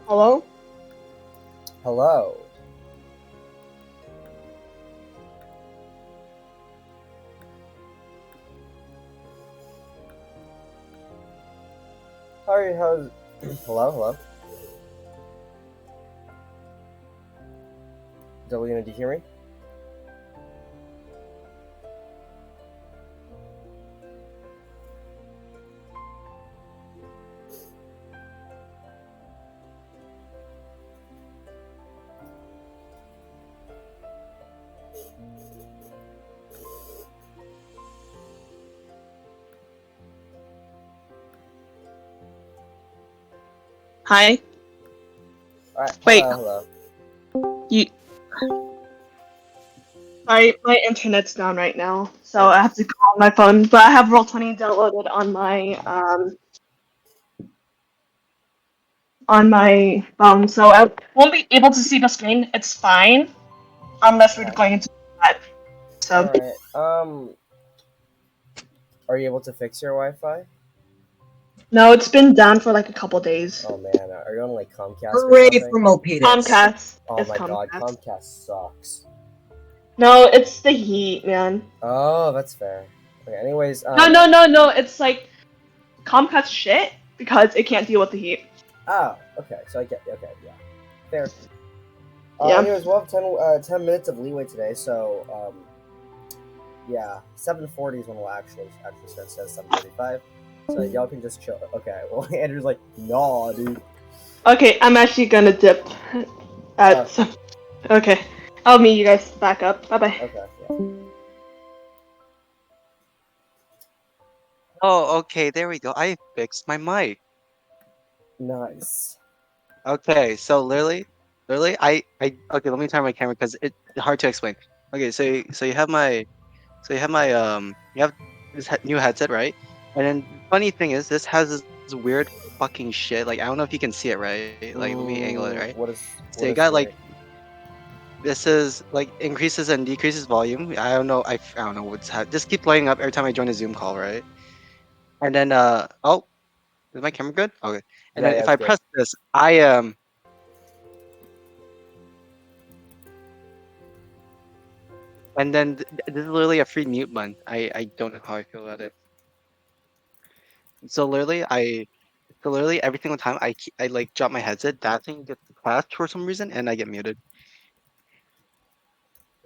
Hello? Hello. How are you? How's hello? Hello? Delina, do you hear me? Hi. Alright, Wait, hello. you. Sorry, my internet's down right now, so Hello. I have to call my phone. But I have Roll20 downloaded on my phone, so I won't be able to see the screen. It's fine, unless we're Okay. going into that. So Alright. Are you able to fix your Wi-Fi? no, it's been down for like a couple days. Oh man, are you on like Comcast or Hooray something? for Milpitas. Comcast. Oh It's my god, Comcast. Comcast sucks. No, it's the heat, man. Oh, that's fair. Okay, anyways, No, no, no, no. It's like Comcast shit because it can't deal with the heat. oh, okay, so I get, okay, yeah. Fair. Yeah. Anyways, we'll have 10 minutes of leeway today, so, yeah, 7:40 is when we'll actually start. Says 7:35, so y'all can just chill. Okay, well, Andrew's like, nah, dude. Okay, I'm actually gonna dip. Oh, So, okay, I'll meet you guys back up. Bye bye. okay, yeah. Oh, okay, there we go. I fixed my mic. Nice. Okay, so literally, okay, let me turn my camera because it's hard to explain. Okay, so you have this new headset, right? And then funny thing is, this has this weird fucking shit. Like I don't know if you can see it, right? Like let me angle it, right? So What you is got weird? like this is like increases and decreases volume. I don't know. I don't know just keep lighting up every time I join a Zoom call, right? And then oh, is my camera good? Okay. And Yeah, then yeah, if it's I good. press this, and then this is literally a free mute button. I don't know how I feel about it. So literally every single time I like drop my headset, that thing gets crashed for some reason, and I get muted.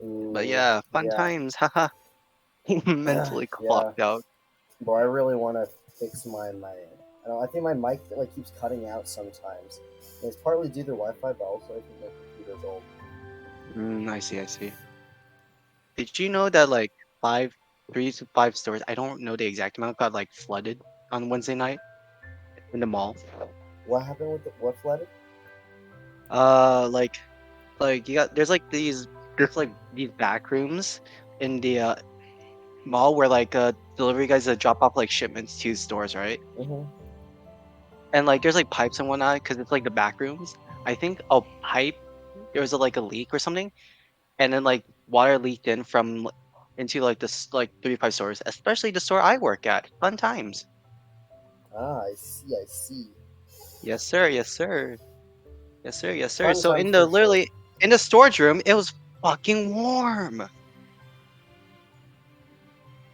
But Ooh, yeah, fun yeah, times, haha. Mentally yeah. clocked out. Bro, I really want to fix my. I don't know, I think my mic like keeps cutting out sometimes. And it's partly due to Wi-Fi, but also I think my computer's old. I see, I see. Did you know that like 3 to 5 stores, I don't know the exact amount, got like flooded on Wednesday night in the mall? What happened with the what flooded? Like you got there's like there's like these back rooms in the mall where like delivery guys drop off like shipments to stores, right? Mm-hmm. And like there's like pipes and whatnot because it's like the back rooms. I think a pipe there was like a leak or something, and then like water leaked in from into like this like 35 stores, especially the store I work at. Fun times. Ah, I see. I see. Yes, sir. Yes, sir. Yes, sir. Yes, sir. Fun So times in the for sure. literally in the storage room, it was fucking warm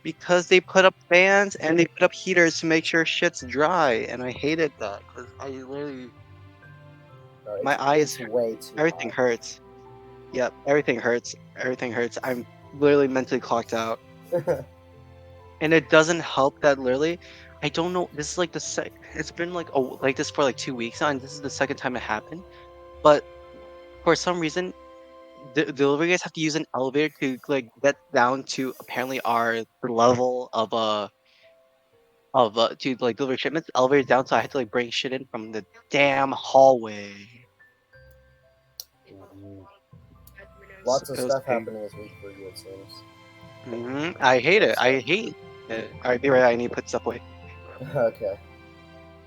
because they put up fans and they put up heaters to make sure shit's dry, and I hated that because I literally Bro, my it's eyes, way too everything hot. hurts. Yep, everything hurts. Everything hurts. I'm literally mentally clocked out. And it doesn't help that literally, I don't know. This is like it's been like like this for like 2 weeks now, and this is the second time it happened. But for some reason, the delivery guys have to use an elevator to like get down to apparently our the level of to like deliver shipments. The elevator's down, so I had to like bring shit in from the damn hallway. Mhm. So Lots of it was stuff pain. happening this week for you, it seems. I hate Fun it. I stuff. hate it. All right, be right. I need to put stuff away. Okay.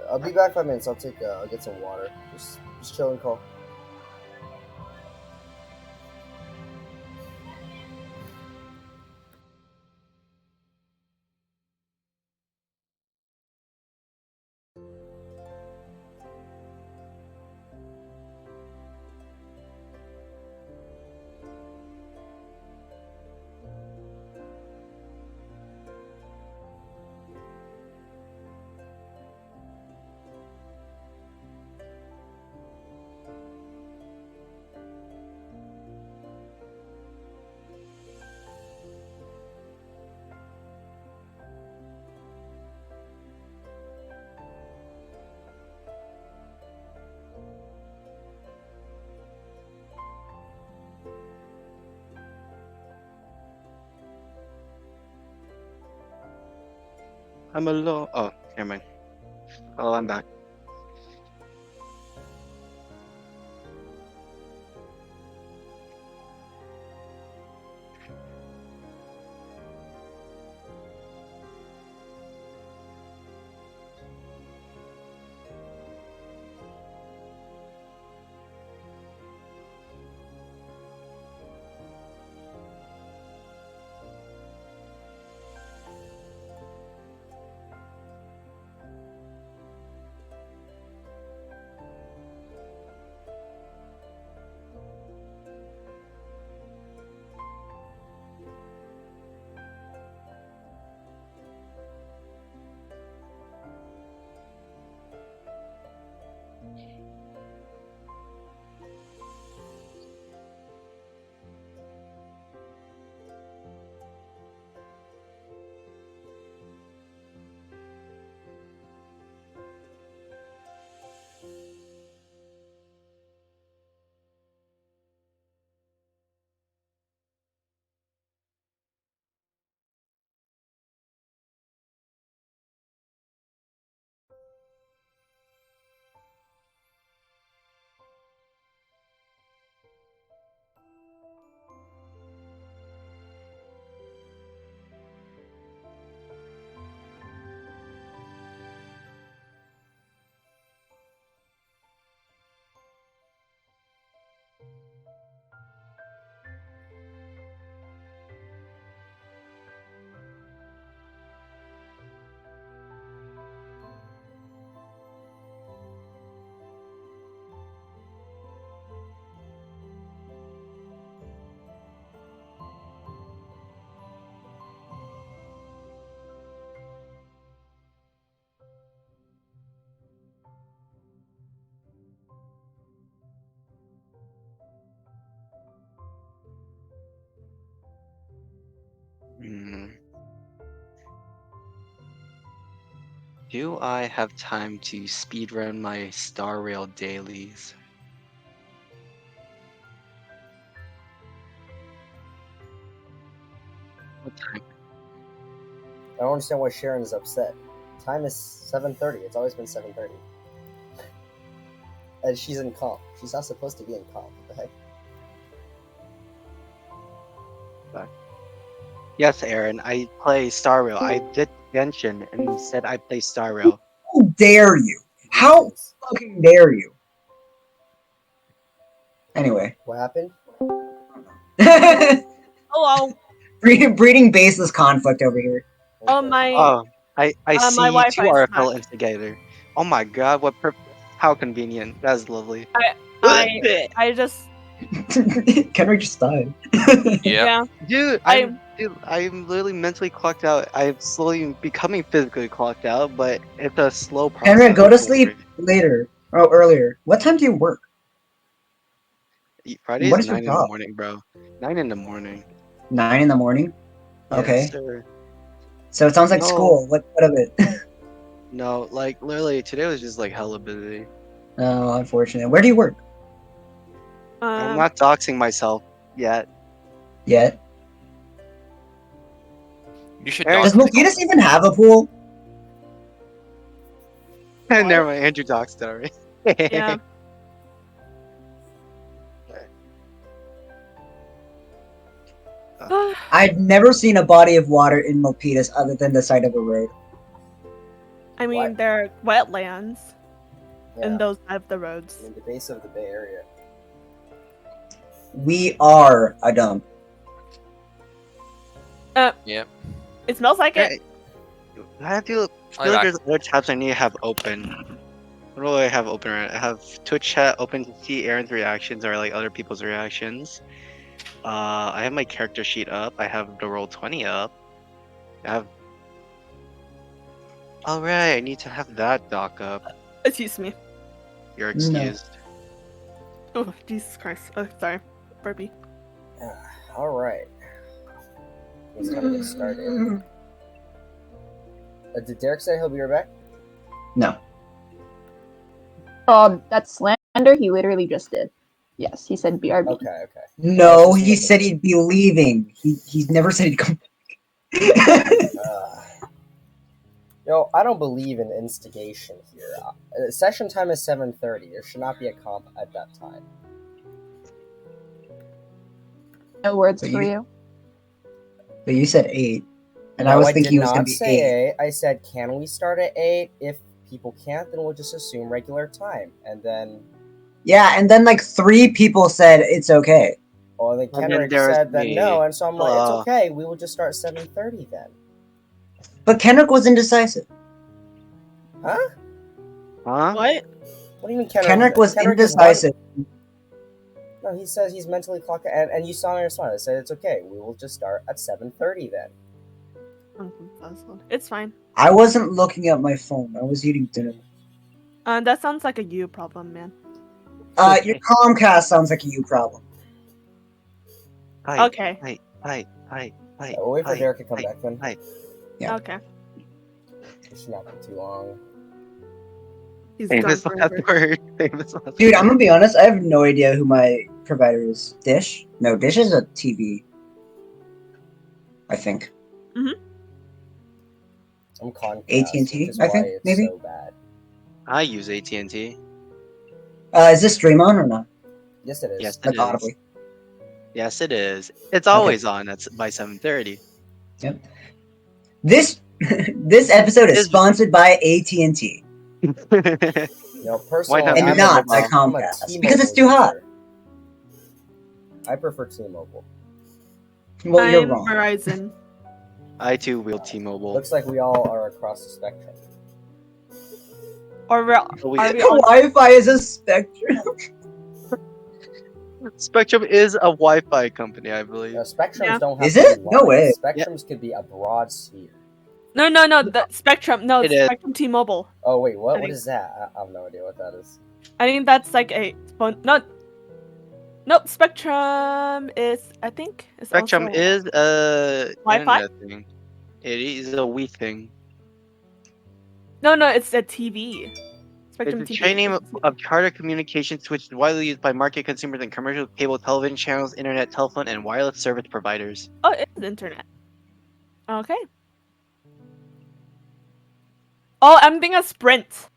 I'll be back 5 minutes. I'll get some water. Just chill and call. I'm alone. Oh, never mind. Oh, I'm back. Hmm. Do I have time to speedrun my Star Rail dailies? What time? I don't understand why Sharon is upset. Time is 7:30. It's always been 7:30. And she's in comp. She's not supposed to be in comp. What the heck? Yes, Aaron, I play Star Rail. I did mention and said I play Star Rail. How dare you? How Jesus. fucking dare you? Anyway. What happened? Hello. breeding baseless conflict over here. Oh my. Oh, I my see Wi-Fi two are a smacked. fellow instigator. Oh my god, how convenient. That's lovely. I just Kendrick just died. yeah. Dude, I'm literally mentally clocked out. I'm slowly becoming physically clocked out, but it's a slow process. Kendrick, go to sleep later. Oh, earlier. What time do you work? Friday What is is your 9 in the job? morning, bro. 9 in the morning. 9 in the morning? Okay. Yes, sir. So it sounds like No. school. What of it? No, like literally today was just like hella busy. Oh, unfortunate. Where do you work? I'm not doxing myself yet. Yet? You should Aaron, Does dox yourself. Milpitas even have a pool? Never mind, Andrew doxed already. Yeah. I've never seen a body of water in Milpitas other than the side of a road. I mean, What? they're wetlands, Yeah. and those have the roads. In the base of the Bay Area. We are a dump. Yep. It smells like it. I feel I'll be like back. there's other tabs I need to have open. What do I have open right? I have Twitch chat open to see Aaron's reactions or like other people's reactions. I have my character sheet up. I have the Roll20 up. I have. All right, I need to have that doc up. Excuse me. You're excused. Oh, Jesus Christ. Oh, sorry. Burpee. Alright. Let's kind of get started. Did Derek say he'll be right back? No. That's slander. He literally just did. Yes, he said BRB. Okay. No, he said he'd be leaving. He never said he'd come back. I don't believe in instigation here. Session time is 7:30. There should not be a comp at that time. No words But for you- you. But you said 8. And No, I was did thinking it was going not to be say 8. 8. I said, can we start at 8? If people can't, then we'll just assume regular time. And then, Yeah, and then like 3 people said it's okay. well, then And then Kenrick there's said that me. no, and so I'm like, it's Hello. okay. We will just start 7:30 then. But Kendrick was indecisive. Huh? Huh? What? What do you mean Kendrick was Kenrick is indecisive. No, he says he's mentally clocked, and you saw me respond. I said it's okay. We will just start at 7:30 then. It's fine. I wasn't looking at my phone. I was eating dinner. That sounds like a you problem, man. Your Comcast sounds like a you problem. Hi. Okay. Hi. We'll wait for Derek to come hi, back then. hi. Yeah. Okay. It should not be too long. He's gone Famous forever. last word. Famous last Dude, word. I'm gonna be honest. I have no idea who my provider is. Dish? No, Dish is a TV. I think. I'm Comcast, AT&T, which is I why think, it's maybe? so bad. I use AT&T. Is this stream on or not? Yes, it is. Yes, it Like is. audibly. Yes, it is. It's always on. That's by 7:30. Yep. This this episode is Is- sponsored by AT&T Personally, not and I'm not by I'm a Comcast T-Mobile because it's too hot. user. I prefer T-Mobile. Well, you're I'm wrong. Verizon. I too wield T-Mobile. Looks like we all are across the spectrum. Or are we on? Wi-Fi is a spectrum. Spectrum is a Wi-Fi company, I believe. Spectrums Yeah. don't have Is to it? be No wide. way. Spectrums could be a broad sphere. No. The Spectrum. No, It is. Spectrum T-Mobile. Oh wait, what? I What think- is that? I have no idea what that is. I think that's like a phone. Nope. Spectrum is. I think. It's Spectrum also... is a Wi-Fi? internet thing. It is a Wii thing. No. It's a TV. Spectrum It's a TV. trade name of Charter Communications, which is widely used by market consumers and commercial cable television channels, internet, telephone, and wireless service providers. Oh, it is internet. Okay. Oh, I'm thinking of Sprint.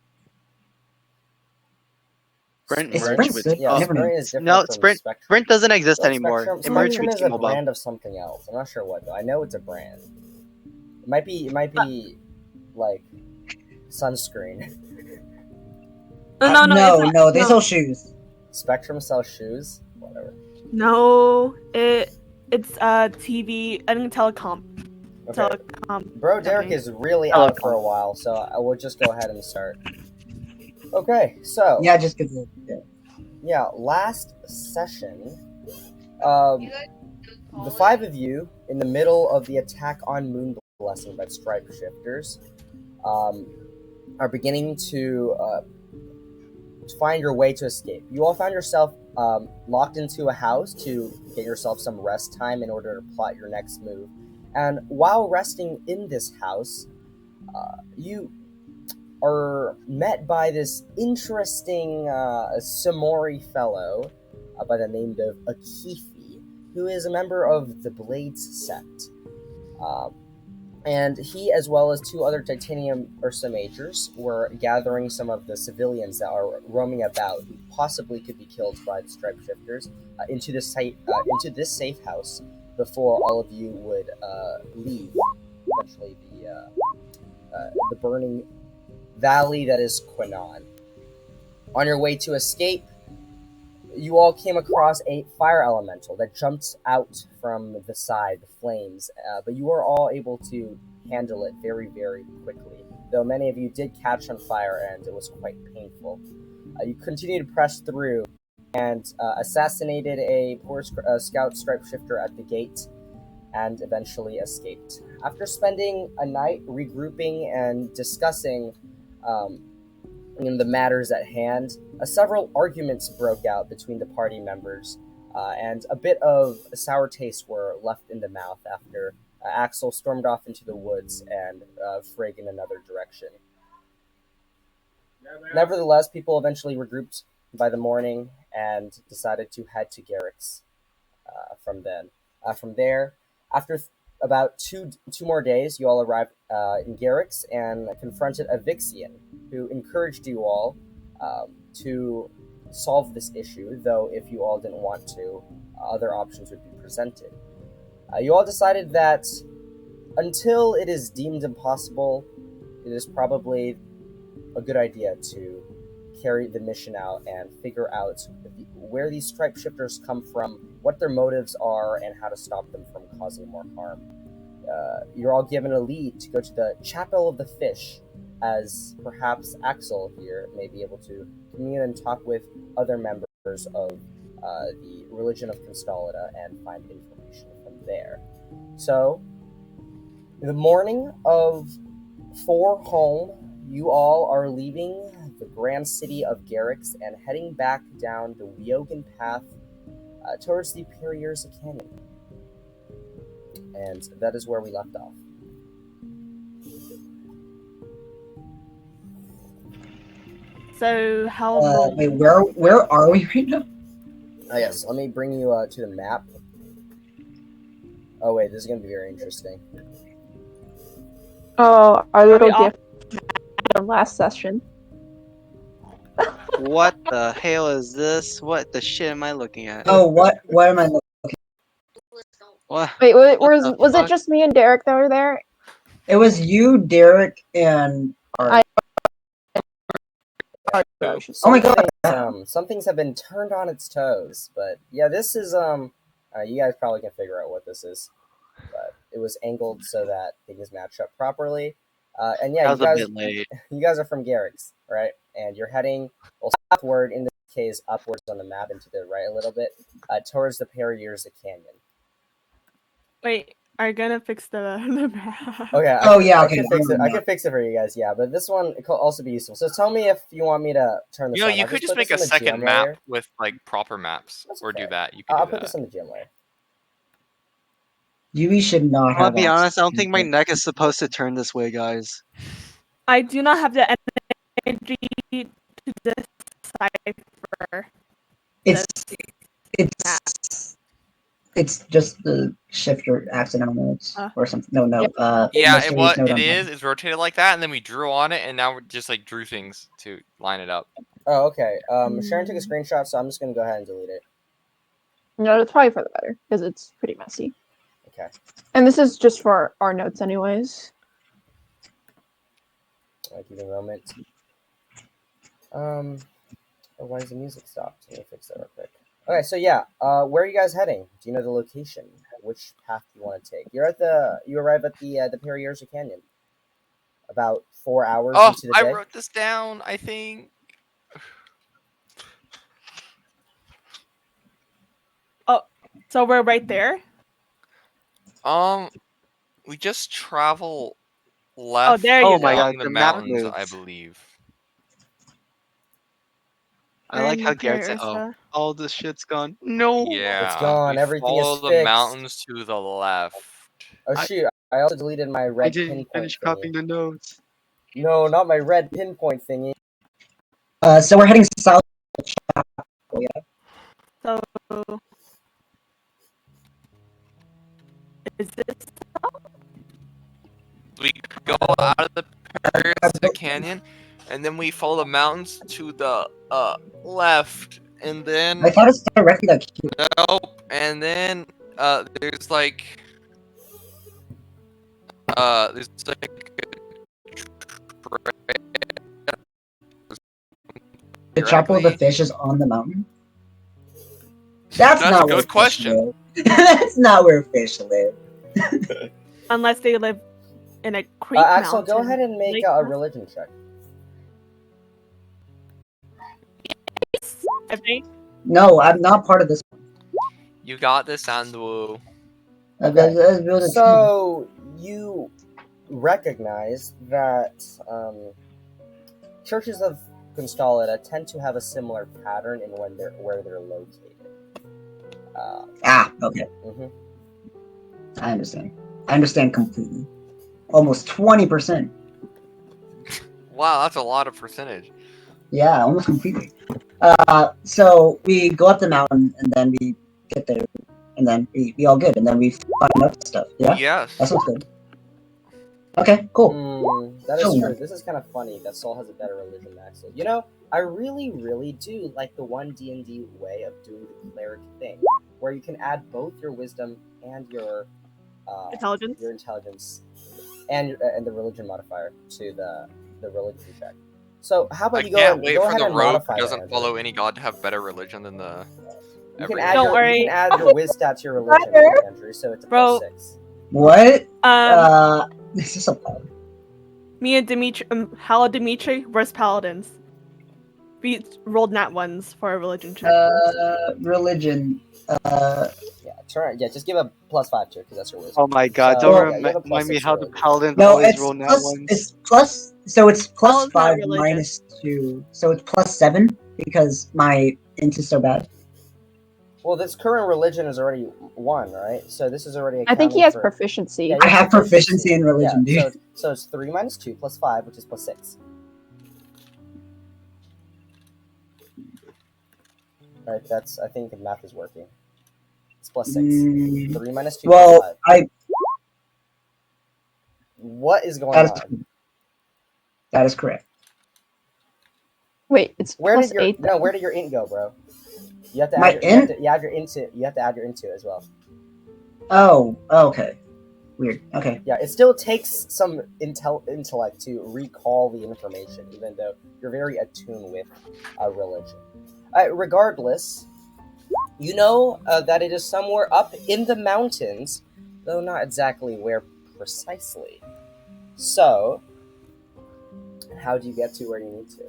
Sprint Is merged Sprint with good? Yeah, Never Sprint knew. is different No, from Sprint- Spectrum. Sprint doesn't exist Well, anymore. Spectrum, It merged Spectrum with is a T-Mobile. brand of something else. I'm not sure what though. I know it's a brand. It might be like sunscreen. No. They sell shoes. Spectrum sells shoes. Whatever. No, it's TV. I think telecom. Okay. Telecom. Bro, Derek company. is really out for a while, so I will just go ahead and start. Okay, so Yeah, just because. yeah, last session, the 5 of you in the middle of the attack on Moon Blessing by Stripeshifters are beginning to find your way to escape. You all found yourself locked into a house to get yourself some rest time in order to plot your next move. And while resting in this house, you are met by this interesting Samori fellow by the name of Akifi, who is a member of the Blades sect. And he, as well as 2 other Titanium Ursa Majors, were gathering some of the civilians that are roaming about who possibly could be killed by the Stripeshifters into this safe house before all of you would leave, eventually the burning valley that is Quinan. On your way to escape, you all came across a fire elemental that jumped out from the side, the flames, but you were all able to handle it very, very quickly, though many of you did catch on fire and it was quite painful. You continued to press through and assassinated a poor scout Stripeshifter at the gate and eventually escaped. After spending a night regrouping and discussing the matters at hand, several arguments broke out between the party members, and a bit of a sour taste were left in the mouth after Axol stormed off into the woods and Frigg in another direction. Nevertheless, people eventually regrouped by the morning and decided to head to Garrick's from there. After about two more days, you all arrived in Garrix and confronted a Vixian, who encouraged you all to solve this issue, though if you all didn't want to, other options would be presented. You all decided that until it is deemed impossible, it is probably a good idea to carry the mission out and figure out where these Stripeshifters come from, what their motives are, and how to stop them from causing more harm. You're all given a lead to go to the Chapel of the Fish, as perhaps Axol here may be able to commune and talk with other members of the religion of Constalida and find information from there. So, in the morning of 4 home, you all are leaving the grand city of Garrix and heading back down the Wiogan path towards the Perrier's Canyon. And that is where we left off. So how long? Wait, where are we right now? Oh yes, let me bring you to the map. Oh wait, this is going to be very interesting. Oh, our we little all- gift from last session. What the hell is this? What the shit am I looking at? Oh, what am I looking? What? Wait, was the it fuck? just me and Derek that were there? It was you, Derek, and our. Oh my god! Some things have been turned on its toes, but yeah, this is you guys probably can figure out what this is, but it was angled so that things match up properly. And yeah, That was a bit late. you guys are from Garrix, right? And you're heading southward, in this case upwards on the map and to the right a little bit, towards the Perrier's Canyon. Wait, are you gonna fix the map? Okay. Yeah, I okay. can fix it. I can fix it for you guys. Yeah, but this one could also be useful. So tell me if you want me to turn this. You know, on. you I'll could just just put make this a on the second GM map layer. with like proper maps, That's or okay. do that. You could I'll do put that. this on the GM layer. Yui should not I'll have. be honest, I don't access think to my it. neck is supposed to turn this way, guys. I do not have the energy to decipher. It's just the shifter accidental notes or something. No. Yeah, mysterious note it on is. It's rotated like that, and then we drew on it, and now we're just like drew things to line it up. Oh, okay. Sharon took a screenshot, so I'm just gonna go ahead and delete it. No, it's probably for the better because it's pretty messy. Okay. And this is just for our notes, anyways. I'll give you a moment. Why is the music stopped? Let me fix that real quick. Okay, so yeah, where are you guys heading? Do you know the location? Which path do you want to take? You arrive at the Perrier's Canyon. About 4 hours Oh, into the I day. wrote this down. I think. So we're right there. We just travel left there you Oh my along god, the the map mountains, I moves. believe. I like And how Garrett said, there's "Oh, all this shit's gone." No. Yeah, It's gone. we Everything follow is the fixed. mountains to the left. Oh I- shoot! I also deleted my I red didn't pinpoint finish thingy. copying the notes. No, not my red pinpoint thingy. So we're heading south. Yeah. so. Is this? We go out of the Perrier's Canyon, and then we follow the mountains to the left, and then I thought it's directly like here. nope, and then there's like The Chapel of the Fish is on the mountain. That's a not where good question. Fish live. That's not where fish live. Unless they live in a creek Axel, mountain. go ahead and make Lake a mountain? religion check. I think. No, I'm not part of this. You got this, Andrew. So you recognize that churches of Constalida tend to have a similar pattern in where they're located. Okay. Mm-hmm. I understand. I understand completely. Almost 20%. Wow, that's a lot of percentage. Yeah, almost completely. So we go up the mountain and then we get there and then we all good, and then we find out stuff. Yeah, Yes. that sounds good. Okay, cool. That is Sure. true. This is kind of funny that Soul has a better religion than Axol. You know, I really, really do like the one D&D way of doing the cleric thing, where you can add both your wisdom and your Intelligence. your intelligence, and the religion modifier to the religion check. So how about I you go can't and wait go for ahead the and rogue modify who that, doesn't Andrew. follow any god to have better religion than the. You can everything. add Don't your, worry. You can add your wisdom to your religion, Brother. Andrew. So it's a Bro. +6. What? This is a problem. Me and Dimitri, Hala Dimitri, versus paladins. We rolled nat ones for a religion check first. Religion. Yeah, just give a +5 to it because that's your wisdom. Oh my god, So, don't yeah, you have a remind me +6 how the religion. paladins No, always it's roll nat plus. ones. It's plus. So it's plus Paladin's not 5 religion. minus 2. So it's +7 because my int is so bad. Well, this current religion is already 1, right? So this is already. I think he accounting has for... proficiency. Yeah, I have proficiency in religion, yeah, dude. So it's 3 minus 2 plus 5, which is +6. Right, that's. I think the math is working. It's +6. 3 minus 2 Well, plus 5. I. What is going That is, on? that is correct. Wait, it's Where plus did your 8. no? Where did your int go, bro? You have to My add int? You have to add your int to it as well. Oh, okay. Weird. Okay. Yeah, it still takes some intellect to recall the information, even though you're very attuned with religion. Regardless, you know that it is somewhere up in the mountains, though not exactly where precisely. So, how do you get to where you need to?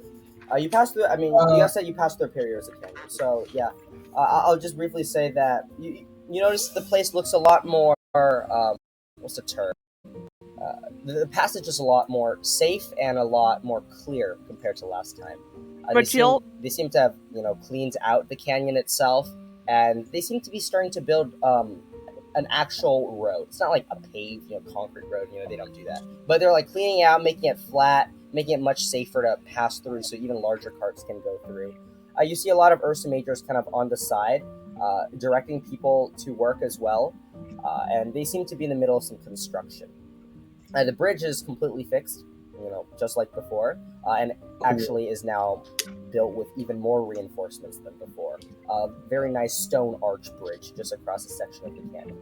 You pass through. I mean, you guys said you passed through Perio's Canyon. So yeah, I'll just briefly say that you notice the place looks a lot more. What's the term? The passage is a lot more safe and a lot more clear compared to last time. They seem to have cleaned out the canyon itself, and they seem to be starting to build an actual road. It's not like a paved concrete road. They don't do that, but they're like cleaning it out, making it flat, making it much safer to pass through, so even larger carts can go through. You see a lot of Ursa Majors kind of on the side, directing people to work as well, and they seem to be in the middle of some construction. The bridge is completely fixed, just like before, and actually is now built with even more reinforcements than before. A very nice stone arch bridge just across a section of the canyon.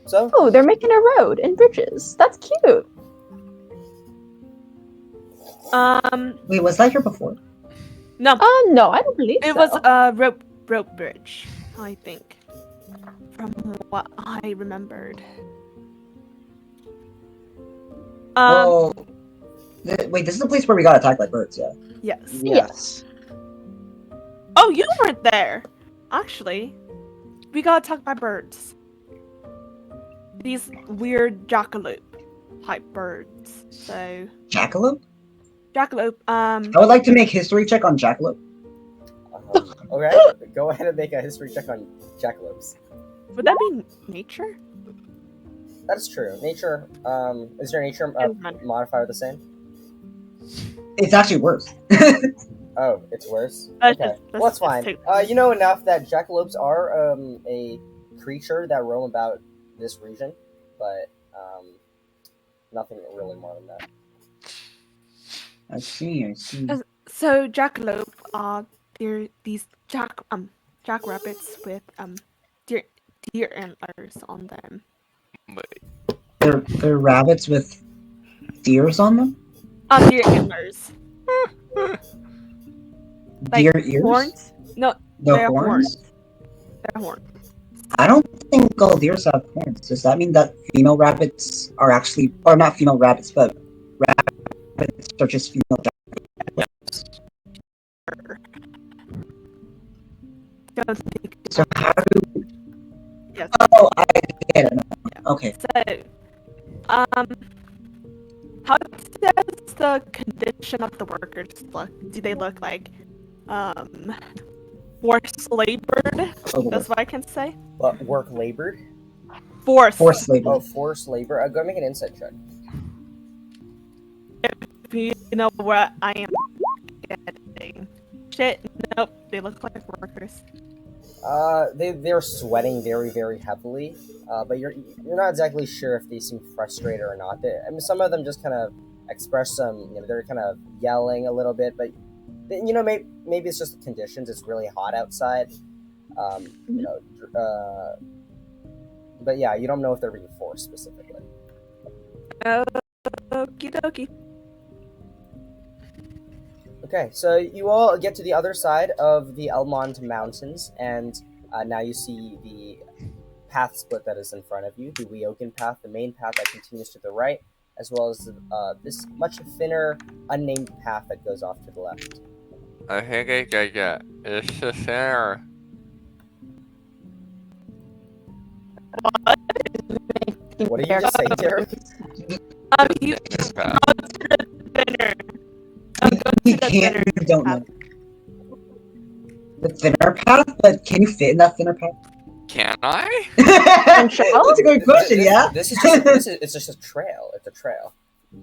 So, Oh, they're making a road and bridges. That's cute. Wait, was that here before? No, No, I don't believe it so. was a rope bridge, I think, from what I remembered. Wait, this is the place where we got attacked by birds, yeah? Yes. Yes. Oh, you weren't there. Actually, we got attacked by birds. These weird jackalope type birds. So Jackalope? jackalope. I would like to make history check on jackalope. okay, go ahead and make a history check on jackalopes. Would that be nature? That is true. Nature, is your nature modifier the same? It's actually worse. Oh, it's worse? Let's Okay, just- well, that's let's fine. take- You know enough that jackalopes are a creature that roam about this region, but nothing really more than that. I see. So jackalope are these jackrabbits with deer antlers on them. Wait, They're rabbits with deers on them? Deer antlers. Like Deer ears? horns? No, The they're horns? They're horns. I don't think all deers have horns. Does that mean that female rabbits are actually, or not female rabbits, but rabbits are just female jackalops? Don't think So how do? Yes. Oh, I get it. Okay. So, how does the condition of the workers look? Do they look like, forced labored? That's what I can say. But work labored? Forced labor. Oh, forced labor. Go make an insight check. If you know what I am getting. Shit, nope, they look like workers. They're sweating very very heavily, but you're not exactly sure if they seem frustrated or not. I mean, some of them just kind of express some, they're kind of yelling a little bit, but maybe it's just the conditions. It's really hot outside. But yeah, you don't know if they're being forced specifically. Okie dokie. Okay, so you all get to the other side of the Elmond Mountains, and now you see the path split that is in front of you, the Weoken path, the main path that continues to the right, as well as this much thinner, unnamed path that goes off to the left. I think I get it. It's the center. What did you just say, Derek? You This go path. to the thinner. We can't. We don't know. The thinner path, but can you fit in that thinner path? Can I? That's a good question. Yeah. It's just a trail. It's a trail.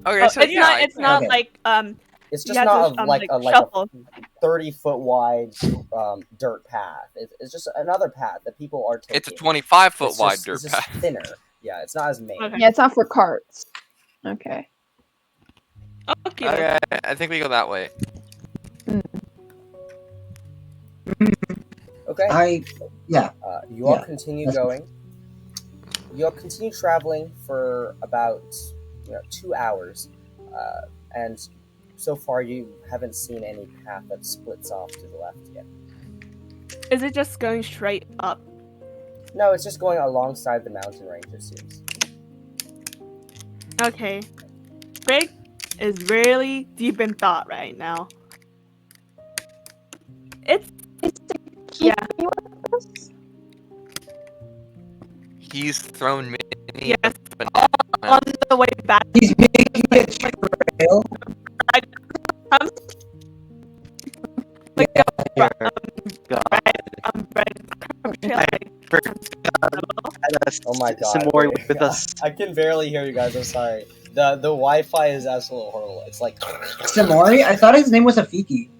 Okay, Oh, so it's yeah. not. It's not Okay. like It's you just have not to, like a shuffle. 30-foot wide dirt path. It's just another path that people are taking. It's a 25-foot It's wide just- dirt it's just path. thinner. Yeah, it's not as main. Okay. Yeah, it's not for carts. Okay. Okay. Okay, I think we go that way. Okay. Yeah. You all Yeah, continue that's- going. You all continue traveling for about 2 hours, and so far you haven't seen any path that splits off to the left yet. Is it just going straight up? No, it's just going alongside the mountain range, it seems. Okay. Craig is really deep in thought right now. It's Yeah. He's thrown many yes. bananas. On the way back. He's making a trail. Like God. Oh my god. Some more wait. with us. I can barely hear you guys, I'm sorry. The Wi-Fi is absolutely horrible. It's like... Samori? I thought his name was Afiki.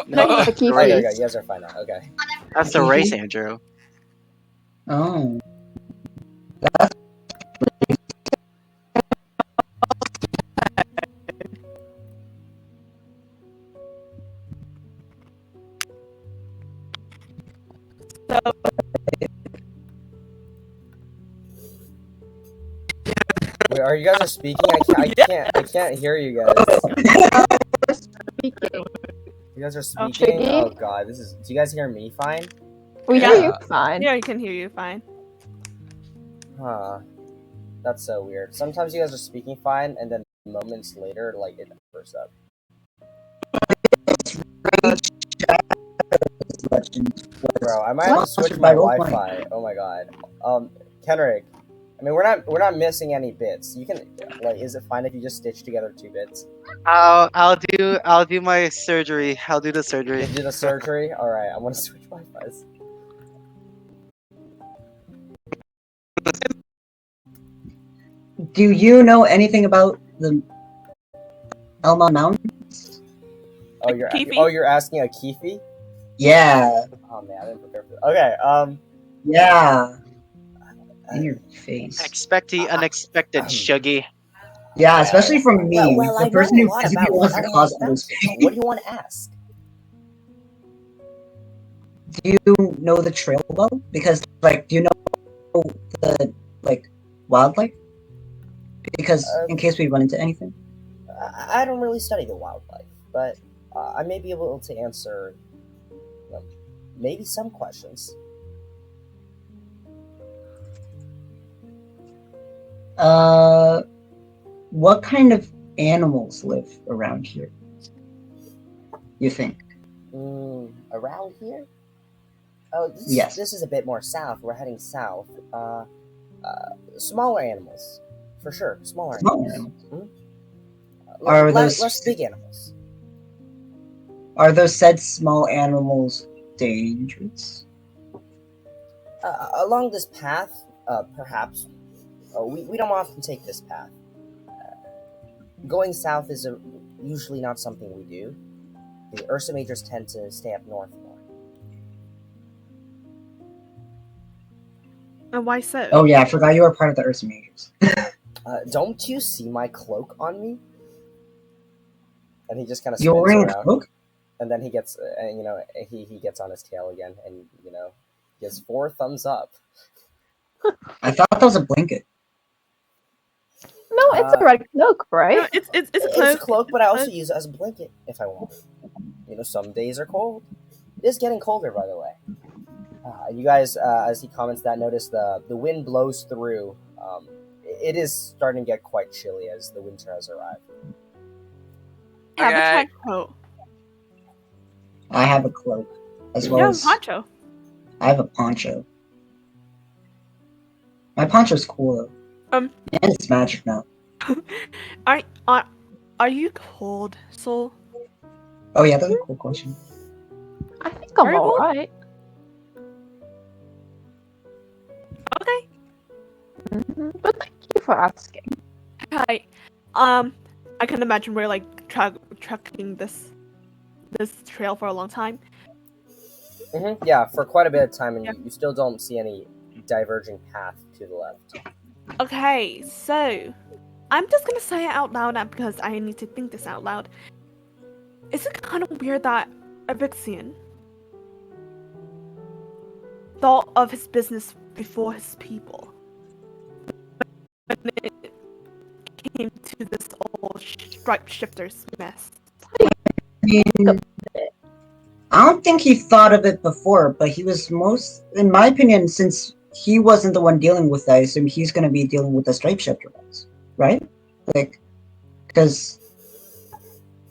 No, he's a key Oh, there you go. face. You guys are fine now. Okay. That's the race, Andrew. Oh. Wait, are you guys are speaking? I can't hear you guys. Speaking. You guys are speaking? Okay. Oh god, do you guys hear me fine? We Yeah. hear you fine. Yeah, I can hear you fine. Huh. That's so weird. Sometimes you guys are speaking fine, and then moments later, like, it bursts up. Bro, I might have to switch my Wi-Fi. Oh my god. Kenrick, I mean, we're not missing any bits. You can, like, is it fine if you just stitch together 2 bits? I'll do my surgery. I'll do the surgery. You do the surgery? Alright, I'm gonna switch Wi-Fi's. Do you know anything about the Elmond Mountains? Oh, Keefe? you're asking a Keefe? Yeah. Oh man, I didn't prepare for that. Okay, Yeah. In your face. Expect the unexpected, Shuggy. Yeah, especially from me, well, the I person know a who lot physically about wants to Elmond cause Mountains. others. What do you want to ask? Do you know the trail well? Because, like, do you know the, like, wildlife? Because, in case we run into anything. I don't really study the wildlife, but I may be able to answer maybe some questions. What kind of animals live around here? You think? Around here? Oh, Yes. This is a bit more south. We're heading south. Smaller animals, for sure. Smaller animals. Are those less big animals? Are those said small animals dangerous? Along this path, perhaps. We don't often take this path. Going south is usually not something we do. The Ursa Majors tend to stay up north more. And why so? Oh yeah, I forgot you were part of the Ursa Majors. Don't you see my cloak on me? And he just kind of You're spins wearing a around, cloak? and then he gets, he gets on his tail again, and he has 4 thumbs up. I thought that was a blanket. No, it's a red cloak, right? No, it's a It's cloak. a cloak, but I also use it as a blanket if I want. Some days are cold. It is getting colder, by the way. You guys, as he comments that, notice the wind blows through. It is starting to get quite chilly as the winter has arrived. Have a Okay. trench coat. I have a cloak. As well Yeah, as poncho. I have a poncho. My poncho's cool though. Um. And it's magic now. Are you cold, Soul? Oh yeah, that's a cool question. I think I'm Very well. alright. Okay. But thank you for asking. Hi. I can imagine we're like tracking this trail for a long time. Yeah, for quite a bit of time, and Yeah. you still don't see any diverging path to the left. Okay, so I'm just gonna say it out loud now because I need to think this out loud. Is it kind of weird that Evixian thought of his business before his people when it came to this old Stripeshifters mess? I mean, I don't think he thought of it before, but he was in my opinion, since he wasn't the one dealing with it, I assume he's going to be dealing with the Stripeshifter ones, right? Like, because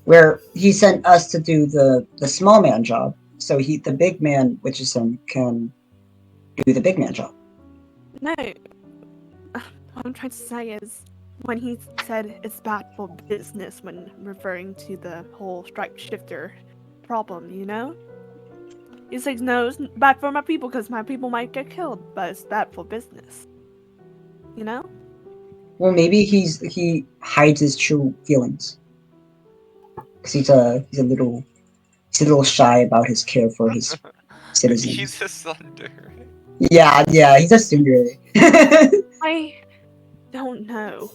where he sent us to do the small man job, so the big man, which is him, can do the big man job. No. What I'm trying to say is, when he said it's bad for business when referring to the whole Stripeshifter problem, He says, no, it's bad for my people because my people might get killed, but it's bad for business. Well, maybe he hides his true feelings because he's a little shy about his care for his citizens. He's a thunder. Yeah, he's a tsundere. I don't know.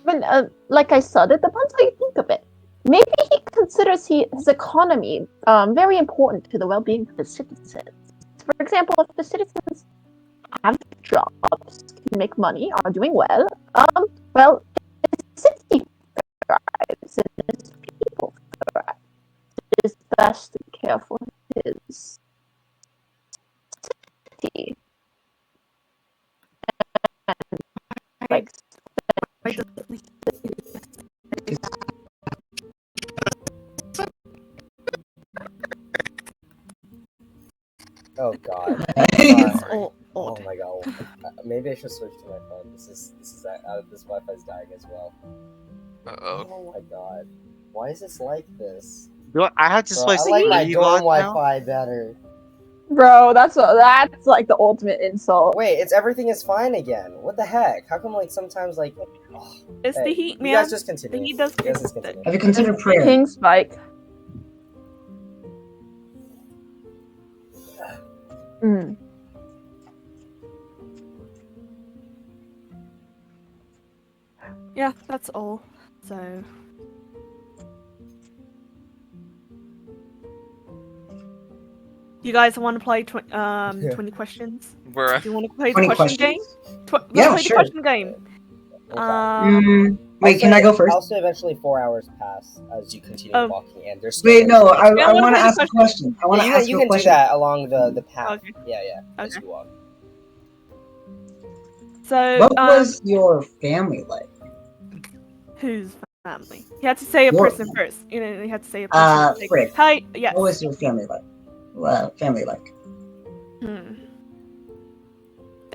But like I said, it depends how you think of it. Maybe he considers his economy very important to the well-being of his citizens. For example, if the citizens have jobs, can make money, are doing well, well, the city thrives and his people thrive. It is best to care for his city. And, like, I definitely Oh god. it's Sorry. old. Oh my god. Maybe I should switch to my phone. This Wi-Fi's dying as well. Uh-oh. Oh my god. Why is this like this? I have to Bro, play I like my dorm Reebok now? Wi-Fi better. bro, that's like the ultimate insult. Wait, everything is fine again. What the heck? How come sometimes oh, It's hey, the heat, man. You guys just continue. The heat does You guys just creep. continue. Have you considered prayer? King Spike. Mm. Yeah, that's all. So. You guys want to play 20 questions? We're Do you want to play the 20 question game? questions? Let's Yeah, play sure. the question game. Okay. Wait, can I go first? Also, eventually 4 hours pass as you continue Oh. walking, and there's Wait, no, I Yeah, I wanna want to play the ask a question. I want to ask you a can do question. that along the path. Okay. Yeah, as Okay. you walk. So, What was your family like? whose family? You had to say a Your- person first. You had to say a person. Like, Frick. hi, yes. What was your family like? Family like? Hmm.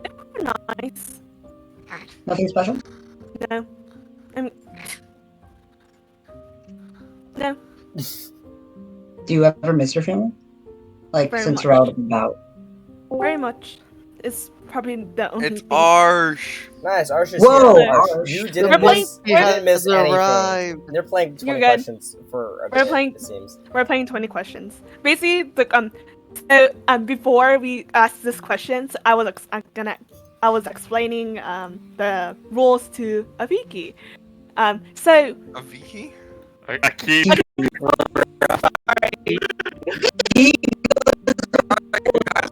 They were nice. Nothing special? No. No. Do you ever miss your family? Like, Very since much. you're out and about? Very much. It's probably the only It's thing. Arsh. Nice, Arsh is Whoa, here. Arsh. You We're didn't playing- miss. You didn't miss has anything. arrived. They're playing 20 You're good. questions for a We're minute, playing- it seems. We're playing 20 questions. Basically, So before we ask this questions, I was explaining the rules to Aviki. So A Viki? A key.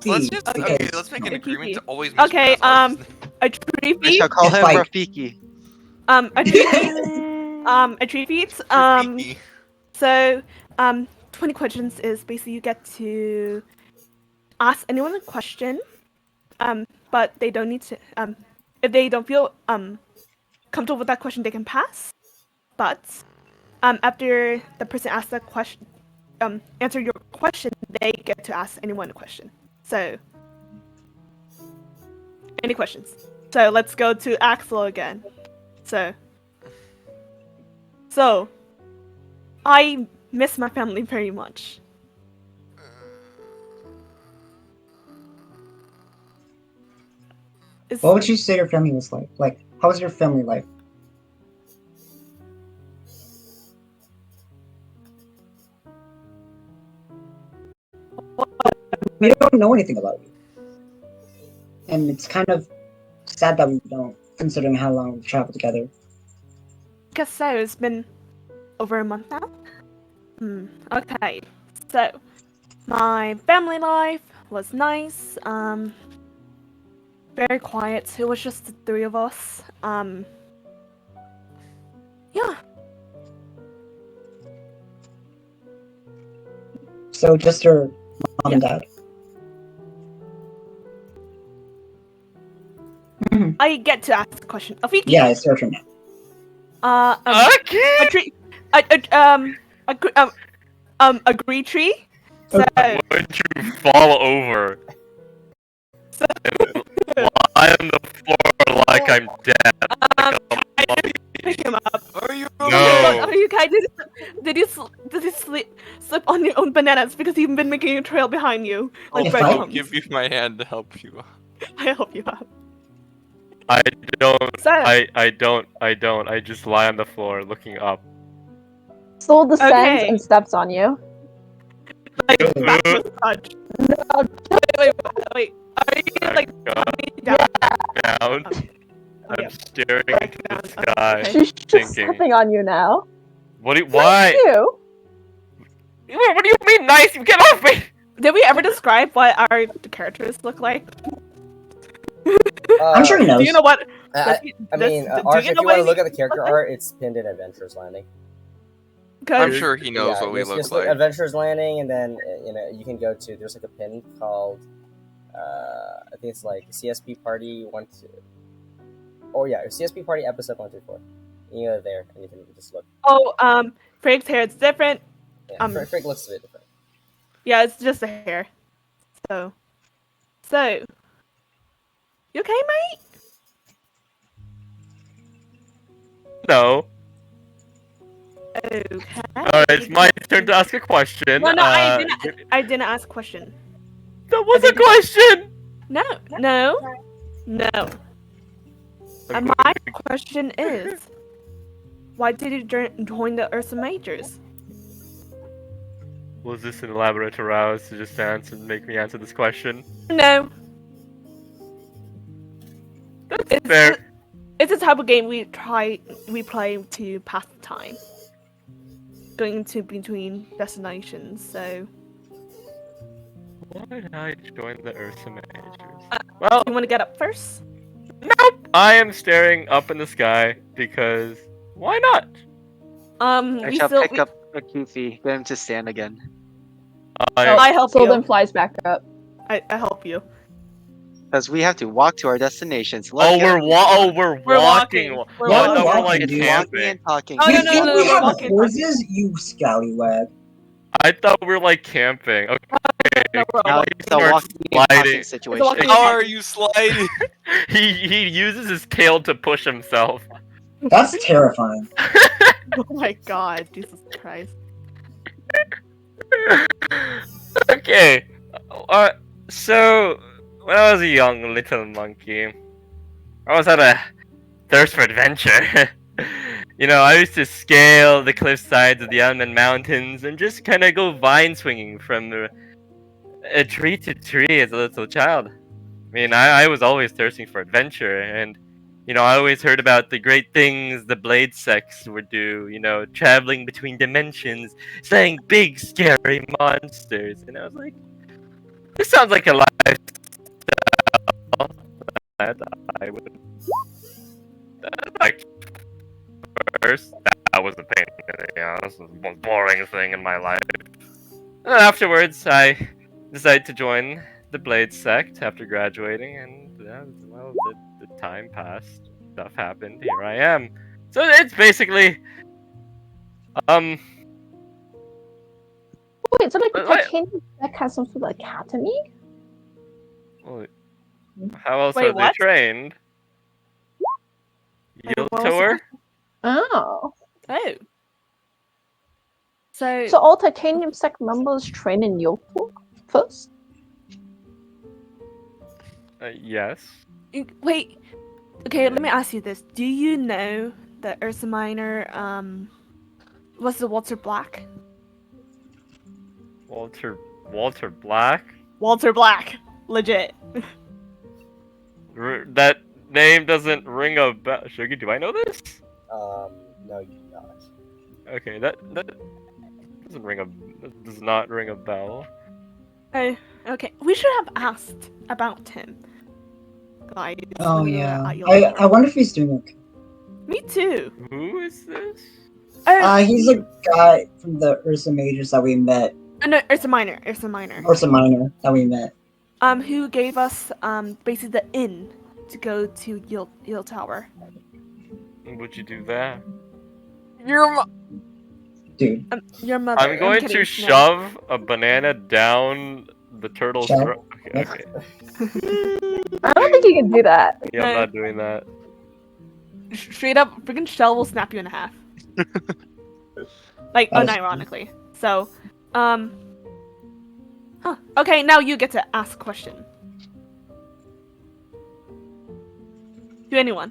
Let's just okay. because- Let's make an A agreement to Kiki. always Okay, mispronounce artists' a tree I shall feet, call him Spike. Rafiki. a tree feet, a tree feet. Rafiki. So 20 questions is basically you get to ask anyone a question, but they don't need to. If they don't feel comfortable with that question, they can pass. But after the person asks that question, answer your question, they get to ask anyone a question. So, any questions? So let's go to Axel again. So, I miss my family very much. Is- What would you say your family was like? Like, how was your family life? We don't know anything about you. And it's kind of sad that we don't, considering how long we've traveled together. guess so. It's been over a month now. Okay. So, my family life was nice. Very quiet. It was just the three of us. Yeah. So just your mom and dad. I get to ask a question. Afiki. Yeah, it's your turn now. Okay. A tree. Agree tree. So, Would you fall over? Lie on the floor like I'm dead. I didn't pick him up. Are you No. Are you guys? Did you slip on your own bananas because you've been making a trail behind you like If I- I'll breadcrumbs? give you my hand to help you. I help you out. I don't. So, I don't. I just lie on the floor looking up. Soul descends Okay. and steps on you. like back massage. Wait. Are you like down? Down. Okay. I'm staring Back into down. the sky. Okay. She's just Thinking. stepping on you now. What do you, why? You. What do you mean nice? You get off me! Did we ever describe what our characters look like? I'm sure he knows. Do you know what? I mean, Arch, if you want to look at the character art, it's pinned in Adventurers Landing. I'm sure he knows Yeah, what we just- look just like. Adventurers Landing, and then you can go to. There's like a pin called. I think it's like CSP Party 1 2. Oh yeah, CSP Party episode 1 through 4. You go there and you can just look. Oh, Frank's hair is different. Yeah, Frank looks a bit different. Yeah, it's just the hair. So, you okay, mate? No. Okay. Alright, it's my turn to ask a question. No, I didn't ask a question. That was I a didn't- question! No. And my question is, why did you join the Ursa Majors? Was this an elaborate arouse to just answer, make me answer this question? No. It's, Fair. it's a type of game we play to pass the time. Going to between destinations, so Why did I join the Ursa Majors? Uh, Well, you want to get up first? nope! I am staring up in the sky because Why not? I I shall pick up a Goofy, get him to stand again. I help So you. then flies back up. I help you. Because we have to walk to our destinations. we're walking. We're Oh, walking. I We're thought we're walking, like It's dude. walking camping. and talking. Oh, You no, think no, we we're have walking. horses, you scallywag? I thought we were like camping. Okay. No, we're Now walking. it's a We're walking and talking sliding. situation. walking- How are you sliding? He uses his tail to push himself. That's terrifying. Oh my god, Jesus Christ. Okay. So when I was a young little monkey, I was at a thirst for adventure. You know, I used to scale the cliff sides of the Elmond Mountains and just kind of go vine swinging from a tree to tree as a little child. I mean, I was always thirsting for adventure, and I always heard about the great things the blade sects would do. Traveling between dimensions, slaying big, scary monsters, and I was like, this sounds like a lifestyle that I would like. First, that was a pain. This was the most boring thing in my life. And then afterwards, I decided to join the Blade sect after graduating, and well, the time passed, stuff happened, here I am. So it's basically, Wait, so like the What? Titanium deck has some sort of academy? well, how else Wait, are they what? trained? Wait, Yield what was the tower? Oh. Oh. So, So all Titanium sect members train in Yopo first? Yes. wait. Okay, let me ask you this. Do you know that Ursa Minor, was the Walter Black? Walter Black? Walter Black. Legit. That name doesn't ring a bell. Sugar, do I know this? No, you do not. Okay, that does not ring a bell. Oh, okay. We should have asked about him. Guys, Oh when we were yeah. at your I tour. wonder if he's doing okay. Me too. Who is this? Oh, He's a guy from the Ursa Majors that we met, no, Ursa Minor. Ursa Minor. Ursa Minor that we met. Who gave us basically the inn to go to Yield Tower. Would you do that? Dude, Your mother. I'm going kidding, to no. shove a banana down the turtle's Shove? throat. Okay. I don't think you can do that. Yeah, I'm No. not doing that. Straight up, freaking shell will snap you in half. Like, That is- unironically. So, huh. Okay, now you get to ask a question. To anyone.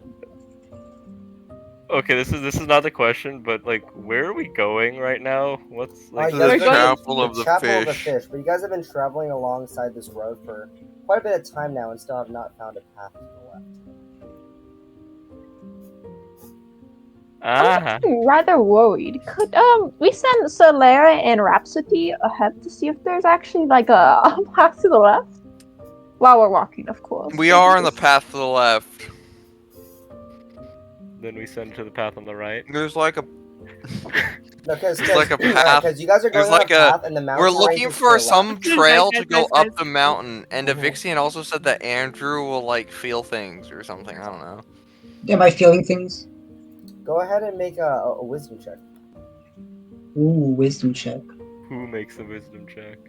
Okay, this is not the question, but like, where are we going right now? What's like? you We're guys The going- chapel of the Chapel of the fish. Fish, but you guys have been traveling alongside this road for quite a bit of time now and still have not found a path to the left. Ah, I'm rather worried. Could we send Solera and Rhapsody ahead to see if there's actually like a path to the left? While we're walking, of course. We are on the path to the left. then we send to the path on the right. There's like a. No, because There's like a path. you guys are going There's on like a a- path and the mountain We're looking ranges to for the some left. trail Guys, to go guys, up guys. the mountain, and Mhm. Evixian also said that Andrew will like feel things or something. I don't know. am I feeling things? Go ahead and make a wisdom check. Ooh, wisdom check. Who makes a wisdom check?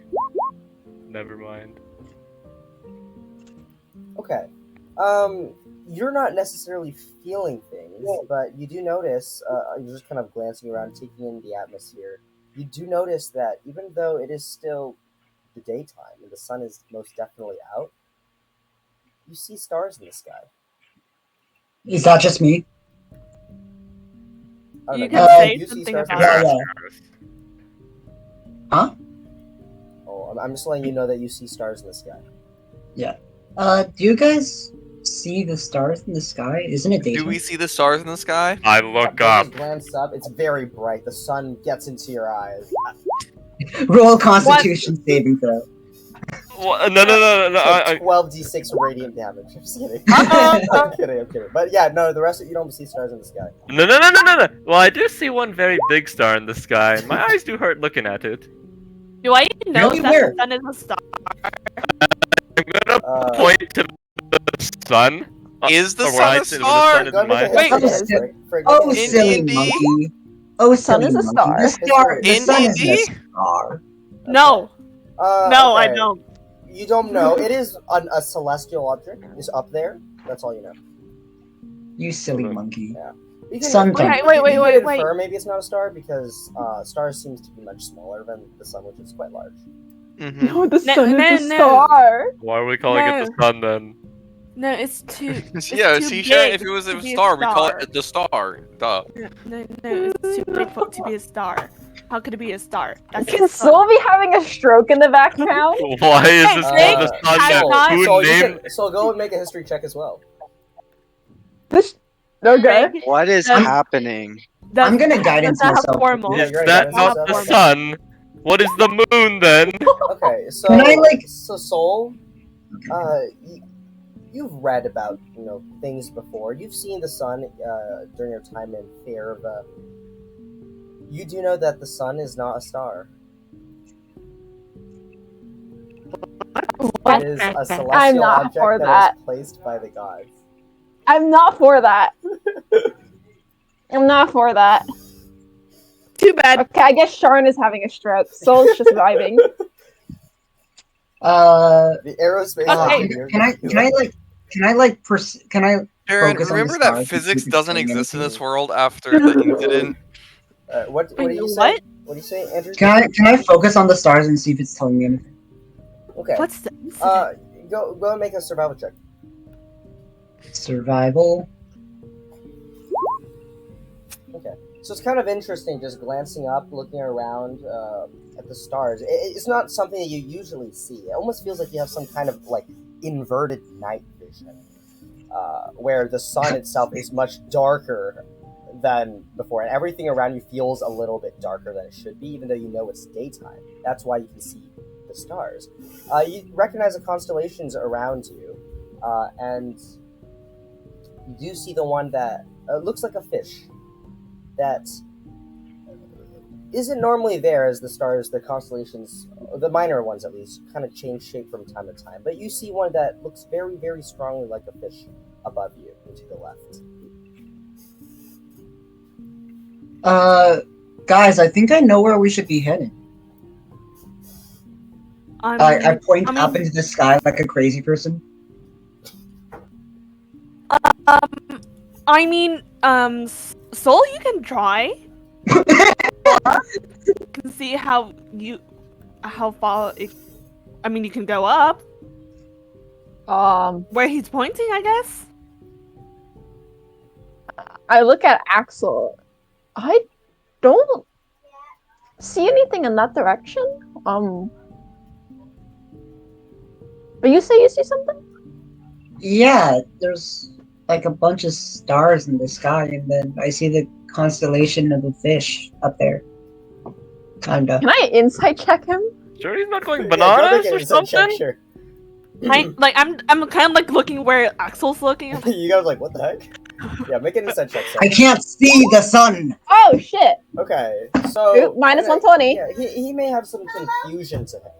Never mind. Okay. You're not necessarily feeling things, but you do notice, you're just kind of glancing around, taking in the atmosphere. You do notice that even though it is still the daytime and the sun is most definitely out, you see stars in the sky. Is that just me? Oh, You no, can say you see something stars in about the Yeah, sky. yeah. Huh? Oh, I'm just letting you know that you see stars in the sky. Do you guys see the stars in the sky? Isn't it daytime? Do we see the stars in the sky? I look Yeah, up. just glance up. It's very bright. The sun gets into your eyes. Roll Constitution saving throw. No. I 12d6 radiant damage. I'm just kidding. Uh-oh. I'm kidding. But yeah, no, the rest of you don't see stars in the sky. No. Well, I do see one very big star in the sky, and my eyes do hurt looking at it. Do I know Really that weird. the sun is a star? I'm gonna point to the sun. Is the or where sun I a sit, star? where the Go sun ahead is and my make a Wait. history check. For Oh, In silly D&D? monkey. Oh, Sun silly is a monkey. star. The In sun is D&D? a star. No. No, I okay. don't. You don't know. It is a celestial object. It's up there. That's all you know. You silly Okay. monkey. You Sun you type. can- Wait, you wait, can wait, infer maybe it's not a star because stars seems to be much smaller than the sun, which is quite large. Mm-hmm. No, the No, sun no, is a no. star. Why are we calling it the sun then? No, it's too. It's Yeah, too see, big if it was to a be star, we call star. it the star. Duh. No, it's too big for it to be a star. How could it be a star? That's Can the sun. Soul be having a stroke in the background? Why is Hey, this Snake called the sun has that not- who So you named? can, so go and make a history check as well. This. Okay. Meg What is does- happening? does- I'm gonna does guidance not have myself. formal. Yeah, Is you're that right, not that's the okay. sun? What is the moon then? Okay, so Can I, like- so Soul, you've read about things before. You've seen the sun during your time in Fairva. You do know that the sun is not a star. What? It is a I'm celestial not object for that that. was placed by the gods. I'm not for that. I'm not for that. Too bad. Okay, I guess Sharon is having a stroke. Soul's just vibing. The aerospace Okay. engineer. Can I Aaron, focus on the remember stars that and see physics if it's doesn't saying exist in this anything? world after the incident? What do you say? What? What do you say, Andrew? Can I focus on the stars and see if it's telling me anything? Okay. What's the incident? Go and make a survival check. Survival. So it's kind of interesting just glancing up, looking around at the stars. It's not something that you usually see. It almost feels like you have some kind of like inverted night vision, where the sun itself is much darker than before, and everything around you feels a little bit darker than it should be, even though you know it's daytime. That's why you can see the stars. You recognize the constellations around you, and you do see the one that looks like a fish. That isn't normally there, as the stars, the constellations, the minor ones at least, kind of change shape from time to time. But you see one that looks very, very strongly like a fish above you and to the left. Guys, I think I know where we should be heading. I point I mean- up into the sky like a crazy person. Soul, you can try. You can see how far. You can go up where he's pointing, I guess. I look at Axol. I don't see anything in that direction. But you say you see something? Yeah, there's like a bunch of stars in the sky, and then I see the constellation of the fish up there. Kinda. Can I insight check him? Sure, he's not going Yeah, go bananas make an or insight check, something. sure. I'm kind of like looking where Axel's looking. I'm like, You guys are like, what the heck? Yeah, make an insight check. I can't see the sun. Oh shit! Okay, so Oop, minus 120. Yeah, he may have some confusion to him.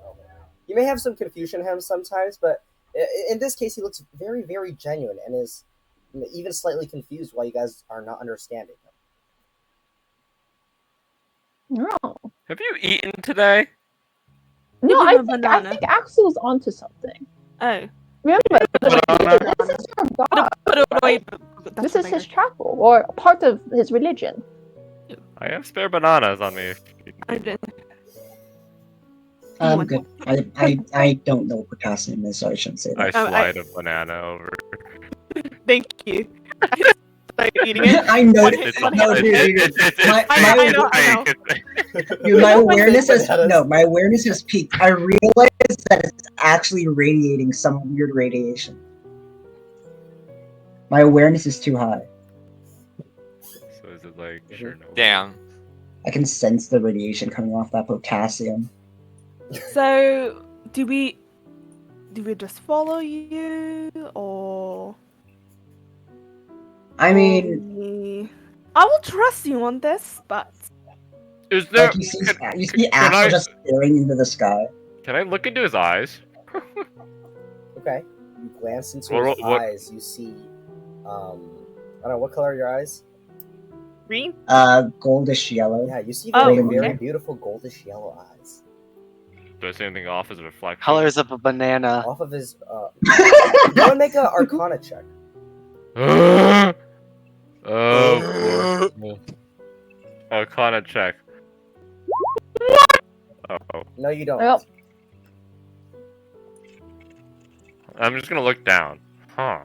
You may have some confusion to him sometimes, but in this case, he looks very, very genuine and is even slightly confused why you guys are not understanding him. No. Have you eaten today? No, Give him I a think banana. Axel's onto something. oh, Remember, Banana. this is your god. put it away. That's This for is his later. chapel, or part of his religion. I have spare bananas on me. I did- I'm One good. I don't know what potassium is, so I shouldn't say I that. slide a banana over. Thank you. Start eating it. I know. One It's, hit, one no, hit. dude, it's I know. Dude, my One awareness thing has bananas. my awareness has peaked. I realize that it's actually radiating some weird radiation. My awareness is too high. So is it like Chernobyl? Damn. I can sense the radiation coming off that potassium. So, do we just follow you, or? I mean, I will trust you on this, but Is there? like you see can Axel I- just staring into the sky. Can I look into his eyes? Okay, you glance into What- his what- eyes. You see, I don't know what color are your eyes. green. Goldish yellow. Yeah, you see Oh, very, very okay. beautiful goldish yellow eyes Do I see anything off as a reflection? Colors of a banana. off of his. Go and make an Arcana check. Oh. boy. Arcana check. Oh. No, you don't. Well, I'm just gonna look down. Huh.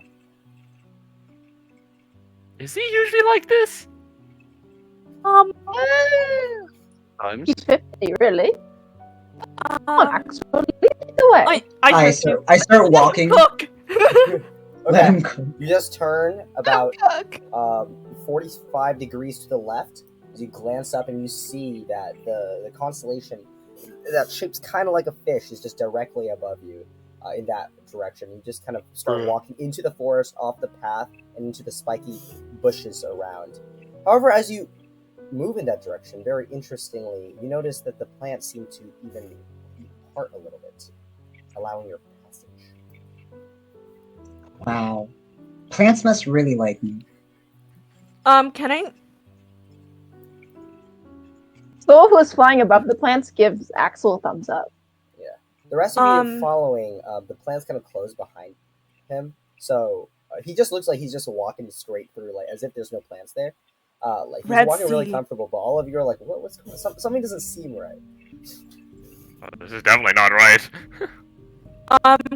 Is he usually like this? Times. He's 50, really? Come on, Um, Axol, lead the way. I start walking. Cook. Let Okay, him cook. you just turn about Cook. 45 degrees to the left as you glance up and you see that the constellation that shapes kind of like a fish is just directly above you in that direction. You just kind of start walking into the forest, off the path, and into the spiky bushes around. However, as you move in that direction, very interestingly, you notice that the plants seem to even part a little bit, allowing your passage. Wow. Plants must really like me. Can I? Soul, who is flying above the plants, gives Axol a thumbs up. The rest of you following, the plants kind of close behind him, so he just looks like he's just walking straight through, like as if there's no plants there. Like he's Red walking really Sea. comfortable, but all of you are like, what's going on? Something doesn't seem right. This is definitely not right.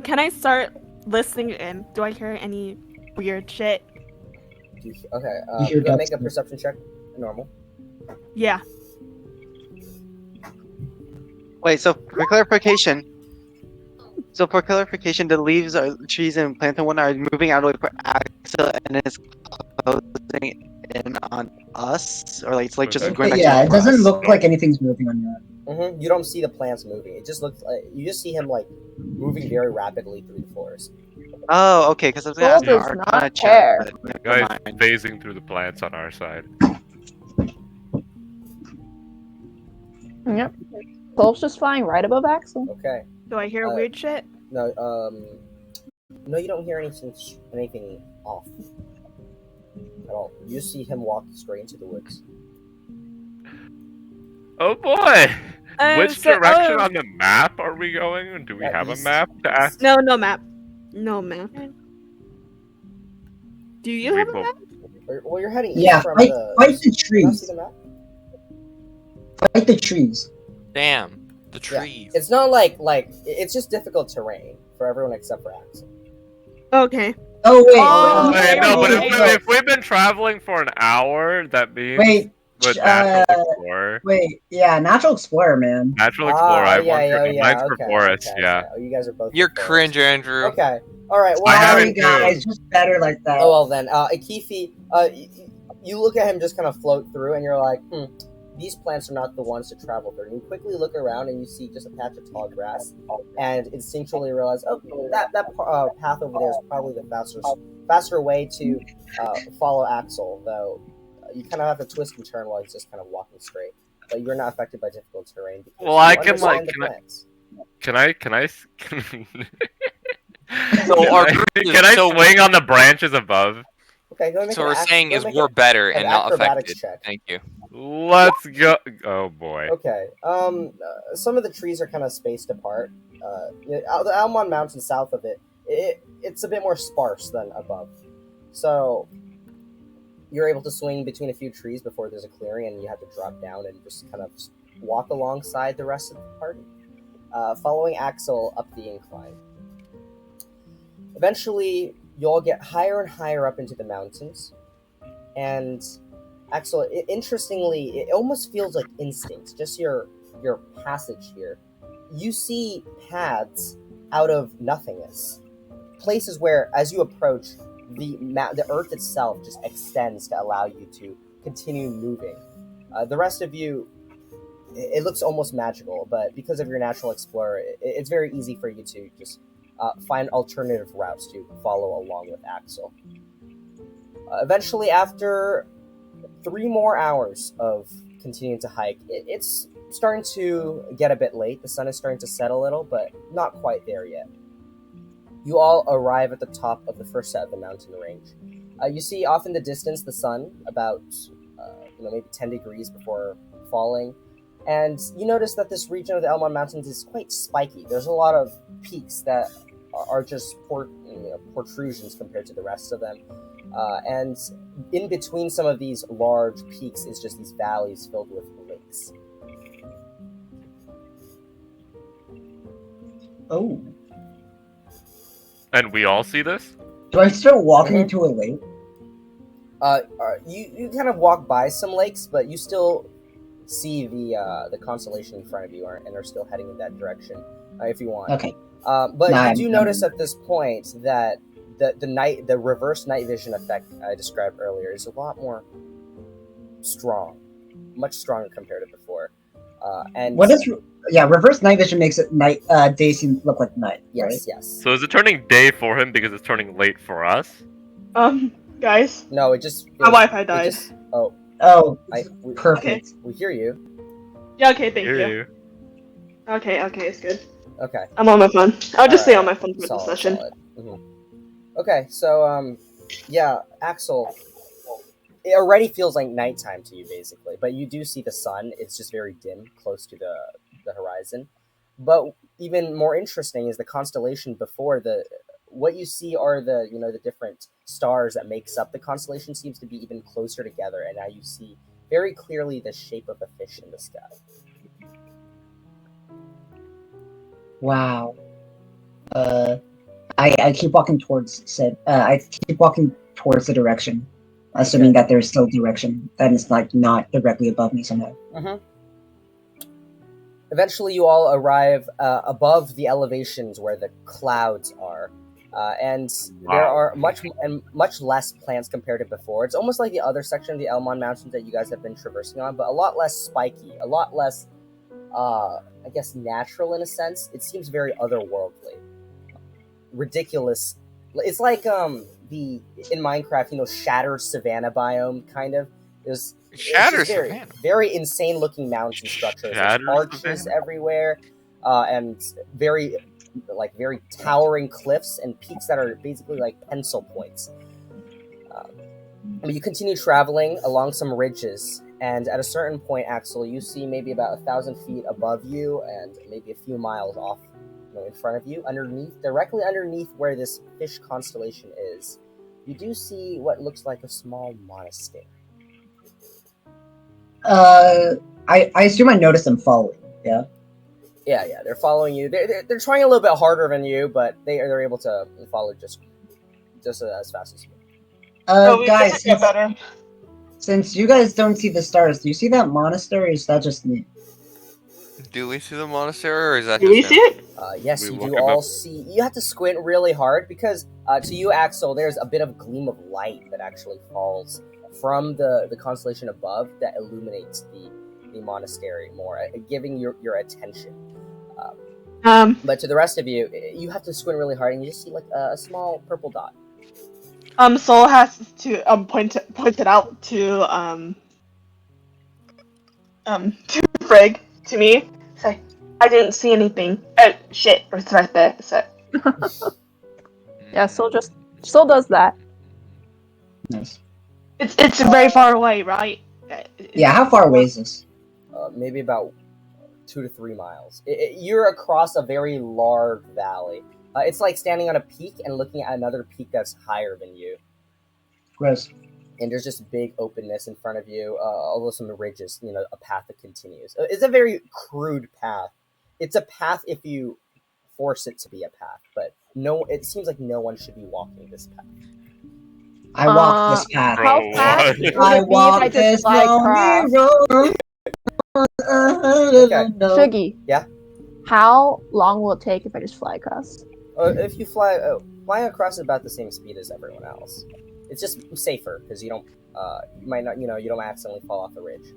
Can I start listening in? Do I hear any weird shit? Okay, You hear you gotta make a dubstep. perception check. Normal. Yeah. Wait, so for clarification, the leaves, trees, and plants and whatnot are moving out of the way for Axel, and it's closing in on us, or like it's like just Okay. going back Yeah, to it doesn't us. look like anything's moving on your end. You don't see the plants moving. It just looks like you just see him like moving very rapidly through the forest. Oh, okay, because I was gonna Soul ask you does our not Arcana care. check, but Guys, never mind. phasing through the plants on our side. Yep. Soul's just flying right above Axol. Okay. Do I hear weird shit? No, no, you don't hear anything off at all. You just see him walk straight into the woods. Oh boy! Which So- direction oh. on the map are we going? Do we have a East. map to ask? No, no map. No map. Do you have a map? Well, you're heading east Yeah, from fight the. the Do you not see trees. the map? Fight the trees. Damn, the Yeah, trees. it's not like it's just difficult terrain for everyone except for Axel. Okay. Oh wait. Oh, Wait, no, but okay. if we've been traveling for an hour, that means Wait. with Natural Explorer. Wait. Yeah, Natural Explorer, man. Natural Explorer, I want for mine's for okay, forest, okay, yeah. okay. Oh, you guys are both. You're for forest. cringe, Andrew. Okay. All right. Well, I Sorry, haven't guys. Just better like that. Oh well then, Akifi, you look at him just kind of float through, and you're like, these plants are not the ones to travel through. And you quickly look around, and you see just a patch of tall grass, and instinctually realize, oh, that path over there is probably the faster way to follow Axol. Though you kind of have to twist and turn while he's just kind of walking straight. But you're not affected by difficult terrain. Because Well, I you can, like, understand the plants. Can I So our group is can I so- swing on the branches above? Okay, go make So an we're ac- saying go is make we're better an and not acrobatics affected. check. Thank you. Let's go. Oh boy. Okay. Some of the trees are kind of spaced apart. The Elmond Mountains south of it's a bit more sparse than above. So you're able to swing between a few trees before there's a clearing, and you have to drop down and just kind of walk alongside the rest of the party, following Axel up the incline. Eventually, you all get higher and higher up into the mountains, and Axel, interestingly, it almost feels like instinct. Just your passage here, you see paths out of nothingness, places where, as you approach, the earth itself just extends to allow you to continue moving. The rest of you, it looks almost magical, but because of your natural explorer, it's very easy for you to just find alternative routes to follow along with Axel. Eventually, after 3 more hours of continuing to hike, it's starting to get a bit late. The sun is starting to set a little, but not quite there yet. You all arrive at the top of the first set of the mountain range. You see off in the distance the sun, about maybe 10 degrees before falling, and you notice that this region of the Elmond Mountains is quite spiky. There's a lot of peaks that are just protrusions compared to the rest of them. And in between some of these large peaks is just these valleys filled with lakes. Oh. And we all see this? Do I start walking Mhm. into a lake? You kind of walk by some lakes, but you still see the constellation in front of you and are still heading in that direction if you want. Okay. But Nah, you do notice at this point that the reverse night vision effect I described earlier is a lot more strong, much stronger compared to before. And What is? Yeah, reverse night vision makes it night. Day seem look like night. yes, Right? yes. So is it turning day for him because it's turning late for us? Guys, No, it just my Wi-Fi died. Oh, Oh, we perfect. hear you. Yeah, okay, thank Hear you. Okay, it's good. Okay. I'm on my phone. I'll just stay on my phone for Solid, the session. solid. Okay, so yeah, Axol. It already feels like nighttime to you, basically, but you do see the sun. It's just very dim, close to the horizon. But even more interesting is the constellation before the. What you see are the different stars that makes up the constellation seems to be even closer together, and now you see very clearly the shape of a fish in the sky. Wow. I keep walking towards said. I keep walking towards the direction, assuming that there's still direction. That is like not directly above me somehow. Eventually, you all arrive above the elevations where the clouds are, and there are much less plants compared to before. It's almost like the other section of the Elmond Mountains that you guys have been traversing on, but a lot less spiky, a lot less, I guess, natural in a sense. It seems very otherworldly, ridiculous. It's like in Minecraft, Shatter Savannah biome kind of. It's Shatter very, Savannah. very insane looking mountain structures. There's Shatter arches Savannah? everywhere, and very towering cliffs and peaks that are basically like pencil points. You continue traveling along some ridges, and at a certain point, Axol, you see maybe about 1,000 feet above you and maybe a few miles off, in front of you, directly underneath where this fish constellation is, you do see what looks like a small monastery. I assume I noticed them following. Yeah. Yeah, they're following you. They're trying a little bit harder than you, but they're able to follow just as fast as you. Guys, Get better. since you guys don't see the stars, do you see that monastery? Or is that just me? Do we see the monastery, or is that Do just we him? see it? Yes, We you walk do above- all see. You have to squint really hard because to you, Axol, there's a bit of gleam of light that actually falls from the constellation above that illuminates the monastery more, giving your attention. But to the rest of you, you have to squint really hard, and you just see like a small purple dot. Soul has to point it out to Frigg, to me. Say, I didn't see anything. Oh shit, it's right there. So Yeah, Soul does that. Nice. it's very far away, right? Yeah, how far away is this? Maybe about 2 to 3 miles. You're across a very large valley. It's like standing on a peak and looking at another peak that's higher than you. Gross. And there's just big openness in front of you, although some ridges, a path that continues. It's a very crude path. It's a path if you force it to be a path, but it seems like no one should be walking this path. I walk this path. How Bro, fast what? would I it be if walk I this just fly across? lonely road. Okay. Shuggy. Yeah? How long will it take if I just fly across? If you flying across is about the same speed as everyone else. It's just safer because you don't, you might not, you don't accidentally fall off the ridge.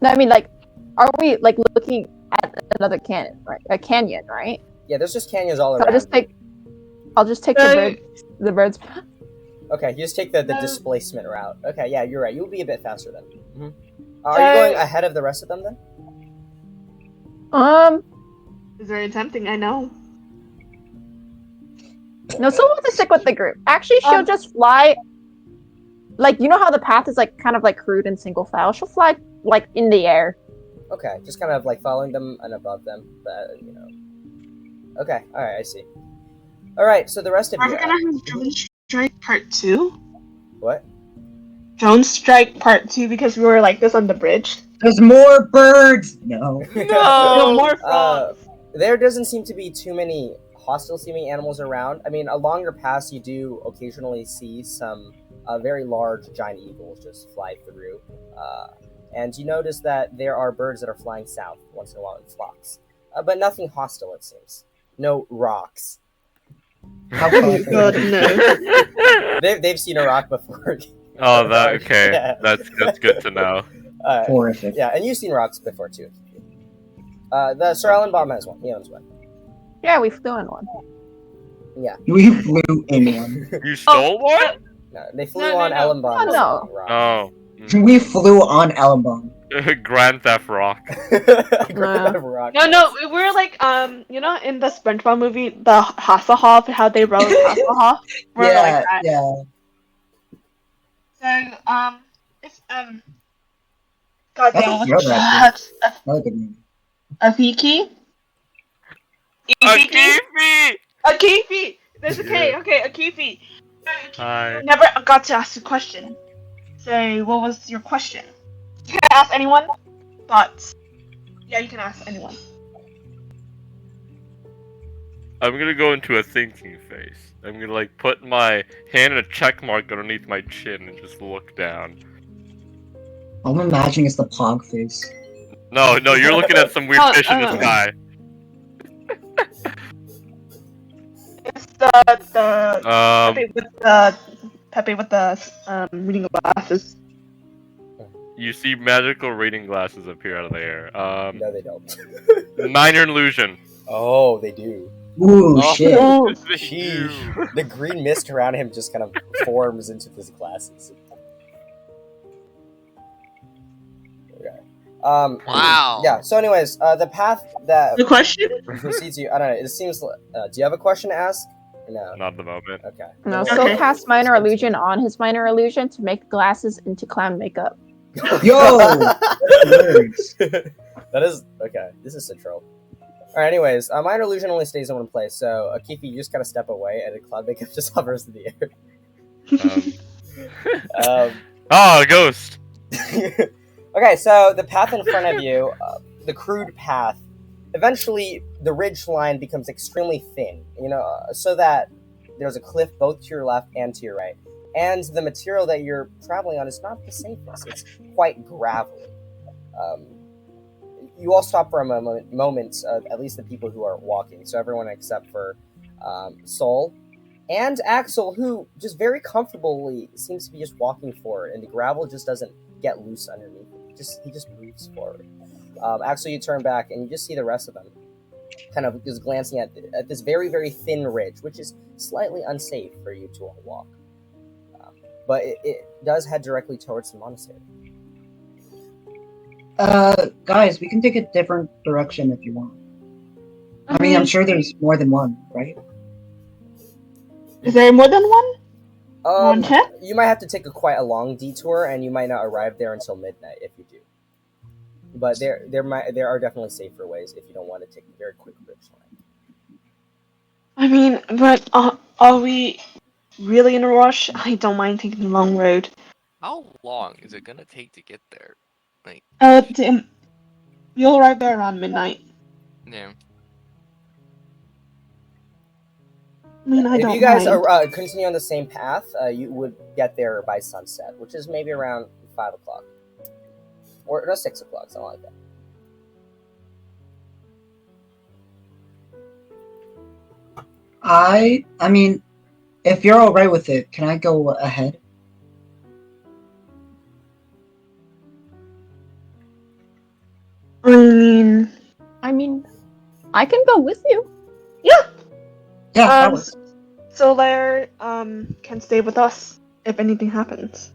No, I mean, like, are we like looking at another canyon, right? A canyon, right? Yeah, there's just canyons all So around. I'll just take the birds. Okay, you just take the displacement route. Okay, yeah, you're right. You'll be a bit faster then. Mm-hmm. Are you going ahead of the rest of them then? It's very tempting, I know. No, Soul wants to stick with the group. Actually, she'll just fly. Like, you know how the path is like kind of like crude and single file. She'll fly like in the air. Okay, just kind of like following them and above them, but Okay, all right, I see. All right, so the rest of Are you. we gonna have Drone Strike Part 2? What? Drone Strike Part 2 because we were like this on the bridge. There's more birds. No. No more frogs. There doesn't seem to be too many hostile-seeming animals around. I mean, along your paths, you do occasionally see some very large giant eagles just fly through. and you notice that there are birds that are flying south once in a while in flocks, but nothing hostile, it seems. No rocks. How Oh god, no. They've seen a rock before. Oh, that okay. Yeah. That's good to know. Horrific. Yeah, and you've seen rocks before too. The Sir Alan Bomb has one. He owns one. Yeah, we flew in one. Yeah. We flew in one. You stole one? No, they flew No, no, on no. Ellen Bomb. No. Oh. We flew on Elmond. Grand Theft Rock. Rock. No, we're like, you know, in the SpongeBob movie, the Hasselhoff, how they rode Hasselhoff? We're like that. Yeah. So, it's, God That's damn, a what's throwback, that? Another good movie. Afiki? Akifi! Akifi! There's a K, okay, Akifi. Hi. You never got to ask a question. So, what was your question? You can ask anyone, but... Yeah, you can ask anyone. I'm gonna go into a thinking phase. I'm gonna like put my hand in a check mark underneath my chin and just look down. All I'm imagining is the Pog face. No, you're looking at some weird fish in the sky. It's the Um, Pepe with the reading glasses. you see magical reading glasses appear out of the air. No, they don't. Minor illusion. Oh, they do. Ooh, Oh. shit. Sheesh. The green mist around him just kind of forms into his glasses. Okay. Wow. Yeah. So, anyways, the path that The question? precedes you. I don't know. It seems. Do you have a question to ask? No. Not at the moment. Okay. No, Okay. Soul casts minor illusion on his minor illusion to make glasses into clown makeup. Yo! Words. That is okay. This is central. Alright, anyways, minor illusion only stays in one place, so Akifi, you just kind of step away, and the cloud makeup just hovers in the air. Oh, a ghost. Okay, so the path in front of you, the crude path, eventually the ridge line becomes extremely thin, so that there's a cliff both to your left and to your right. And the material that you're traveling on is not the safest. It's quite gravelly. You all stop for a moment, at least the people who are walking, so everyone except for Soul and Axol, who just very comfortably seems to be just walking forward, and the gravel just doesn't get loose underneath. He just moves forward. Axol, you turn back, and you just see the rest of them kind of just glancing at this very, very thin ridge, which is slightly unsafe for you to all walk. But it does head directly towards the monastery. Guys, we can take a different direction if you want. I mean, I'm sure there's more than one, right? Is there more than one? One tip? You might have to take quite a long detour, and you might not arrive there until midnight if you do. But there are definitely safer ways if you don't want to take a very quick ridge line. I mean, but are we really in a rush? I don't mind taking the long road. How long is it gonna take to get there? You'll arrive there around midnight. Yeah. I mean, I If don't you guys mind. continue on the same path, you would get there by sunset, which is maybe around 5 o'clock. Or no, 6 o'clock, something like that. I mean, if you're alright with it, can I go ahead? I mean, I can go with you. Yeah, that works. Solaire can stay with us if anything happens.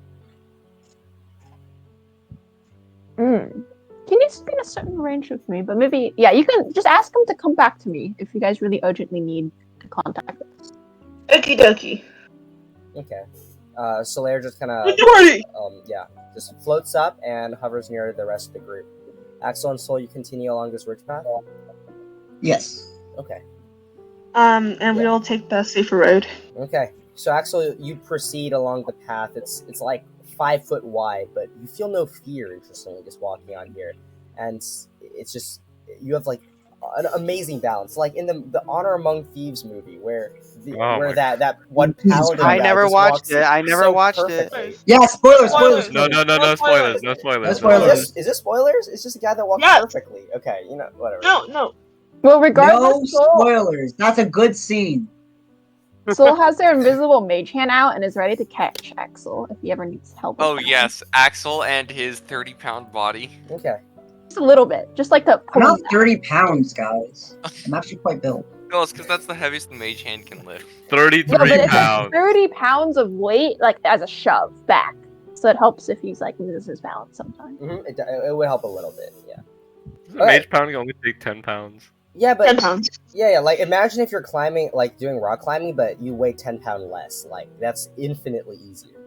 He needs to be in a certain range with me, but maybe, yeah, you can just ask him to come back to me if you guys really urgently need to contact us. Okie dokie. Okay. Solaire just kind of, just floats up and hovers near the rest of the group. Axol and Soul, you continue along this ridge path? Yes. Okay. And we'll take the safer road. Okay. So Axol, you proceed along the path. It's like 5 foot wide, but you feel no fear, interestingly, just walking on here. And it's just, you have like an amazing balance, like in the Honor Among Thieves movie, where Oh my that one Jesus paladin Christ. guy I never just watched walks it. I never so watched it. perfectly. Yeah, spoilers, Spoilers. spoilers, No, spoilers. no, no, No no spoilers, spoilers. no spoilers. No Is spoilers. this spoilers? Is this a guy that walks Yes. perfectly? Okay, whatever. No. Well, No regardless, spoilers. That's a good scene. Soul has their invisible mage hand out and is ready to catch Axol if he ever needs help. with Oh that. yes, Axel and his 30-pound body. Okay. Just a little bit, just like the. I'm not 30 pounds, guys. I'm actually quite built. No, it's because that's the heaviest the mage hand can lift. 33 No, but it's pounds. 30 pounds of weight, like as a shove back. So it helps if he's like loses his balance sometimes. It would help a little bit. Yeah. Mage pound can only take 10 pounds. Yeah, but 10 pounds. yeah. Like, imagine if you're climbing, like doing rock climbing, but you weigh 10 pounds less. Like, that's infinitely easier.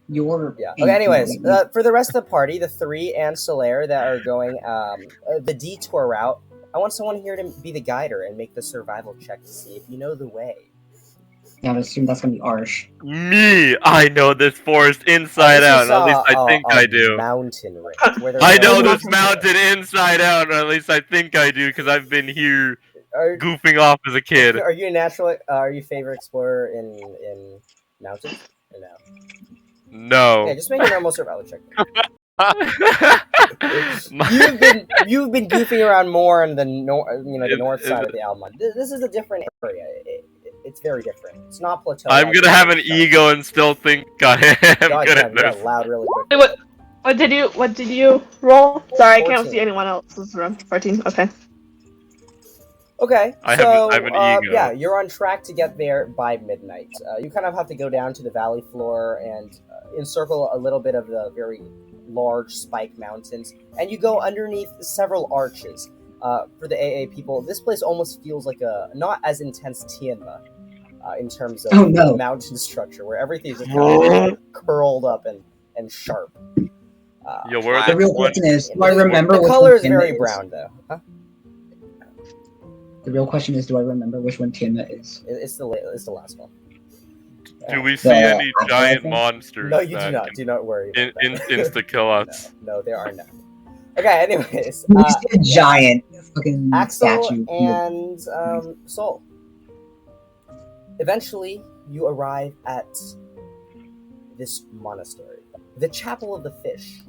You're Yeah. Okay. Anyways, for the rest of the party, the 3 and Solaire that are going the detour route, I want someone here to be the guider and make the survival check to see if you know the way. yeah, I assume that's gonna be Arsh. Me! I know this forest inside This out, is, at least I think a I do. Mountain range. Where there's I no- know this mountain inside out, or at least I think I do, because I've been here Are, goofing off as a kid. are you a natural? Are you a favorite explorer in mountains? Or no? No. Yeah, just make a normal survival check. My- You've been goofing around more on the north side of the Almond. This is a different area. It's very different. It's not plateau. I'm gonna have an ego and still think I am God good damn, at you got this. loud really quick. Wait, what did you roll? Sorry, I can't 14. see anyone else's room. 14. Okay. Okay, I have an ego. yeah, you're on track to get there by midnight. You kind of have to go down to the valley floor and encircle a little bit of the very large spike mountains, and you go underneath several arches. For the AA people, this place almost feels like a not as intense Tianma in terms of Oh, no. mountain structure, where everything's just kind of curled up and sharp. Yo, where are The the real one- question is, do I remember the which color one is Tianma very is? brown, though. Huh? The real question is, do I remember which one Tianma is? It's the last one. Do we see The any Axol giant thing? monsters No, you that do not. can Do not worry. About that. insta kill us? No, there are none. Okay, anyways. We see a giant fucking Axol statue. and Soul. Eventually, you arrive at this monastery, the Chapel of the Fish.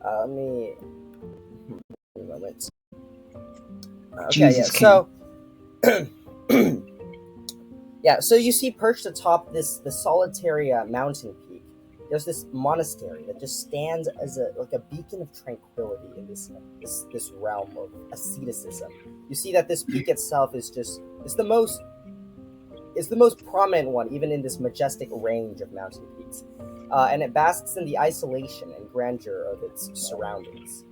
Let me. A moment. Okay, Jesus yeah. So, yeah. So you see, perched atop the solitary mountain peak, there's this monastery that just stands as a beacon of tranquility in this realm of asceticism. You see that this peak itself is the most prominent one, even in this majestic range of mountain peaks, and it basks in the isolation and grandeur of its surroundings.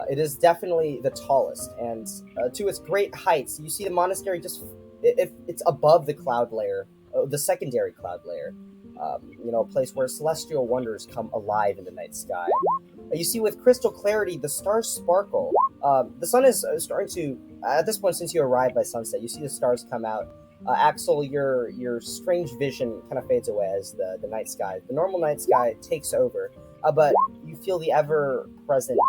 It is definitely the tallest, and to its great heights, you see the monastery it's above the cloud layer, the secondary cloud layer. A place where celestial wonders come alive in the night sky. You see with crystal clarity, the stars sparkle. The sun is starting to, at this point, since you arrived by sunset, you see the stars come out. Axol, your strange vision kind of fades away as the night sky, the normal night sky, takes over. But you feel the ever-present,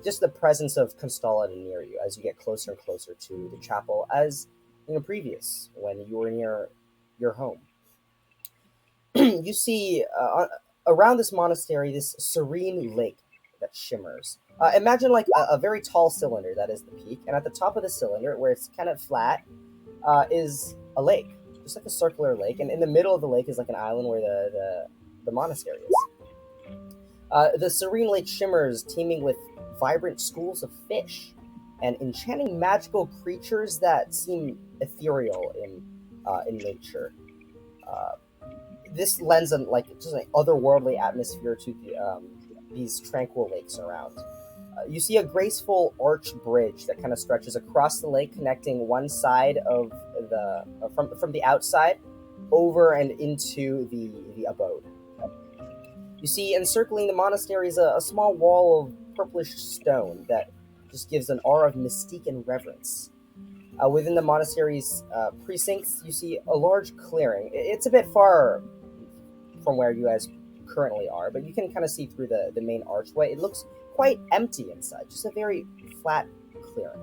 just the presence of Constalla near you as you get closer and closer to the chapel, as previous when you were near your home. You see around this monastery this serene lake that shimmers. Imagine like a very tall cylinder that is the peak, and at the top of the cylinder, where it's kind of flat, is a lake, just like a circular lake, and in the middle of the lake is like an island where the monastery is. The serene lake shimmers, teeming with vibrant schools of fish and enchanting magical creatures that seem ethereal in nature. This lends just an otherworldly atmosphere to these tranquil lakes around. You see a graceful arch bridge that kind of stretches across the lake, connecting one side of from the outside over and into the abode. You see, encircling the monastery is a small wall of purplish stone that just gives an aura of mystique and reverence. Within the monastery's precincts, you see a large clearing. It's a bit far from where you guys currently are, but you can kind of see through the main archway. It looks quite empty inside, just a very flat clearing.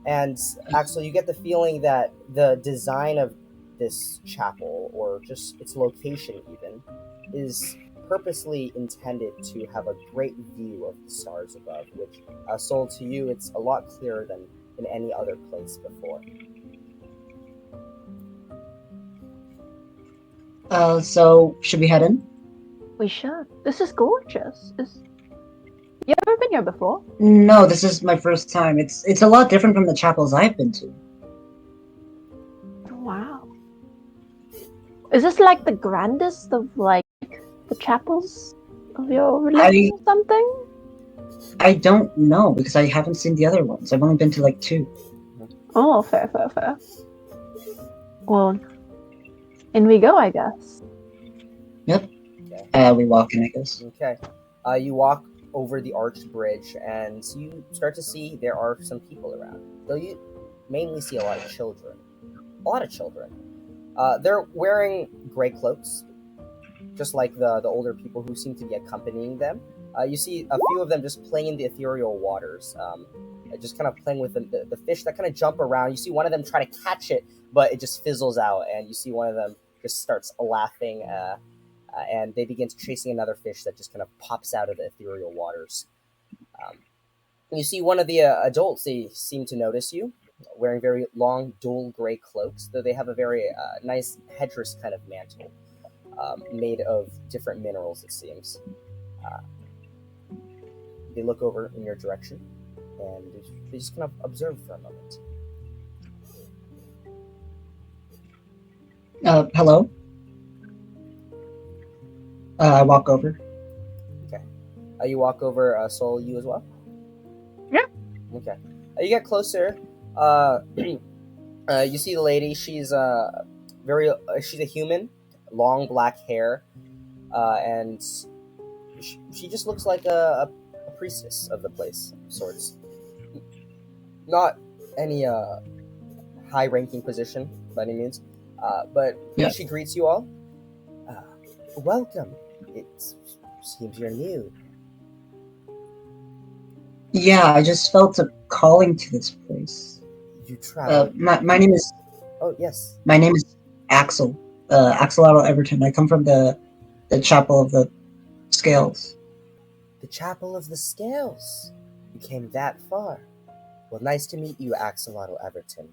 And Axol, you get the feeling that the design of this chapel, or just its location even, is purposely intended to have a great view of the stars above, which, Sol, to you, it's a lot clearer than in any other place before. So should we head in? We should. This is gorgeous. You ever been here before? No, this is my first time. It's a lot different from the chapels I've been to. Wow. Is this like the grandest of like the chapels of your religion or something? I don't know because I haven't seen the other ones. I've only been to like 2. Oh, fair. Well, in we go, I guess. Yep. Okay. We walk in, I guess. Okay. You walk over the arched bridge, and you start to see there are some people around. Though you mainly see a lot of children. They're wearing gray cloaks, just like the older people who seem to be accompanying them. You see a few of them just playing in the ethereal waters, just kind of playing with the fish that kind of jump around. You see one of them try to catch it, but it just fizzles out, and you see one of them just starts laughing, and they begin chasing another fish that just kind of pops out of the ethereal waters. You see one of the adults, they seem to notice you, wearing very long, dull gray cloaks, though they have a very nice headdress kind of mantle, made of different minerals, it seems. They look over in your direction, and they just kind of observe for a moment. Hello? I walk over. Okay. You walk over, Sol, you as well? Yeah. Okay. You get closer. You see the lady. She's she's a human, long black hair, and she just looks like a priestess of the place, of sorts. Not any high-ranking position by any means, but Yeah. she greets you all. Welcome. It seems you're new. Yeah, I just felt a calling to this place. You travel. My name is Oh yes. my name is Axol. Axolotl Everton. I come from the Chapel of the Scales. The Chapel of the Scales. You came that far. Well, nice to meet you, Axolotl Everton.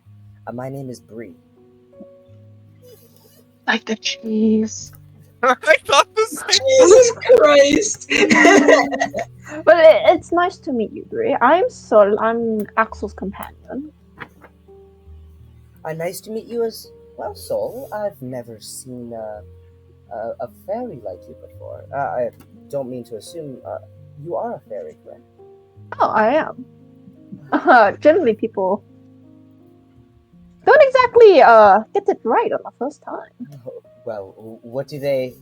My name is Bree. Like the cheese. I thought the same. Jesus Christ! But it's nice to meet you, Bree. I'm Sol. I'm Axel's companion. Nice to meet you as well, Sol. I've never seen a fairy like you before. I don't mean to assume you are a fairy, correct? Oh, I am. Generally, people don't exactly get it right on the first time. Oh, well, what do they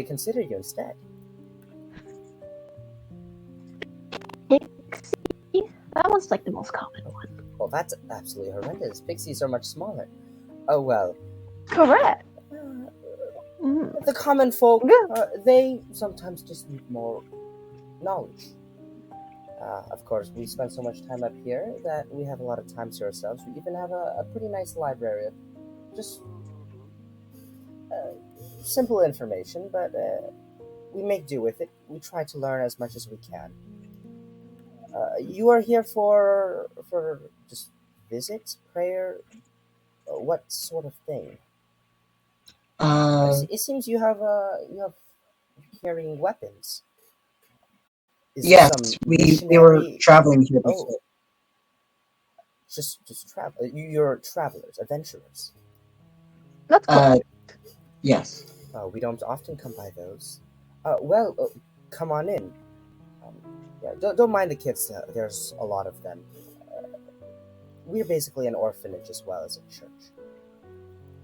consider you instead? Pixie? That one's like the most common one. Well, that's absolutely horrendous. Pixies are much smaller. Oh well. Correct. The common folk, Yeah. they sometimes just need more knowledge. Of course, we spend so much time up here that we have a lot of time to ourselves. We even have a pretty nice library of just simple information, but we make do with it. We try to learn as much as we can. You are here for just visit, prayer, what sort of thing? It seems you have carrying weapons. Is Yes, this some we were missionary- traveling here Oh, before. just travel. You're travelers, adventurers. That's cool. Yes. We don't often come by those. Well, come on in. Yeah, don't mind the kids. There's a lot of them. We're basically an orphanage as well as a church.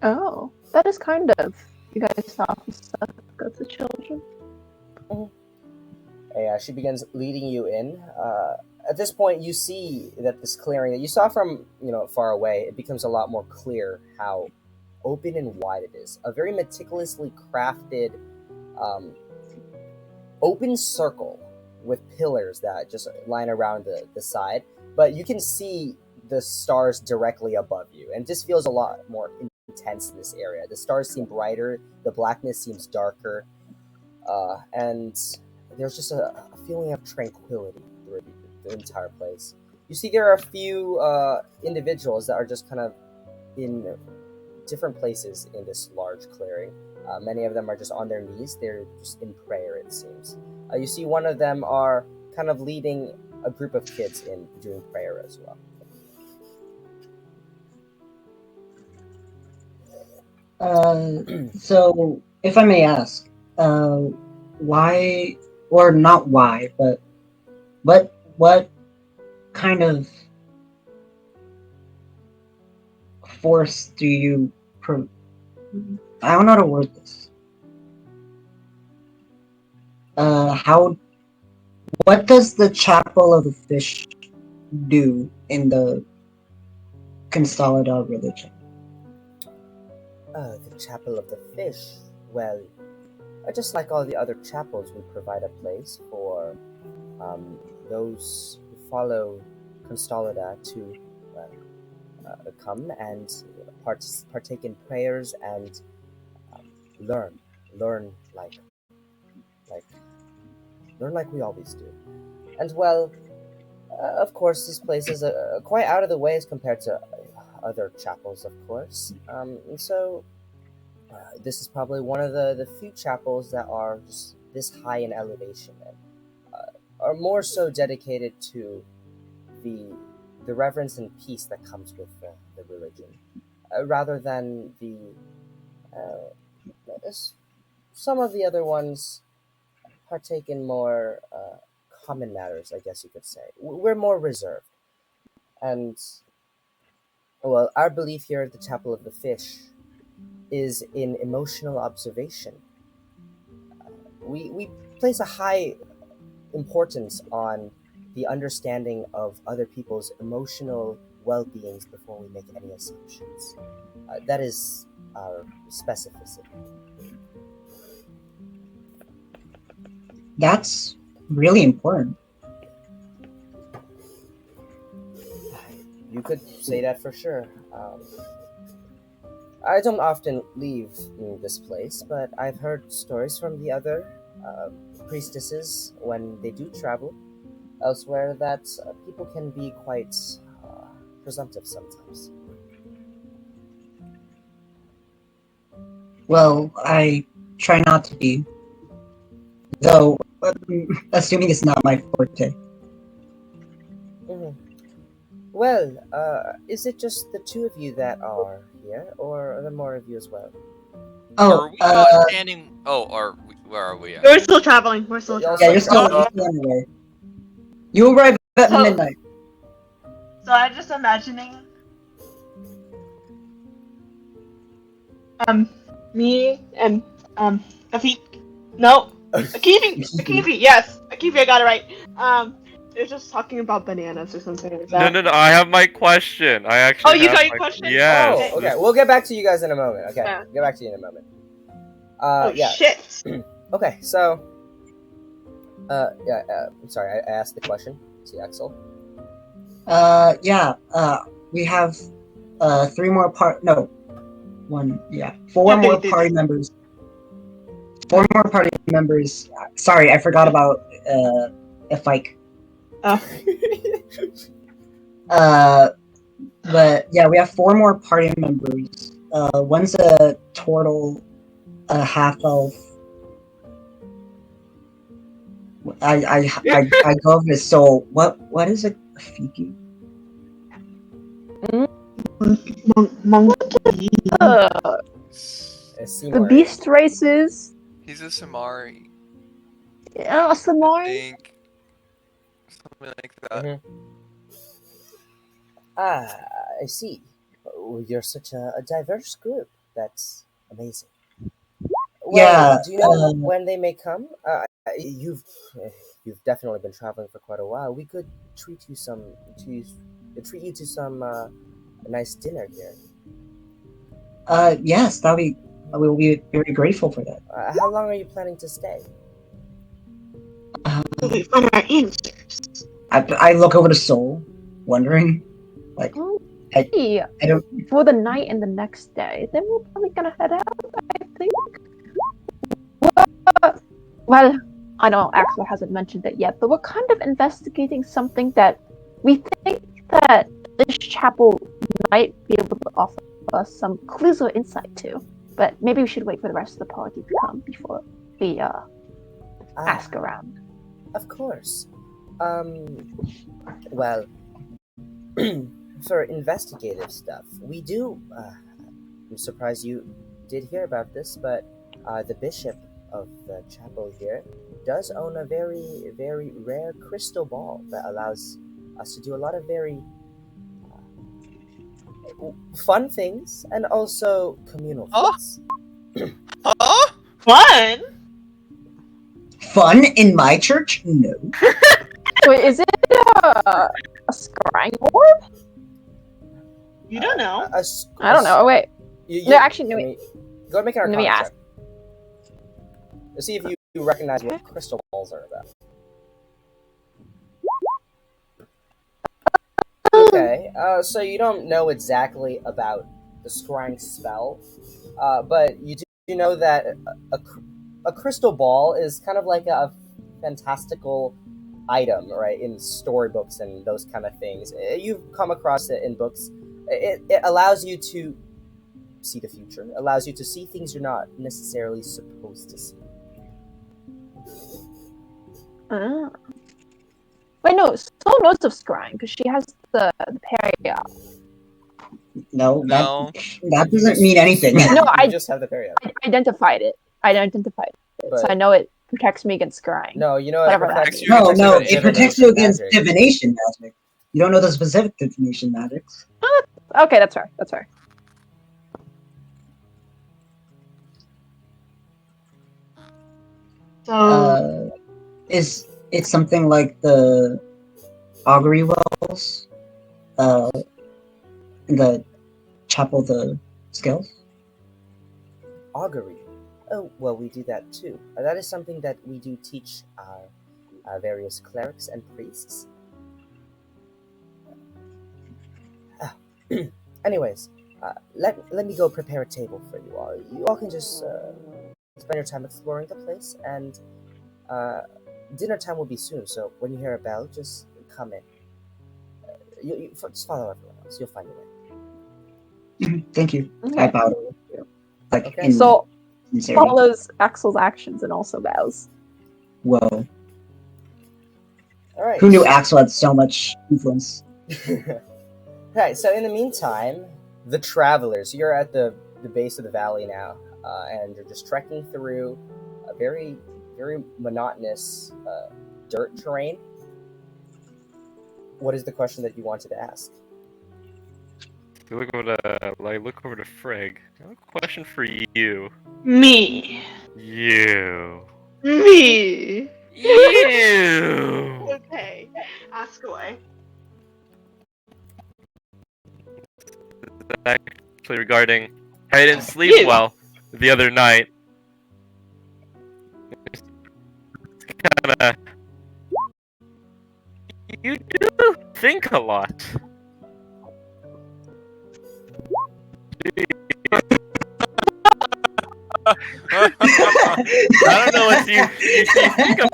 Oh, that is kind of. You guys often stuff go to children. She begins leading you in. At this point, you see that this clearing that you saw from far away, it becomes a lot more clear how open and wide it is. A very meticulously crafted open circle with pillars that just line around the side, but you can see the stars directly above you, and this feels a lot more intense in this area. The stars seem brighter, the blackness seems darker, and there's just a feeling of tranquility through the entire place. You see there are a few individuals that are just kind of in different places in this large clearing. Many of them are just on their knees. They're just in prayer, it seems. You see one of them are kind of leading a group of kids in doing prayer as well. So, if I may ask, why, or not why, but what kind of force do you? I don't know how to word this. How? What does the Chapel of the Fish do in the Consolidar religion? The Chapel of the Fish. Well, just like all the other chapels, we provide a place for those who follow Consolida to come and partake in prayers and learn like learn like we always do. And well, of course, this place is quite out of the way as compared to other chapels, of course. And so this is probably one of the few chapels that are just this high in elevation and are more so dedicated to the reverence and peace that comes with the religion, rather than the some of the other ones partake in more common matters, I guess you could say. We're more reserved. And, well, our belief here at the Chapel of the Fish is in emotional observation. We place a high importance on the understanding of other people's emotional well-beings before we make any assumptions. That is our specificity. That's really important. You could say that for sure. I don't often leave this place, but I've heard stories from the other priestesses when they do travel elsewhere that people can be quite presumptive sometimes. Well, I try not to be, though, assuming it's not my forte. Mm-hmm. Well, is it just the two of you that are here, or are there more of you as well? Oh, Are we not standing? Oh, where are we at? We're still traveling. We're still Yeah, traveling. yeah, you're still on the way. You arrive at So- midnight. So I'm just imagining me and Afik. No, Akifi, yes. Akifi, I got it right. They're just talking about bananas or something like that. No. I have my question. I actually. Oh, you have got your my- question? Yes. Oh, okay. We'll get back to you guys in a moment. Okay, Yeah. get back to you in a moment. Oh Yeah. shit. Okay, so, I'm sorry, I asked the question. See, Axol. Yeah, we have, four more party members. Four more party members. Sorry, I forgot about, Fike. But yeah, we have four more party members. One's a turtle, a half elf. I go over this. So what is a Fiki? Monkey. The beast races. He's a Samari, Yeah, I Samari. think. Something like that. Ah, I see. Oh, you're such a diverse group. That's amazing. Well, Yeah, do you know when they may come? You've definitely been traveling for quite a while. We could treat you treat you to some nice dinner here. Yes, we will be very grateful for that. How long are you planning to stay? until we find our answers. I look over to Soul, wondering, like, Okay. I don't. For the night and the next day, then we're probably gonna head out, I think. Well, I know Axel hasn't mentioned it yet, but we're kind of investigating something that we think that this chapel might be able to offer us some clues or insight to. But maybe we should wait for the rest of the party to come before we ask around. Of course. Well, for investigative stuff, we do. I'm surprised you did hear about this, but the bishop of the chapel here does own a very, very rare crystal ball that allows us to do a lot of very fun things and also communal things. Huh? Fun? Fun in my church? No. Wait, is it a scrying orb? You don't know. I don't know. Wait. No, actually, no, wait. Go and make an Let me arcana ask. check. Let's see if you recognize what crystal balls are about. Okay, so you don't know exactly about the scrying spell, but you do know that a crystal ball is kind of like a fantastical item, right, in storybooks and those kind of things. You've come across it in books. It allows you to see the future, allows you to see things you're not necessarily supposed to see. Wait, no, Soul knows of scrying because she has the period. No, No. that doesn't mean anything. No, I just have the period. identified it. So I know it protects me against scrying. No, you know Whatever it protects that- you. No, against it protects you divination against magic. divination magic. You don't know the specific divination magics. Okay, that's fair. That's fair. So Is it something like the augury wells? In the chapel, the scales? Augury. Oh, well, we do that too. That is something that we do teach our various clerics and priests. Anyways, let me go prepare a table for you all. You all can just spend your time exploring the place, and dinner time will be soon. So when you hear a bell, just come in. You just follow everyone else. You'll find your way. Thank you. Okay. I bowed. Like Okay. in So sincerity. follows Axel's actions and also bows. Whoa. All right. Who knew Axel had so much influence? Right, so in the meantime, the travelers, you're at the base of the valley now, and you're just trekking through a very, very monotonous dirt terrain. What is the question that you wanted to ask? Look over to Frigg. I have a question for you. me. You. Me. You. Okay. Ask away. Actually, regarding I didn't sleep You. well the other night. Kinda. You do think a lot. I don't know what you think about,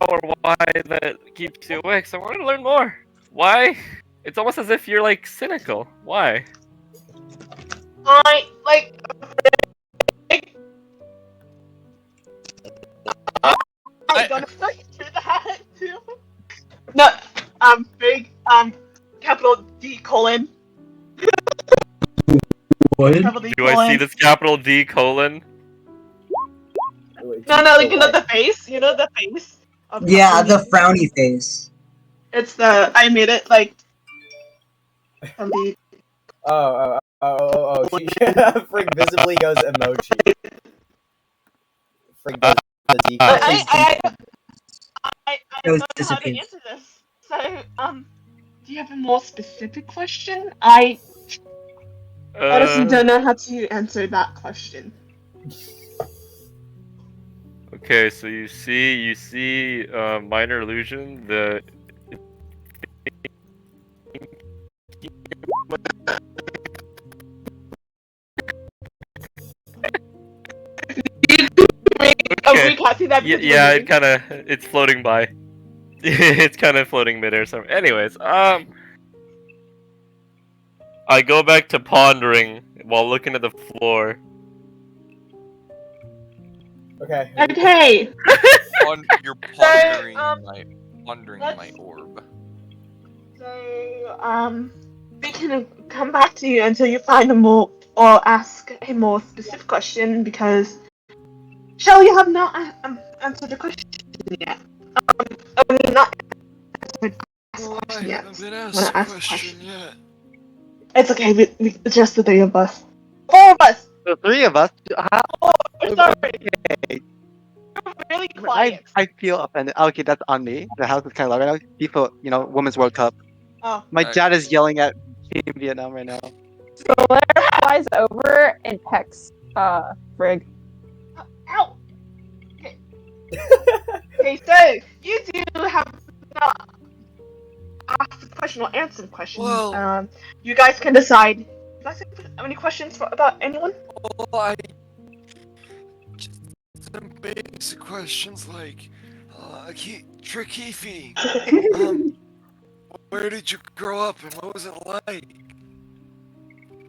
or why that keeps you awake. So I want to learn more. Why? It's almost as if you're like cynical. Why? I gonna start to that too. No, big, capital D colon. What? Capital D Do I colon. see this capital D colon? No, like you know the face. You know the face. Of Yeah, the D? frowny face. It's the I made it like. D. Oh. Frig visibly goes emoji. Frig does the D. I Those don't know how to disappears. answer this. So, do you have a more specific question? I honestly don't know how to answer that question. Okay, so you see minor illusion. The okay. Recasting that Yeah, because you were yeah, moving? it's floating by. It's kind of floating midair. So, anyways, I go back to pondering while looking at the floor. Okay. Okay. You're So, pondering let's- my orb. So, we can come back to you until you find a more, or ask a more specific question, because Shell, you have not answered the question yet. I mean, not answered asked Well, I question yet. haven't been Wanna asked a ask question yet. It's okay, it's just the three of us. Four of us! The three of us. Oh, sorry. Okay. You're really quiet. I feel offended. Okay, that's on me. The house is kind of loud right now. People, Women's World Cup. Oh. My dad is yelling at Team Vietnam right now. Blair flies over and pecks Frig. Ow! Okay. Okay, so you do have not asked a question or answered a question. Well- You guys can decide. You guys have any questions about anyone? Well, I just some basic questions like, Trikifi, where did you grow up and what was it like?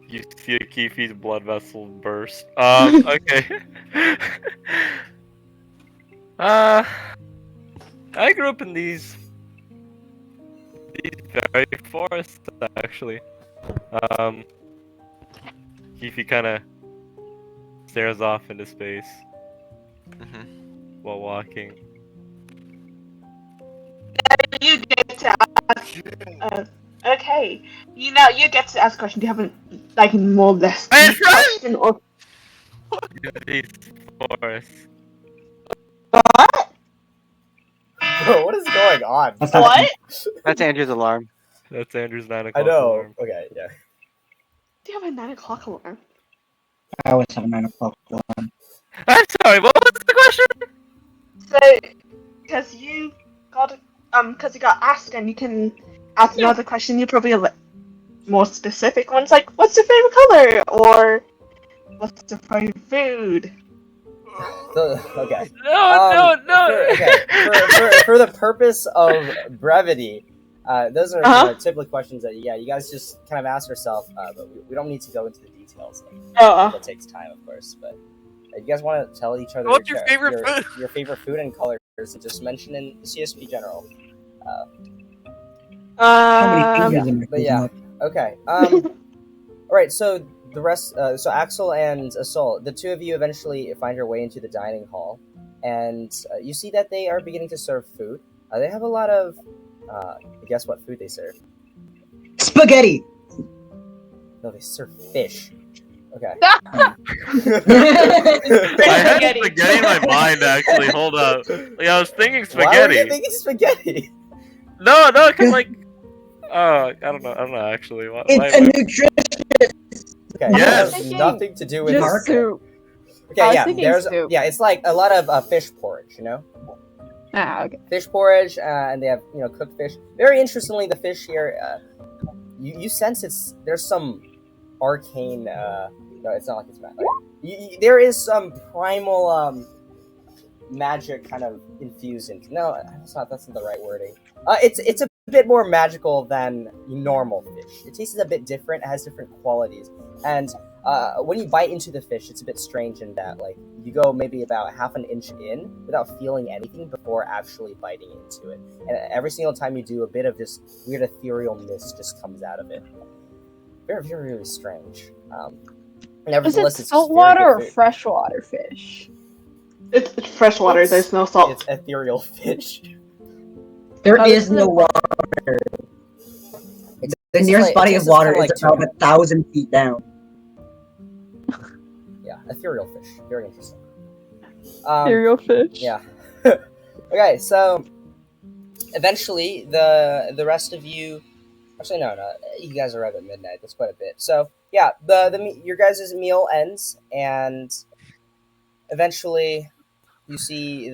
You see a Kifi's blood vessel burst. Okay. I grew up in these very forests, actually. Kifi kind of stares off into space while walking. You get to ask. Okay. You get to ask a question. Do you have a more or less deep question or These forests. what? Bro, what is going on? What? That's Andrew's alarm. That's Andrew's 9 I o'clock know. alarm. Okay, yeah. Do you have a 9 o'clock alarm? I always have a 9 o'clock alarm. I'm sorry, what was the question? So, because you got asked, and you can ask another question. You probably have more specific ones, like what's your favorite color, or what's your favorite food. Okay. No. For the purpose of brevity, those are typically questions that you guys just kind of ask yourself, but we don't need to go into the details. That takes time, of course. But you guys want to tell each other What's your favorite food? Your favorite food and colors, and just mention in the CSP general. How many fingers am I But yeah, closing okay. All right. So the rest, so Axol and Asol, the two of you eventually find your way into the dining hall, and you see that they are beginning to serve food. They have a lot of, guess what food they serve? up? Spaghetti! No, they serve fish. Okay. I had spaghetti in my mind, actually. Hold up. Like, I was thinking spaghetti. Why were you thinking spaghetti? No, because like, I don't know, actually. Why, It's a nutrition. Okay, Yes. it has nothing to do with Just this. soup. Okay, I was yeah, thinking soup. it's like a lot of fish porridge, you know? Ah, okay. Fish porridge, and they have, cooked fish. Very interestingly, the fish here, you sense there's some arcane, no, it's not like it's magic. There is some primal, magic kind of infused into. No, that's not the right wording. It's a bit more magical than normal fish. It tastes a bit different. It has different qualities, and when you bite into the fish, it's a bit strange in that like you go maybe about half an inch in without feeling anything before actually biting into it, and every single time you do, a bit of this weird ethereal mist just comes out of it. Very, very, really strange. Is Nevertheless, it it's saltwater very or good food. freshwater fish? It's freshwater. There's no salt. It's ethereal fish. There Oh, is this no is- water. It's The just nearest like- body it's of just water kinda is like about 1,000 feet down. Yeah, ethereal fish. Very interesting. Cereal fish. Yeah. Okay, so eventually the rest of you, actually no, you guys arrive at midnight. That's quite a bit. So yeah, your guys' meal ends, and eventually you see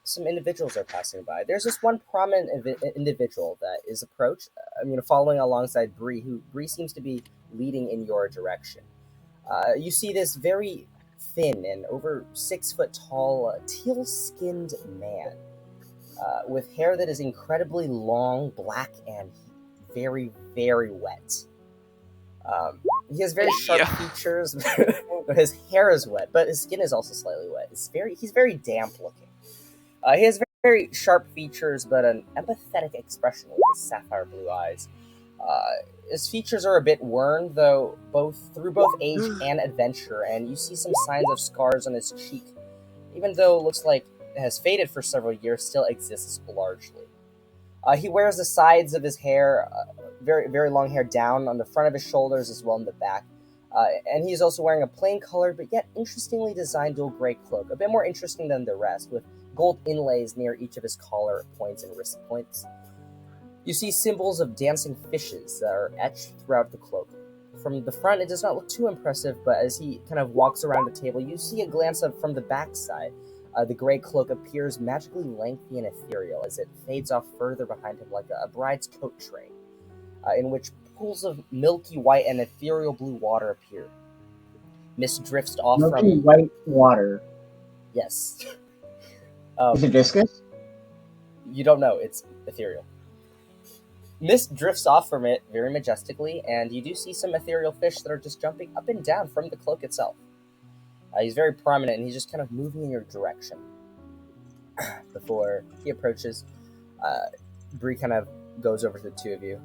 some individuals are passing by. There's this one prominent individual that is approached. Following alongside Bree, who Bree seems to be leading in your direction. You see this very thin and over 6 foot tall, teal-skinned man with hair that is incredibly long, black, and very, very wet. He has very sharp features. His hair is wet, but his skin is also slightly wet. He's very damp looking. He has very, very sharp features, but an empathetic expression with his sapphire blue eyes. His features are a bit worn, though, through both age and adventure, and you see some signs of scars on his cheek. Even though it looks like it has faded for several years, still exists largely. He wears the sides of his hair, very, very long hair, down on the front of his shoulders as well in the back. And he's also wearing a plain colored but yet interestingly designed dual gray cloak, a bit more interesting than the rest, with gold inlays near each of his collar points and wrist points. You see symbols of dancing fishes that are etched throughout the cloak. From the front, it does not look too impressive, but as he kind of walks around the table, you see a glance from the backside. The gray cloak appears magically lengthy and ethereal as it fades off further behind him like a bride's coat train, in which pools of milky white and ethereal blue water appear. Mist drifts off Milky from... white water. Yes. Is it viscous? You don't know. It's ethereal. Mist drifts off from it very majestically, and you do see some ethereal fish that are just jumping up and down from the cloak itself. He's very prominent, and he's just kind of moving in your direction. Before he approaches, Bree kind of goes over to the two of you.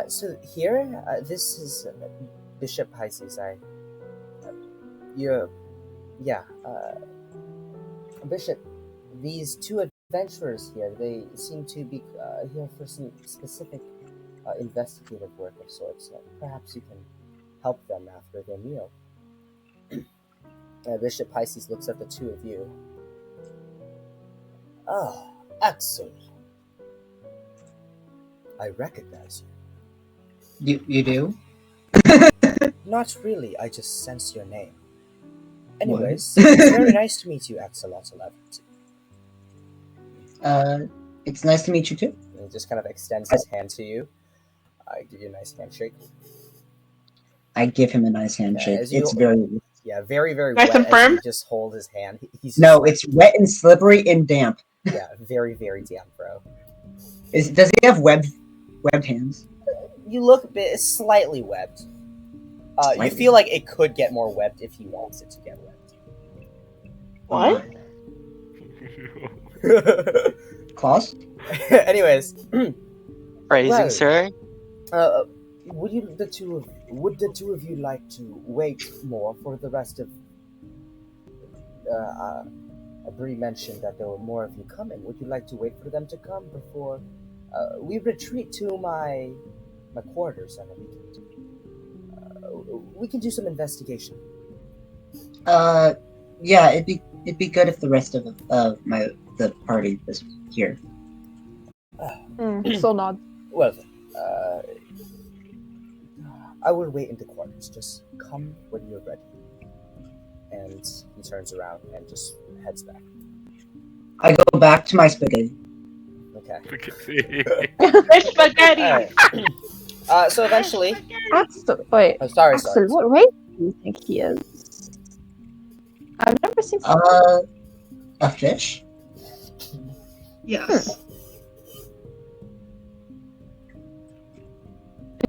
So here, this is Bishop Pisces. Bishop, these two adventurers here, they seem to be here for some specific investigative work of sorts. Perhaps you can help them after their meal. Bishop Pisces looks at the two of you. Ah, Axol. I recognize you. You do? Not really, I just sense your name. Anyways, it's very nice to meet you, Axolotl. It's nice to meet you too. And he just kind of extends his hand to you. I give you a nice handshake. I give him a nice handshake. Yeah, It's very... Yeah, very, very Nice wet and as firm? you just hold his hand. He's No, it's wet and slippery and damp. Yeah, very, very damp, bro. Does he have webbed hands? You look a bit slightly webbed. You Slightly. feel like it could get more webbed if he wants it to get What? webbed. Claws? Anyways, Phrasing, Well. sir. would the two of you like to wait more for the rest of? Bree mentioned that there were more of you coming. Would you like to wait for them to come before we retreat to my quarters and we can do some investigation? Yeah, it'd be good if the rest of the party was here. Still nod. Well then, I will wait in the quarters. Just come when you're ready. And he turns around and just heads back. I go back to my spaghetti. Okay. It's spaghetti. Alright. So eventually... Axel, wait. Oh, sorry. Axel, what race do you think he is? I've never seen. A fish? Yes.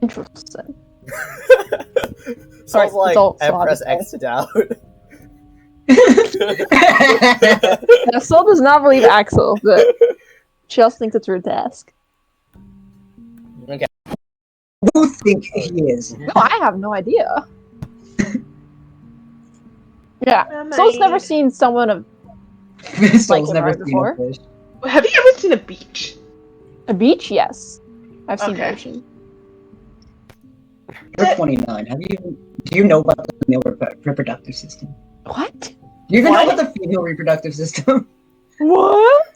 Interesting. Sounds like adult press slaughter. X to down. Now, Sol does not believe Axel, but she also thinks it's rude to ask. Okay. Who think he is? No, I have no idea. Yeah, Mermaid. Sol's never seen someone of Sol's never right seen before. a fish. Have you ever seen a beach? a beach. Yes, I've seen Okay. the ocean. You're 29. Do you know about the male reproductive system? What? Do you even know What? about the female reproductive system? What?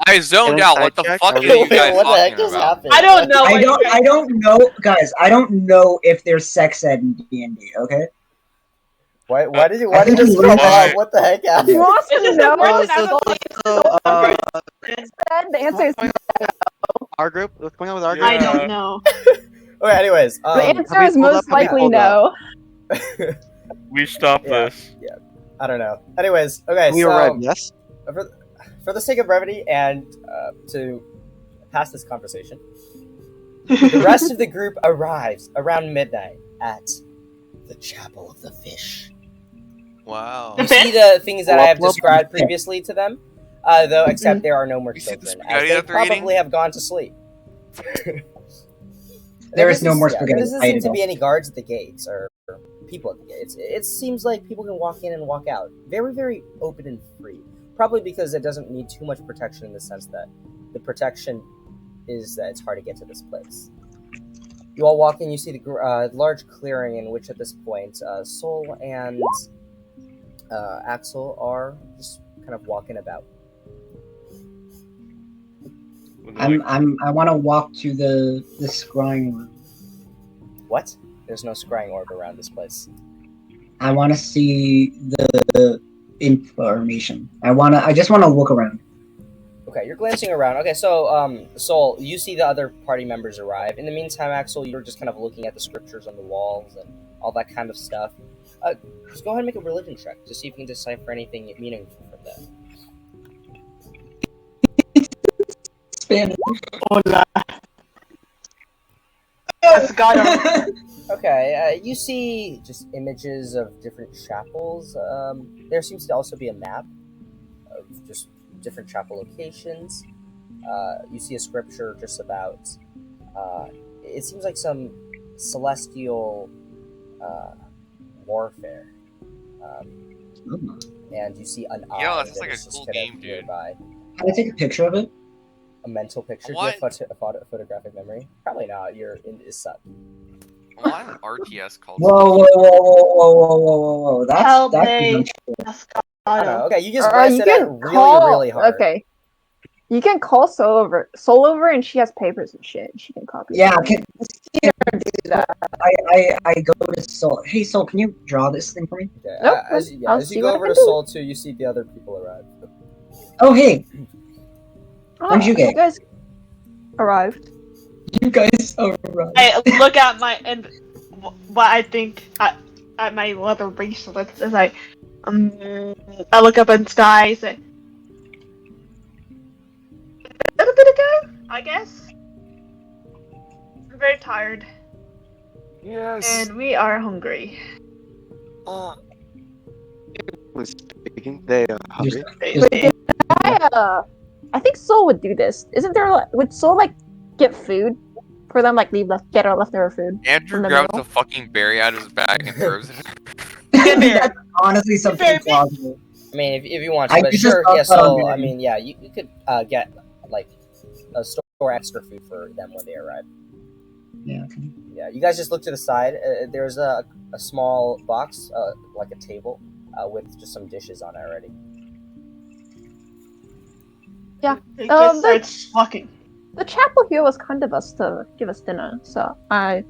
I zoned Can I out. What the sidetrack? fuck are Wait, you guys what the heck talking just about? happened? I don't know. I don't know, guys. I don't know if there's sex ed in D&D. Okay. Why did you just come Why? up? What the heck, Abby? He wants It's to just know. a person out of The answer is our group. What's going on with our group? I Yeah. don't know. Okay, anyways, the answer we is pulled most up? Have we likely pulled up? no. We stop Yeah. this. I don't know. Anyways, okay, We so arrived. Yes. for the sake of brevity and to pass this conversation, the rest of the group arrives around midnight at the Chapel of the Fish. Wow. You see the things that I have Well, described previously to them, though, except there are no more You see the children, as spaghetti they that they're eating? probably have gone to sleep. There is no more There spaghetti. doesn't I seem ate to it be all. any guards at the gates or people at the gates. It seems like people can walk in and walk out. Very, very open and free. Probably because it doesn't need too much protection in the sense that the protection is that it's hard to get to this place. You all walk in, you see the large clearing in which at this point Sol and Axol are just kind of walking about. I want to walk to the scrying room. What? There's no scrying orb around this place. I want to see the information. I just want to look around. Okay, you're glancing around. Okay, so, Sol, you see the other party members arrive. In the meantime, Axel, you're just kind of looking at the scriptures on the walls and all that kind of stuff. Just go ahead and make a religion check to see if you can decipher anything meaningful from that. Spanish. Hola. Yes, got him. Okay, you see just images of different chapels. There seems to also be a map of just different chapel locations. You see a scripture just about, it seems like some celestial warfare. And you see an eye Yo, that's that like a is just cool kind game, of dude. nearby. Can I take a picture of it? A mental picture. What? Do you have a photographic memory? Probably not. Is suck. I want an RTS called. Whoa! Help That's me. that's I don't know. Okay, you just Or glanced you at it can really, call. really hard. Okay. You can call Soul over, and she has papers and shit. She can copy. yeah. them. Can, do that. I go to Soul. Hey Soul, can you draw this thing for me? Okay, Nope, as I'll you see go what I over can to do. Soul 2, you see the other people arrive. Oh hey, Oh, you get? You guys arrived. you guys are right. I look at my and what I think at my leather bracelets is like, I look up in the sky. And say, a little bit ago, I guess. I'm very tired, Yes. and we are hungry. Was speaking. They are hungry. Wait, I think Soul would do this. Isn't there? Would Soul like get food for them? Like get our leftover food. Andrew From the grabs middle. a fucking berry out of his bag and throws it. Good bear. That's honestly something Fair. plausible. I mean, if you want I to, but just sure, thought yeah. that on So, I Mary. mean, yeah, you could get like a store extra food for them when they arrive. Yeah. Okay. Yeah, you guys just look to the side. There's a small box, like a table, with just some dishes on it already. It just starts walking. The chapel here was kind of us to give us dinner, so I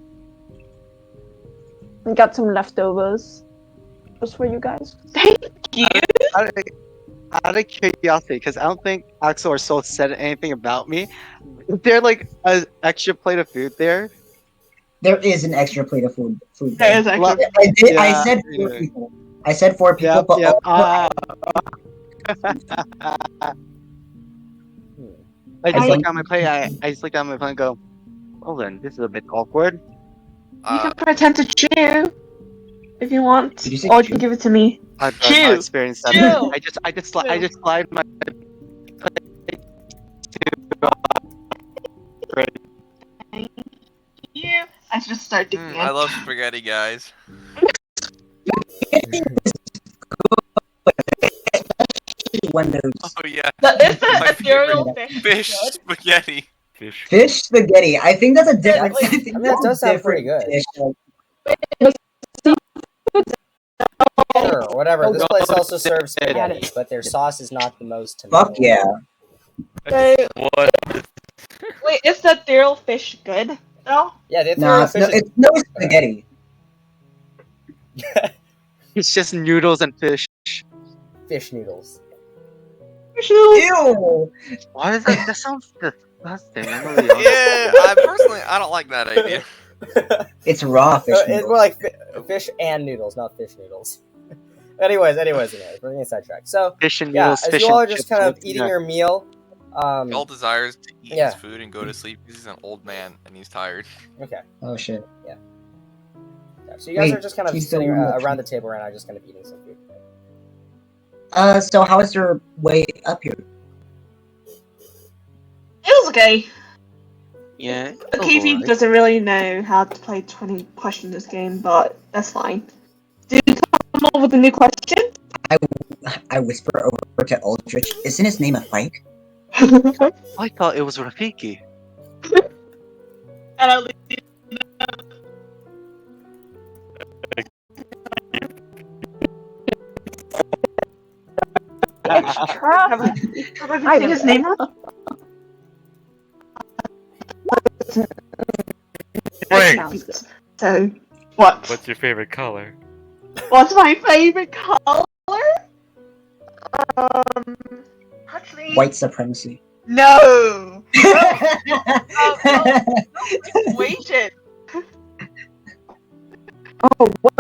got some leftovers just for you guys. Thank you. Out of curiosity, because I don't think Axel or Soul said anything about me. Is there like an extra plate of food there? There is an extra plate of food. There there. is actually. I Yeah, said 4 yeah. people. I said 4 people, Yep, but yep. I just I look don't- at my plate. I just look at my plate and go, "Well then, this is a bit awkward." You Uh, can pretend to chew if you want, Did you say or you chew? can give it to me. I've Chew. not experienced that. Chew. I just slide my plate to You. I just start digging in. I love spaghetti, guys. when there's Oh yeah, It's My a ethereal favorite. fish. fish spaghetti. fish spaghetti. I think that's a different. That's- I think I mean, that that's does a sound pretty different good. dish. Sure, whatever. This place also serves Got spaghetti, it. but their sauce is not the most Fuck tomato. yeah. So, What? wait, is the ethereal fish good though? Yeah, the Nah, ethereal fish is it's no spaghetti. It's just noodles and fish. Fish noodles. Ew! Why is that? That sounds disgusting. I'm gonna be honest. Yeah, I don't like that idea. It's raw fish. It's more like fish and noodles, not fish noodles. anyways, we're getting sidetracked. So Fish and yeah, noodles. as Fish you all are and just chips kind of with eating tuna. your meal. He all desires to eat Yeah. his food and go to sleep because he's an old man and he's tired. Okay. Oh shit. Yeah, so you guys Wait, are just kind of he's sitting the one that around the table right now, just kind of eating some food. So how is your way up here? It was okay. Yeah. Keithy alright. doesn't really know how to play 20 questions this game, but that's fine. Did you come up with a new question? I whisper over to Aldrich. Isn't his name a Fike? I thought it was Rafiki. And I'll leave Extra. have I seen his name wrong? Frank, So, what? what's your favorite color? What's my favorite color? Actually, White supremacy. no. Wait it. Oh, what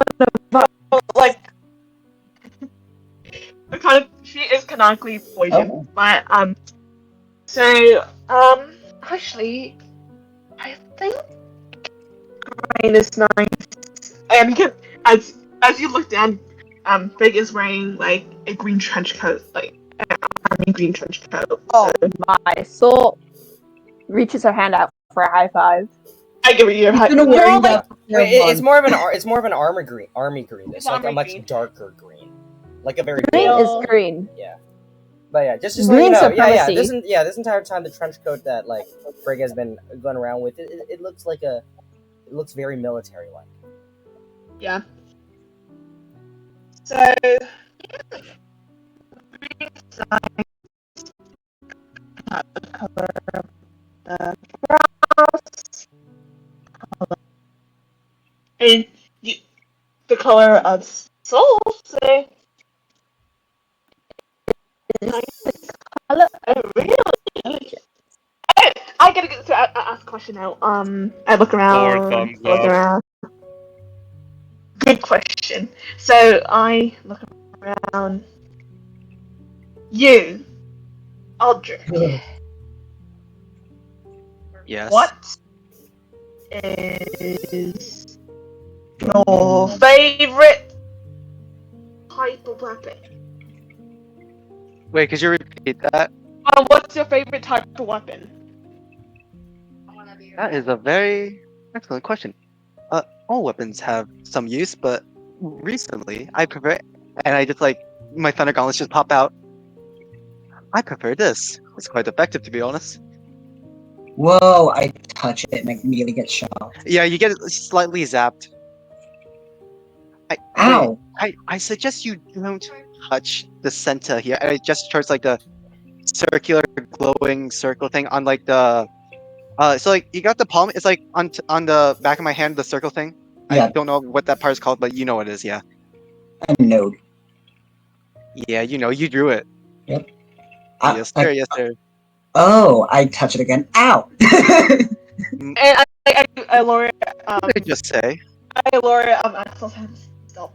about Like, she is canonically poison, Oh. but so actually, I think green is nice, and because as you look down, Big is wearing like a green trench coat, like green trench coat. Oh So my soul reaches her hand out for a high five. I give you your He's high. been wearing You're like, that for Wait, it's months. more of an armor green. Army green. It's like a Army much green. darker green, like a very Green dull- is green. But yeah, just so you Green know, supremacy. this entire time the trench coat that like Frigg has been going around with, it looks like it looks very military like. yeah. So green side the color of the grass, and the color of soul. So Color really. I gotta get to ask a question now. I look around. thumbs I look up. around. Good question. So I look around. You, Aldrich. Yes. What is your favorite type of weapon? Wait, could you repeat that? What's your favorite type of weapon? That is a very excellent question. All weapons have some use, but recently I prefer, and I just like my thunder gauntlets just pop out. I prefer this. It's quite effective, to be honest. Whoa! I touch it and immediately get shot. Yeah, you get slightly zapped. Ow! I suggest you don't touch the center here. And it just starts like a circular glowing circle thing on like the so like you got the palm. It's like on the back of my hand, the circle thing. Yeah. I don't know what that part is called, but you know what it is. Yeah. A node. Yeah, you know, you drew it. Yes, sir. Yes, sir. Oh, I touch it again. Ow! And I lower What did I just say? Axel's hands. Stop.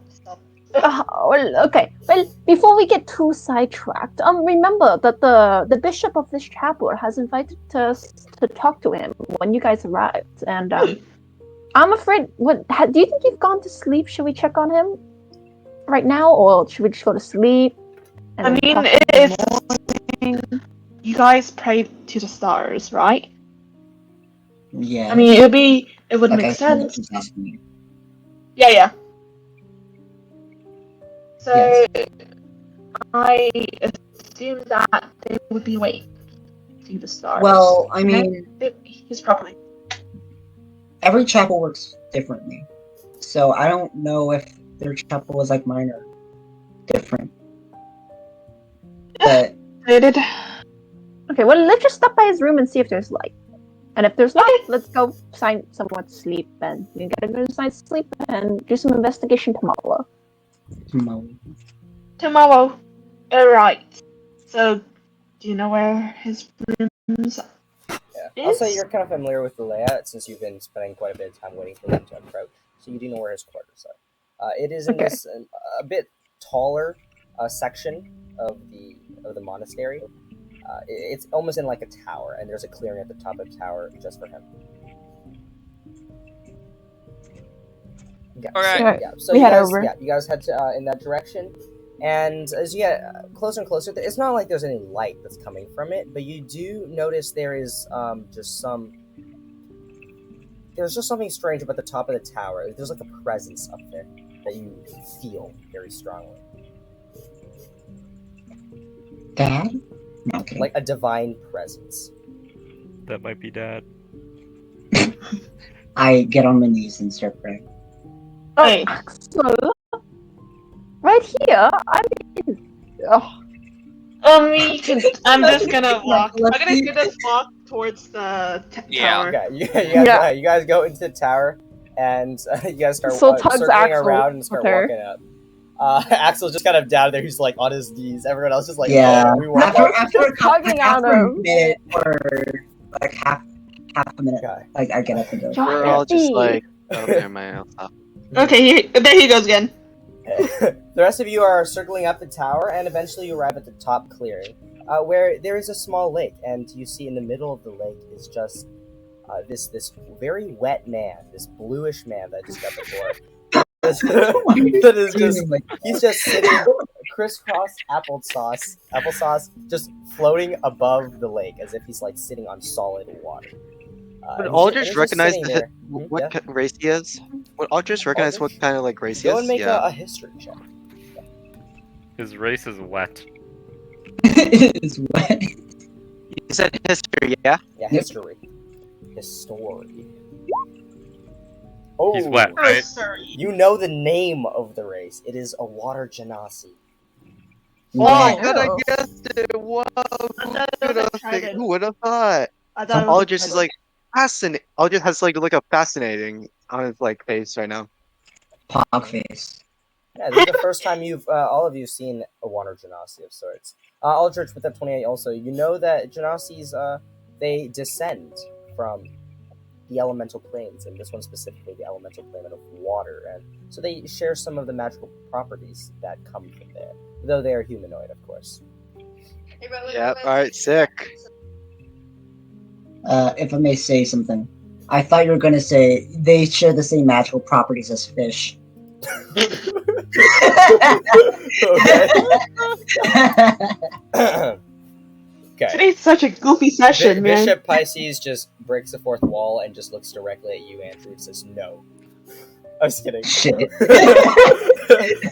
well, okay. Well, before we get too sidetracked, remember that the bishop of this chapel has invited us to talk to him when you guys arrived, and I'm afraid. Do you think you've gone to sleep? Should we check on him right now, or should we just go to sleep? I mean, it's you guys pray to the stars, right? Yeah. I mean, it would like make I sense. was asking you. Yeah. So Yes. I assume that they would be awake to the stars. Well, I mean, he's probably. every chapel works differently, so I don't know if their chapel is like mine or different. But Okay, well, let's just stop by his room and see if there's light. And if there's light, let's go sign someone to sleep, and you get a good night's sleep and do some investigation tomorrow. Tomorrow. Alright. So, do you know where his rooms Yeah. is? Also, you're kind of familiar with the layout since you've been spending quite a bit of time waiting for them to approach. So you do know where his quarters are. It is in Okay. this a bit taller section of the monastery. It's almost in like a tower, and there's a clearing at the top of the tower just for him. Yeah, Alright. so, Alright, yeah. So we you head guys, over. yeah, you guys head to, in that direction, and as you get closer and closer, it's not like there's any light that's coming from it, but you do notice there is there's just something strange about the top of the tower. There's like a presence up there that you feel very strongly, Dad? Okay. like a divine presence. That might be Dad. I get on my knees and start praying. Oh, Hey. Axol? Right here? I mean, oh, I'm just gonna walk. I'm gonna just walk towards the Yeah. tower. Okay, Yeah. you guys go into the tower, and you guys start So tugs circling Axol around and start with her. walking up. Axel's just kind of down there. He's like on his knees. Everyone else is like, Yeah. "Oh, we walk up." After a couple, tugging after on a him. minute or like half a minute, Okay. like I get up and go. We're all just Johnny. like, oh, never mind. I'll stop. Okay, there he goes again. The rest of you are circling up the tower, and eventually you arrive at the top clearing, where there is a small lake, and you see in the middle of the lake is just this very wet man, this bluish man that I just got before. That is just he's just sitting crisscross applesauce, just floating above the lake as if he's like sitting on solid water. Would and Aldrich he's recognize sitting the, there. what Yeah. race he is? Would Aldrich recognize Aldrich? what kind of like race he Go is? and make Yeah. a history check. His race is wet. It's wet. You said history, yeah? Yeah, Yep. history. History. Oh, He's wet, Oh, right? sorry. You know the name of the race. It is a water genasi. Oh my Oh. god, I guessed it! Wow! Who would have thought? I thought it was Aldrich is like fascinating. Aldrich has like look up fascinating on his like face right now. Pog face. Yeah, this is the first time you've all of you seen a water genasi of sorts. Aldrich with that 28 also, you know that genasis they descend from the elemental planes, and this one specifically the elemental plane of water, and so they share some of the magical properties that come from there, though they are humanoid, of course. Yep. All right. Sick. If I may say something, I thought you were gonna say they share the same magical properties as fish. Okay. Today's such a goofy session, man. Bishop Pisces just breaks the fourth wall and just looks directly at you, Andrew, and says no. I was kidding. Shit.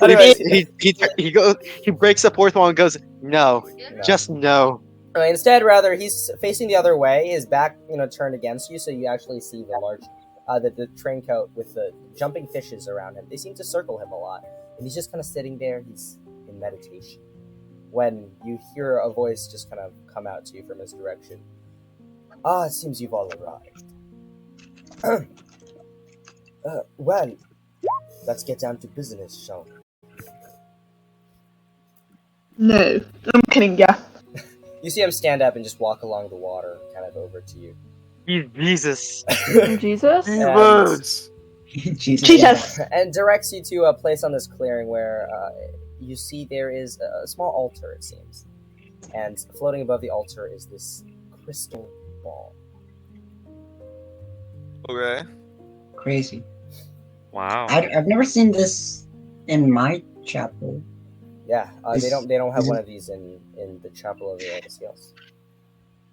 Anyways, He breaks the fourth wall and goes, no, no. just no. Instead, rather, he's facing the other way, his back, turned against you, so you actually see the large, the train coat with the jumping fishes around him. They seem to circle him a lot, and he's just kind of sitting there. He's in meditation. When you hear a voice just kind of come out to you from his direction. It seems you've all arrived. Well, let's get down to business, shall we? No, I'm kidding, yeah. You see him stand up and just walk along the water, kind of over to you. He's Jesus. Jesus? Jesus. Jesus. Jesus. And directs you to a place on this clearing where you see there is a small altar, it seems. And floating above the altar is this crystal ball. Okay. Crazy. Wow. I've never seen this in my chapel. Yeah, Is- they don't have is one it- of these in the chapel of the Old Seals.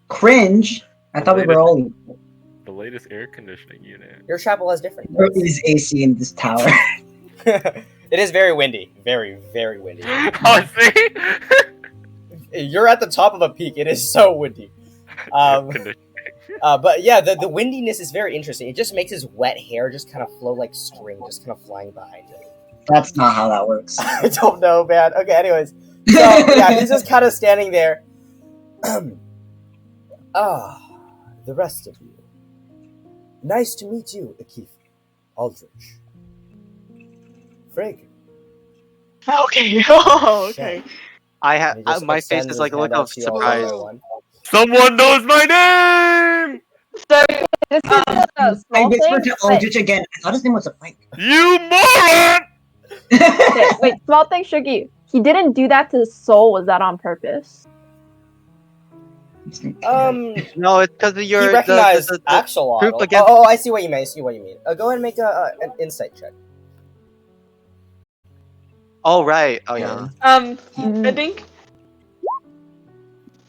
Cringe. I thought we were all equal. The latest air conditioning unit. Your chapel has different There things. is AC in this tower. It is very windy. Very, very windy. Oh, see? You're at the top of a peak. It is so windy. Air conditioning. But yeah, the windiness is very interesting. It just makes his wet hair just kind of flow like string, just kind of flying behind him. That's not how that works. I don't know, man. Okay, anyways. So, yeah, he's just kind of standing there. The rest of you. Nice to meet you, Eclipse. Aldrich. Frank. Okay. Oh, okay. And he just My face extends is his like a look hand out of to you all one by surprise. one. Someone knows my name! So, This is a I small whispered thing. to Aldrich again. I thought his name was a Mike. You moron! Okay, wait, small thing, Shuggy. He didn't do that to his soul. Was that on purpose? No, it's because of He your recognized the Axol. proof against. Oh, I see what you mean. I see what you mean. Go ahead and make an insight check. Oh right. Oh yeah. I Mm. think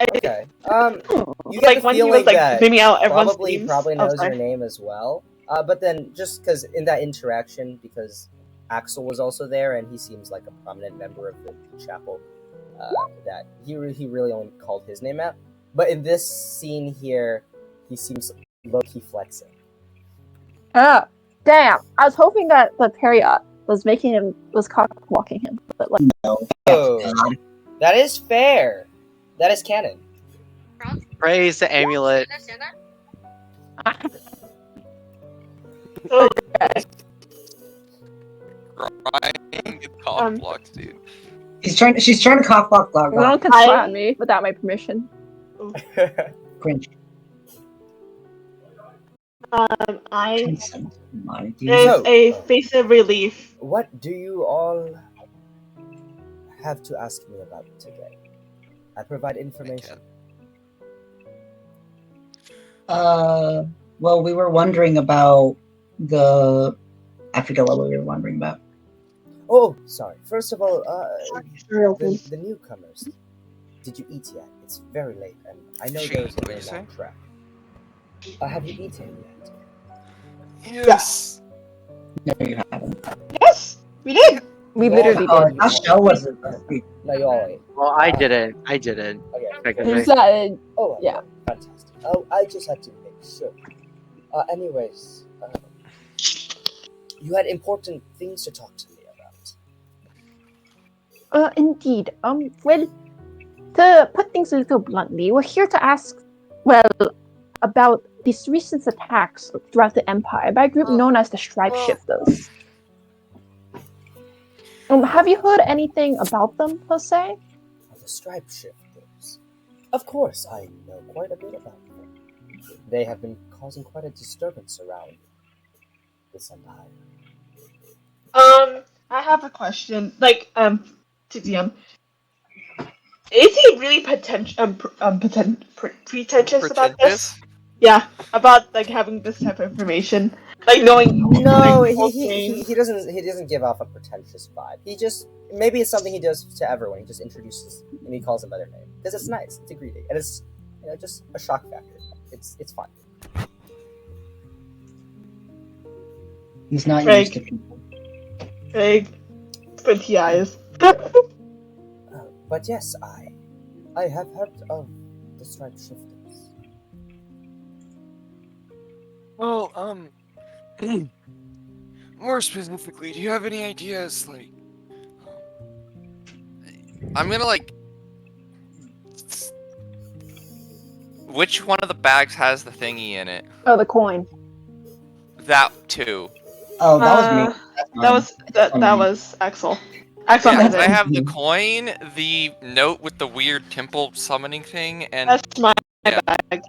Okay. You get like the when he feeling was like that naming out everyone's probably names. probably Oh, knows sorry. your name as well. But then just because in that interaction, because Axel was also there and he seems like a prominent member of the chapel, that he really only called his name out. But in this scene here, he seems low-key flexing. Ah, damn! I was hoping that the Period was cock walking him, but like, Oh, God. that is fair. That is canon. Praise the amulet. So, Crying cock blocks, dude. She's trying to cough block no one Glog. can slap me without my permission. Cringe. I Consent. there's So, a face of relief. What do you all have to ask me about today? I provide information. Well, we were wondering about I forget what we were wondering about. Oh, sorry. First of all, the newcomers. Did you eat yet? It's very late, and I know there's a very long track. Have you eaten yet? Yes. No, you haven't. Yes, we did. We literally did. That show was. No, you all ate. Well, I didn't. I didn't. Okay. Technically. Oh, Yeah. Fantastic. Oh, I just had to make sure. Anyways, you had important things to talk to me about. Indeed. Well, to put things a little bluntly, we're here to ask, well, about these recent attacks throughout the Empire by a group known as the Stripeshifters. Have you heard anything about them, per se? The Stripeshifters. Of course, I know quite a bit about them. They have been causing quite a disturbance around this empire. I have a question. Like, to DM. Is he really pretentious about this? Pretentious? Yeah, about like having this type of information, like knowing. No, like, he doesn't give off a pretentious vibe. He just maybe it's something he does to everyone. He just introduces and he calls them by their name because it's nice, it's a greeting, and it's just a shock factor. It's fine. He's not Craig. used to people. Big, squinty eyes. But yes, I have heard of the Stripeshifters. Well, more specifically, do you have any ideas, like, I'm gonna, like, which one of the bags has the thingy in it? Oh, the coin. That too. Oh, that was me. That was Axel. Axel Yeah, has I it. have the coin, the note with the weird temple summoning thing, and That's my yeah. bag.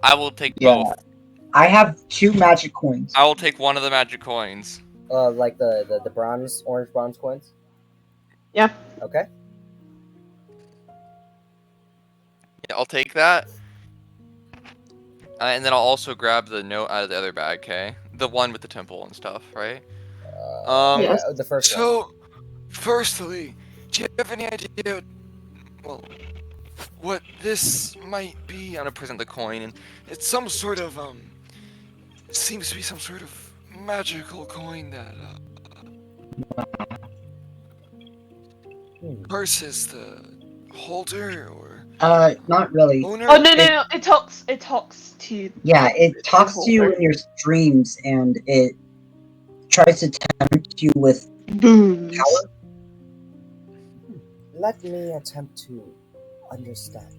I will take Yeah. both. I have 2 magic coins. I will take one of the magic coins. Like the orange bronze coins. Yeah. Okay. Yeah, I'll take that. And then I'll also grab the note out of the other bag, okay? The one with the temple and stuff, right? Yes. The first one. So, firstly, do you have any idea, well, what this might be? I'm gonna present the coin, and it's some sort of, it seems to be some sort of magical coin that, versus the holder, or Not really. owner? Oh no! It talks to. Yeah, it talks to you in your dreams, and it tries to tempt you with Boons. power. Let me attempt to understand.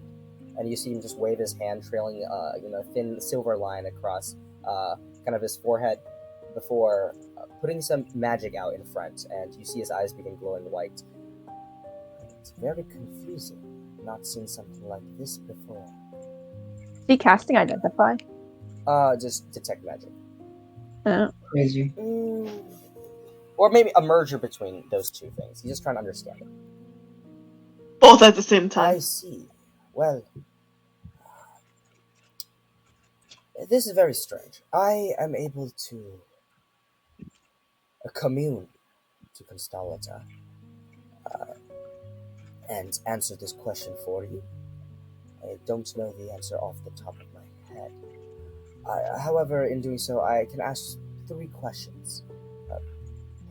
And you see him just wave his hand, trailing a thin silver line across kind of his forehead before putting some magic out in front, and you see his eyes begin glowing white. It's very confusing. Not seen something like this before. Is he casting Identify? Just detect magic. Crazy. Or maybe a merger between those two things. He's just trying to understand it. Both at the same time. I see. Well, this is very strange. I am able to commune to Constalata and answer this question for you. I don't know the answer off the top of my head. However, in doing so, I can ask 3 questions.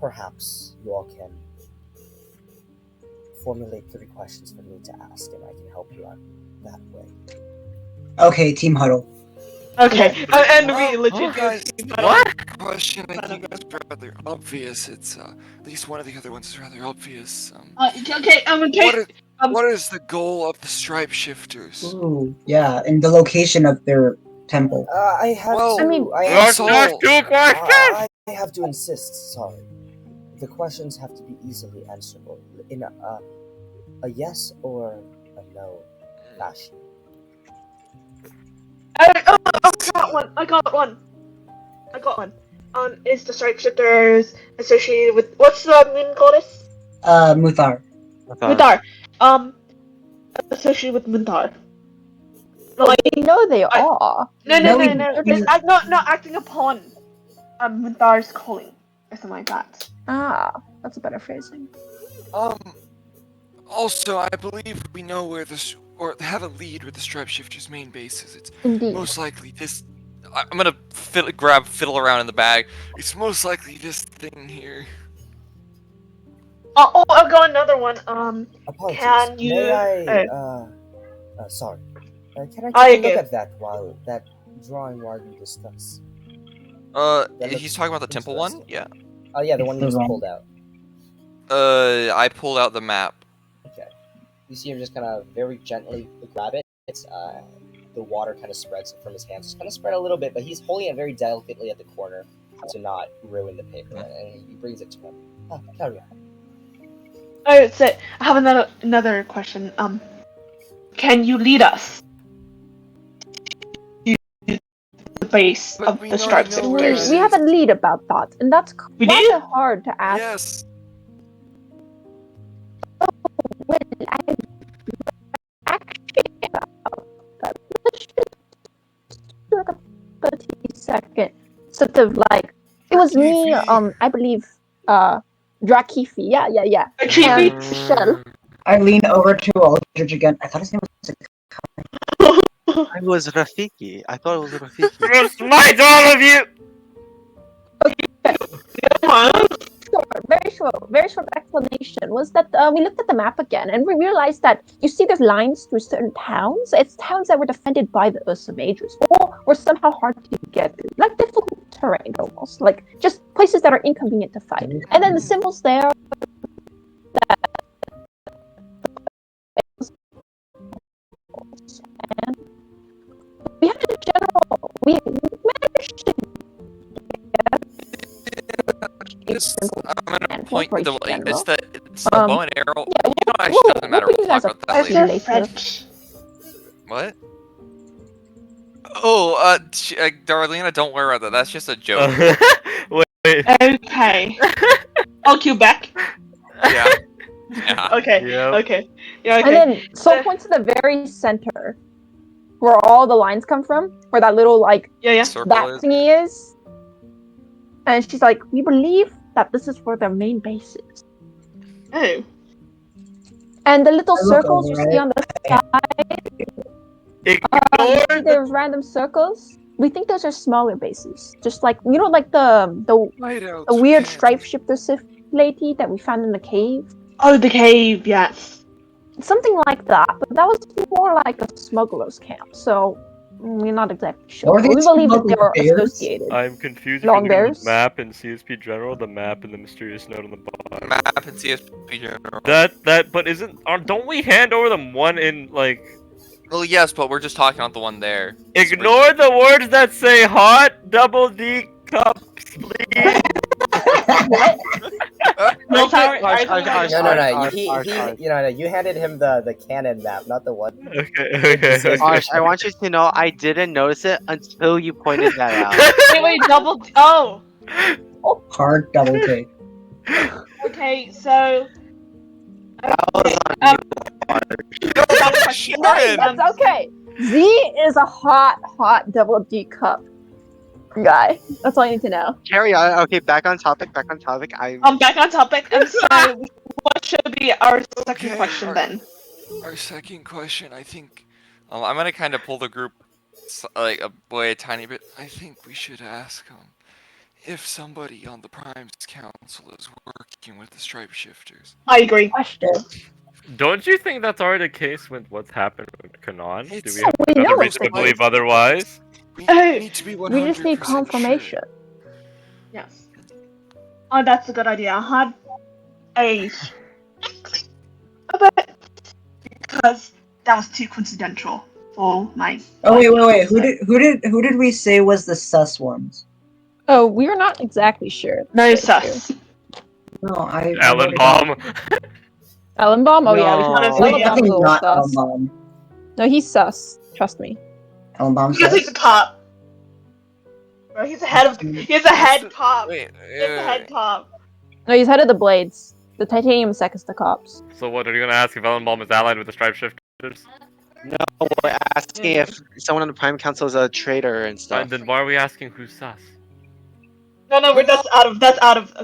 Perhaps you all can formulate 3 questions for me to ask, and I can help you out that way. Okay, team huddle. Okay, and we legit guys, What? question I think is rather obvious. It's at least one of the other ones is rather obvious. Okay, What is the goal of the Stripeshifters? Ooh, yeah, and the location of their temple. I have Well, to. I mean- I have That's Axol. not 2 questions! I have to insist. Sorry, the questions have to be easily answerable in a yes or a no fashion. I got one. Is the Stripeshifters associated with what's the moon goddess? Muthar. Mundar. Associated with Mundar. Like No, they are. no. he's- Not acting upon Mundar's calling or something like that. Ah, that's a better phrasing. Also, I believe we know where or have a lead where the Stripeshifters' main base is. It's Indeed. most likely this. I'm gonna fiddle around in the bag. It's most likely this thing here. I've got another one. Apologies. Can you? May I? Sorry. Can I take a look at that drawing while you discuss? That He's talking about the temple one? interesting. Yeah. Oh yeah, the one you just Wrong. pulled out. I pulled out the map. Okay. You see him just kind of very gently grab it. The water kind of spreads from his hands. Just kind of spread a little bit, but he's holding it very delicately at the corner to not ruin the paper. And he brings it to him. Carry on. Alright, so I have another question. Can you lead us to the base But of we the know Stripeshifters? We have a lead about that, and that's We quite do? hard to ask. Yes. Well, I actually about that. Let's just do like a 30-second sort of like it was me. Drakifi. I believe. Drakifi. Yeah. Drakifi? And Shell. I lean over to Aldridge again. I thought his name was. I was Rafiki. I thought it was Rafiki. We'll smite all of you! Very short explanation was that we looked at the map again and we realized that you see there's lines through certain towns. It's towns that were defended by the Ursa Majors or were somehow hard to get through, like difficult terrain almost, like just places that are inconvenient to fight. And then the symbols there. And we have a general. We managed to. I'm gonna point the General. it's the bow and arrow. Yeah, You know, actually doesn't matter. we'll We'll you guys talk up about that later. later. French. What? Oh, Darlena, don't worry about that. That's just a joke. Wait. Okay. I'll cue back. Yeah. Yeah. Okay. Yep. Okay. Yeah. And Okay. then Soul points to the very center, where all the lines come from, where that little like Yeah. Circle that is. thingy is. And she's like, "We believe that this is where their main base is." Oh. And the little I look circles you over see it. on the side, you Ignore see there's random circles. We think those are smaller bases, just like like the weird striped shifter lady that we found in the cave. Oh, the cave. Yes. Something like that, but that was more like a smuggler's camp, so we're not exactly sure. Or But we these believe that they smuggler are bears? associated. I'm confused Long between bears? the map and CSP General, the map and the mysterious note on the bottom. Map and CSP general. But don't we hand over them one in, like... Well, yes, but we're just talking about the one there. Ignore the words that say hot double D cups, please! No, Tower. Arch, Are you Arch, going No, to- no, Arch, he, Arch, he, Arch. you handed him the canon map, not the one. Okay. Arch, I want you to know I didn't notice it until you pointed that out. Wait, double. Oh. Hard double take. Okay, so. That was Um, No, Another it's question. Sharon. That's okay. Z is a hot double D cup guy. That's all you need to know. Carry on. Okay, back on topic. Back on topic. Back on topic. And so, what should be our second Okay, question our- then? Our second question, I think, I'm gonna kind of pull the group like away a tiny bit. I think we should ask if somebody on the Primes Council is working with the Stripeshifters. I agree. Question. Don't you think that's already the case with what's happened with Kanan? Do It's- we have We another know reason to that- believe otherwise? We Hey, need to be 100% We just need sure. confirmation. Yes. Oh, that's a good idea. I had a bit because that was too coincidental for my. Oh wait. Who did we say was the sus ones? Oh, we're not exactly sure. No That's sus. No, I. Alan Baum. Ellenbaum? Oh yeah, we No. can Honestly, Ellenbaum's a Definitely little not sus. Elmond. No, he's sus. Trust me. Elmond Because he's a cop. Bro, he's a head cop. Wait, He's a head cop. No, he's head of the Blades. The Titanium Sec is the cops. So what, are you gonna ask if Alan Baum is allied with the Stripeshifters? No, we're asking if someone on the Prime Council is a traitor and stuff. Then why are we asking who's sus? No, that's out of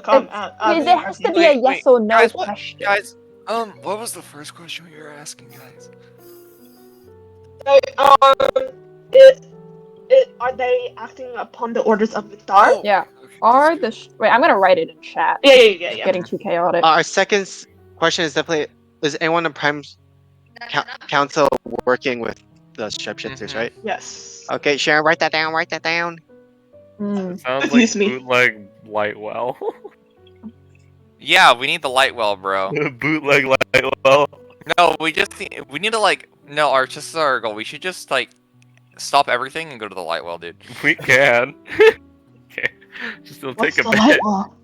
There has to be Wait, a yes or no guys, question. guys, what was the first question we were asking, guys? Are they acting upon the orders of the star? Oh, Yeah. okay, Are that's the good. wait? I'm gonna write it in chat. Yeah. It's getting too chaotic. Our second question is definitely: is anyone on the Prime Council working with the Stripeshifters, Mhm. right? Yes. Okay, Sharon, write that down. Write that down. Hmm. Sounds Excuse like me. bootleg Lightwell. Yeah, we need the light well, bro. Bootleg Lightwell. No, we need to like no, Arch, this is our goal. We should just like stop everything and go to the light well, dude. We can. Okay. Just it'll What's take the a bit. light wall?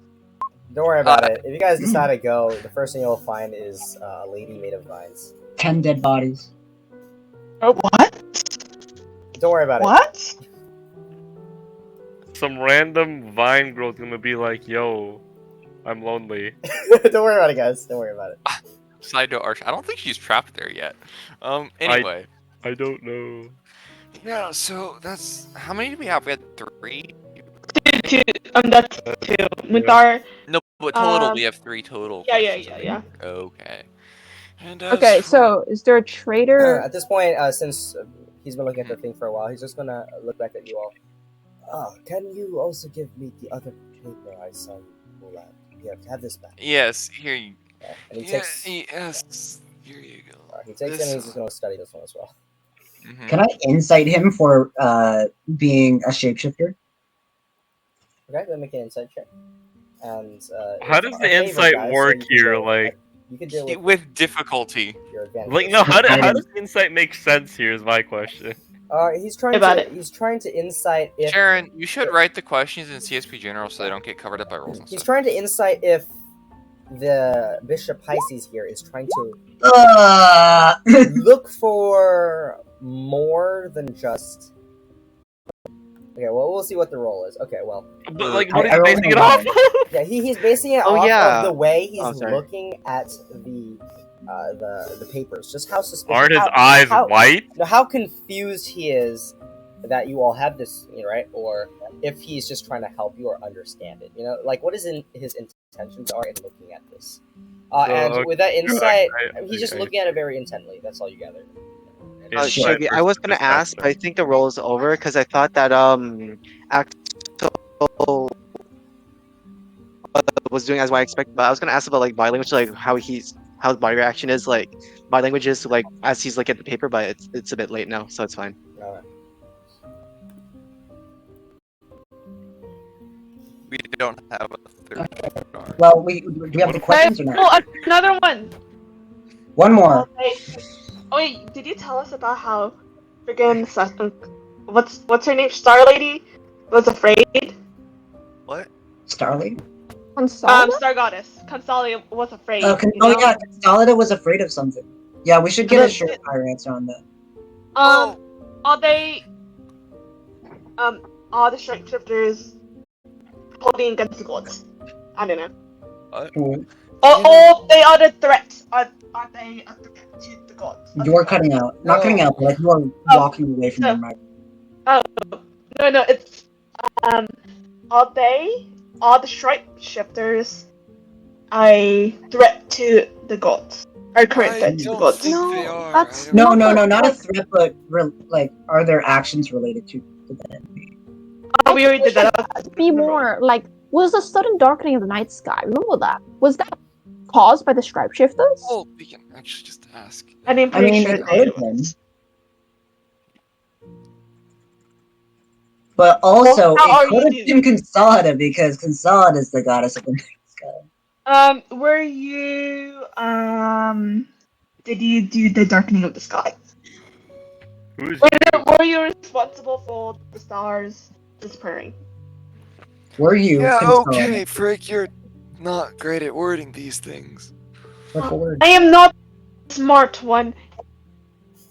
Don't worry about it. If you guys decide to go, the first thing you'll find is a lady made of vines. 10 dead bodies. Oh, what? Don't worry about What? Some random vine growth's gonna be like, yo, I'm lonely. it. Don't worry about it, guys. Don't worry about it. Side note, Arch, I don't think she's trapped there yet. Anyway. I don't know. Yeah, so that's how many do we have? We had 3. Two. That's two. Mudar. No, but total Um, we have 3 total. Yeah. questions, I Yeah. think. Okay. And Okay, so is there a traitor? At this point, since he's been looking at the thing for a while, he's just gonna look back at you all. Can you also give me the other paper I saw you pull out? Yeah, have this back. Yes, here you. Yeah, and he Yeah, takes. yes. Here you go. He takes it and he's just gonna study this one as well. Mhm. Can I incite him for being a shapeshifter? Okay, then make an insight check. And How it's does a the favor, insight guys, so work you can here? do it, Like, you can deal with With difficulty. your advantage. like no, how does insight make sense here is my question. He's trying About to it. he's trying to insight if Sharon, you should write the questions in CSP General so they don't get covered up by rules and he's stuff. trying to insight if the Bishop Pisces here is trying to look for more than just. Okay, well we'll see what the role is. Okay, well But like, I- what is I he rolled basing a it off? yeah, he's basing it Oh, off yeah. of the way he's Oh, sorry. looking at the papers. Just how suspicious. Aren't his how, eyes how, white? No, how confused he is that you all have this, right? Or if he's just trying to help you or understand it. You know, like what is in his intentions are in looking at this. And okay. with that insight, Okay, he's just okay. looking at it very intently. That's all you gather. Insight Shaggy, I was gonna versus ask, but I think the roll is over because I thought that Axol was doing as what I expected. But I was gonna ask about like body language, like how his body reaction is, like body language is, like as he's looking at the paper. But it's a bit late now, so it's fine. Alright. We don't have a third star. Well, do we have the questions or not? Oh, another one. One more. Wait, did you tell us about how friggin' what's her name? Star Lady was afraid. What? Starley? Consolida? Star Goddess. Consalia was afraid. Yeah, Consolida was afraid of something. Yeah, we should get a surefire answer on that. Are they are the Stripeshifters holding against the gods? I don't know. Cool. Or they are the threat. Are they a threat to the gods? You're cutting out. Not cutting out, but like you're walking away from your mic. No, it's are the Stripeshifters a threat to the gods? Or current threat to the gods? No, not a threat, but like, are their actions related to them? Oh, we already did that. Be more like, was the sudden darkening of the night sky? Remember that? Was that caused by the Stripeshifters? Oh, we can actually just ask. I mean, it could have been. But also, it could have been Consolida because Consolida is the goddess of the night sky. Were you did you do the darkening of the sky? Were you responsible for the stars disappearing? Were you? Yeah, Consolida? okay, Frick, you're not great at wording these things. I am not a smart one.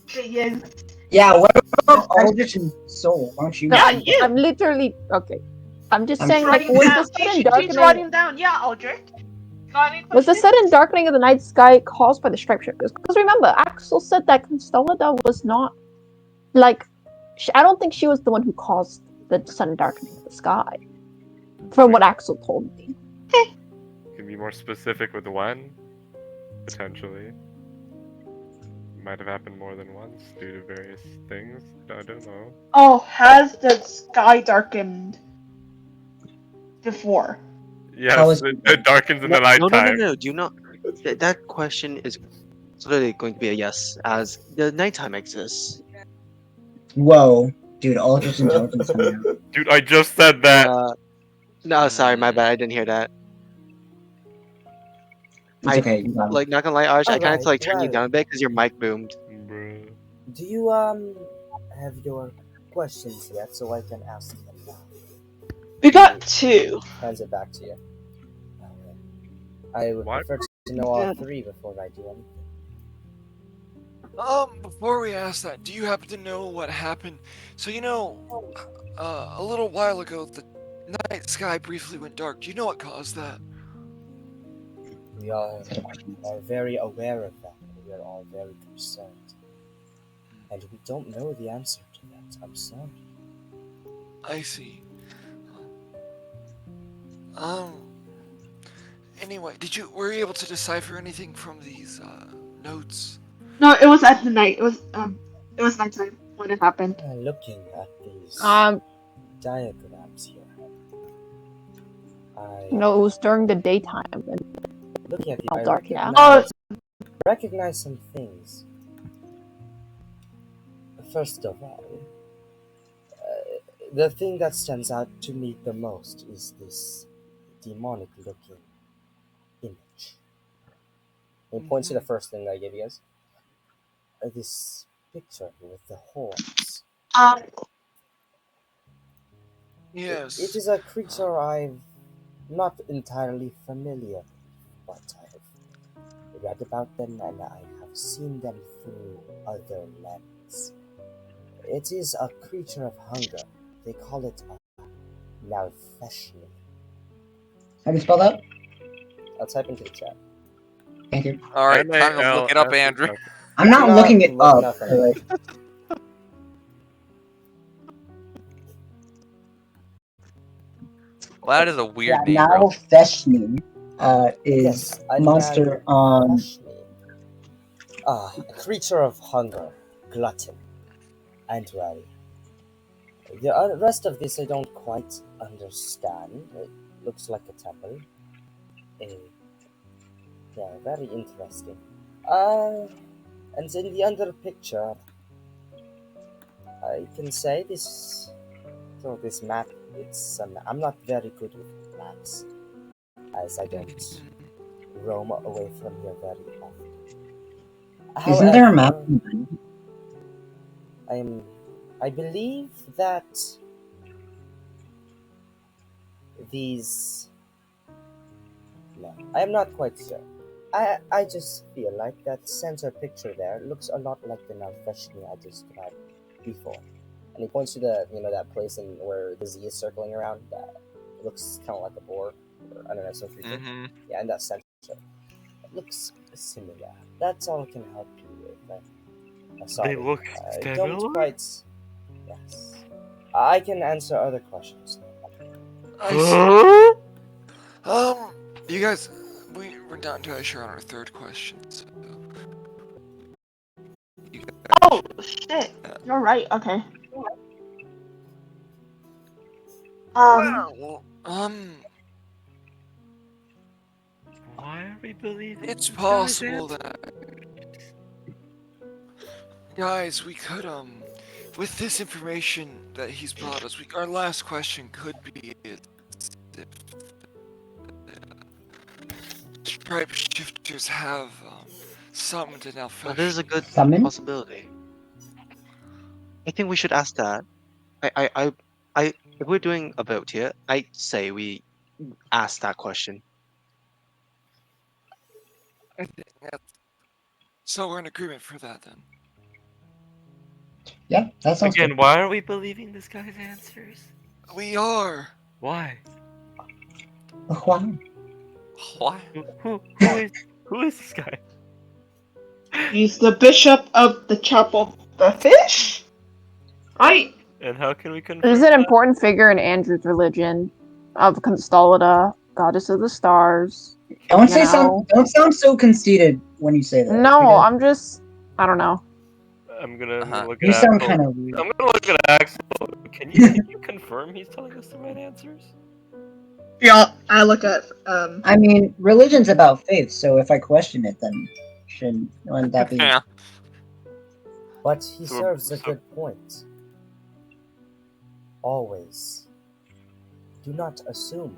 She is. Yeah, what about Aldrich and Soul? Aren't you? No, I'm literally okay. I'm just saying, like, was the sudden darkening? Writing down. Yeah, Aldrich. Was the sudden darkening of the night sky caused by the Stripeshifters? Because remember, Axol said that Consolida was not like. I don't think she was the one who caused the sudden darkening of the sky. From what Axol told me. Can be more specific with when? Potentially. Might have happened more than once due to various things. I don't know. Oh, has the sky darkened before? Yes, it darkens in the nighttime. No. Do you not? That question is literally going to be a yes, as the nighttime exists. Whoa, dude, Aldrich intelligence coming out. Dude, I just said that. No, sorry, my bad. I didn't hear that. It's okay. Like, not gonna lie, Arch, I kind of Alright, turn you down a bit because your mic boomed. Do you have your questions yet, so I can ask them now? We got 2. Hands it back to you. I would prefer to know all 3 before I do anything. Before we ask that, do you happen to know what happened? So, a little while ago, the night sky briefly went dark. Do you know what caused that? We are very aware of that. We are all very concerned. And we don't know the answer to that. I'm sorry. I see. Anyway, were you able to decipher anything from these, notes? No, it was at the night. It was nighttime when it happened. Looking at these diagrams here, No, it was during the daytime. Looking at the dark, yeah. Recognize some things. First of all, the thing that stands out to me the most is this demonic-looking image. It points to the first thing I gave you guys. This picture with the horns. Yes. It is a creature I'm not entirely familiar with, but I've read about them and I have seen them through other lenses. It is a creature of hunger. They call it a Nalfeshni. How do you spell that? I'll type into the chat. Thank you. Alright, time to look it up, Andrew. I'm not looking it up. Well, that is a weird name, bro. Nalfeshni is monster on. A creature of hunger, glutton, and the rest of this I don't quite understand. It looks like a temple. Yeah, very interesting. And in the other picture, I can say this. So this map, I'm not very good with maps, as I don't roam away from here very often. Isn't there a map? I believe that these No, I am not quite sure. I just feel like that center picture there looks a lot like the Naveshni I described before. And he points to the, that place where the Z is circling around. That looks kind of like a boar, or I don't know, some creature. Mm-hmm. Yeah, in that center. It looks similar. That's all I can help you with. Sorry. They look I similar? don't quite. Yes. I can answer other questions. I see. Huh? You guys, we're not entirely sure on our third question. So you guys, Oh shit! You're right. Okay. well, Why are we believing it's this guy's possible answer? that, guys, we could with this information that he's brought us, our last question could be if the Stripeshifters have summoned an Well, this is a good Summon? possibility. I think we should ask that. If we're doing a vote here, I say we ask that question. I think so we're in agreement for that then. Yeah, that sounds Again, good. why are we believing this guy's answers? We are. Why? Why? What? Who is this guy? He's the bishop of the Chapel of the Fish? Right? And how can we confirm He's an that? important figure in Andrew's religion of Consolida, goddess of the stars. Don't You know. don't sound so conceited when you say that. No, because I'm just, I don't know. I'm gonna look you at sound Axel. kind of weird. I'm gonna look at Axel. Can you confirm he's telling us the right answers? Yeah, I look at I mean, religion's about faith, so if I question it, then wouldn't that be? Yeah. But he So- serves a so- good point. Always. Do not assume.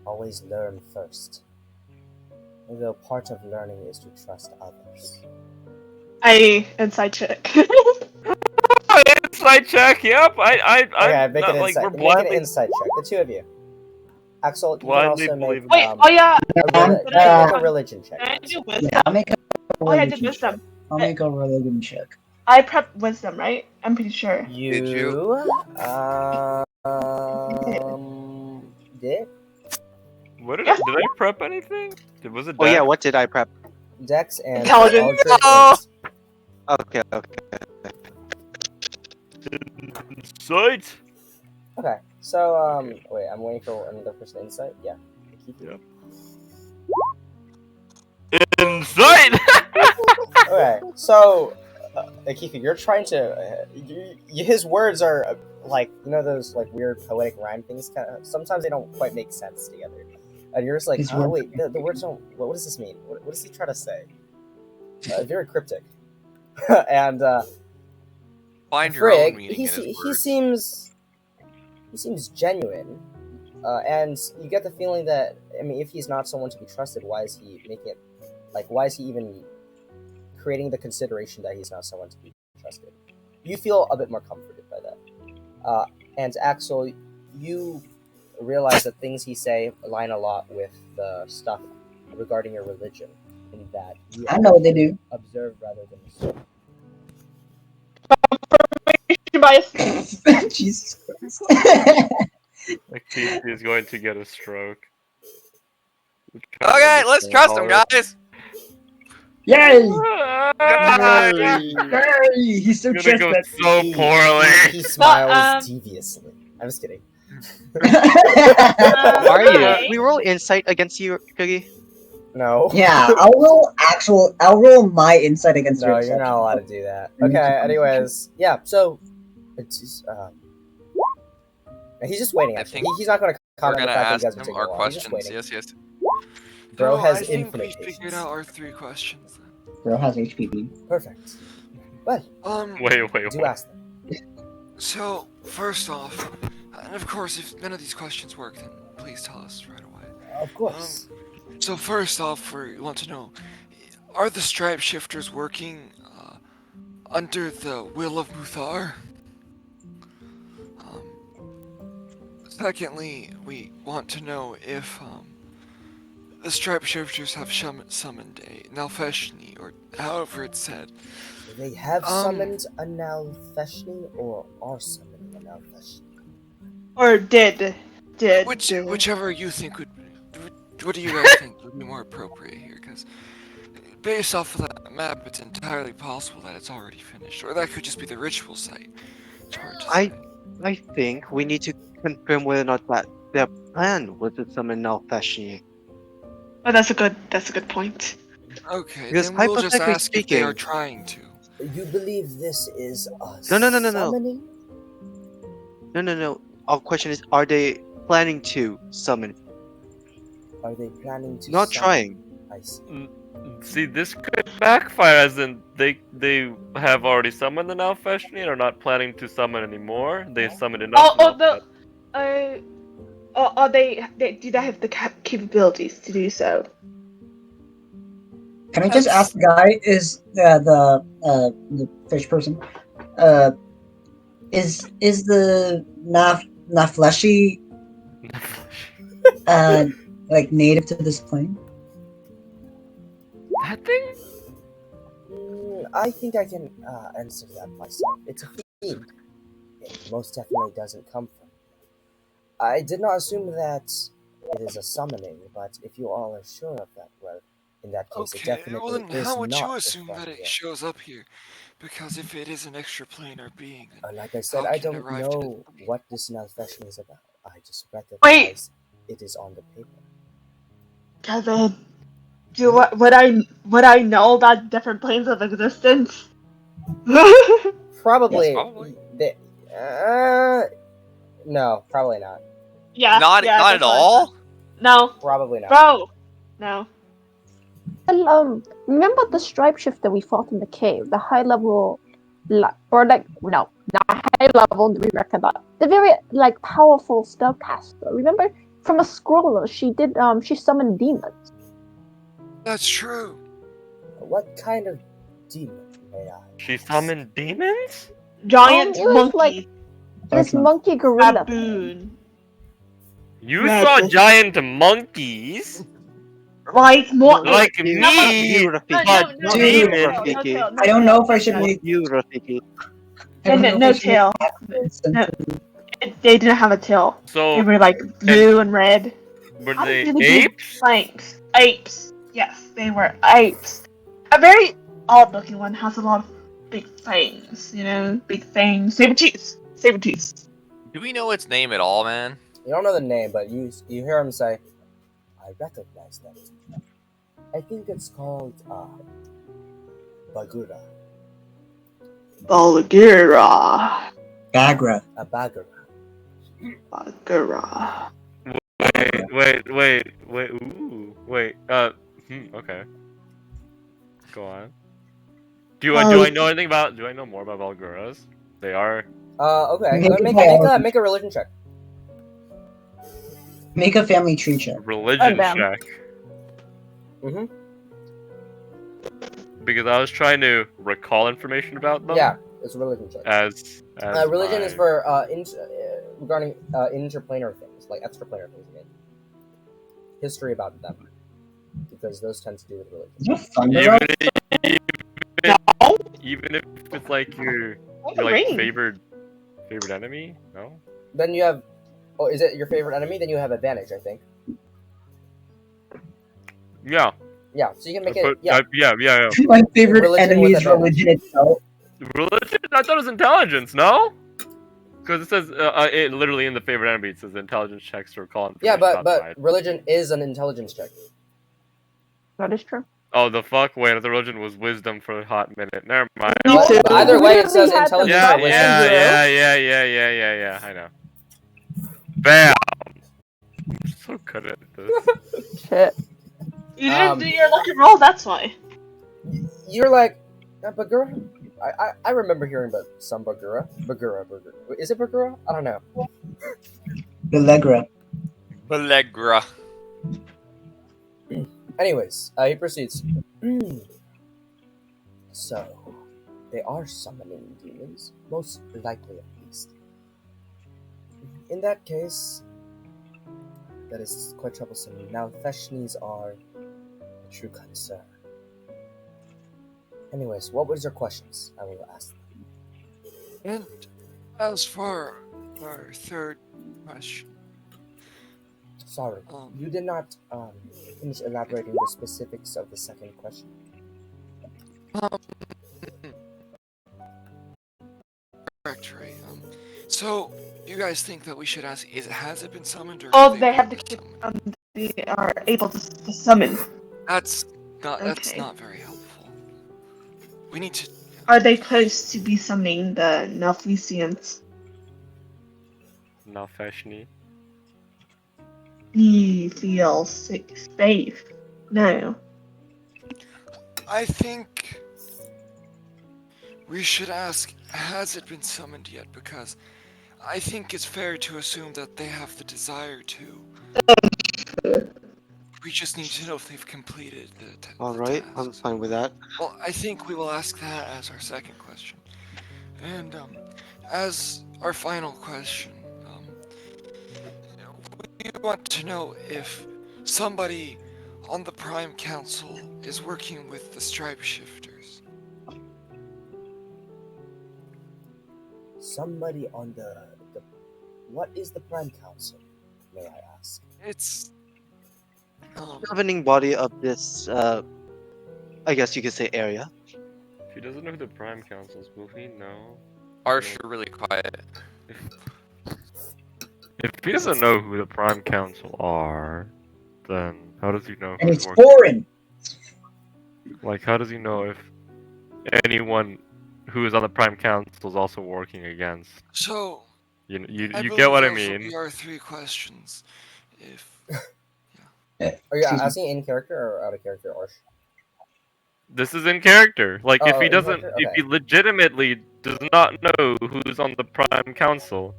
Always learn first. Although part of learning is to trust others. I inside check. Inside check. Yep. Okay, I'm make not an like insight. we're Make blindly. an insight check. The two of you. Axel, you can Blindly also make believe- Wait, oh yeah, make a religion check. can I do Yeah, wisdom? I'll make a Oh yeah, I did religion check. wisdom. I'll make a religion check. I prepped wisdom, right? I'm pretty sure. Did What did Yeah. did I prep anything? Was it? Oh yeah, Dex? what did I prep? Dex and Intelligence. Aldrich No! wins. Okay. Insight. Okay, so wait, I'm waiting for another person to insight. Yeah. Yep. Insight. Okay, so Akifa, you're trying to. His words are like those like weird poetic rhyme things. Sometimes they don't quite make sense together, and you're just like, His oh words- wait, the words don't. What does this mean? What does he try to say? Very cryptic. And Find your own Frigg, meaning he in his words. seems genuine, and you get the feeling that if he's not someone to be trusted, why is he making it? Like, why is he even creating the consideration that he's not someone to be trusted? You feel a bit more comforted by that. And Axel, you realize that things he say align a lot with the stuff regarding your religion, in that you I know what they do. observe rather than assume. Bias. Jesus Christ. Akifi is going to get a stroke. Okay, let's trust him, guys. Yay! Yay! Yay! He's so It's gonna go chested. so poorly. He smiles um, deviously. I'm just kidding. Are you? Okay. Can we roll insight against you, Cookie? No. Yeah, I'll roll my insight against No, your you're not exception. allowed to do that. You need Okay, to anyways. Yeah, so it's just, he's just waiting, I actually. think He's not gonna We're comment on gonna the fact that you ask guys are him taking our a while. He's just questions. waiting. Yes. Bro No, has I think infinite we figured patience. out our 3 questions. Bro has HPV. Perfect. Well, Wait. do ask them. So first off, and of course, if none of these questions work, then please tell us right away. Of course. So first off, we want to know: are the Stripeshifters working under the will of Muthar? Secondly, we want to know if the Stripeshifters have summoned a Nalfeshni, or however it's said. They have summoned a Nalfeshni, or are summoning a Nalfeshni? Or did. Whichever you think would. What do you guys think would be more appropriate here? Because based off of that map, it's entirely possible that it's already finished, or that could just be the ritual site. It's hard to say. I think we need to confirm whether or not that their plan was to summon Nalfeshni. Oh, that's a good point. Okay, Because then we'll just hypothetically ask if they are speaking- trying to. You believe this is a No. summoning? No. Our question is, are they planning to summon? Are they planning to Not summon? trying. I see. See, this could backfire, as in they have already summoned the Nalfeshni and are not planning to summon anymore. They've summoned enough. Are they do they have the capabilities to do so? Can I just ask the guy? Is the fish person? Is the Nafleshi like native to this plane? That thing? I think I can answer that myself. It's a fiend. It most definitely doesn't come from. I did not assume that it is a summoning, but if you all are sure of that, well, in that case, it Okay, definitely well then is how would not you a assume that it Fafnir. shows up here? Because if it is an extraplanar being, then Like I said, how I can it don't arrive to know what this Nalfeshni is about. I just recognize Wait! it is on the paper. Kevin, would I know about different planes of existence? Probably. Yes, probably. No, probably not. Yeah. Not yeah, at that's what I all. thought. No, Probably not. bro. No. Well, remember the Stripeshifter we fought in the cave, the high level, or like no, not high level. We reckon that the very like powerful spellcaster. Remember from a scroller, she summoned demons. That's true. What kind of demon may I? She summoned demons? Giant It was like monkey. this Dark monkey gorilla. Baboon. You Red saw fish. giant monkeys? Like more. Like You- me? you, Rafiki. but Not dude, you, no Rafiki. tail, no I don't tail. know if I should Not make. you, Rafiki. I don't know if No I should make tail. accents No. since- They didn't have a tail. They So, were like blue and red. were Had they really big apes? flanks. Apes. Yes, they were apes. A very odd-looking one has a lot of big fangs. You know, big fangs. Saber teeth. Saber teeth. Do we know its name at all, man? You don't know the name, but you hear him say, "I recognize that. I think it's called Bagura, Bulgura. Bagra. a Bagura." Bulgura. Wait, ooh, wait, okay. Go on. Do I know more about Valguras? They are... Okay. Make Make a religion check. Make a family tree check. religion damn. check. Mhm. Because I was trying to recall information about them. Yeah, it's a religion check. As Religion my- is for regarding interplanar things, like extraplanar things. I mean, history about them, because those tend to do with religion. Is there thunder Even, out? even if it's like your What's the like ring? favorite enemy, no? Then you have. Oh, is it your favorite enemy? Then you have advantage, I think. Yeah. Yeah, so you can make But, it. Yeah, yeah. My favorite Religion enemy with is advantage. religion itself. Religion? I thought it was intelligence, no? Because it says it literally in the favorite enemy. It says intelligence checks to recall information. yeah, about the but right. religion is an intelligence check. That is true. Oh, the fuck! Wait, the religion was wisdom for a hot minute. Never mind. Me But, too. but either way, it says Literally had the intelligence Yeah, or wisdom. yeah. I know. Bam! I'm so good at this. Shit. You didn't Um, do your lucky roll, that's why. You're like, Bagura? I remember hearing about some Bagura. Bagura. Is it Bagura? I don't know. Belegra. Belegra. Anyways, he proceeds. So, they are summoning demons, most likely at least. In that case, That is quite troublesome. Now, Feshnis are a true concern. Anyways, what was your questions? I will ask them. And as for our third question, Sorry, Um, you did not finish elaborating the specifics of the second question. correct, right? So you guys think that we should ask, has it been summoned or Oh, could they have be to summoned? they are able to summon. That's that's Okay. not very helpful. We need to. Are they close to be summoning the Nalthisians? Not fashionly. You feel safe? No. I think we should ask, has it been summoned yet? Because I think it's fair to assume that they have the desire to. We just need to know if they've completed the Alright, I'm tasks. fine with that. Well, I think we will ask that as our second question. And as our final question, we want to know if somebody on the Prime Council is working with the Stripeshifters. Somebody on the what is the Prime Council? May I ask? It's Governing body of this, I guess you could say area. If he doesn't know who the Prime Council is, will he know? Arsh, you're really quiet. If he doesn't know who the Prime Council are, then how does he know And who's it's working? foreign. Like, how does he know if anyone who is on the Prime Council is also working against? so. You I get believe what I those will mean? be our three questions. If Are you Excuse me. asking in character or out of character, Arsh? This is in character. Like, if Oh, he in doesn't, character? if Okay. he legitimately does not know who's on the Prime Council,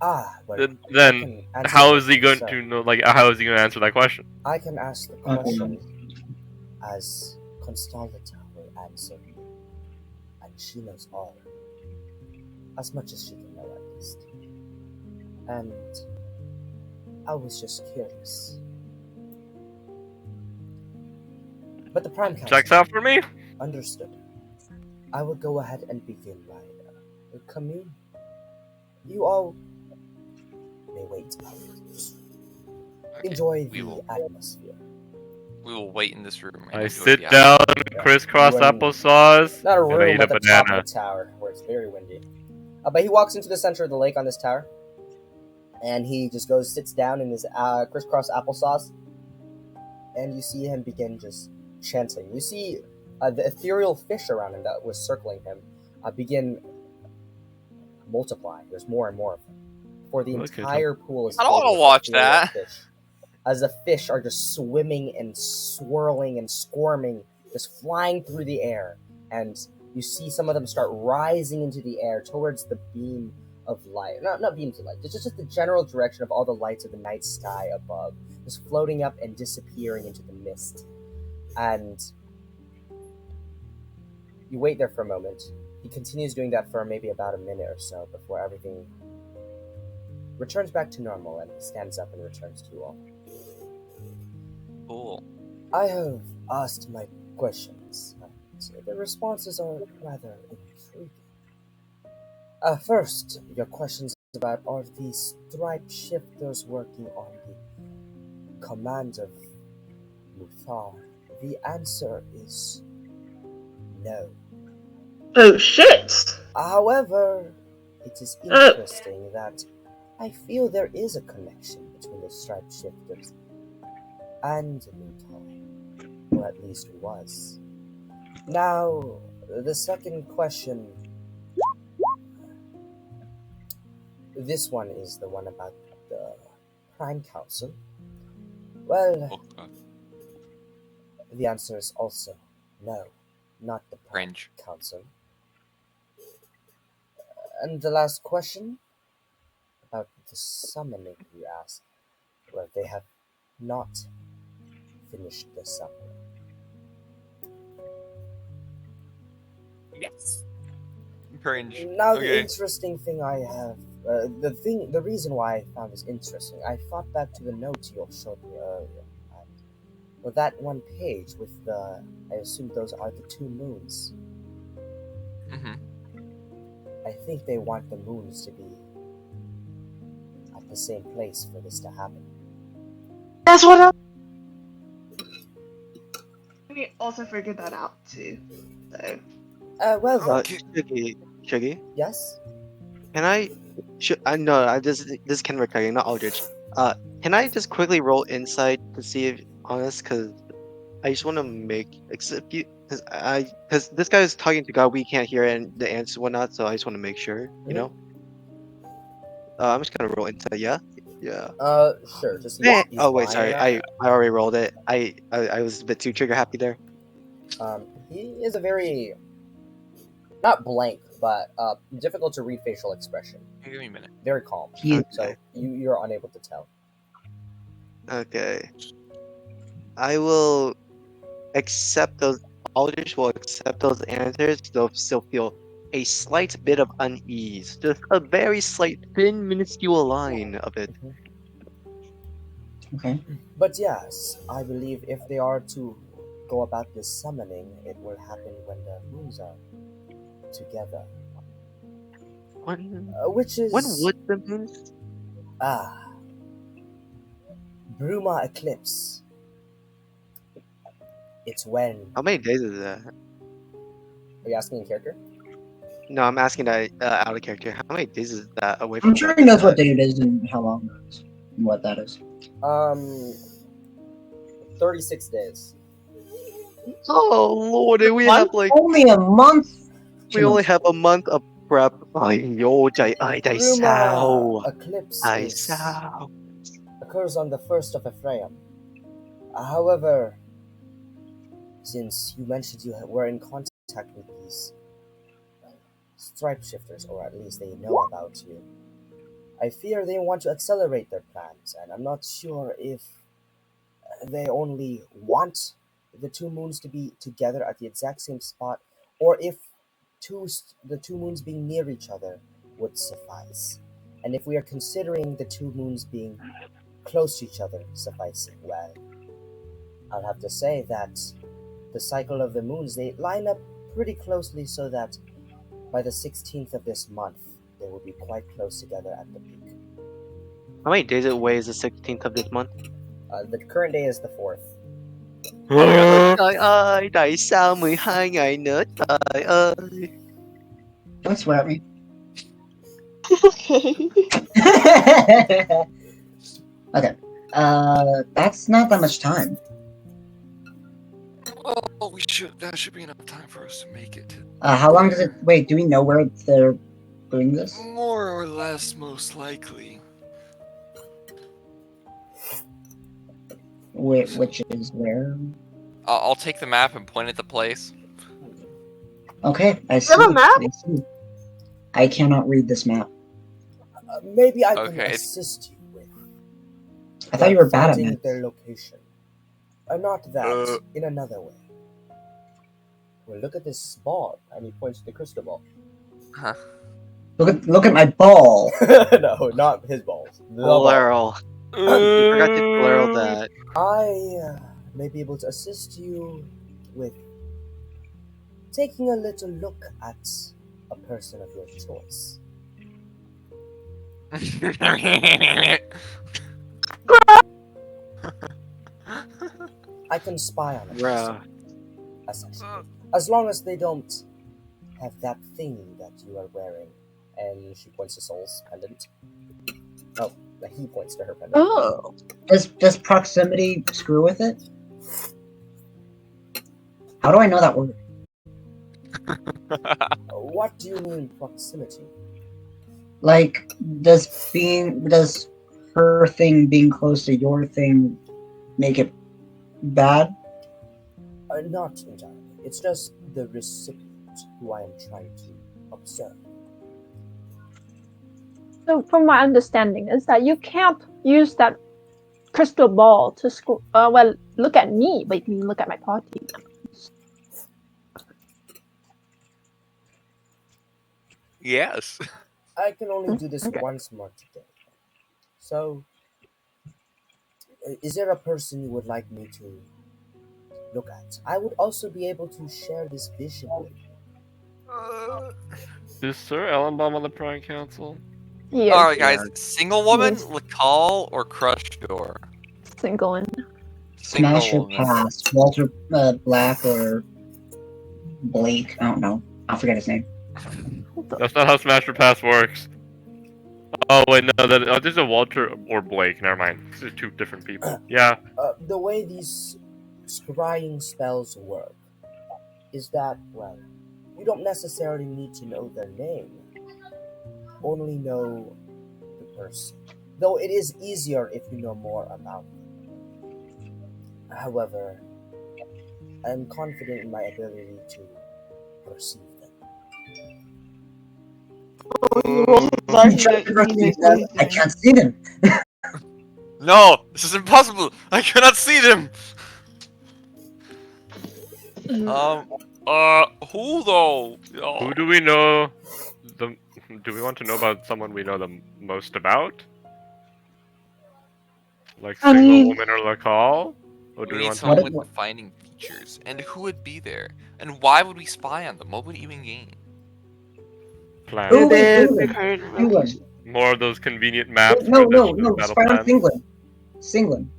Well, then I can answer how this, is he going sir. to know? Like, how is he going to answer that question? I can ask the question as Constantita will answer, and she knows all, as much as she can know at least. And I was just curious. But the Prime Council. Checks out for me. Understood. I will go ahead and begin my commune. You all may wait. Just Okay, enjoy we the will. atmosphere. We will wait in this room. And I enjoy sit the down, Yeah. crisscross You and- applesauce, Not a and I room, eat a but the top of banana. the tower, where it's very windy. But he walks into the center of the lake on this tower, and he just goes, sits down in his crisscross applesauce, and you see him begin just chanting. You see the ethereal fish around him that was circling him begin multiplying. There's more and more of them. For the Look at entire pool is I don't filled wanna with watch ethereal that. fish. As the fish are just swimming and swirling and squirming, just flying through the air. And you see some of them start rising into the air towards the beam of light. Not beams of light, it's just the general direction of all the lights of the night sky above. Just floating up and disappearing into the mist. And you wait there for a moment. He continues doing that for maybe about a minute or so before everything returns back to normal, and he stands up and returns to you all. Cool. I have asked my questions, and the responses are rather intriguing. First, your questions about are the Stripeshifters working on the command of Muthar? The answer is no. Oh shit! However, it is interesting that I feel there is a connection between the Stripeshifters and Muthar, or at least was. Now, the second question. This one is the one about the Prime Council. Well, Okay. the answer is also no, not the Prime Cringe. Council. And the last question about the summoning you asked. Well, they have not finished the summoning. Yes. Cringe. Now, the Okay. interesting thing I have The reason why I found this interesting, I thought back to the note you showed me earlier. Well, that one page with I assume those are the two moons. Mm-hmm. I think they want the moons to be at the same place for this to happen. That's what I. We also figured that out too. So. Well then. Okay. Shuggy, Yes? can I? This can recur, not Aldrich. Can I just quickly roll insight to see if honest? Because I just want to make except you, because this guy is talking to God, we can't hear and the answers and whatnot. So I just want to make sure, you know. I'm just gonna roll insight. Yeah. Sure. Just Eh, he's oh wait, lying sorry. or not? I already rolled it. I was a bit too trigger happy there. He is a very not blank, but difficult to read facial expression. Give me a minute. Very calm. He, So you're unable to tell. Okay. I will accept those. Aldrich will accept those answers. They'll still feel a slight bit of unease, just a very slight, thin, minuscule line of it. okay. But yes, I believe if they are to go about this summoning, it will happen when the moons are together. Which is When would the moons? Bruma Eclipse. It's when. How many days is that? Are you asking in character? No, I'm asking that out of character. How many days is that away from? I'm sure he knows what day it is and how long it is and what that is. 36 days. Oh lord, we have like only a month. we only have a month of prep. Ay, yo, day sao. Eclipse Ay, sao. occurs on the 1st of Ephraim. However, since you mentioned you were in contact with these Stripeshifters, or at least they know about you, I fear they want to accelerate their plans, and I'm not sure if they only want the two moons to be together at the exact same spot, or if the two moons being near each other would suffice. And if we are considering the two moons being close to each other sufficing, well, I'll have to say that the cycle of the moons, they line up pretty closely so that by the 16th of this month, they will be quite close together at the peak. How many days away is the 16th of this month? The current day is the 4th. Trời ơi, tại sao 12 ngày nữa trời ơi? Don't swear at me. Okay. Okay. That's not that much time. Well, that should be enough time for us to make it. How long does it? Wait, do we know where they're doing this? More or less, most likely. Which is where? I'll take the map and point at the place. Okay, I see. have a map? I see. I cannot read this map. Maybe I can Okay. assist you with. I thought you were bad at finding maps. their location. Not that, in another way. Well, look at this ball, and he points to the crystal ball. Huh? Look at my ball. No, not his balls. The ball. Plural. You forgot to plural that. I may be able to assist you with taking a little look at a person of your choice. I can spy on a person, essentially. As long as they don't have that thing that you are wearing. And she points to Soul's pendant. Oh, he points to her pendant. Oh. Does proximity screw with it? How do I know that word? What do you mean proximity? Like, does her thing being close to your thing make it bad? Not entirely. It's just the recipient who I am trying to observe. So, from my understanding, is that you can't use that crystal ball to look at me, but you can look at my party. Yes. I can only do this Okay. once more today. So, is there a person you would like me to look at? I would also be able to share this vision with you. Is Sir Ellenbaum on the Prime Council? He All is right, guys. Single woman, Yes. Lacal, or Crush Door? single and Single Smash or woman. pass. Walter Black or Blake. I don't know. I'll forget his name. That's not how Smash or Pass works. Oh wait, no, this is a Walter or Blake. Never mind. These are two different people. Yeah. The way these scrying spells work is that, well, you don't necessarily need to know their name, only know the person. Though it is easier if you know more about them. However, I am confident in my ability to perceive them. You roll I large can't see them. No, this is impossible. I cannot see them. Who though? Oh. Who do we know? Do we want to know about someone we know the most about? Like I single mean- woman or Lacal? Or do We we need want someone to? with defining features. And who would be there? And why would we spy on them? What would we even gain? Plan. Who- Their England. current England. location. More of those convenient maps No, for the no. battle Spy on plan. England. Singland.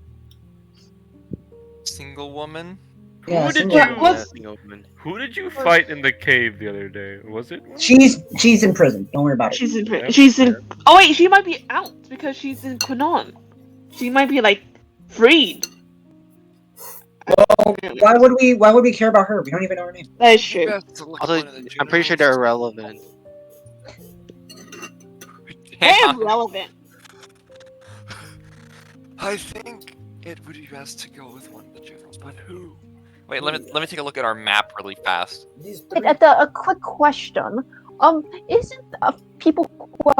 Single woman? Yeah, Who did Singland. you? What's- Single woman. Who did you fight in the cave the other day? Was it? She's in prison. Don't worry about it. She's in. Yeah. She's in. Oh wait, she might be out because she's in Quenon. She might be like freed. Why would we care about her? We don't even know her name. That is true. Also, I'm pretty sure they're irrelevant. I am relevant. I think it would be best to go with one of the generals, but who? Wait, let me take a look at our map really fast. These three a quick question. Isn't people who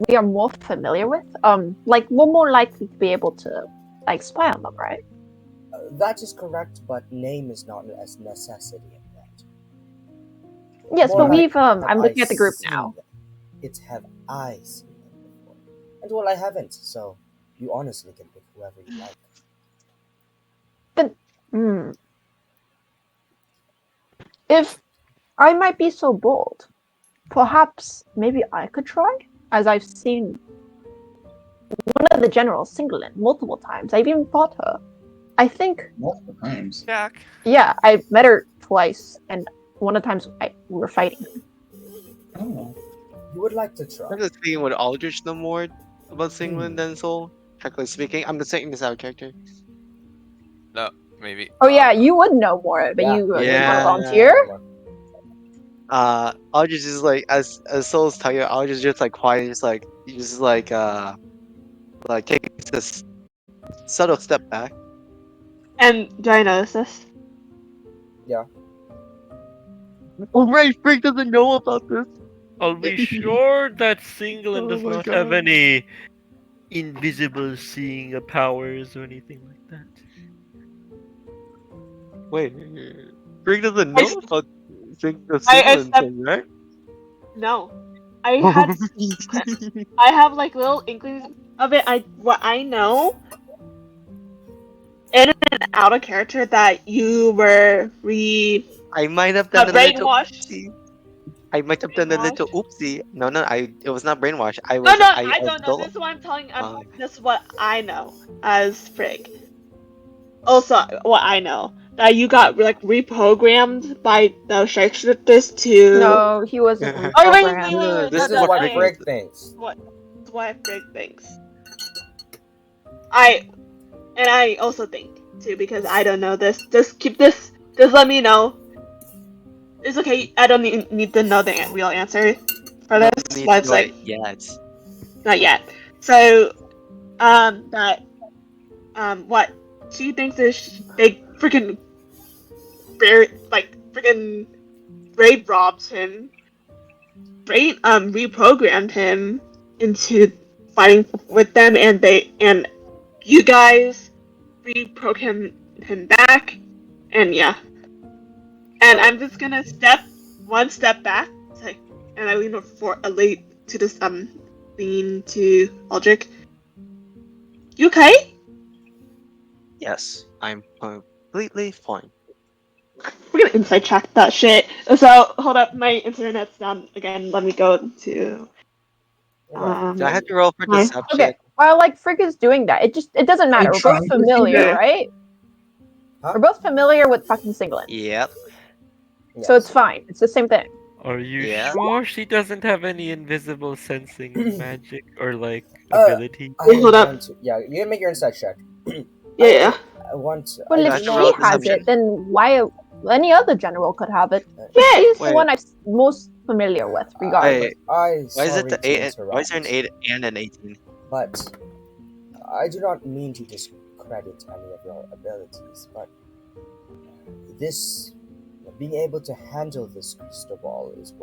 we are more familiar with, like we're more likely to be able to like spy on them, right? that is correct, but name is not a necessity in that. Yes, More but like, we've have I'm looking I at the group seen now. them? It's have I seen them before? And well, I haven't, so you honestly can pick whoever you like. Hmm. If I might be so bold, perhaps maybe I could try, as I've seen one of the generals Singleton multiple times. I've even fought her. I think, Multiple times. Jack. yeah, I met her twice, and one of the times we were fighting. Oh. You would like to try. I'm just speaking with Aldrich no more about Singland than Soul. Technically speaking, I'm just saying this out of character. No, maybe. Oh yeah, you would know more, but you want to Yeah. volunteer? Aldrich is like as Soul's telling you, Aldrich is just like quiet, just like takes this subtle step back. And do I notice this? Oh right, Frank doesn't know about this. Are we sure that Singland Oh does my not God. have any invisible seeing powers or anything like that? Wait, Frank doesn't know about the I Singland accept- thing, right? No. I had I have like little inklings of it. What I know in and out of character that you were I might have done a little brainwashed. oopsie. I might have done a little oopsie. No, it was not brainwash. I was. No, I don't know. stole- This is what I'm telling. This is what I know as Frig. Also, what I know that you got like reprogrammed by the Stripeshifters to. No, he wasn't Oh wait, reprogrammed. This no, is no, what I- Greg thinks. That's what Frig thinks. I also think too because I don't know this. Just keep this. Just let me know. It's okay. I don't need to know the real answer for this. Need But to it's know like it yet. not yet. So, what she thinks is they freaking, raid robbed him, reprogrammed him into fighting with them, and you guys reprogrammed him back, and yeah. And I'm just gonna step one step back, and I lean to this scene to Aldrich. You okay? Yes, I'm completely fine. We're gonna inside check that shit. So hold up, my internet's down again. Let me go to Do I have to roll for my- deception? Okay. While like Frick is doing that, it doesn't matter. We're both trying to familiar, do that? right? Huh? We're both familiar with fucking Singlet. Yep. So it's fine. It's the same thing. Are you Yeah. sure she doesn't have any invisible sensing magic or like Uh, ability? Hold up. Yeah, you can make your insight check. Yeah. I want. Well, I if have do to she roll not- has deception. it, then why any other general could have it? Yeah. She's the Wait. one I'm most familiar with, regardless. Wait, I why is it sorry the to 8? Why is there an interrupt, 8 and an 18? But I do not mean to discredit any of your abilities, but this being able to handle this crystal ball is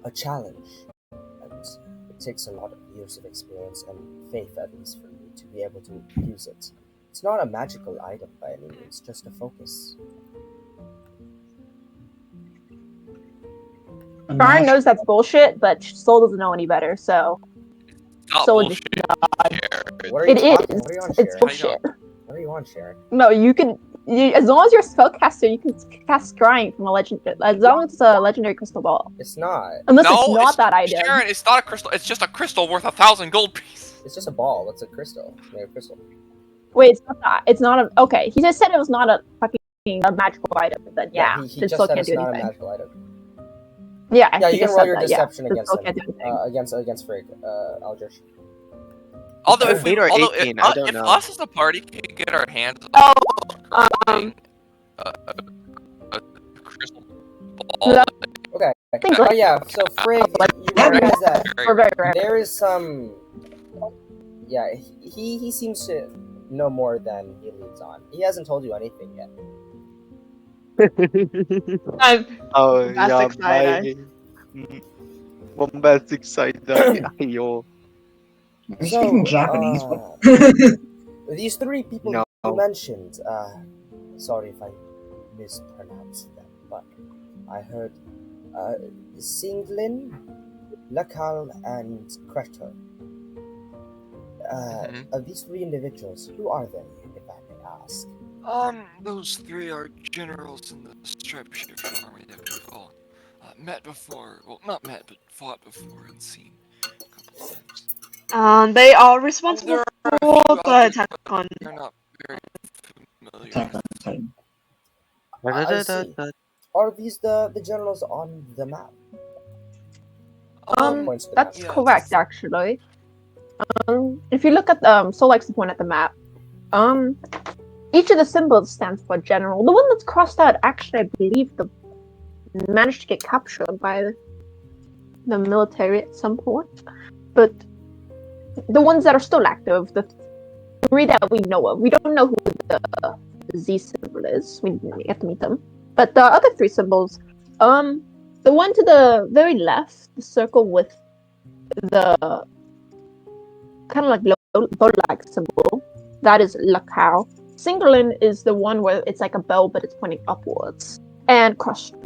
a challenge, and it takes a lot of years of experience and faith, at least for you, to be able to use it. It's not a magical item by any means, just a focus. Brian knows that's bullshit, but Soul doesn't know any better, so Not So bullshit. Jared. What are you it is. talking? What are you on, It's Sharon? bullshit. What are you on, Sharon? No, you can. As long as you're a spellcaster, you can cast scrying from a legend. As long as it's a legendary crystal ball, It's not. unless No, it's not that item. Sharon, it's not a crystal. It's just a crystal worth 1,000 gold pieces. It's just a ball. It's a crystal. It's made of crystal. Wait, it's not that. It's not a. Okay, he just said it was not a fucking a magical item. Then yeah, he it just still said can't it's do not anything. a magical item. Yeah, Yeah, he you can just roll said your that, deception yeah. It against still him. can't do anything. Against Frigg, Aldrich. Although if we, 8 or although 18, if, I don't if know. us as a party could get our hands Oh, on a crystal ball, Yeah. Okay. Things Oh like- yeah. So Frigg, you realize that We're very rare. there is some. Yeah, he seems to know more than he leads on. He hasn't told you anything yet. I'm Oh, bombastic side-eye. Bombastic side-eye. Ayo. Are you speaking Japanese? These three people No. you mentioned. Sorry if I mispronounced them, but I heard Singlin, Lakal, and Kreter. Of these three individuals, who are they, if I may ask? Those three are generals in the Stripeshifter army that we've all met before. Well, not met, but fought before and seen a couple times. They are responsible There are a for few the others, attack but on. they're not very familiar. Attack on Titan. I see. Are these the generals on the map? Points to the That's map. correct, actually. If you look at Soul likes to point at the map. Each of the symbols stands for general. The one that's crossed out, actually, I believe, managed to get captured by the military at some point. But the ones that are still active, the three that we know of, we don't know who the Z symbol is. We have to meet them. But the other three symbols, the one to the very left, the circle with the kind of like bow-like symbol, that is Lakau. Singlin is the one where it's like a bell, but it's pointing upwards. And Crustor.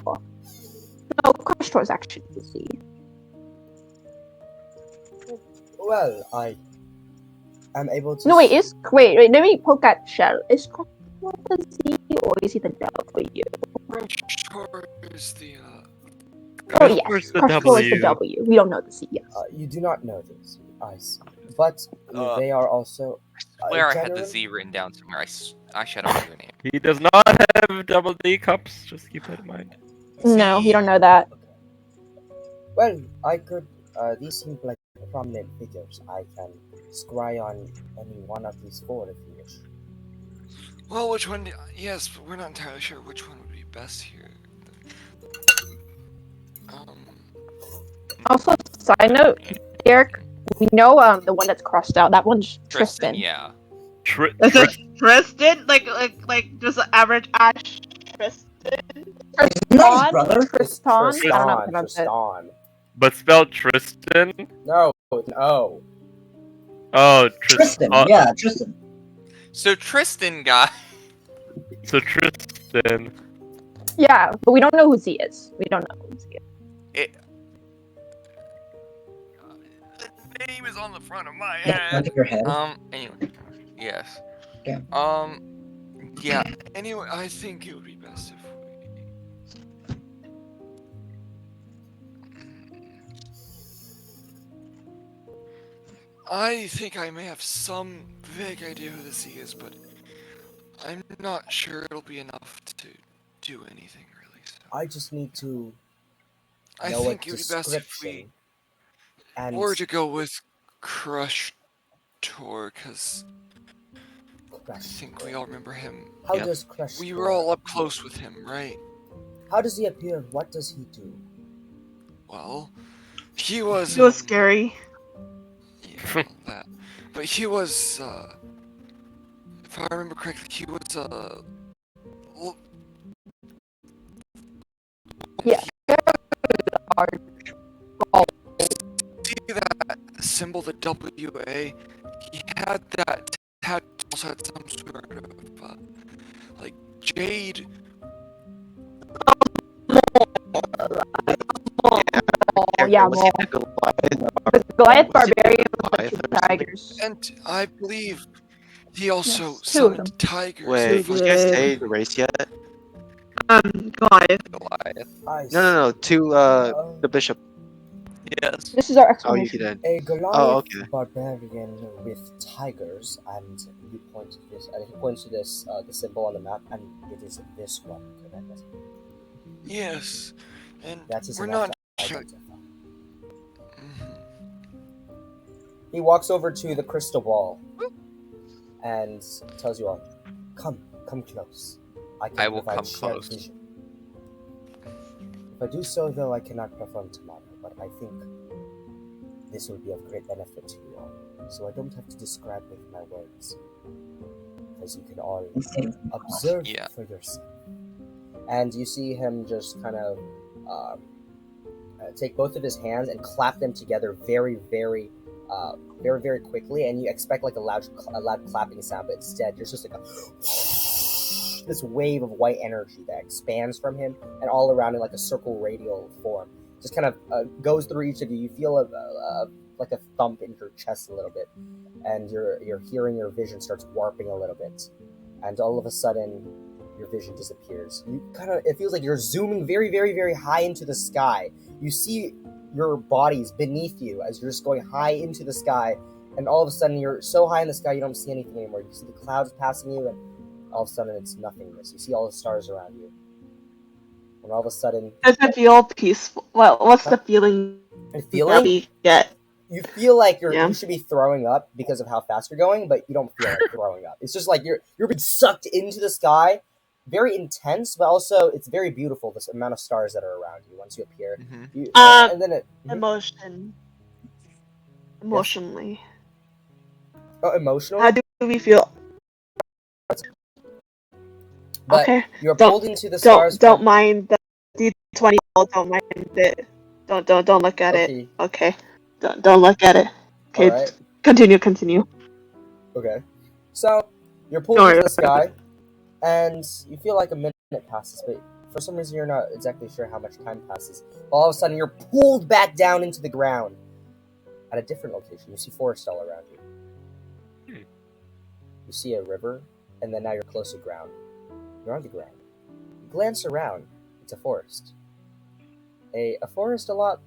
No, Crustor is actually the Z. Well, I am able to. No, wait, wait, let me poke at Shell. Is Crustor the Z or is he the W? Crustor is the Oh, yes. Crustor's the Crustor is the W. W. We don't know the Z, yes. You do not know this. I see. But they are also. Where I had the general- Z written down somewhere. I should have your name. He does not have double D cups. Just keep that in mind. No, you don't know that. Well, I could. These seem like prominent figures. I can scry on any one of these four if you wish. Well, which one? Yes, but we're not entirely sure which one would be best here. Also, side note, Derek, we know the one that's crossed out. That one's Tristan. Yeah. Is it Tristan? Like just an average Ash Tristan? Nice, brother. Tristan? I don't know how to pronounce it. Tristan. But spelled Tristan? No, with an O. Oh, Tristan. Yeah, Tristan. So Tristan guy. So Tristan. Yeah, but we don't know who Z is. We don't know who Z is. The name is on the front of my Yeah, head. front of your head. Anyway, yes. Yeah. Yeah. Anyway, I think it would be best if we. I think I may have some vague idea who this is, but I'm not sure it'll be enough to do anything really. So I just need to I know a think it would be best if we description. And were to go with Crush Tour, because I Crush. think we all remember him. How Yep. does Crush? We were all up close with him, right? How does he appear? What does he do? Well, he was. It was scary. Yeah, well, that. But he was. If I remember correctly, he was. Yeah. See that symbol, the WA? He had that tattoo. Also had some sort of like jade. Yeah, was well, he the Goliath? Goliath Was he Barbarian Goliath with or the something? tigers. And I believe he also Yes, two of them. summoned tigers. Wait, Two did you guys good. say the race yet? Goliath. Goliath. No, to the bishop. Yes. This is our Oh, you explanation. did. A Goliath Oh, okay. barbarian with tigers, and you point to this, and he points to this, the symbol on the map, and it is this one, correct? Yes, and That is we're enough not to sure. identify. Mhm. He walks over to the crystal ball, and tells you all, come close. I can I will provide come shared close. vision. If I do so, though, I cannot perform tomorrow, but I think this will be of great benefit to you all. So I don't have to describe with my words, because you can all Instead of observe Yeah. for yourself. And you see him just kind of take both of his hands and clap them together very, very quickly. And you expect like a loud clapping sound, but instead there's just like this wave of white energy that expands from him and all around in like a circle radial form. Just kind of goes through each of you. You feel like a thump in your chest a little bit, and your hearing, your vision starts warping a little bit, and all of a sudden your vision disappears. It feels like you're zooming very, very, very high into the sky. You see your bodies beneath you as you're just going high into the sky, and all of a sudden you're so high in the sky you don't see anything anymore. You see the clouds passing you, and all of a sudden it's nothingness. You see all the stars around you, and all of a sudden Does it feel peaceful? Well, what's the feeling the that feeling we get? you feel like Yeah. you should be throwing up because of how fast you're going, but you don't feel like throwing up. It's just like you're being sucked into the sky. Very intense, but also it's very beautiful. This amount of stars that are around you once you appear, and then Emotionally. Oh, emotionally. How do we feel? But okay. you're pulled into the stars. Don't mind the D20. Don't mind it. Don't look at it. Okay. Don't look at it. Okay. Alright. Continue. Okay. So you're pulled into the sky, and you feel like a minute passes, but for some reason you're not exactly sure how much time passes. All of a sudden you're pulled back down into the ground at a different location. You see forest all around you. You see a river, and then now you're close to ground. You're on the ground. You glance around. It's a forest. A forest a lot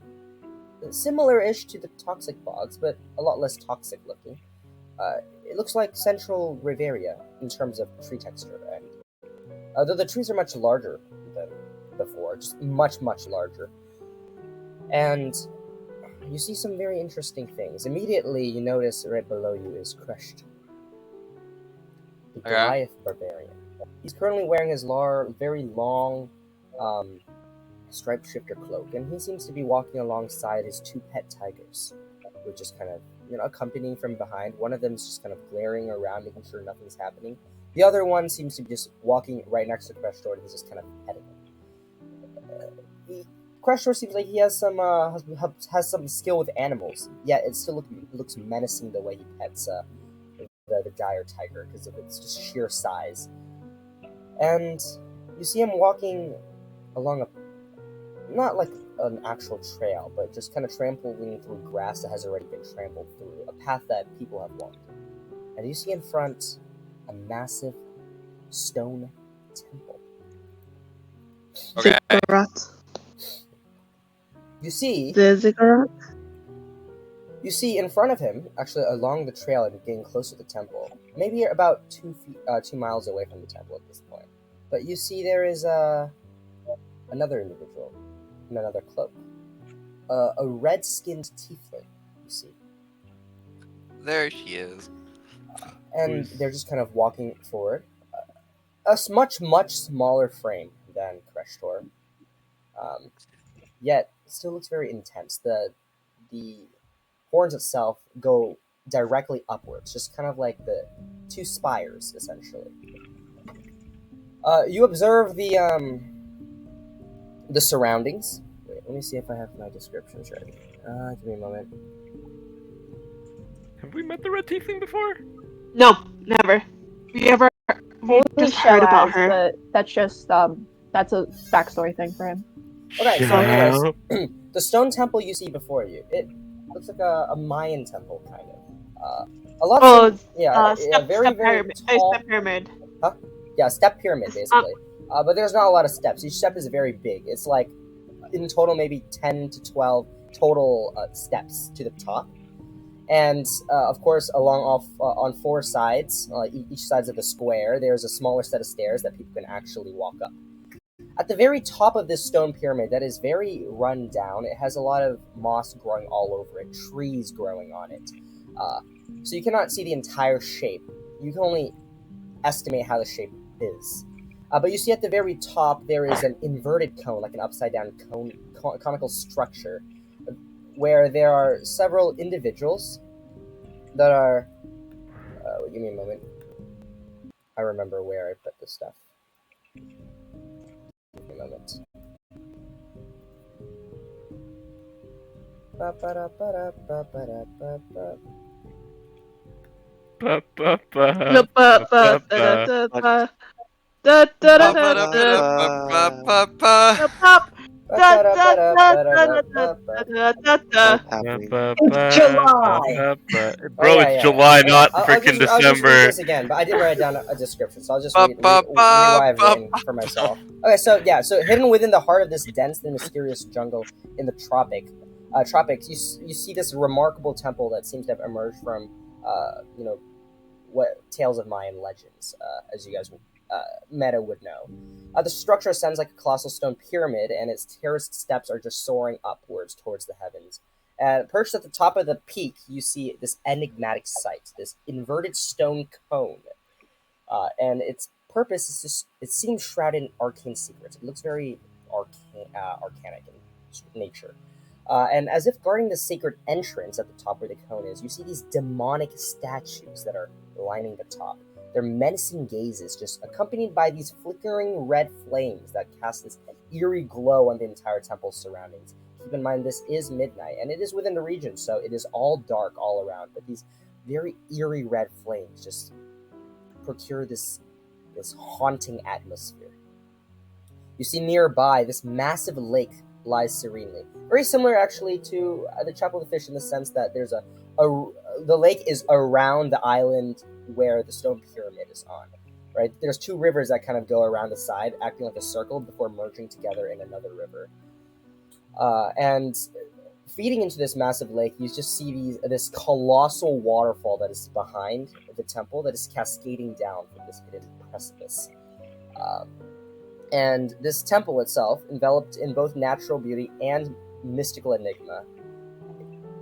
similar-ish to the toxic bogs, but a lot less toxic looking. It looks like Central Riveria in terms of tree texture, and though the trees are much larger than before, just much, much larger. And you see some very interesting things. Immediately, you notice right below you is Crushed, the Goliath barbarian. He's currently wearing his very long Stripeshifter cloak, and he seems to be walking alongside his two pet tigers, which just kind of, accompanying from behind. One of them is just kind of glaring around, making sure nothing's happening. The other one seems to be just walking right next to Creshtor, and he's just kind of petting him. Creshtor seems like he has some skill with animals, yet it still looks menacing the way he pets the dire tiger because of its just sheer size. And you see him walking along not like an actual trail, but just kind of trampling through grass that has already been trampled through, a path that people have walked. And you see in front a massive stone temple. Okay. Ziggurat. You see The ziggurat. You see in front of him, actually along the trail and getting close to the temple, maybe about 2 miles away from the temple at this point. But you see there is another individual in another cloak, a red-skinned tiefling. You see, There she is. and they're just kind of walking forward. A much smaller frame than Kreshtor, yet still looks very intense. The horns itself go directly upwards, just kind of like the two spires, essentially. You observe the surroundings. Wait, let me see if I have my descriptions ready. Give me a moment. Have we met the red tiefling before? No, never. We just heard about her. But that's just that's a backstory thing for him. Okay, so anyways, the stone temple you see before you, it looks like a Mayan temple, kind of. A lot of very tall. Step pyramid. Huh? Yeah, step pyramid basically. But there's not a lot of steps. Each step is very big. It's like in total maybe 10 to 12 total steps to the top. And of course, on four sides, each sides of the square, there's a smaller set of stairs that people can actually walk up. At the very top of this stone pyramid that is very run down, it has a lot of moss growing all over it, trees growing on it. So you cannot see the entire shape. You can only estimate how the shape is. But you see at the very top there is an inverted cone, like an upside down conical structure, where there are several individuals that are... give me a moment. I remember where I put this stuff. Give me a moment. It's July! Bro, it's July, not freaking I'll just read December. this again, but I didn't write down a description, so I'll just read what I've written for myself. Okay, so hidden within the heart of this dense and mysterious jungle in the tropics, you see this remarkable temple that seems to have emerged from, what tales of Mayan legends, as you guys meta would know. The structure ascends like a colossal stone pyramid, and its terraced steps are just soaring upwards towards the heavens. And perched at the top of the peak, you see this enigmatic sight, this inverted stone cone. And its purpose is just, it seems shrouded in arcane secrets. It looks very arcanic in nature. And as if guarding the sacred entrance at the top where the cone is, you see these demonic statues that are lining the top. Their menacing gazes, just accompanied by these flickering red flames that cast this eerie glow on the entire temple's surroundings. Keep in mind, this is midnight, and it is within the region, so it is all dark all around, but these very eerie red flames just procure this haunting atmosphere. You see nearby, this massive lake lies serenely. Very similar, actually, to the Chapel of the Fish in the sense that there's the lake is around the island where the stone pyramid is on, right? There's two rivers that kind of go around the side, acting like a circle before merging together in another river. And feeding into this massive lake, you just see this colossal waterfall that is behind the temple that is cascading down from this hidden precipice. And this temple itself, enveloped in both natural beauty and mystical enigma,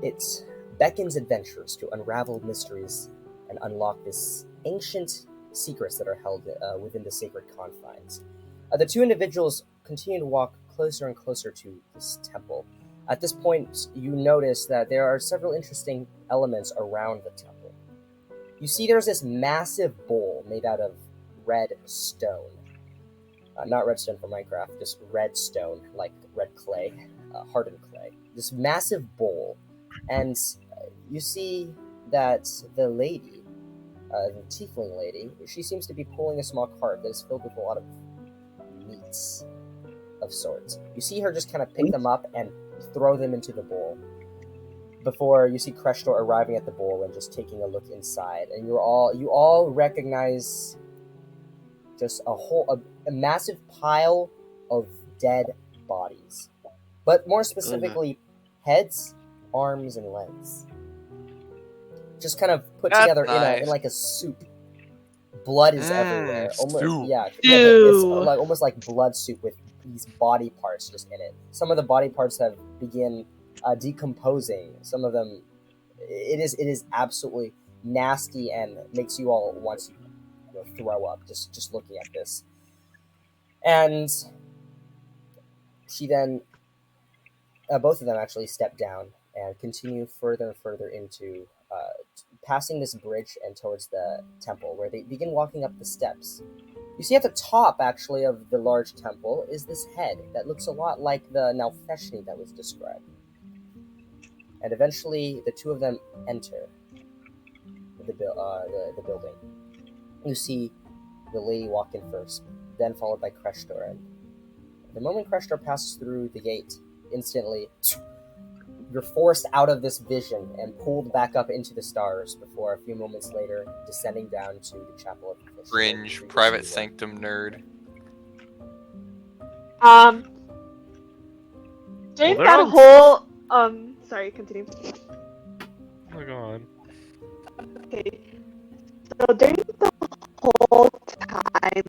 it beckons adventurers to unravel mysteries and unlock this ancient secrets that are held within the sacred confines. The two individuals continue to walk closer and closer to this temple. At this point, you notice that there are several interesting elements around the temple. You see there's this massive bowl made out of red stone. Not redstone from Minecraft, just red stone, like red clay, hardened clay. This massive bowl. And you see that the lady, the tiefling lady, she seems to be pulling a small cart that is filled with a lot of meats. of sorts. You see her just kind of pick them up and throw them into the bowl. Before you see Krestor arriving at the bowl and just taking a look inside, and you all recognize just a massive pile of dead bodies, but more specifically, heads, arms, and legs, just kind of put That's together nice. in like a soup. Blood is everywhere. Almost, Stew. yeah, Ew. it's like almost like blood soup with these body parts just in it. Some of the body parts have begin decomposing. Some of them, it is absolutely nasty and makes you all want to throw up just looking at this. And she then, both of them actually step down and continue further and further into passing this bridge and towards the temple, where they begin walking up the steps. You see at the top, actually, of the large temple is this head that looks a lot like the Nalfeshni that was described. And eventually, the two of them enter the building. You see the lady walk in first, then followed by Krestor. And the moment Krestor passes through the gate, instantly, you're forced out of this vision and pulled back up into the stars before a few moments later descending down to the chapel of the fish. Cringe, private sanctum nerd. During Well, that they're whole sorry, continue. Oh my god. Okay. So during the whole time,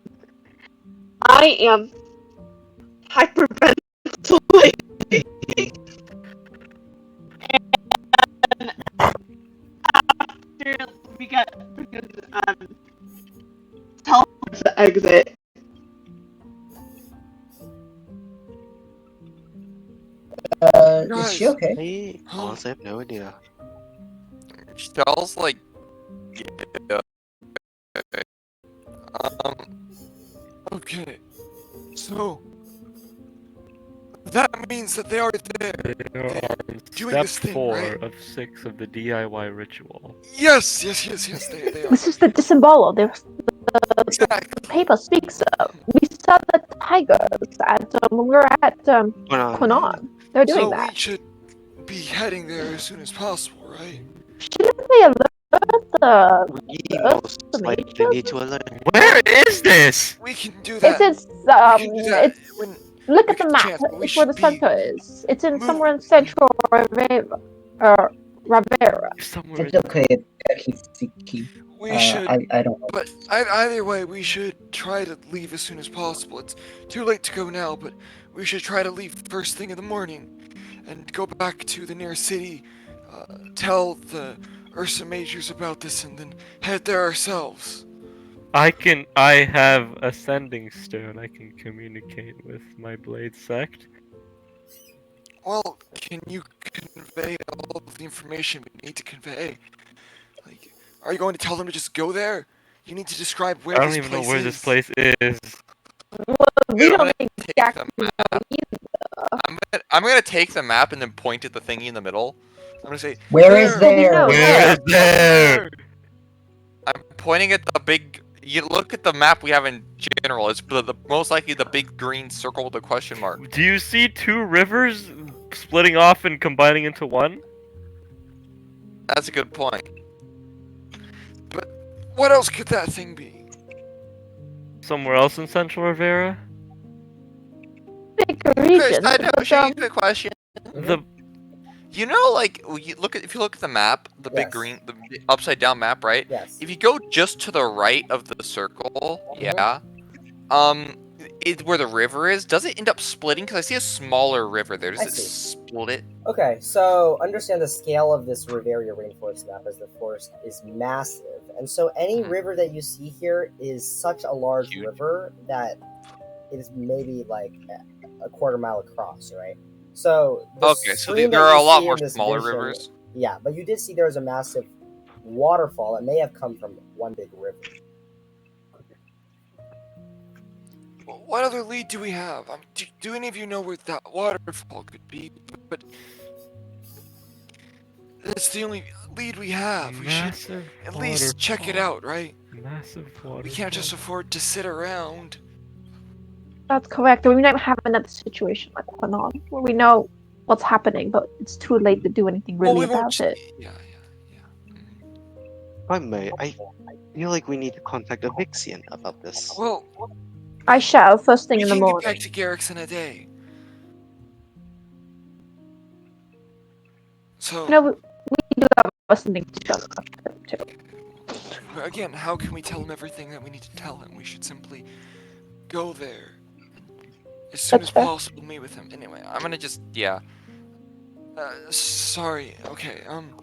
I am hyperventilating. And after we get towards the exit. Is she okay? I honestly have no idea. Charles, like, yeah. Okay. So that means that they are there. They are on Doing step this thing, 4 right? of 6 of the DIY ritual. Yes, they are. This is the disembowel. The Exactly. paper speaks of. We saw the tigers at when we were at Qunan. They're doing So that. we should be heading there as soon as possible, right? Shouldn't they alert the We most likely need to alert. Where is this? We can do that. It's We can do that it's when look we at the get map. chance, but we It's where the should be center is. It's in move- somewhere in central Ravera. Somewhere. It's okay. we should. I don't know. But either way, we should try to leave as soon as possible. It's too late to go now, but we should try to leave first thing in the morning and go back to the nearest city, tell the Ursa Majors about this, and then head there ourselves. I have ascending stone. I can communicate with my blade sect. Well, can you convey all of the information we need to convey? Like, are you going to tell them to just go there? You need to describe where I don't this even know place where is. this place is. Well, we don't Take exactly the know map. either. I'm gonna take the map and then point at the thingy in the middle. I'm gonna say, Where is Well, we there? know Where is there? I'm pointing at the big. You look at the map we have in general. It's the most likely the big green circle with a question mark. Do you see 2 rivers splitting off and combining into one? That's a good point. But what else could that thing be? Somewhere else in Central Rivera? Big Chris, region. I know. but, Should I a question? The You know, like if you look at the map, the big Yes. green, the upside down map, right? Yes. If you go just to the right of the circle, yeah, where the river is, does it end up splitting? Because I see a smaller river there. Does I it see. split it? Okay, so understand the scale of this Riveria rainforest map, as the forest is massive, and so any river that you see here is such a large Huge. river that it is maybe like a quarter mile across, right? So the Okay, so stream there that are you a lot see more in this smaller vision- rivers. Yeah, but you did see there was a massive waterfall that may have come from one big river. What other lead do we have? Do any of you know where that waterfall could be? But that's the only lead we have. We should massive at least check it waterfall. out, right? Massive water. We can't just afford to sit around. That's correct. We might have another situation like Quanon, where we know what's happening, but it's too late to do anything Well, really we won't. about it. Yeah. If I may, I feel like we need to contact Evixian about this. Well, I shall first thing we in the can get back morning. to Garrick's in a day. So, No, we do have something to show too. again, how can we tell him everything that we need to tell him? We should simply go there as soon That's as fair. possible. Meet with him. Anyway, I'm gonna just sorry. Okay. I'm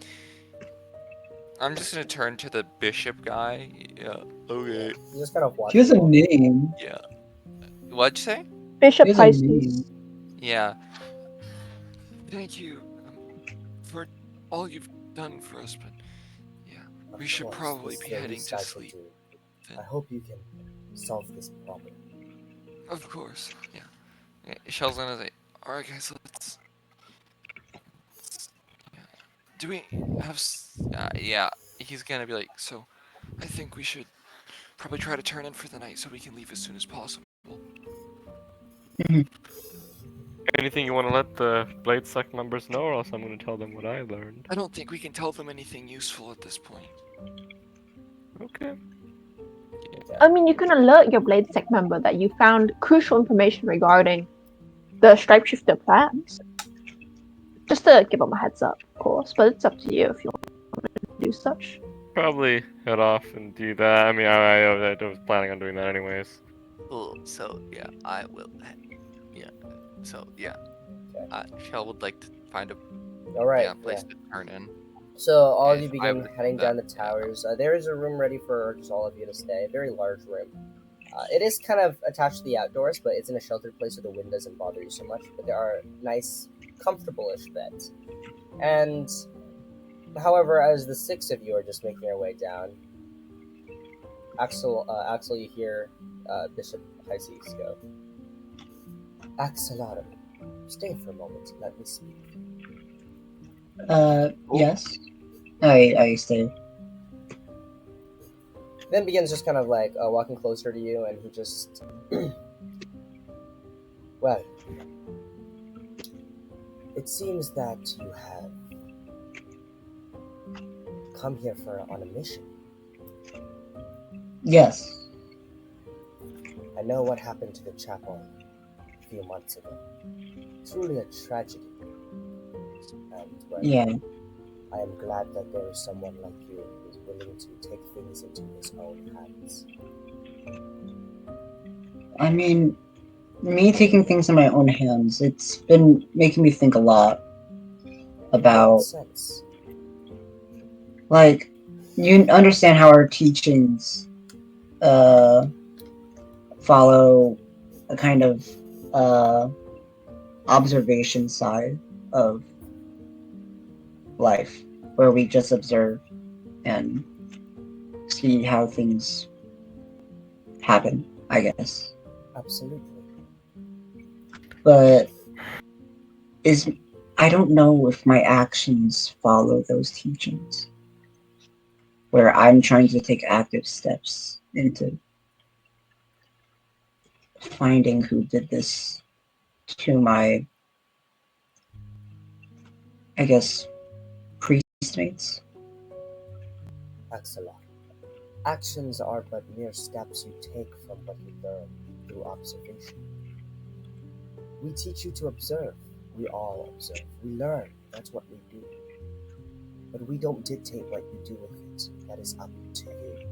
just gonna turn to the bishop guy. Yeah. Okay. You just kind of watch. He has a name. Yeah. What'd you say? Bishop He has a Pisces. name. Yeah. Thank you for all you've done for us, but yeah, Of we should course, probably this be is the heading least to I can sleep. do. I hope you can solve this problem. Of course. Yeah. Shell's gonna say, "Alright, guys, let's." Yeah. Do we have? Yeah. He's gonna be like, "So, I think we should probably try to turn in for the night so we can leave as soon as possible." Anything you want to let the Blade Sect members know, or else I'm going to tell them what I learned. I don't think we can tell them anything useful at this point. Okay. I mean, you can alert your Blade Sect member that you found crucial information regarding the Stripeshifter plans. Just to give them a heads up, of course, but it's up to you if you want to do such. Probably head off and do that. I mean, I was planning on doing that anyways. Cool. So yeah, I will. Yeah. So yeah, Okay. Shell would like to find a All right. place to turn in. So all of If you I begin would heading do down the that, towers. There is a room ready for just all of you to stay. A very large room. It is kind of attached to the outdoors, but it's in a sheltered place so the wind doesn't bother you so much. But there are nice, comfortable-ish beds. And, however, as the six of you are just making your way down, Axol, you hear Bishop Pisces go, Axolatum, stay for a moment. Let me speak. Yes. I stay. Then begins just kind of like walking closer to you, and he just, well, it seems that you have come here on a mission. Yes. I know what happened to the chapel a few months ago. Truly a tragedy. And well, Yeah. I am glad that there is someone like you who is willing to take things into his own hands. I mean, me taking things in my own hands, it's been making me think a lot about, What sense? like, you understand how our teachings follow a kind of observation side of life, where we just observe and see how things happen, I guess. Absolutely. But I don't know if my actions follow those teachings, where I'm trying to take active steps into finding who did this to my, I guess, priestmates. Axolot. Actions are but mere steps you take from what you learn through observation. We teach you to observe. We all observe. We learn. That's what we do. But we don't dictate what you do with it. That is up to you.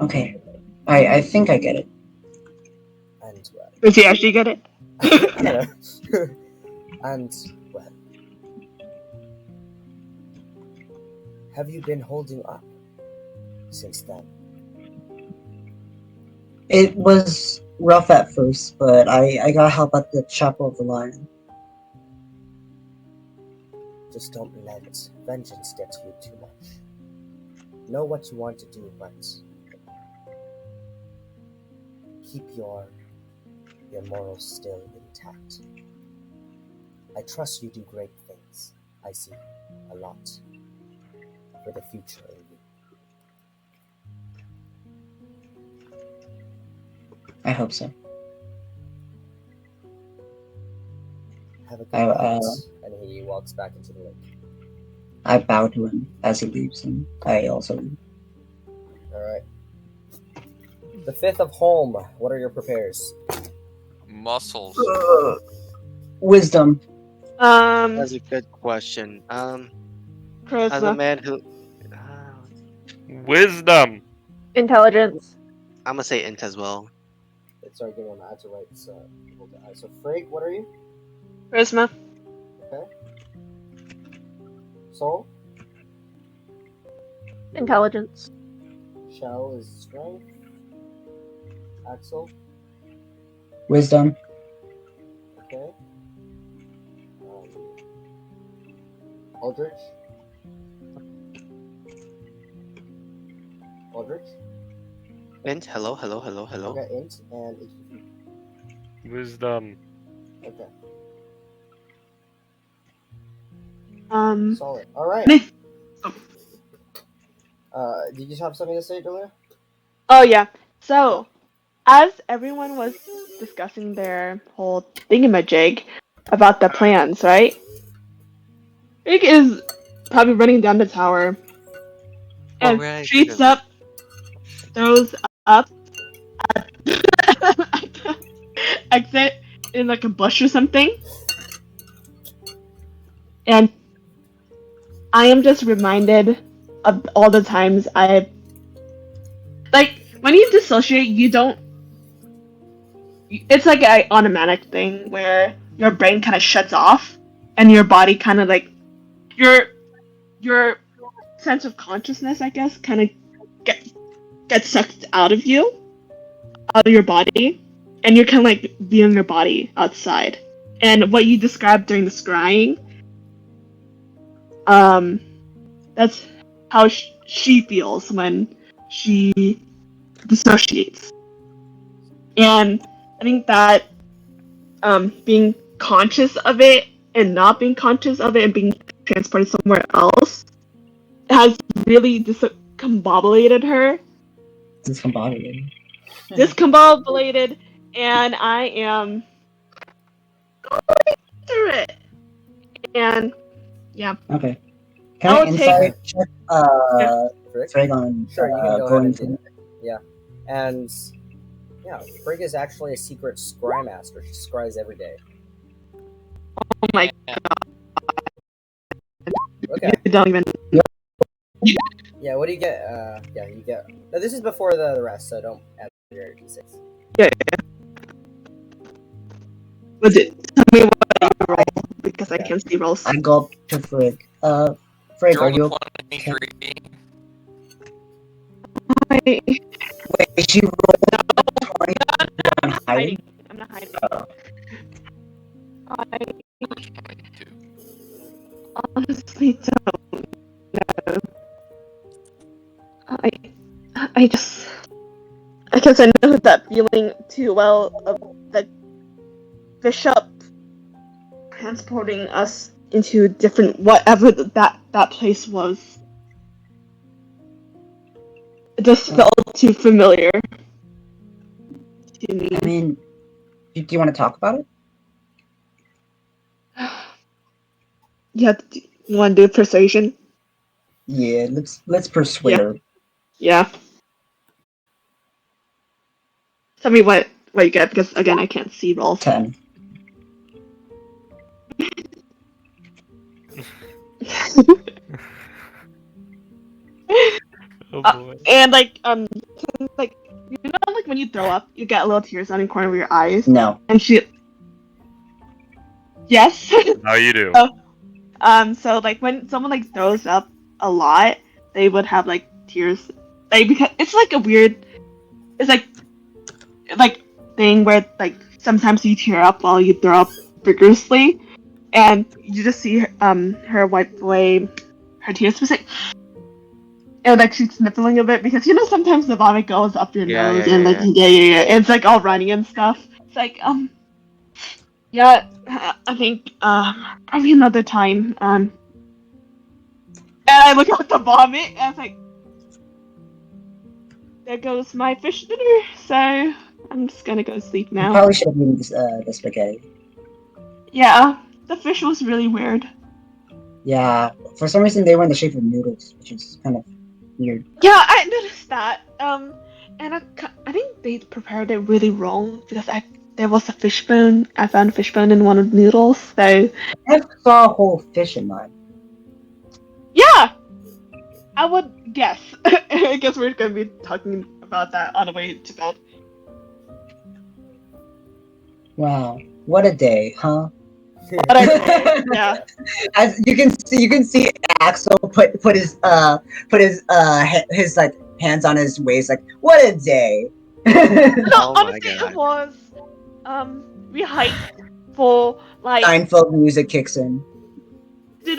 Okay. I think I get it. And well, Does he actually get it? I don't know. And well, have you been holding up since then? It was rough at first, but I got help at the Chapel of the Lion. Just don't let vengeance get to you too much. Know what you want to do, but keep your morals still intact. I trust you do great things. I see a lot. for the future. I hope so. Have a good I, night. And he walks back into the lake. I bow to him as he leaves, and I also leave. Alright. The 5th of home. What are your prepares? Muscles. Wisdom. That's a good question. As a Charisma. man who, Wisdom. Intelligence. I'm gonna say int as well. Sorry, give me a minute. I have to write this. So, Frigg, what are you? Charisma. Okay. Soul? Intelligence. Shell is strength. Axol? Wisdom. Okay. Aldrich? Aldrich? Int. Hello. Hello. Hello. Hello. Okay, int and HPP. Wisdom. Okay. Um. Solid. Alright. Me- Did you have something to say, Julia? Oh yeah. So, as everyone was discussing their whole thingamajig about the plans, right? Rick is probably running down the tower and Alright. shoots up, throws up at the exit in like a bush or something. And I am just reminded of all the times I like when you dissociate, you don't. It's like an automatic thing where your brain kind of shuts off, and your body kind of like your sense of consciousness, I guess, kind of gets sucked out of you, out of your body, and you're kind of like viewing your body outside. And what you described during the scrying, that's how she feels when she dissociates. And I think that being conscious of it and not being conscious of it and being transported somewhere else has really discombobulated her. Discombobulated. Discombobulated, and I am going through it. And yeah. Okay. Can I I will insight check Frick? Frigg on Sure, you can go going ahead to and do that. Yeah. And yeah, Frigg is actually a secret scry master. She scries every day. Oh my Yeah. Okay. god, don't even. Yeah, what do you get? Yeah, you get. No, this is before the rest, so don't add your d6. Yeah. Was it? Tell me what you roll because I can't see rolls. I go up to Frigg. Frigg, You're are on you the okay? 23. Wait, she rolled 20 on hiding? I'm not hiding. I 22. honestly don't know. I just. I guess I know that feeling too well of the bishop transporting us into different whatever that place was. It just felt too familiar to me. I mean, do you want to talk about it? You want to do persuasion? Yeah, let's persuade her. Yeah. Tell me what you get because again I can't see rolls. 10. Oh boy. And like you know like when you throw up you get little tears on the corner of your eyes. No. And she. Yes. How you do? So like when someone like throws up a lot, they would have like tears, like because it's like a weird, it's like thing where like sometimes you tear up while you throw up vigorously, and you just see her wipe away her tears, like, and like she's sniffling a bit because you know sometimes the vomit goes up your nose and like yeah, it's like all runny and stuff. It's like yeah, I think probably another time. I look at the vomit, and I was like, there goes my fish dinner. So I'm just gonna go sleep You now. probably should have eaten the spaghetti. Yeah, the fish was really weird. Yeah, for some reason they were in the shape of noodles, which is kind of weird. Yeah, I noticed that. And I think they prepared it really wrong because there was a fishbone. I found a fishbone in one of the noodles. So I saw a whole fish in mine. yeah, I would guess. I guess we're gonna be talking about that on the way to bed. Wow, what a day, huh? But yeah. As you can see Axel put his like hands on his waist, like, what a day. No, Oh my honestly, God. it was. We hiked for like. Seinfeld music kicks in. I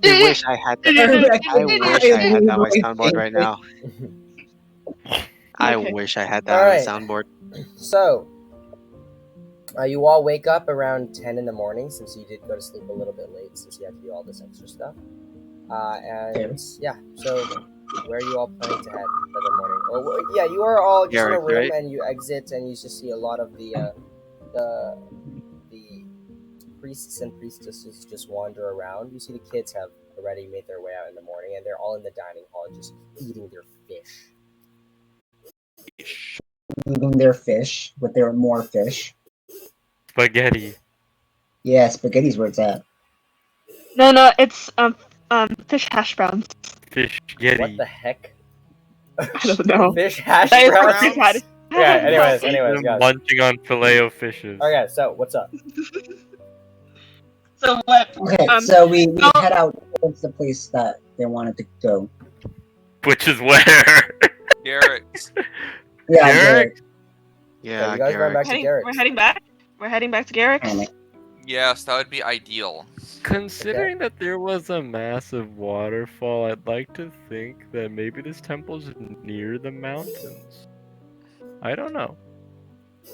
wish I had that. I wish I had that on my soundboard right now. I Okay. wish I had that Alright. on the soundboard. So, you all wake up around 10 in the morning since you did go to sleep a little bit late since you had to do all this extra stuff. And yeah, so where are you all planning to head for the morning? Or yeah, you are all just in a Garrick, room right? and you exit and you just see a lot of the priests and priestesses just wander around. You see the kids have already made their way out in the morning and they're all in the dining hall just eating their fish. Eating their fish with their more fish. Spaghetti. Yeah, spaghetti's where it's at. No, it's fish hash browns. Fish What spaghetti. the heck? I don't know. Fish hash That is browns? what fish hash. Yeah, anyways, I'm guys. munching on filet o fishes. Okay, so what's up? So what? Okay, so we head out towards the place that they wanted to go. Which is where? Garrett's. Yeah, Garrick? Yeah, Yeah, you guys run back Garrick. to Garrick's. We're heading back. We're heading back to Garrick's. Garrick. Yes, that would be ideal. Considering that there was a massive waterfall, I'd like to think that maybe this temple's near the mountains. I don't know.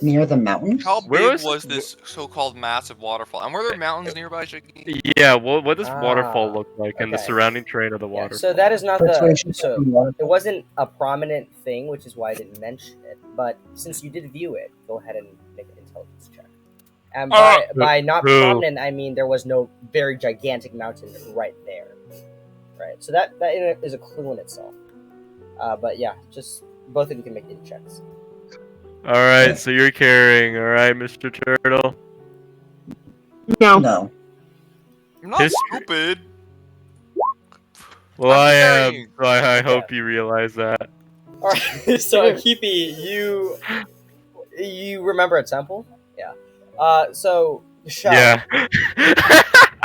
Near the mountains? How Where big was- was this so-called massive waterfall? And were there mountains nearby, Shaggy? Yeah, what does waterfall Ah, look like and the okay. surrounding terrain of the Yeah, waterfall? so that is not Persuasion so from water. it wasn't a prominent thing, which is why I didn't mention it. But since you did view it, go ahead and make an intelligence check. And by not Who? prominent, I mean there was no very gigantic mountain right there. Right. So that is a clue in itself. But yeah, just both of you can make int checks. Alright, so you're carrying, alright, Mr. Turtle? No. No. I'm not History. stupid. Well, I'm I am, carrying. so I hope you realize that. All right. So Akipi, you remember a temple? Yeah. So Shao, Yeah.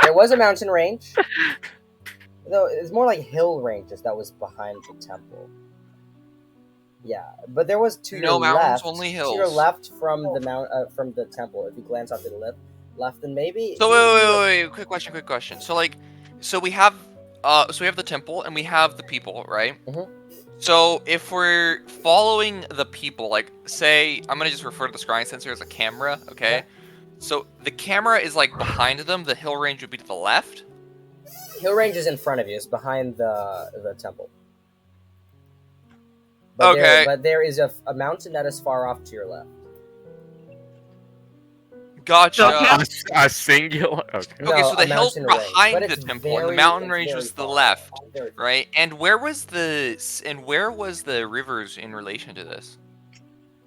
there was a mountain range. No, it's more like hill ranges that was behind the temple. Yeah, but there was to No your mountains, left. only To your hills. left from the from the temple. If you glance off to the left, then maybe. So wait, quick question. So we have the temple and we have the people, right? Mhm. So if we're following the people, like say I'm gonna just refer to the scrying sensor as a camera, okay? Yeah. So the camera is like behind them. The hill range would be to the left. Hill range is in front of you. It's behind the temple. But Okay. but there is a mountain that is far off to your left. Gotcha. A singular. Okay. Okay, so No, the a hill's mountain range, behind but the it's temple, and the very- mountain it's range very was to the far. left, Very far. right? And where was the rivers in relation to this?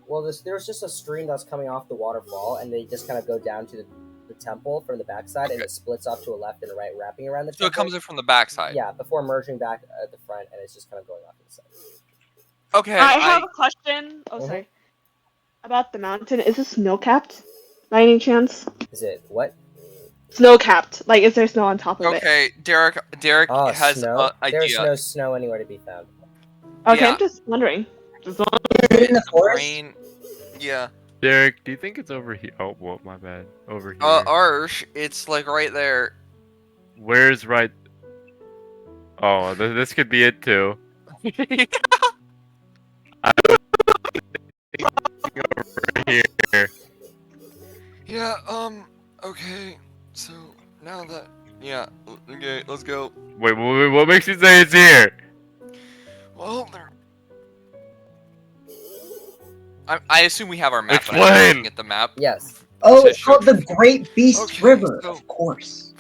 Well, there's just a stream that's coming off the waterfall, and they just kind of go down to the temple from the backside, and it splits off to a left and a right, wrapping around the So temple. it comes in from the backside. Yeah, before merging back at the front, and it's just kind of going off to the side. Okay. I have a question. Oh, Mhm. sorry. About the mountain. Is it snow capped? By any chance? Is it what? Snow capped. Like, is there snow on top of it? Okay, Derek Oh, has snow. an There's idea. no snow anywhere to be found. Okay, Yeah. I'm just wondering. Is it in the forest? Rain. Yeah. Derek, do you think it's over here? Oh, well, my bad. Over here. Arsh, it's like right there. Where's right? Oh, this could be it too. I was thinking over here. Yeah, okay. So now that Okay, let's go. Wait, what makes you say it's here? Well, there. I assume we have our map. But I'm Explain! looking at the map. Yes. Oh, to it's called show- the Great Beast Okay, River, so- of course.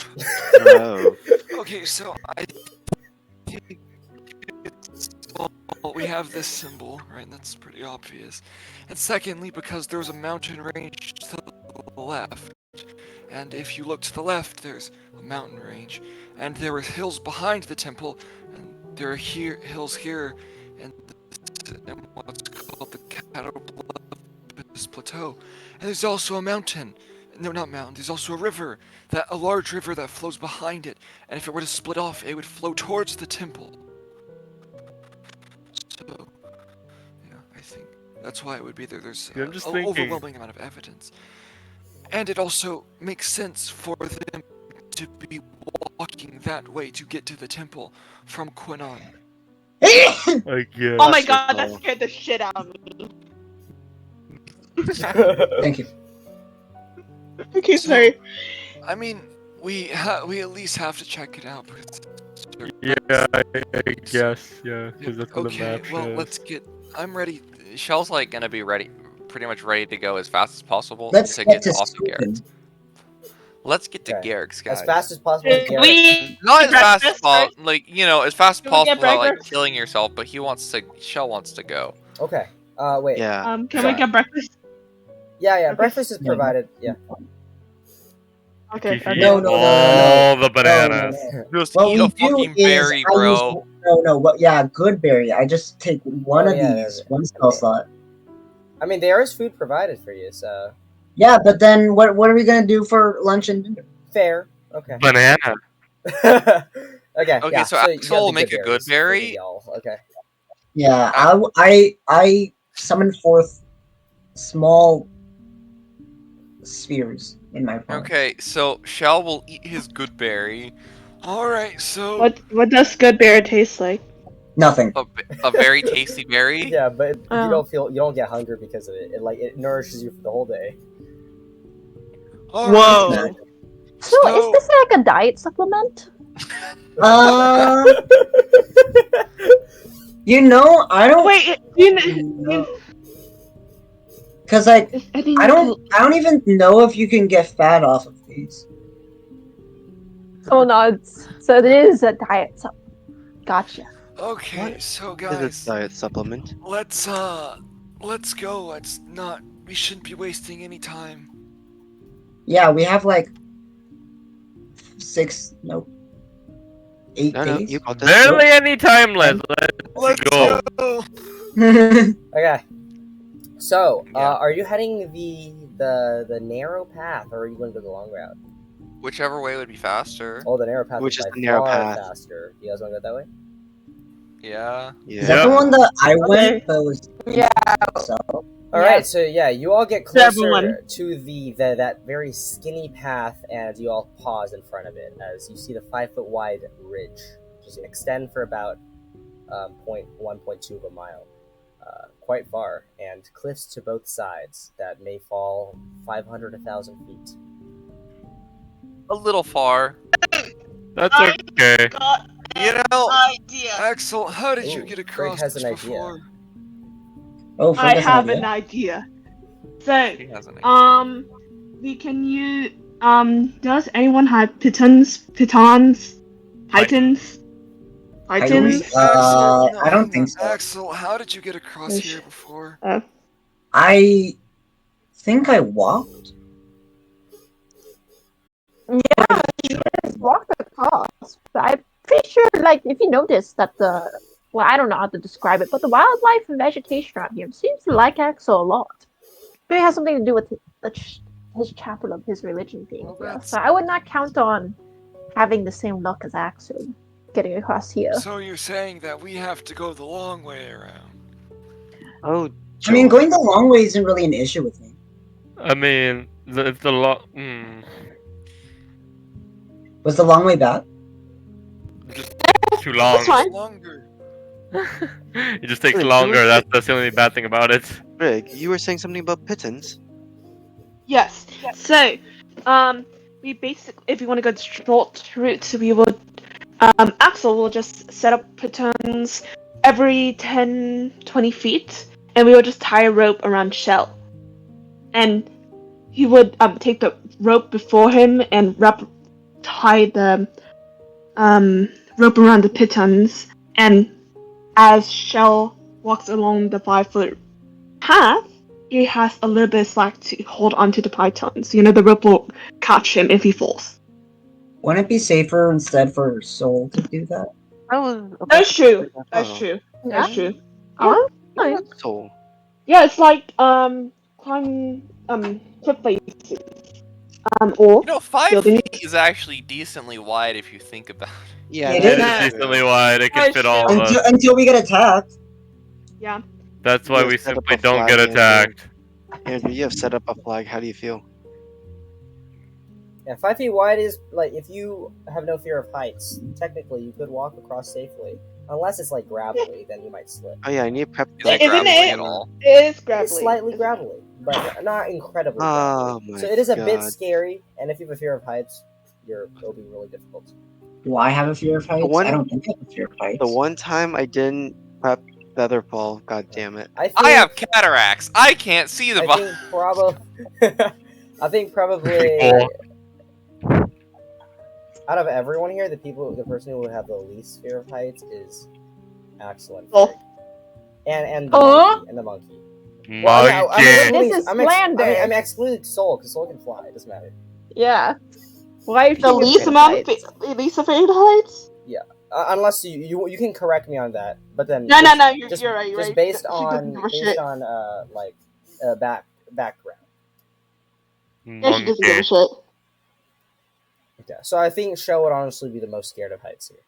Oh. Okay, so I think well, we have this symbol, right? That's pretty obvious. And secondly, because there's a mountain range to the left, and if you look to the left, there's a mountain range, and there are hills behind the temple, and there are hills here, and what's called the Cataplus Plateau. And there's also a mountain. No, not mountain. There's also a river, a large river that flows behind it. And if it were to split off, it would flow towards the temple. So, yeah, I think that's why it would be there. There's Yeah, I'm just an thinking. overwhelming amount of evidence. And it also makes sense for them to be walking that way to get to the temple from Quinnon. I guess. Oh my god, that scared the shit out of me. Thank you. Okay, So- sorry. I mean, we at least have to check it out. Because Yeah, I guess. Yeah, because that's what the okay, map well, shows. let's get. I'm ready. Shell's like gonna be ready, pretty much ready to go as fast as possible Let's to get get to off of Garrick's. Stupid. Let's get to Okay. Garrick's, guys. As fast as possible. Did Garrett. we Not as get fast as breakfast possible, first? like as fast as Can we get possible without like breakfast? killing yourself. But Shell wants to go. Okay. Wait. Yeah. Can we get breakfast? Yeah. Okay. Breakfast is provided. Yeah. Okay. Keep okay. No, eating no, no, all the No, bananas. no, no. Just What eat we a do fucking is berry, I use bro. yeah, good berry. I just take one Oh, of yeah, these, yeah, one spell yeah. slot. I mean, there is food provided for you, so Yeah, but then what are we gonna do for lunch and dinner? fair. Okay. Banana. Okay. Okay, Yeah, so you Axol got will the make a good berries for berry. y'all. Okay. Yeah, I summon forth small spheres in my palm. Okay, so Shell will eat his good berry. All right. So. What does good beer taste like? Nothing. A very tasty berry. Yeah, but Oh. you don't get hungry because of it. It nourishes you for the whole day. All Whoa. right. So, is this like a diet supplement? You know, I don't Wait, because I think I don't even know if you can get fat off of these. Oh no, so it is a diet supplement. Gotcha. Okay. So This is guys, a diet supplement. let's go. Let's not. We shouldn't be wasting any time. Yeah, we have like 8 No, days. you got this. Barely any time left. Let's go. Okay. So, Yeah. are you heading the narrow path, or are you going to go the long route? Whichever way would be faster. Oh, the narrow path Which is is by the narrow far path. faster. You guys want to go that way? Yeah. Is that the Yeah. one that I Okay. went? But it was Yeah. so. All right. So yeah, you all get closer everyone. to that very skinny path, and you all pause in front of it as you see the 5-foot wide ridge, which is extend for about 1.2 of a mile, quite far, and cliffs to both sides that may fall 500 1,000 feet. A little far. That's I- okay. got You know. idea. Axel, how did you Ooh, get Greg across has this an idea. before? Oh, Frank I has have an an idea. idea. So, He has an idea. we can use, does anyone have pitons? Pitons? Pythons? Pythons? I don't hang think on. so. Axel, how did you get across Ish. here before? I think I walked. Yeah, you just walk across. But I'm pretty sure, like, if you notice that well, I don't know how to describe it, but the wildlife and vegetation around here seems to like Axel a lot. Maybe it has something to do with his chapel of his religion being Well, here. that's- So I would not count on having the same luck as Axel getting across here. So you're saying that we have to go the long way around? Oh, I mean, Joel. going the long way isn't really an issue with me. I mean, if the long. Was the long way bad? Just too long. That's fine. Longer. It just takes Wait, longer. there was- That's the only bad thing about it. Greg, you were saying something about pitons. Yes. So, we basically, if you want to go the short route, we would Axel will just set up pitons every 10-20 feet, and we will just tie a rope around Shell. And he would take the rope before him and tie the rope around the pitons. And as Shell walks along the 5-foot path, he has a little bit of slack to hold onto the pythons. The rope will catch him if he falls. Wouldn't it be safer instead for Soul to do that? That's true. That's true. That's Yeah. true. Oh, Yeah. nice. So Yeah, it's like climbing cliff faces. Or You know, 5 building. feet is actually decently wide if you think about it. yeah, It It that is is decently wide. It can That's fit all of true. us. Until we get attacked. Yeah. That's why You we have set up simply a don't get flag, Andrew. attacked. Andrew, you have set up a flag. How do you feel? Yeah, 5 feet wide is like if you have no fear of heights. Technically, you could walk across safely, unless it's like gravelly. Then you might slip. Oh yeah, I need prep. Is it Isn't gravelly it? at all? It is It's gravelly. slightly gravelly, but not incredibly Oh gravelly. my So it is a bit God. scary, and if you have a fear of heights, it'll be really difficult. Do I have a fear of heights? one- I don't think I have a fear of heights. The one time I didn't prep Featherfall, god damn it. I have cataracts. I can't see the I bottom. think probably. I think probably. Cool. Out of everyone here, the person who would have the least fear of heights is Axol and Oh. Frig. And Oh. the monkey. Monkey. Well, I'm This excluding- is I'm slander. I'm excluding Soul because Soul can fly. It doesn't matter. Yeah. Why is The least amount of least afraid of heights? Unless you can correct me on that, but then No, just, you're just, right. You're just right. based She doesn't on give a shit. background. Yeah, she doesn't give a Monkey. shit. Okay, so I think Shell would honestly be the most scared of heights here.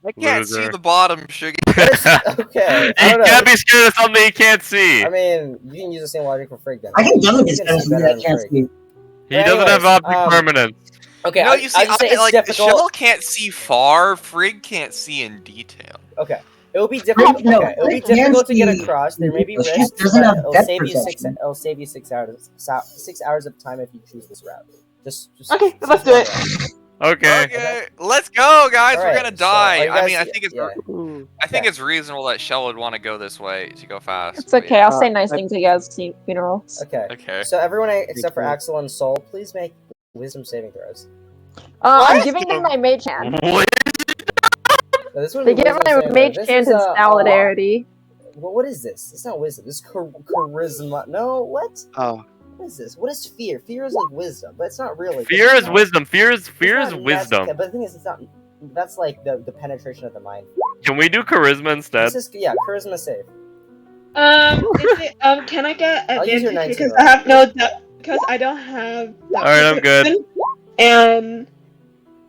I can't see Loser. the bottom, Sugar. Okay, I You don't know. can't be scared of something you can't see. I mean, you can use the same logic for Frig then. I can definitely be You scared can of see something better I than can't Frig. see. He doesn't have anyways, object permanence. Okay, No, you see, I just say it's like difficult. Shell can't see far. Frig can't see in detail. Okay, it'll be difficult. No, Okay, it'll be Frig can difficult to get see across. There may be because she risks, doesn't but have it'll depth save you perception. It'll save you 6 hours. 6 hours of time if you choose this route. Just Okay, let's do it. Okay. Okay, let's go, guys. We're Alright, gonna so die. are you I guys- mean, I think it's yeah. I think Okay. it's reasonable that Shell would want to go this way to go fast. It's but okay. yeah. I'll say nice things at Yaz's funerals. Okay. Okay. So everyone except for you. Axel and Soul, please make wisdom saving throws. I'm What? giving them my mage hand. No, this would They be get wisdom my saving mage throws. hand in solidarity. What is this? It's not wisdom. This is charisma. No, what? Oh, What is this? What is fear? Fear is like wisdom, but it's not really. Fear It's is not- wisdom. Fear is it's not wisdom. But the thing is, it's not. That's like the penetration of the mind. Can we do charisma instead? This is charisma save. Can I get I'll use your advantage 19 because I have no because I don't have. Alright, I'm good. And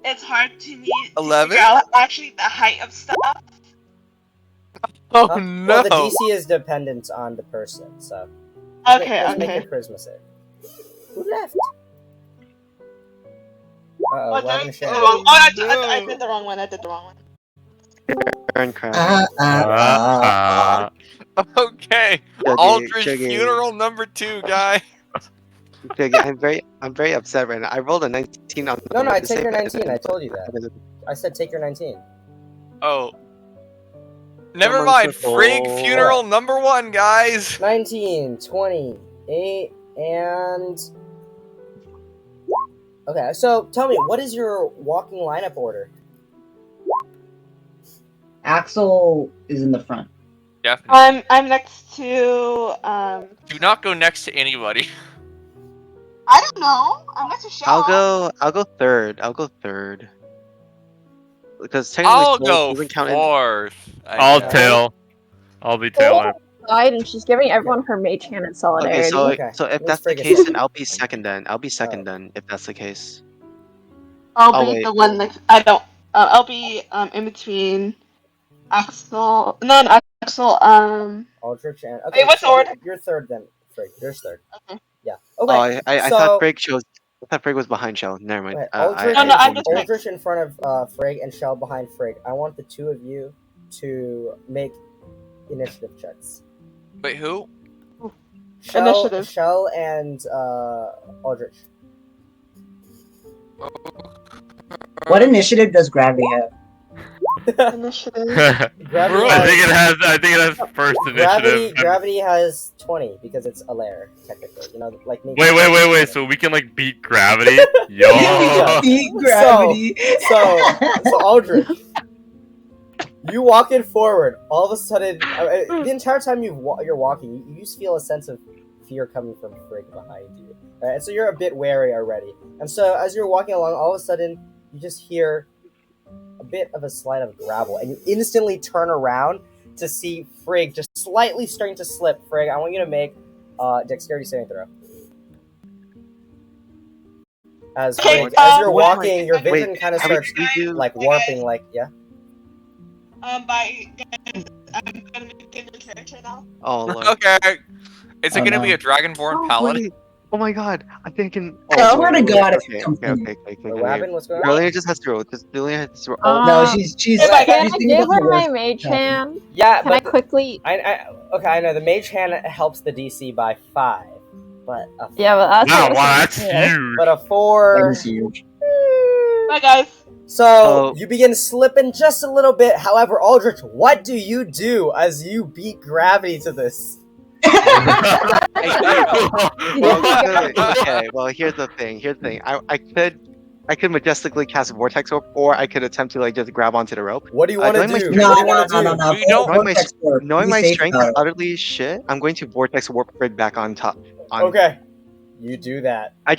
it's hard to me to 11? figure out actually the height of stuff. Oh Well, no! the DC is dependent on the person, so. Okay, Just make okay. a charisma save. Who left? Uh-oh, Oh, what did I happened to did Sharon? the wrong- I no. did the wrong one. I did the wrong one. Aaron Crab. Okay, Shuggy, Aldridge Shuggy. funeral number 2, guy. Shuggy, I'm very upset right now. I rolled a 19 on. No, I the take your save. 19. I told you that. I said take your 19. Oh. Never Someone mind. circle. Frig funeral number 1, guys. 19, 20, 8, and... Okay, so tell me, what is your walking lineup order? Axel is in the front. Definitely. I'm next to Do not go next to anybody. I don't know. I'm next to Shaw. I'll go third. Because technically, I'll Soul go doesn't count in. 4th. I'll guess. tail. I'll be tailing. Died, and she's giving everyone her mage hand in solidarity. Okay, so if let's that's the break it case, down. then I'll be second then. If that's the case. I'll Oh, be wait. the one next. I don't. I'll be in between Axel. Not Axel. Aldrich and... Okay, Wait, what's the order? You're third then, Frig. Yours third. Okay. Yeah. Oh, Okay, I so... thought Frig chose. I thought Frig was behind Shell. Never mind. Okay, I Aldrich, No, I'm just- Aldrich in front of Frig and Shell behind Frig. I want the two of you to make initiative checks. Wait, who? Initiative. Shell and Aldrich. What initiative does gravity have? Initiative. Gravity I has, think it has first initiative. gravity has 20 because it's a lair, technically. You know, like maybe. Wait. So we can like beat gravity? Yo. Yeah. Beat gravity. So Aldrich, you walking forward. All of a sudden, the entire time you're walking, you just feel a sense of fear coming from Frigg behind you. Right? And so you're a bit wary already. And so as you're walking along, all of a sudden you just hear a bit of a slide of gravel, and you instantly turn around to see Frigg just slightly starting to slip. Frigg, I want you to make dexterity saving throw. As Okay, Frigg, as you're wait, walking, your vision kind of How starts like warping, like yeah. I'm gonna make a new character now. Oh Lord. Okay. Is it Oh, gonna be no. a Dragonborn Paladin? Wait. Oh my God! I think I can. I swear to God, if Okay. it comes from you. Wait, what happened? What's going on? Julian just has to roll. Julian has to roll. Oh, No, she's Oh my God. Can I thinking give about her the my worst mage happening. hand? Yeah, Can I but quickly? okay, I know the mage hand helps the DC by 5, but Yeah, but that's Wow, what wow, I was that's saying. huge. but a That 4. is huge. Bye, guys. So Oh. you begin slipping just a little bit. However, Aldrich, what do you do as you beat gravity to this? Okay. Well, here's the thing. I could majestically cast Vortex Orb, or I could attempt to like just grab onto the rope. What do you want to knowing my do? strength- What do No, you want to do? no. You don't- Vortex Orb. Knowing Be my safe strength about is it. utterly shit, I'm going to Vortex Warp Frig back on top. Okay, you do that. I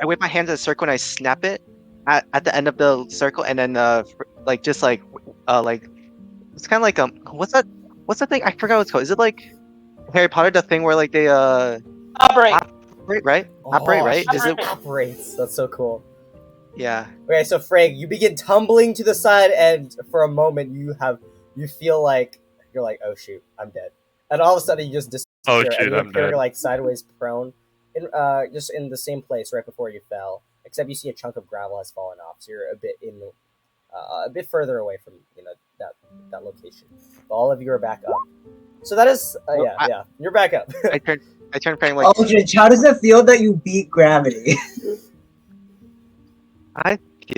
whip my hands in a circle and I snap it at the end of the circle, and then it's kind of like what's that thing? I forgot what it's called. Is it like Harry Potter, the thing where like they Operate. operate, right? Operate, right? Is it? Operates. That's so cool. Yeah. Okay, so Frigg, you begin tumbling to the side, and for a moment you feel like you're like, oh shoot, I'm dead, and all of a sudden you just disappear. Oh, and shoot, you I'm appear dead. like sideways prone, just in the same place right before you fell. Except you see a chunk of gravel has fallen off, so you're a bit further away from that location. But all of you are back up. So that is you're back up. I turn frame like Aldrich, how does it feel that you beat gravity? I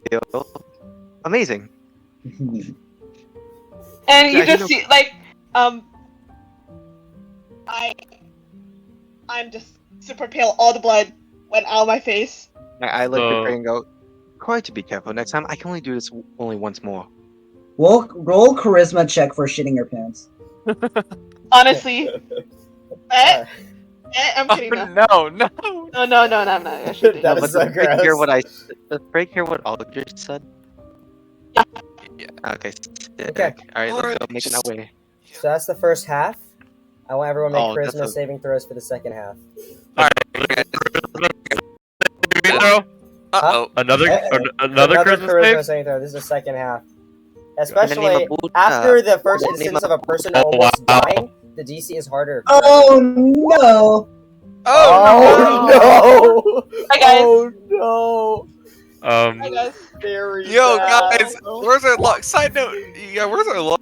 feel amazing. And you Yeah, just know- see, like, I'm just super pale. All the blood went out of my face. I look So- at Frame and go, quite to be careful. Next time, I can only do this only once more. Roll charisma check for shitting your pants. Honestly. I'm kidding. No, No. no, I'm not. I should That No, is but so does Frake hear gross. does Frake hear what Aldrich said? Yeah. Okay. Okay. Alright, let's go Alright, making our way. So that's the first half. I want everyone to make Oh, that's charisma a- saving throws for the second half. Uh-oh. Another Another Christmas charisma save? saving throw. This is the second half. In the Especially name of Buddha. after the first In the name instance of a person Oh, almost wow. dying, the DC is harder. Oh no! Oh no! Hi, guys. Oh no! Hi, guys. Very Yo, bad. guys, where's our luck? Side note, yeah, where's our luck?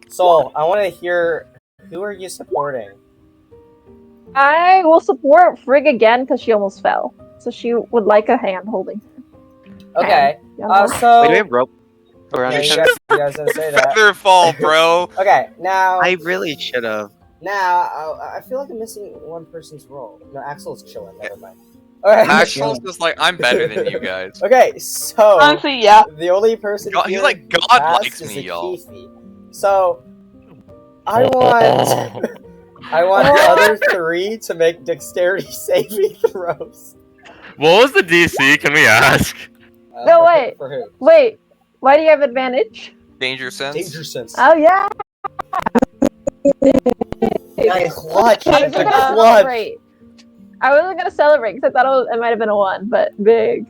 Soul, I want to hear, who are you supporting? I will support Frigg again because she almost fell. So she would like a hand holding her. Okay, You know? so Wait, do we have rope around yeah, each you other? guys didn't say that. Feather fall, bro. Okay, now I really should have. I feel like I'm missing one person's role. No, Axel's chilling. Never mind. Okay. Axel's just like, I'm better than you guys. Okay, so Honestly, yeah. the only person God, he's here like, who God passed likes is me, y'all. Akifi. So I want I want the other 3 to make dexterity saving throws. What was the DC? Can we ask? No, for- wait. For who? Wait, why do you have advantage? Danger sense. Danger sense. Oh yeah. The clutch. I The wasn't gonna clutch. celebrate. I wasn't gonna celebrate because I thought it might have been a 1, but big.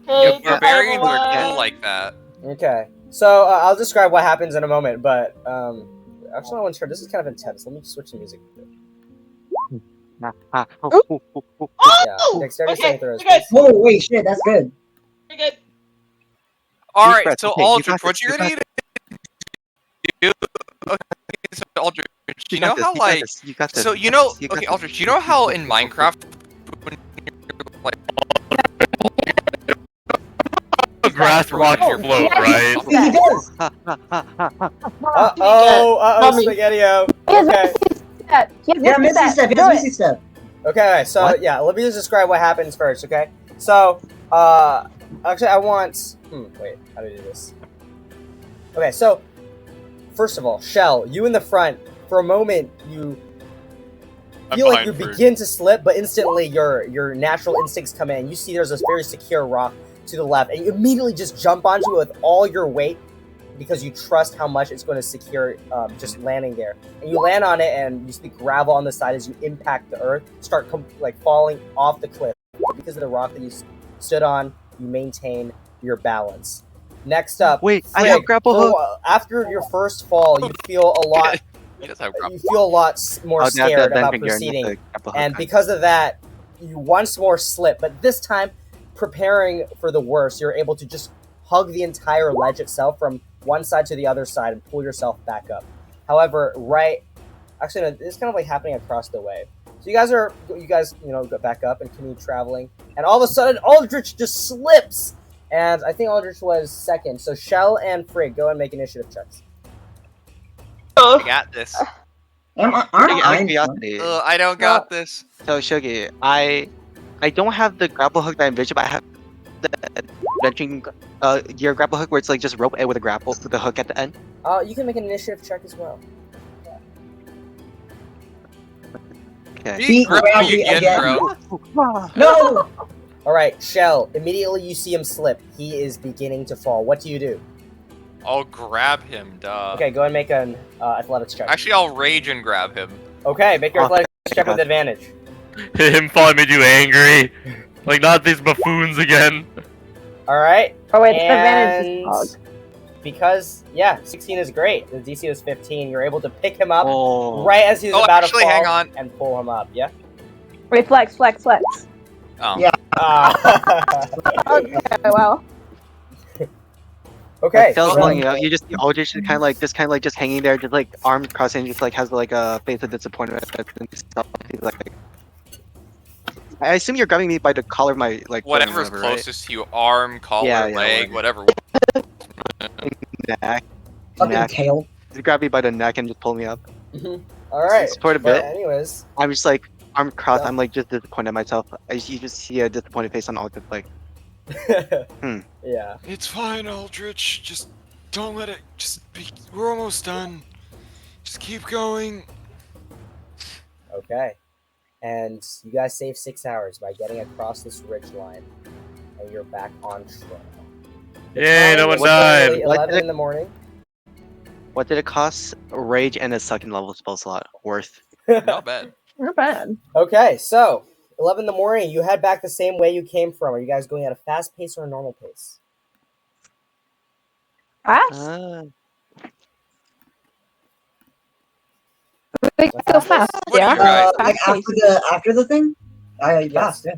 Yeah, Hey, barbarians are everyone. cool like that. Okay. So I'll describe what happens in a moment, but actually I want to try. This is kind of intense. Let me switch the music. Yeah, Oh! dexterity Okay, saving throws. you guys. Oh wait, shit, that's good. You're good. All Deep right, breath. so Okay, you Aldrich, got what this, you're you gonna got need to do? Okay, so Aldrich, you know got this, how you got like, this, you got this, so you you got know, this, you got okay, this. Aldrich, you know how in Minecraft, when you're like grass rocks Oh, float, yeah, right? Yeah, he does. Spaghetti-O. He has Okay. that. He has Yeah, Missy step. He Do has it. Missy step. Okay, so What? yeah, let me just describe what happens first, okay? So, actually I want... wait, how do I do this? Okay, so, first of all, Shell, you in the front, for a moment, you I'm feel like you behind Fruit. begin to slip, but instantly your natural instincts come in. You see there's this very secure rock to the left, and you immediately just jump onto it with all your weight, because you trust how much it's going to secure just landing there. And you land on it, and you see gravel on the side as you impact the earth, start falling off the cliff. Because of the rock that you stood on, you maintain your balance. Next up, Wait, I have Frig, grapple hook. after your first fall, you feel a lot. He does have grapple. You feel a lot more I'll have to scared bend about finger and proceeding, the grapple hook. and because of that, you once more slip. But this time, preparing for the worst, you're able to just hug the entire ledge itself from one side to the other side and pull yourself back up. However, actually, no, it's kind of like happening across the way. So you guys, go back up and continue traveling, and all of a sudden, Aldrich just slips, and I think Aldrich was second. So Shell and Frig, go and make initiative checks. I got this. Aren't Out of I? curiosity, I don't got this. so Shogi, I don't have the grapple hook that I envisioned, but I have the adventuring gear grapple hook where it's like just rope with with the hook at the end. You can make an initiative check as well. Okay. He grabbed grabbed me me again, again. bro. No! All right, Shell. Immediately you see him slip. He is beginning to fall. What do you do? I'll grab him, duh. Okay, go and make an athletics check. Actually, I'll rage and grab him. Okay, make your Oh, athletics check with God. advantage. Him falling made you angry. Like, not these buffoons again. All right. Oh wait, it's advantage. And because 16 is great. The DC is 15. You're able to pick him up Oh. right as he's Oh, about actually, to fall hang on. and pull him up. Yeah. Wait, flex. Oh. Yeah. Okay, well. Okay. Like, Phil's so- pulling you out. You just see Aldrich just kind of like just hanging there, just like arms crossed, and just like has like a face of disappointment and stuff. He's like, I assume you're grabbing me by the collar of my like Whatever's whatever, right? closest to you, arm, collar, Yeah, yeah, leg, whatever. Neck. Fucking Neck. tail. Just grab me by the neck and just pull me up. All right. Support a But bit. anyways, I'm just like arm crossed. Yeah. I'm like just disappointed in myself. You just see a disappointed face on Aldrich, like. yeah. It's fine, Aldrich. Just don't let it. We're almost done. Just keep going. Okay. And you guys save 6 hours by getting across this ridge line, and you're back on trail. Yay, no one It's currently died. 11 in the morning. What did it cost? Rage and a second level spell slot worth. Not bad. Not bad. Okay, so 11 in the morning. You head back the same way you came from. Are you guys going at a fast pace or a normal pace? Fast. Ah. We go fast. What do Yeah. you guys- Like after the thing? Yes. Yeah.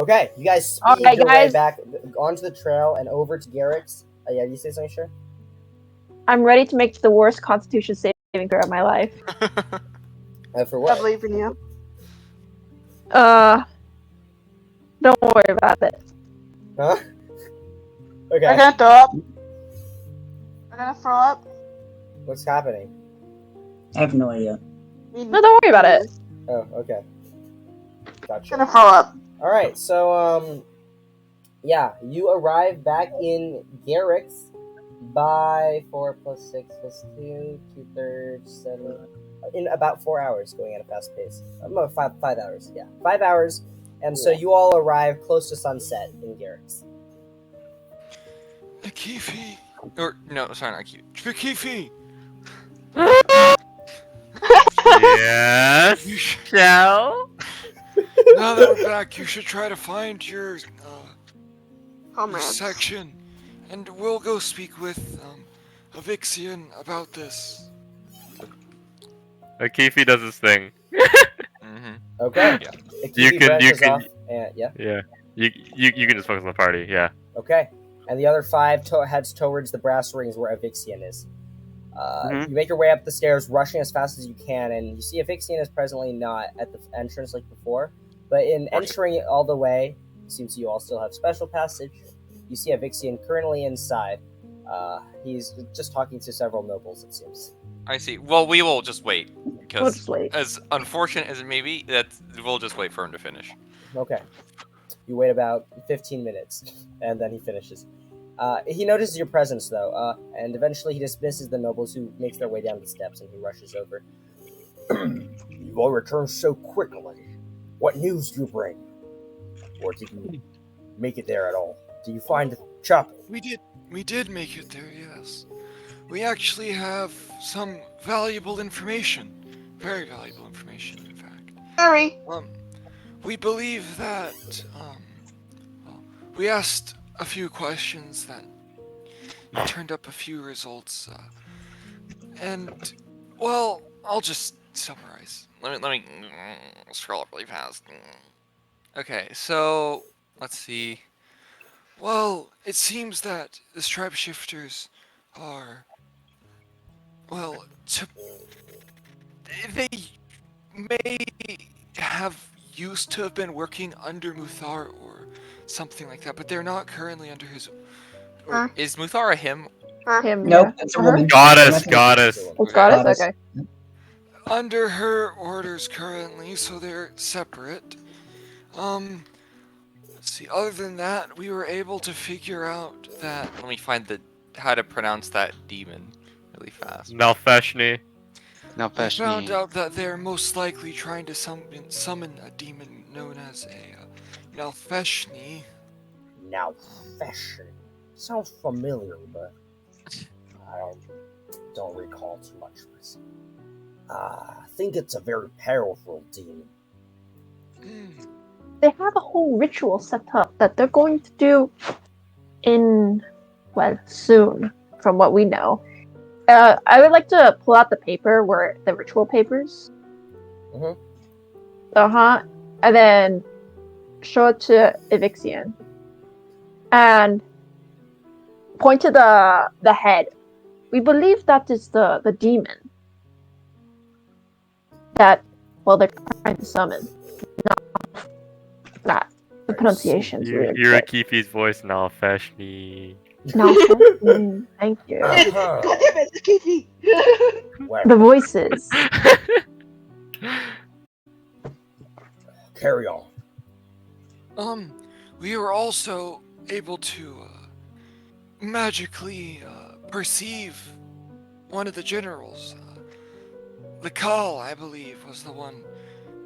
Okay, you guys speed Alright, your way guys. back onto the trail and over to Garrick's. Yeah, you say something, sure? I'm ready to make the worst Constitution saving throw of my life. For I what? believe in you. Don't worry about it. Huh? We're Okay, gonna throw up. We're gonna throw up. what's happening? I have no idea. No, don't worry about it. Oh, okay. We're Gotcha. gonna throw up. Alright, so, yeah, you arrive back in Garrick's by 4 plus 6 plus 2, 2/3, 7, in about 4 hours, going at a fast pace. About 5 hours, yeah. 5 hours, and so you all arrive close to sunset in Garrick's. Akifi. Or, no, sorry, not Akifi. Yes. You should, Shell. now that we're back, you should try to find your Comrades. section. And we'll go speak with, Evixian about this. Akifi does his thing. Mm-hmm. Okay. Yeah. Akifi branches off, and, yeah. Yeah. You can just focus on the party. Yeah. Okay. And the other 5 heads towards the brass rings where Evixian is. Mhm. You make your way up the stairs, rushing as fast as you can, and you see Evixian is presently not at the entrance like before. But in entering it all the way, since you all still have special passage, you see Evixian currently inside. He's just talking to several nobles, it seems. I see. Well, we will just wait We'll because, just wait. as unfortunate as it may be, that we'll just wait for him to finish. Okay. You wait about 15 minutes, and then he finishes. He notices your presence, though, and eventually he dismisses the nobles who makes their way down the steps, and he rushes over. You've all returned so quickly. What news do you bring? Or did you make it there at all? Did you find the chapel? We did make it there, yes. We actually have some valuable information. Very valuable information, in fact. Harry. We believe that, well, we asked a few questions that turned up a few results, and, well, I'll just summarize. Let me scroll up really fast. Okay, so, let's see. Well, it seems that the Stripeshifters are, well, they may have used to have been working under Muthar or something like that, but they're not currently under his. Or, Is Muthar a him? Him, Nope, yeah. it's a woman. Goddess. It's goddess? Goddess. Okay. under her orders currently, so they're separate. Let's see. Other than that, we were able to figure out that. Let me find how to pronounce that demon really fast. Nalfeshni. We found out that they're most likely trying to summon a demon known as a Nalfeshni. Nalfeshni. Sounds familiar, but I don't recall too much of this. I think it's a very powerful demon. They have a whole ritual set up that they're going to do soon, from what we know. I would like to pull out the paper where the ritual papers. Mm-hmm. And then show it to Evixian. And point to the head. We believe that is the demon that, well, they're trying to summon. Not that. The pronunciation's weird. You're Akifi's voice, Nalfeshni. No, thank you. Uh-huh. God damn it, Kifi! Well, The voices. carry on. We were also able to magically perceive one of the generals. Lakal, I believe, was the one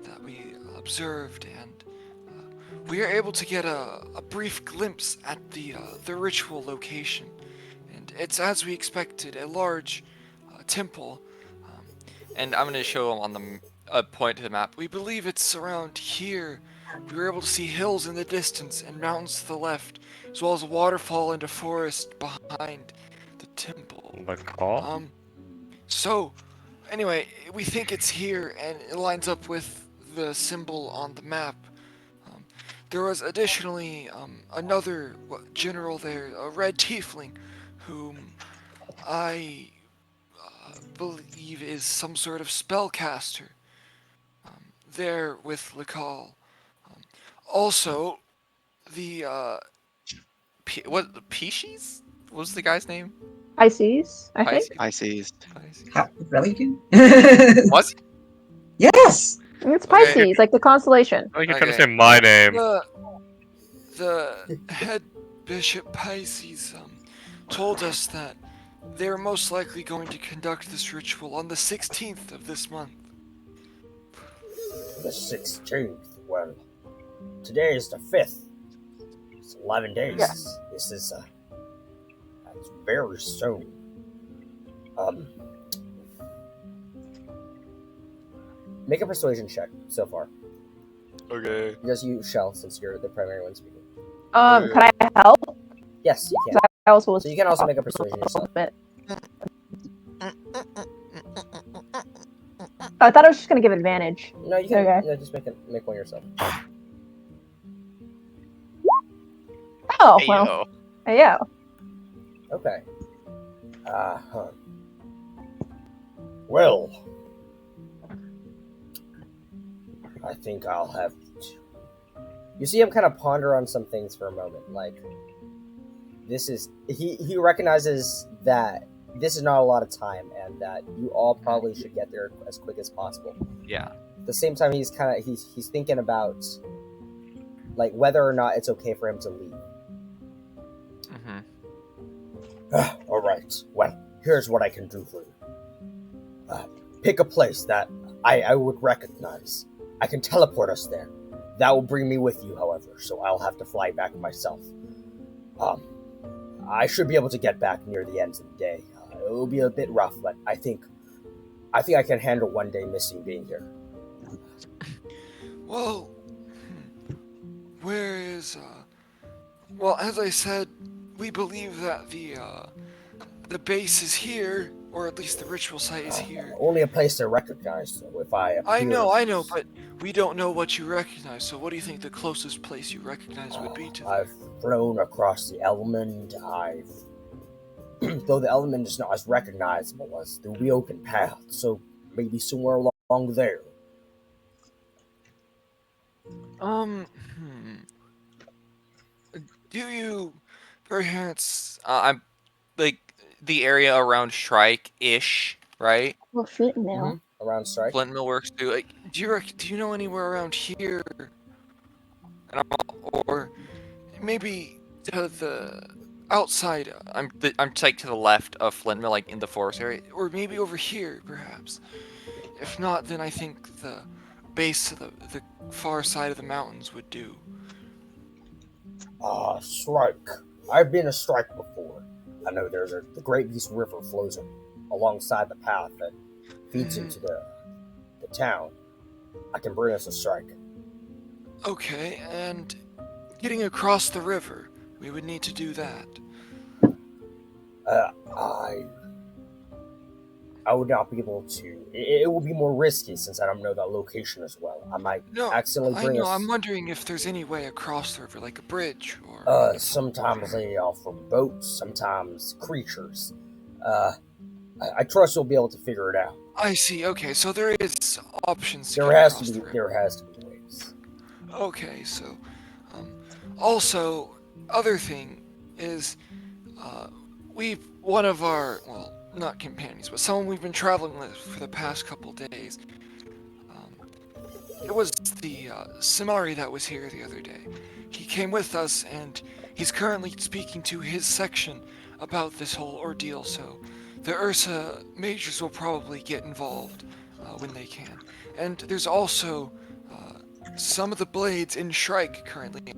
that we observed, and we were able to get a brief glimpse at the ritual location. And it's as we expected, a large temple. And I'm going to show him on a point to the map. We believe it's around here. We were able to see hills in the distance and mountains to the left, as well as a waterfall and a forest behind the temple. Lakal? So, anyway, we think it's here, and it lines up with the symbol on the map. There was additionally another general there, a red tiefling, whom I believe is some sort of spellcaster. There with Lakal. Also, the Pisces? What was the guy's name? Pisces, I think. Pisces. Really? Was it? Yes! It's Pisces, like the constellation. I think you're trying to Okay. say my name. The head bishop Pisces told us that they're most likely going to conduct this ritual on the 16th of this month. The 16th. Well, today is the 5th. It's 11 days. Yes. This is that's very soon. Make a persuasion check so far. Okay. Just you shall, since you're the primary one speaking. Can I help? Yes, you can. I also was So you can also make a persuasion yourself. I thought I was just gonna give advantage. No, you can. Okay. No, just make one yourself. Oh, Hey, well. yo. Yeah. Okay. Well, I think I'll have to. You see him kind of ponder on some things for a moment, like, this is he recognizes that this is not a lot of time, and that you all probably should get there as quick as possible. Yeah. At the same time, he's thinking about like whether or not it's okay for him to leave. All right. Well, here's what I can do for you. Pick a place that I would recognize. I can teleport us there. That will bring me with you, however, so I'll have to fly back myself. I should be able to get back near the end of the day. It will be a bit rough, but I think I can handle one day missing being here. Well, where is well, as I said, we believe that the base is here, or at least the ritual site is here. Only a place to recognize, so if I appear... I know, but we don't know what you recognize, so what do you think the closest place you recognize would be to there? I've flown across the Elmond. Though the Elmond is not as recognizable as the reopened path, so maybe somewhere along there. Do you perhaps I'm like the area around Strike-ish, right? Well, Flint Mill. Around Strike? Flint Mill works too. Like, do you know anywhere around here? Or maybe to the outside. I'm like to the left of Flint Mill, like in the forest area, or maybe over here, perhaps. If not, then I think the base of the far side of the mountains would do. Strike. I've been to Strike before. I know the Great East River flows alongside the path that feeds into the town. I can bring us a Strike. Okay, and getting across the river, we would need to do that. I would not be able to. It will be more risky since I don't know that location as well. I might accidentally bring us... I'm wondering if there's any way across the river, like a bridge, or... Sometimes they offer boats, sometimes creatures. I trust you'll be able to figure it out. I see, okay, so there is options. There has to be ways. Okay, so... also, other thing is... one of our... well, not companions, but someone we've been traveling with for the past couple days. It was the Simari that was here the other day. He came with us, and he's currently speaking to his section about this whole ordeal, so the Ursa majors will probably get involved when they can. And there's also some of the blades in Shrike currently.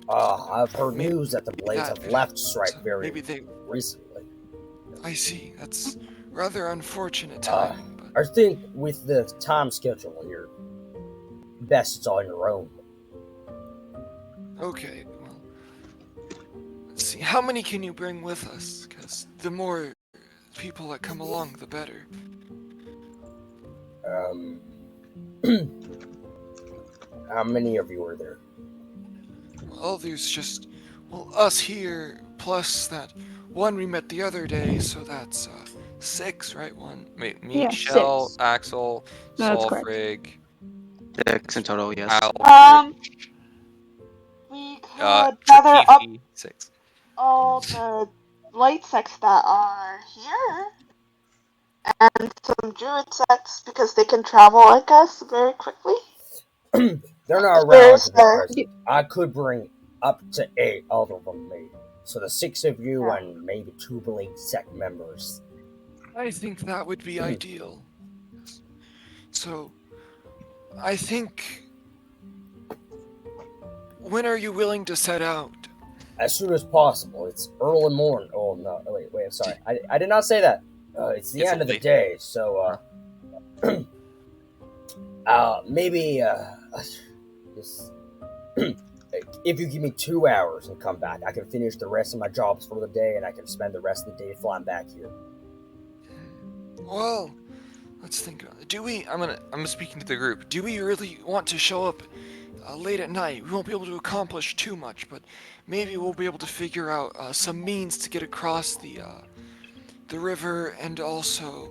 I've heard news that the blades have left Strike very recently. I see. That's rather unfortunate timing. I think with the time schedule here, best it's on your own. Okay, well, let's see. How many can you bring with us? Because the more people that come along, the better. How many of you are there? Well, there's just, us here, plus that one we met the other day, so that's 6, right? Me, Yeah, Shell, 6. Axol, That's correct. Solfrig, 6 in total, yes. Al, We could gather up Trikifi, 6. all the light sects that are here, and some druid sects because they can travel like us very quickly. They're not around. Where's the... I could bring up to 8 of them, maybe. So the 6 of you and maybe 2 Blade Sect members. I think that would be ideal. So, I think... when are you willing to set out? As soon as possible. It's early morning. Oh, no. Wait, I'm sorry. I did not say that. It's the end of the day, so, maybe, just... if you give me 2 hours and come back, I can finish the rest of my jobs for the day, and I can spend the rest of the day flying back here. Well, let's think about it. Do we... I'm speaking to the group. Do we really want to show up late at night? We won't be able to accomplish too much, but maybe we'll be able to figure out some means to get across the river, and also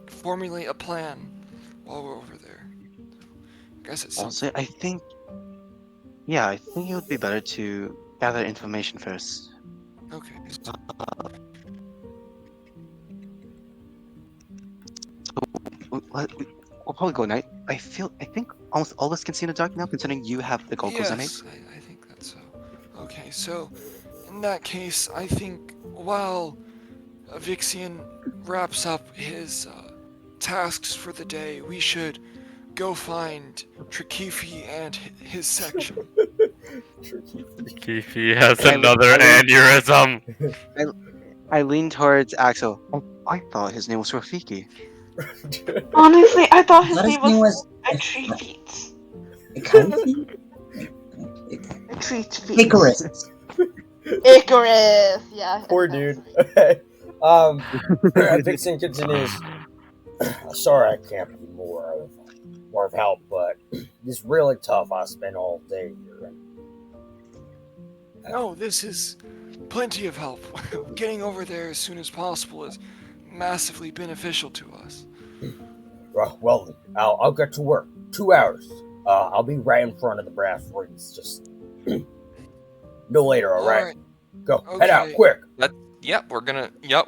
formulate a plan while we're over there. I guess it's Also, I think Yeah, I think it would be better to gather information first. Okay. We'll probably go night. I think almost all of us can see in the dark now, considering you have the goggles on, Yes, I think that's so. Okay, so in that case, I think while Vixian wraps up his tasks for the day, we should go find Trikifi and his section. Kifi has I- another I- aneurysm. I lean towards Axel. Oh, I thought his name was Rafiki. Honestly, I thought his Thought name was a tree feet. Icarus? A tree feet. Icarus. Icarus. Yeah. Poor dude. Okay. Vixen continues. Sorry, I can't be more of help, but it's really tough. I spent all day here. No, this is plenty of help. Getting over there as soon as possible is massively beneficial to us. Well, I'll get to work. 2 hours. I'll be right in front of the brass rings. Just no later. All right. Go. Head out Okay. quick. Yep,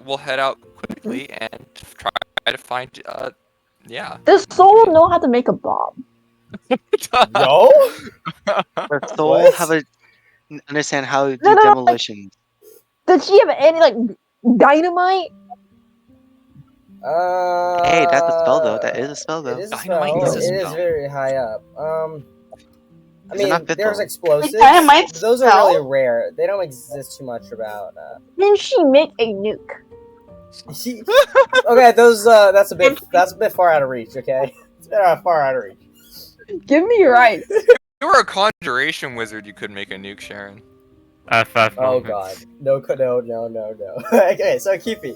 we'll head out quickly and try to find, yeah. Does Soul know how to make a bomb? No. Does Soul What? have a understand how to do No, no, no, like- demolition? Does she have any like dynamite? Hey, that's a spell though. That is a spell It though. is a Dynamite spell. is a It is spell. very high up. I Is it mean, not there's Bithel? explosives. Dynamite Those are spell? really rare. They don't exist too much about. Then she make a nuke. Okay, those. That's a bit far out of reach. Okay, it's far out of reach. Give me your rights. If you were a conjuration wizard, you could make a nuke, Sharon. FF Oh moments. god, no. Okay, so Kifi.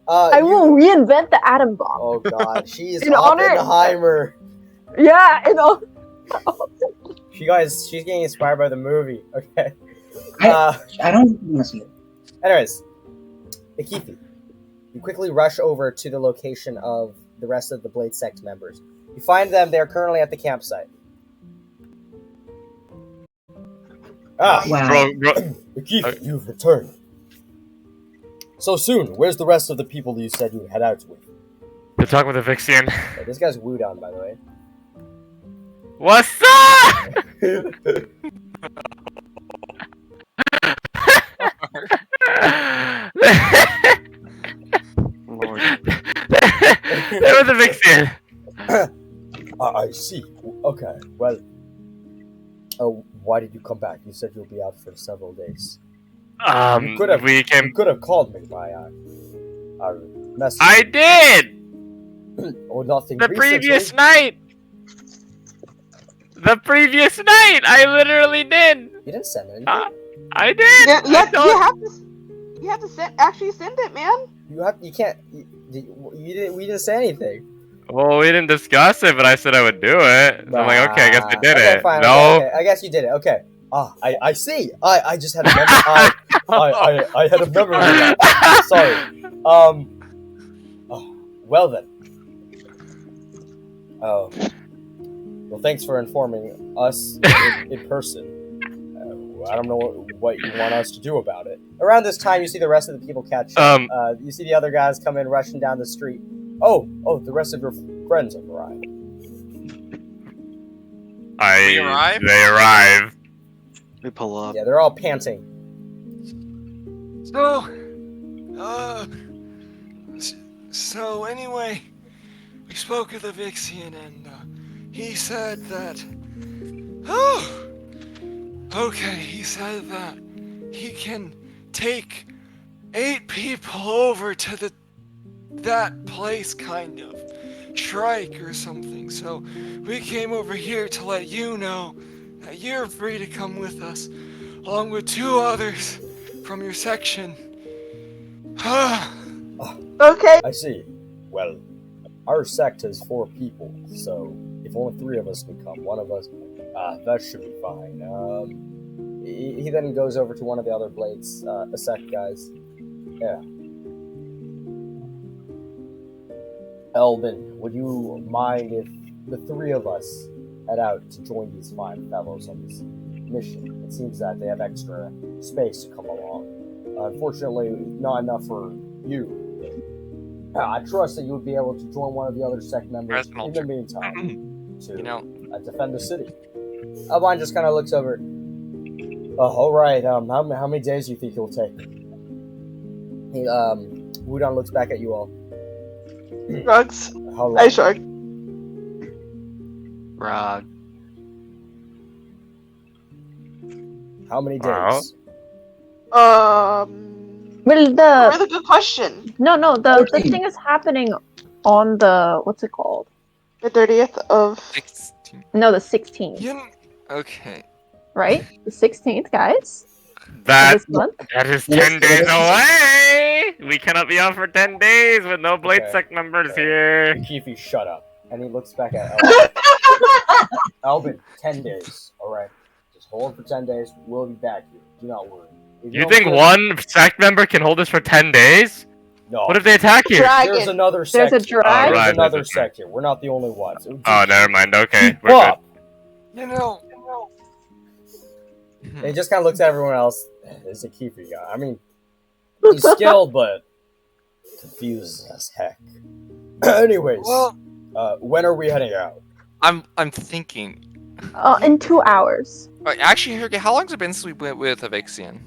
I will reinvent the atom bomb. Oh god, she's In honor- Oppenheimer. Yeah, and She's getting inspired by the movie. Okay. I don't want to see it. Anyways, Akifi, you quickly rush over to the location of the rest of the Blade Sect members. You find them, they're currently at the campsite. Wow. Akifi, Okay. you've returned. So soon, where's the rest of the people you said you'd head out with? To talk with the Vixian. Okay, this guy's Wudon, by the way. What's up? Lord. That was a Vixian. I see. Okay, well... why did you come back? You said you'll be out for several days. You could have called me by message. I did! Or nothing The recently. previous night! The previous night! I literally did! You didn't send anything. I did! Yeah, I told- you have to actually send it, man. You can't. We didn't say anything. Well, we didn't discuss it, but I said I would do it. So I'm like, okay, I guess I did Okay, it. fine, No. okay, I guess you did it. Okay. I see. I just had a memory. I had a memory lapse. Sorry. Well then. Oh. Well, thanks for informing us in person. I don't know what you want us to do about it. Around this time, you see the rest of the people catch up. You see the other guys come in, rushing down the street. Oh, the rest of your friends have arrived. We arrive? They arrive. We pull up. Yeah, they're all panting. So anyway, we spoke with the Vixian and he said that... he said that he can take 8 people over to that place, kind of. Strike or something. So we came over here to let you know that you're free to come with us, along with 2 others from your section. Okay. I see. Well, our sect has 4 people, so if only 3 of us can come, one of us, that should be fine. He then goes over to one of the other Blades, the sect guys. Yeah. Elvin, would you mind if the 3 of us head out to join these 5 fellows on this mission. It seems that they have extra space to come along. Unfortunately, not enough for you. I trust that you would be able to join one of the other sect members in the meantime to defend the city. Elmond just kind of looks over. All right. How many days do you think it will take? Wudon looks back at you all. Drugs. How long? I shrug. Rod. How many Wow. days? Well, Really good question. no, the thing is happening on the what's it called? The 30th of. 16. No, the 16th, Okay. right? The 16th, guys. That This month. is Yes, 10 days yes. away. We cannot be out for 10 days with no Blade Okay. Sect members here. Keefe, shut up. And he looks back at Elvin. Elvin, 10 days. All right. Just hold for 10 days. We'll be back here. Do not worry. If You don't think feel- one sect member can hold us for 10 days? No. What if they attack you? Dragon. There's another There's sect. a here. dragon. There's Right, another there's a dragon. sect here. We're not the only ones. Oh, never mind. Okay, Keep we're good. up. You know. And he just kind of looks at everyone else. This is a Keefe guy. I mean, he's skilled, but confused as heck. Anyways, Well, when are we heading out? I'm thinking. In 2 hours. Actually, okay, how long's it been since we went with Evixian?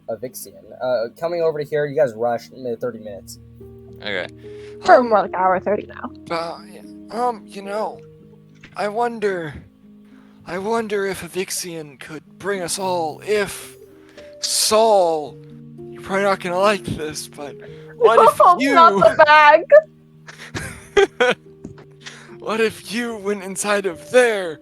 Evixian. Coming over to here, you guys rushed 30 minutes. Okay. For more like hour 30 now. You know, I wonder if Evixian could bring us all. If Saul, you're probably not gonna like this, but what if you? Not the bag. What if you went inside of there?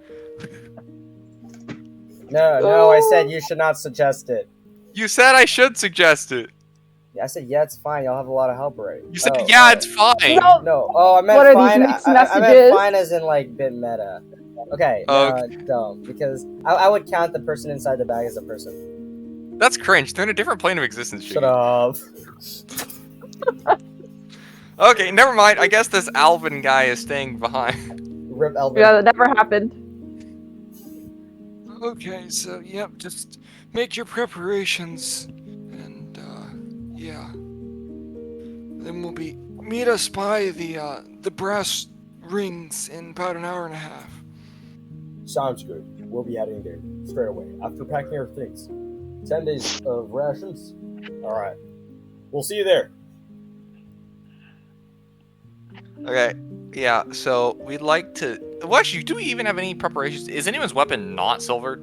No, I said you should not suggest it. You said I should suggest it. I said, yeah, it's fine. Y'all have a lot of help, right? You said, yeah, it's fine. No. No. Oh, I meant What are these fine. mixed I meant messages? fine as in like bit meta. Okay. Don't, because I would count the person inside the bag as a person. That's cringe. They're in a different plane of existence. Shut up. Okay, never mind. I guess this Alvin guy is staying behind. Rip Elvin. Yeah, that never happened. Okay, so yep, just make your preparations, and yeah. Then we'll meet us by the brass rings in about an hour and a half. Sounds good. We'll be heading there straight away after packing our things. 10 days of rations. All right. We'll see you there. Okay, yeah. So we'd like to. Well, actually, do we even have any preparations? Is anyone's weapon not silvered?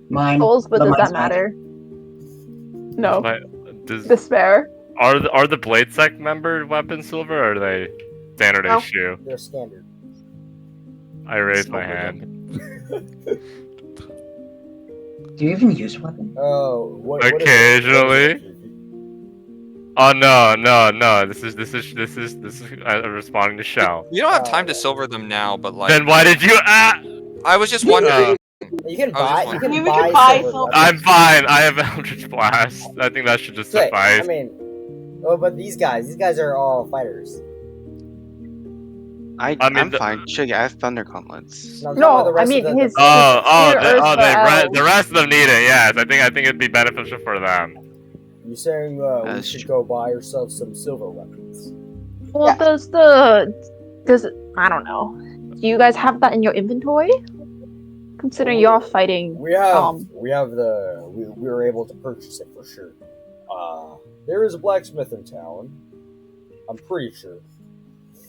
Mine. Souls, but No, does that mine's not. matter? No. Does, Despair. are the Blade Sect member weapons silver or are they standard No. issue? They're standard. I raised my Silver. hand. Do you even use weapons? Oh, what is it? Occasionally. Oh no. This is responding to Shell. We don't have time to silver them now, but like. Then why did you? I was just wondering. You can I was buy. just You can wondering. buy. We can buy silver silver. weapons. I'm fine. I have Eldritch Blast. I think that should just Wait, suffice. I mean, but these guys are all fighters. I'm the- fine. Sugar, I have Thunder Gauntlets. Now, I'm talking about the No, I rest mean of the- his. The rest of them need it. Yes, I think it'd be beneficial for them. You saying we That's should true. go buy ourselves some silver weapons? Well, Yeah. does I don't know. Do you guys have that in your inventory? Considering you're fighting. We have we Um, were able to purchase it for sure. There is a blacksmith in town. I'm pretty sure.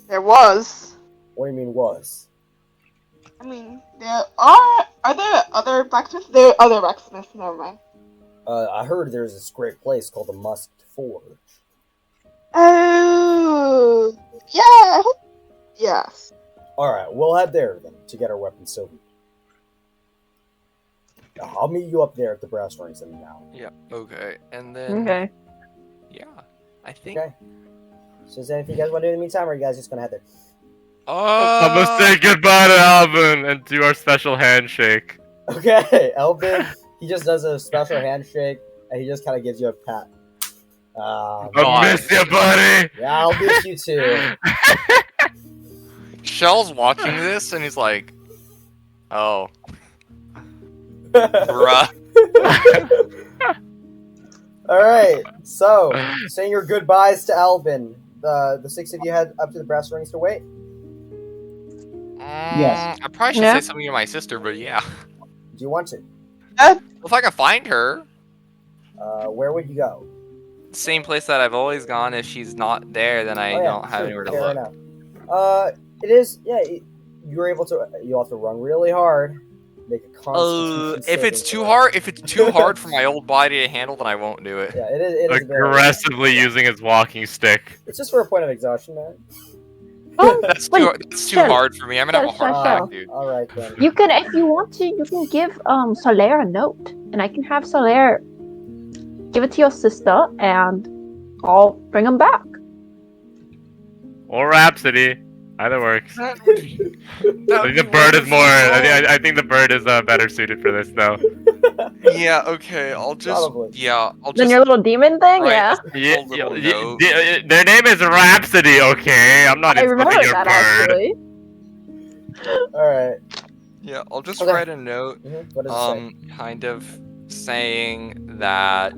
There was. What do you mean was? I mean, there are there other blacksmiths? There are other blacksmiths, never mind. I heard there's this great place called the Musked Forge. Oh, yeah, I hope, yes. Alright, we'll head there then to get our weapons silver. I'll meet you up there at the brass rings in now. Yeah. Okay. And then. okay. Yeah. I think. Okay. So is there anything you guys want to do in the meantime, or are you guys just gonna head there? I'm gonna say goodbye to Alvin and do our special handshake. Okay, Elvin, he just does a special handshake, and he just kind of gives you a pat. I miss you, buddy. Yeah, I'll miss you too. Shell's watching this and he's like, "Oh, Bruh. Alright, so saying your goodbyes to Alvin. The six of you head up to the brass rings to wait. Yes. I probably should Yeah. say something to my sister, but yeah. Do you want to? If I can find her, Where would you go? same place that I've always gone. If she's not there, then I don't have sure, anywhere to fair look. enough. It is, you're able to, you'll have to run really hard, make a constitution If it's saving too throw. hard, if it's too hard for my old body to handle, then I won't do it. Yeah, it is very, Aggressively using his walking stick. it's just for a point of exhaustion, man. That's Wait, too Shell, hard for me. I'm gonna have a Shell, heart Shell. attack, dude. Alright then. You can, if you want to, you can give Solaire a note, and I can have Solaire give it to your sister, and I'll bring him back. Or Rhapsody. Either works. I That would think be the bird is wonderful. more. I think the bird is better suited for this, though. Yeah. Okay. I'll just. Probably. Yeah. I'll Then just. your little demon thing, write yeah. a Yeah, little note. their name is Rhapsody, okay? I'm not I insulting remember your that bird. actually. Alright. Yeah. I'll just Okay. write a note. What does it say? Kind of saying that.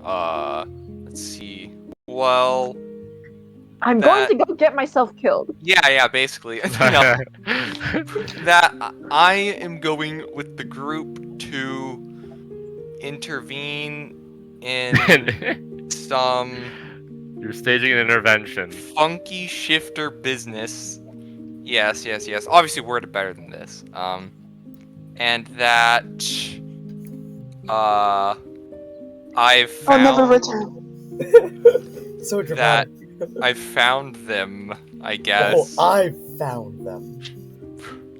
Let's see. Well. I'm going to go get myself killed. Yeah. Basically. No. That I am going with the group to intervene in some You're staging an intervention. funky shifter business. Yes. Obviously, worded better than this. And that I've I'll never found return. So that dramatic. I found them. I Oh, guess. I found them.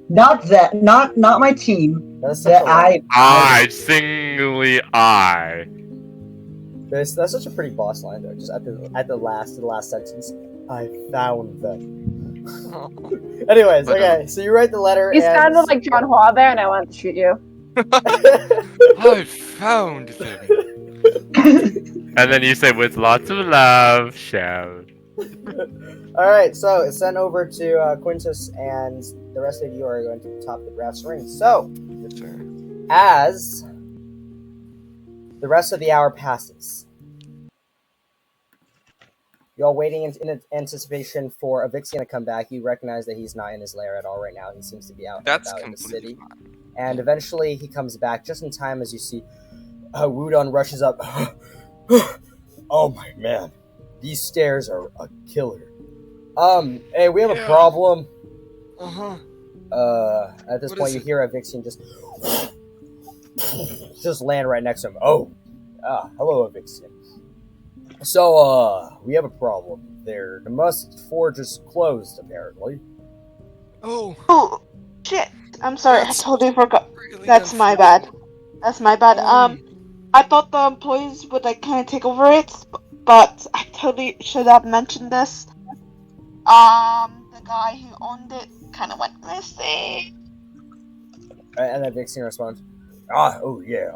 Not that. Not my team. That's such That a, Singly I. that's such a pretty boss line though. Just at the last sentence. I found them. Anyways, okay, so you write the letter You and sounded like John Hua there, and I wanted to shoot you. I found them. And then you say, with lots of love, Shell. Alright, so it's sent over to Quintus, and the rest of you are going to top the brass ring. So, as the rest of the hour passes, you're all waiting in anticipation for Avixian to come back. You recognize that he's not in his lair at all right now. He seems to be out and That's about in the completely city. fine. And eventually he comes back just in time as you see Wudon rushes up. Oh my man, these stairs are a killer. Hey, we have a problem. At this What point is you it? hear Evixion just land right next to him. Oh, hello Evixion. So, we have a problem there. The Must Forge is closed, apparently. Oh, Oh, shit. I'm sorry, I That's totally forgot. really That's my bad. That's my bad. I thought the employees would like kind of take over it, but I totally should have mentioned this. The guy who owned it kind of went missing. And then Evixion responds, oh yeah,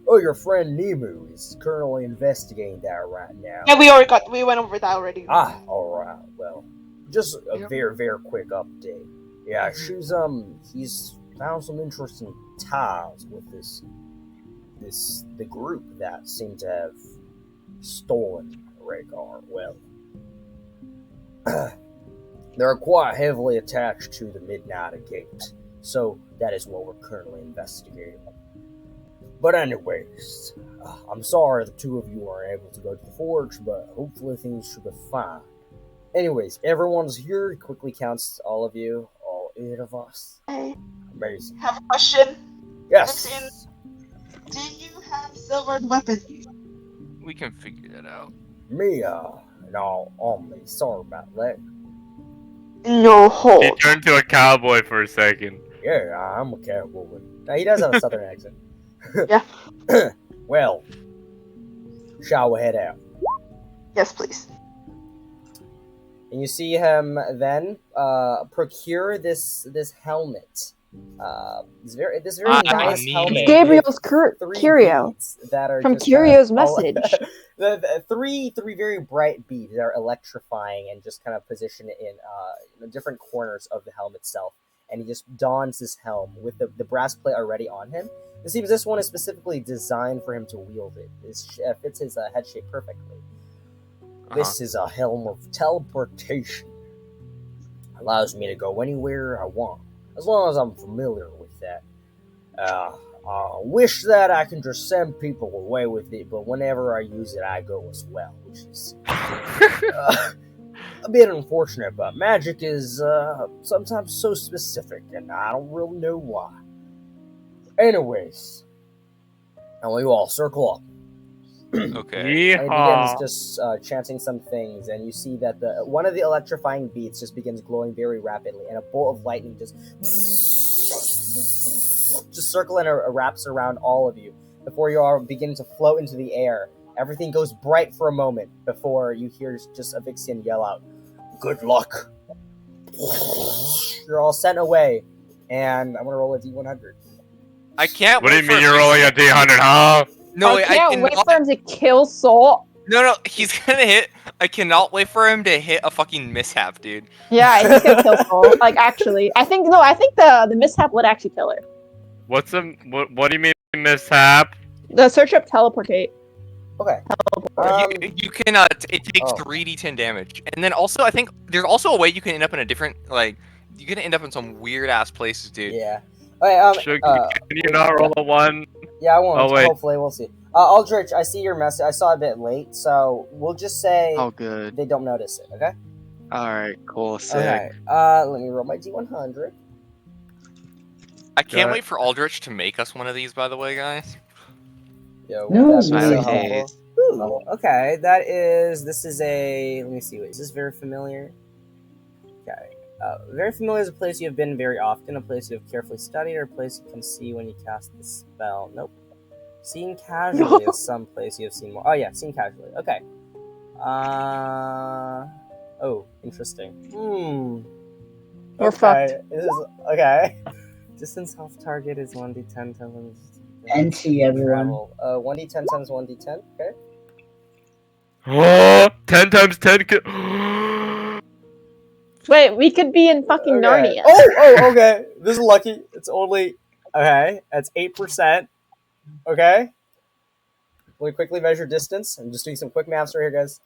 your friend Nemu is currently investigating that right now. Yeah, we went over that already. Alright, well, just a Yep. very, very quick update. Yeah, he's found some interesting ties with the group that seemed to have stolen Rhaegar. Well, they're quite heavily attached to the Midnight Gate, so that is what we're currently investigating. But anyways, I'm sorry the two of you aren't able to go to the forge, but hopefully things should be fine. Anyways, everyone's here. He quickly counts all of you, all 8 of us. I Amazing. have a question. Yes. Do you have silvered weapons? we can figure that out. Me, no, on me. Sorry about that. No He hold. turned to a cowboy for a second. Yeah, I'm a cowboy. Now, he does have a southern accent. Yeah. Well, shall we head out? Yes, please. And you see him then procure this helmet. This very nice helmet. Gabriel's with 3 curio beads that are from just Curio's kind of all- message. the three very bright beads that are electrifying and just kind of positioned in different corners of the helmet itself. and he just dons his helm with the brass plate already on him. It seems this one is specifically designed for him to wield it. It fits his head shape perfectly. This is a helm of teleportation. Allows me to go anywhere I want, as long as I'm familiar with that. I wish that I can just send people away with it, but whenever I use it, I go as well, which is a bit unfortunate, but magic is sometimes so specific, and I don't really know why. Anyways, I want you all circle up. Okay. And he begins just chanting some things, and you see that one of the electrifying beats just begins glowing very rapidly, and a bolt of lightning just circle and wraps around all of you before you all begin to float into the air. Everything goes bright for a moment before you hear just a Vixian yell out, "Good luck!" You're all sent away, and I'm gonna roll a d100. I can't. What do you mean you're rolling a D100, huh? No, I can't wait for him to kill Soul. No, he's gonna hit. I cannot wait for him to hit a fucking mishap, dude. Yeah, he's gonna kill Soul. Like, actually, I think the mishap would actually kill her. What do you mean mishap? The search up teleportate. Okay. You can. It takes 3d10 damage, and then also I think there's also a way you can end up in a different you're gonna end up in some weird ass places, dude. Yeah. Okay, can you not roll a 1? Yeah, I won't. Oh, wait. Hopefully, we'll see. Aldrich, I see your message. I saw it a bit late, so we'll just say good. they don't notice it, okay? Alright, cool, sick. Okay. Let me roll my d100. I can't wait for Aldrich to make us one of these, by the way, guys. Yo, No, that's no. so helpful. Ooh, okay, this is a, let me see, wait, is this very familiar? Okay. Very familiar is a place you have been very often, a place you have carefully studied, or a place you can see when you cast the spell. Nope. Seen casually is some place you have seen more. Oh yeah, seen casually. Okay. Oh, interesting. We're fucked. Okay. Distance off target is 1d10 times... NT, everyone. 1d10 times 1d10, okay? 10 times 10 Wait, we could be in fucking Narnia. Oh, okay. This is lucky. It's only... Okay, that's 8%. Okay? Let me quickly measure distance. I'm just doing some quick maths right here, guys.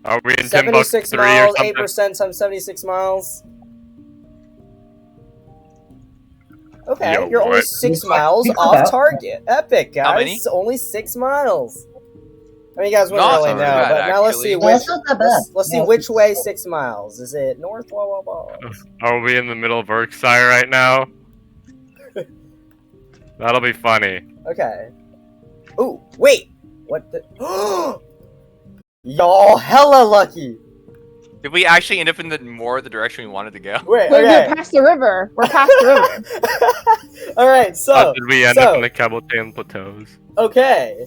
Are we in 76 Timbuktu 3 or miles, something? 8% times 76 miles. Okay, Yo, you're only what? 6 miles off target. Epic, guys. How many? Only 6 miles. I mean, you guys wouldn't Not really so know, bad, but now let's see actually. which. That's not that bad. Let's see Yeah. which way 6 miles. Is it north? Blah, blah, blah. Are we in the middle of Berkshire right now? That'll be funny. Okay. Ooh, wait. What the? Y'all hella lucky. Did we actually end up in the direction we wanted to go? Wait, We're okay. past the river. We're past the river. All right, so. Did we end up in the Cabotain Plateaus? Okay.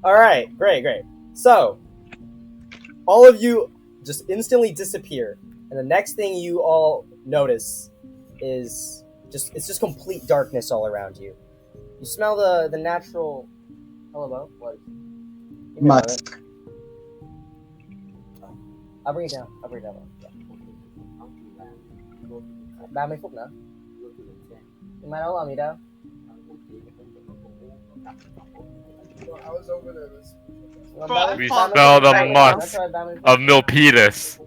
Alright, great. So, all of you just instantly disappear, and the next thing you all notice is it's just complete darkness all around you. You smell the natural... Hello, what? You may know it. Musk. I'll bring it down. Ba mươi phút nữa. Nhưng mà đâu làm gì đâu. We smell the musk of Milpitas.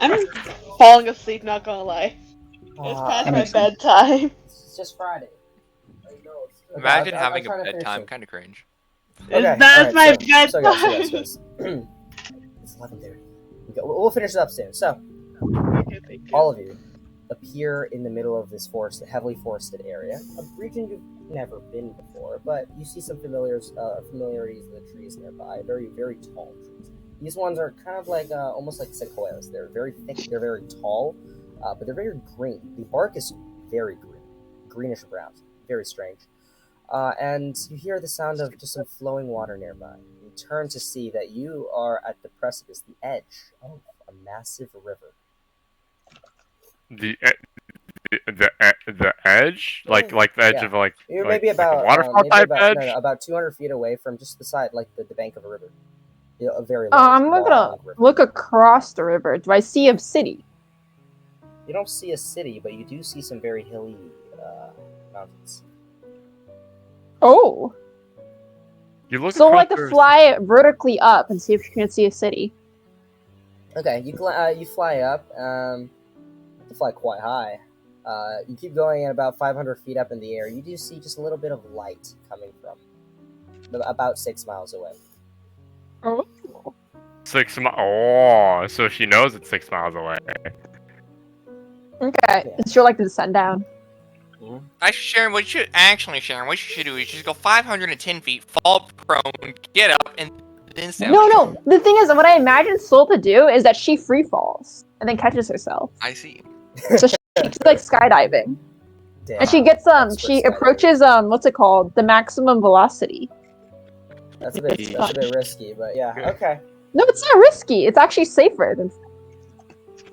I'm falling asleep, not gonna lie. It's past my bedtime. It's just Friday. Imagine I'm having a trying to finish bedtime, it. kind of cringe. That's my bedtime. So guys. It's 11:30. We'll finish it up soon. So, all of you appear in the middle of this heavily forested area, a region you've never been before, but you see some familiarities in the trees nearby, very, very tall trees. These ones are kind of like, almost like sequoias. They're very thick, they're very tall, but they're very green. The bark is very green, greenish brown, very strange. And you hear the sound of just some flowing water nearby. You turn to see that you are at the precipice, the edge of a massive river. The edge, like the edge of You're maybe about a waterfall type edge. No, about 200 feet away from just the side, like the bank of a river. A very large, I'm long gonna river. look across the river. Do I see a city? You don't see a city, but you do see some very hilly mountains. Oh. You look So I'd across like to the- fly vertically up and see if you can see a city. Okay, you fly up. You fly quite high. You keep going at about 500 feet up in the air. You do see just a little bit of light coming from about 6 miles away. Oh. 6 miles. Oh, so she knows it's 6 miles away. Okay. Yeah. It's sure like to descend down. Sharon, what you should do is just go 510 feet, fall prone, get up, and then stand. No. The thing is, what I imagine Soul to do is that she free falls and then catches herself. I see. So she's like skydiving. Damn. And she gets Expert she skydiving. approaches what's it called? The maximum velocity. That's a bit risky, but yeah. Okay. No, it's not risky. It's actually safer than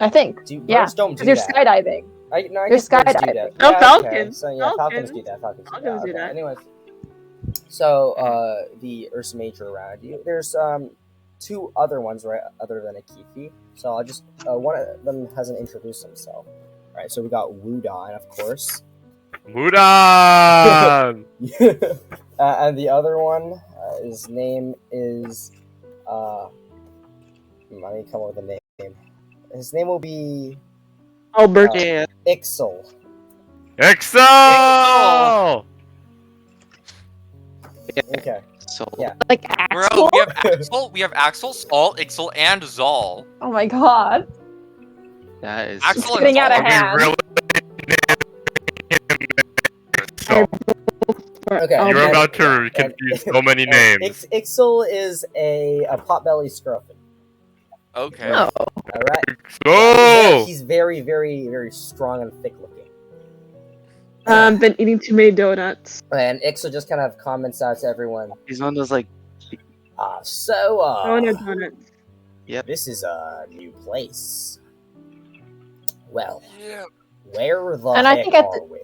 I think. Birds Yeah. don't do Because you're that. skydiving. I You're guess birds do skydiving. that. No, Yeah, falcons. Okay. So yeah, falcons do that. Falcons do Falcons do that. that. Anyways, so the Ursa Major around you. There's two other ones right other than Akifi. So I'll just one of them hasn't introduced himself. All right. So we got Wudon, of course. Mudan! And the other one, his name is let me come up with a name. His name will be Albert. Ixel. Axol! Okay. So Yeah. Like Bro, Axol? we have Axol, Sol, Ixel, and Zol. Oh my god. that is Axel and Getting out of Zol. hand. Really? So, Okay. you're and- about to and- confuse so many and names. Ixel is a potbelly scruffin. Okay. No. All right. So, He's very, very, very strong and thick looking. Been eating too many donuts. And Ixel just kind of comments out to everyone. he's on those like Donuts. This is a new place. Well, Yeah. where the And I heck think at are the- we?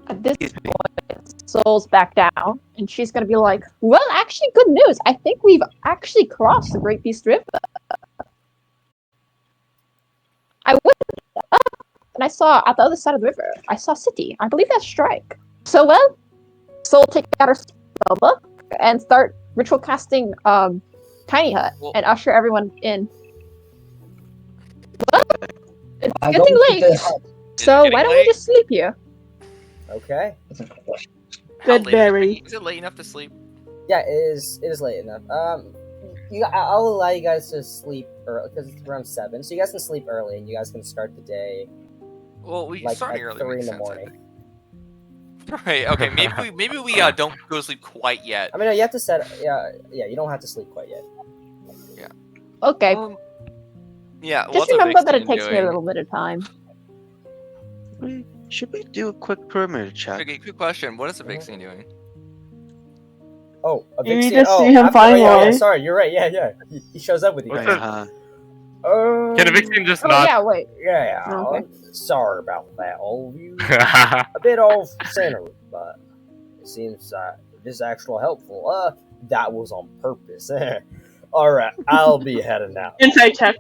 At this point, Soul's back down, and she's gonna be like, "Well, actually, good news. I think we've actually crossed the Great Beast River. I went up, and I saw at the other side of the river. I saw a city. I believe that's Strike. So, well, Soul take out her spell book and start ritual casting Tiny Hut Well- and usher everyone in. Well, it's I getting don't think late, this- so Getting why don't we late? just sleep here? Okay. How Good late berry. Is it late enough to sleep? Yeah, it is late enough. I'll allow you guys to sleep early because it's around 7, so you guys can sleep early and you guys can start the day Well, we like started at early. 3 in makes the sense, I morning. think. Right. Okay. Maybe we don't go to sleep quite yet. I mean, you have to set. Yeah. You don't have to sleep quite yet. Okay. Yeah. Just remember that it takes me a little bit of time. should we do a quick perimeter check? Okay. Quick question. What is the big scene doing? Oh, a You big need scene. to see him after- yeah, finally. sorry, you're right. Yeah. He shows up with you What's guys. that? Uh, Can Eviction just Oh not? yeah, wait. Yeah. Okay. Sorry about that, all of you. A bit off center, but it seems this is actually helpful. That was on purpose. All right, I'll be heading out. Insight check.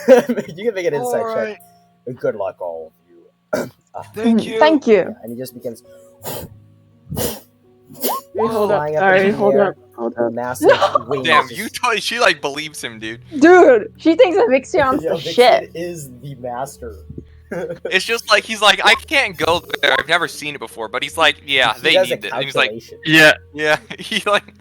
You can make an insight Alright. check. Good luck, all of you. Thank you. Thank you. And he just begins Wait, hold up. flying up Sorry, in the hold air. up. Hold up. Massive wings. Damn, just- she like believes him, dude. Dude, she thinks Evixion's Yo, the Vixen shit. is the master. It's just like he's like, I can't go there. I've never seen it before. But he's like, yeah, He they does need a it. And he's like, calculation. Yeah, yeah. He like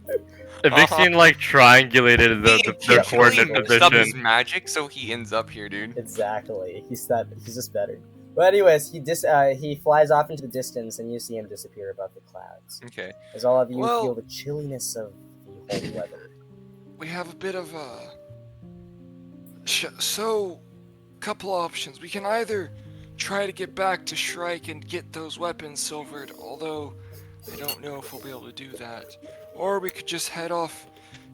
Eviction like triangulated their Yeah, coordinate really mixed up his position. magic, so he ends up here, dude. Exactly. He's just better. But anyways, he flies off into the distance, and you see him disappear above the clouds. Okay. As all of you Well- feel the chilliness of the whole weather. We have a bit of a. So, couple options. We can either try to get back to Shrike and get those weapons silvered, although I don't know if we'll be able to do that. Or we could just head off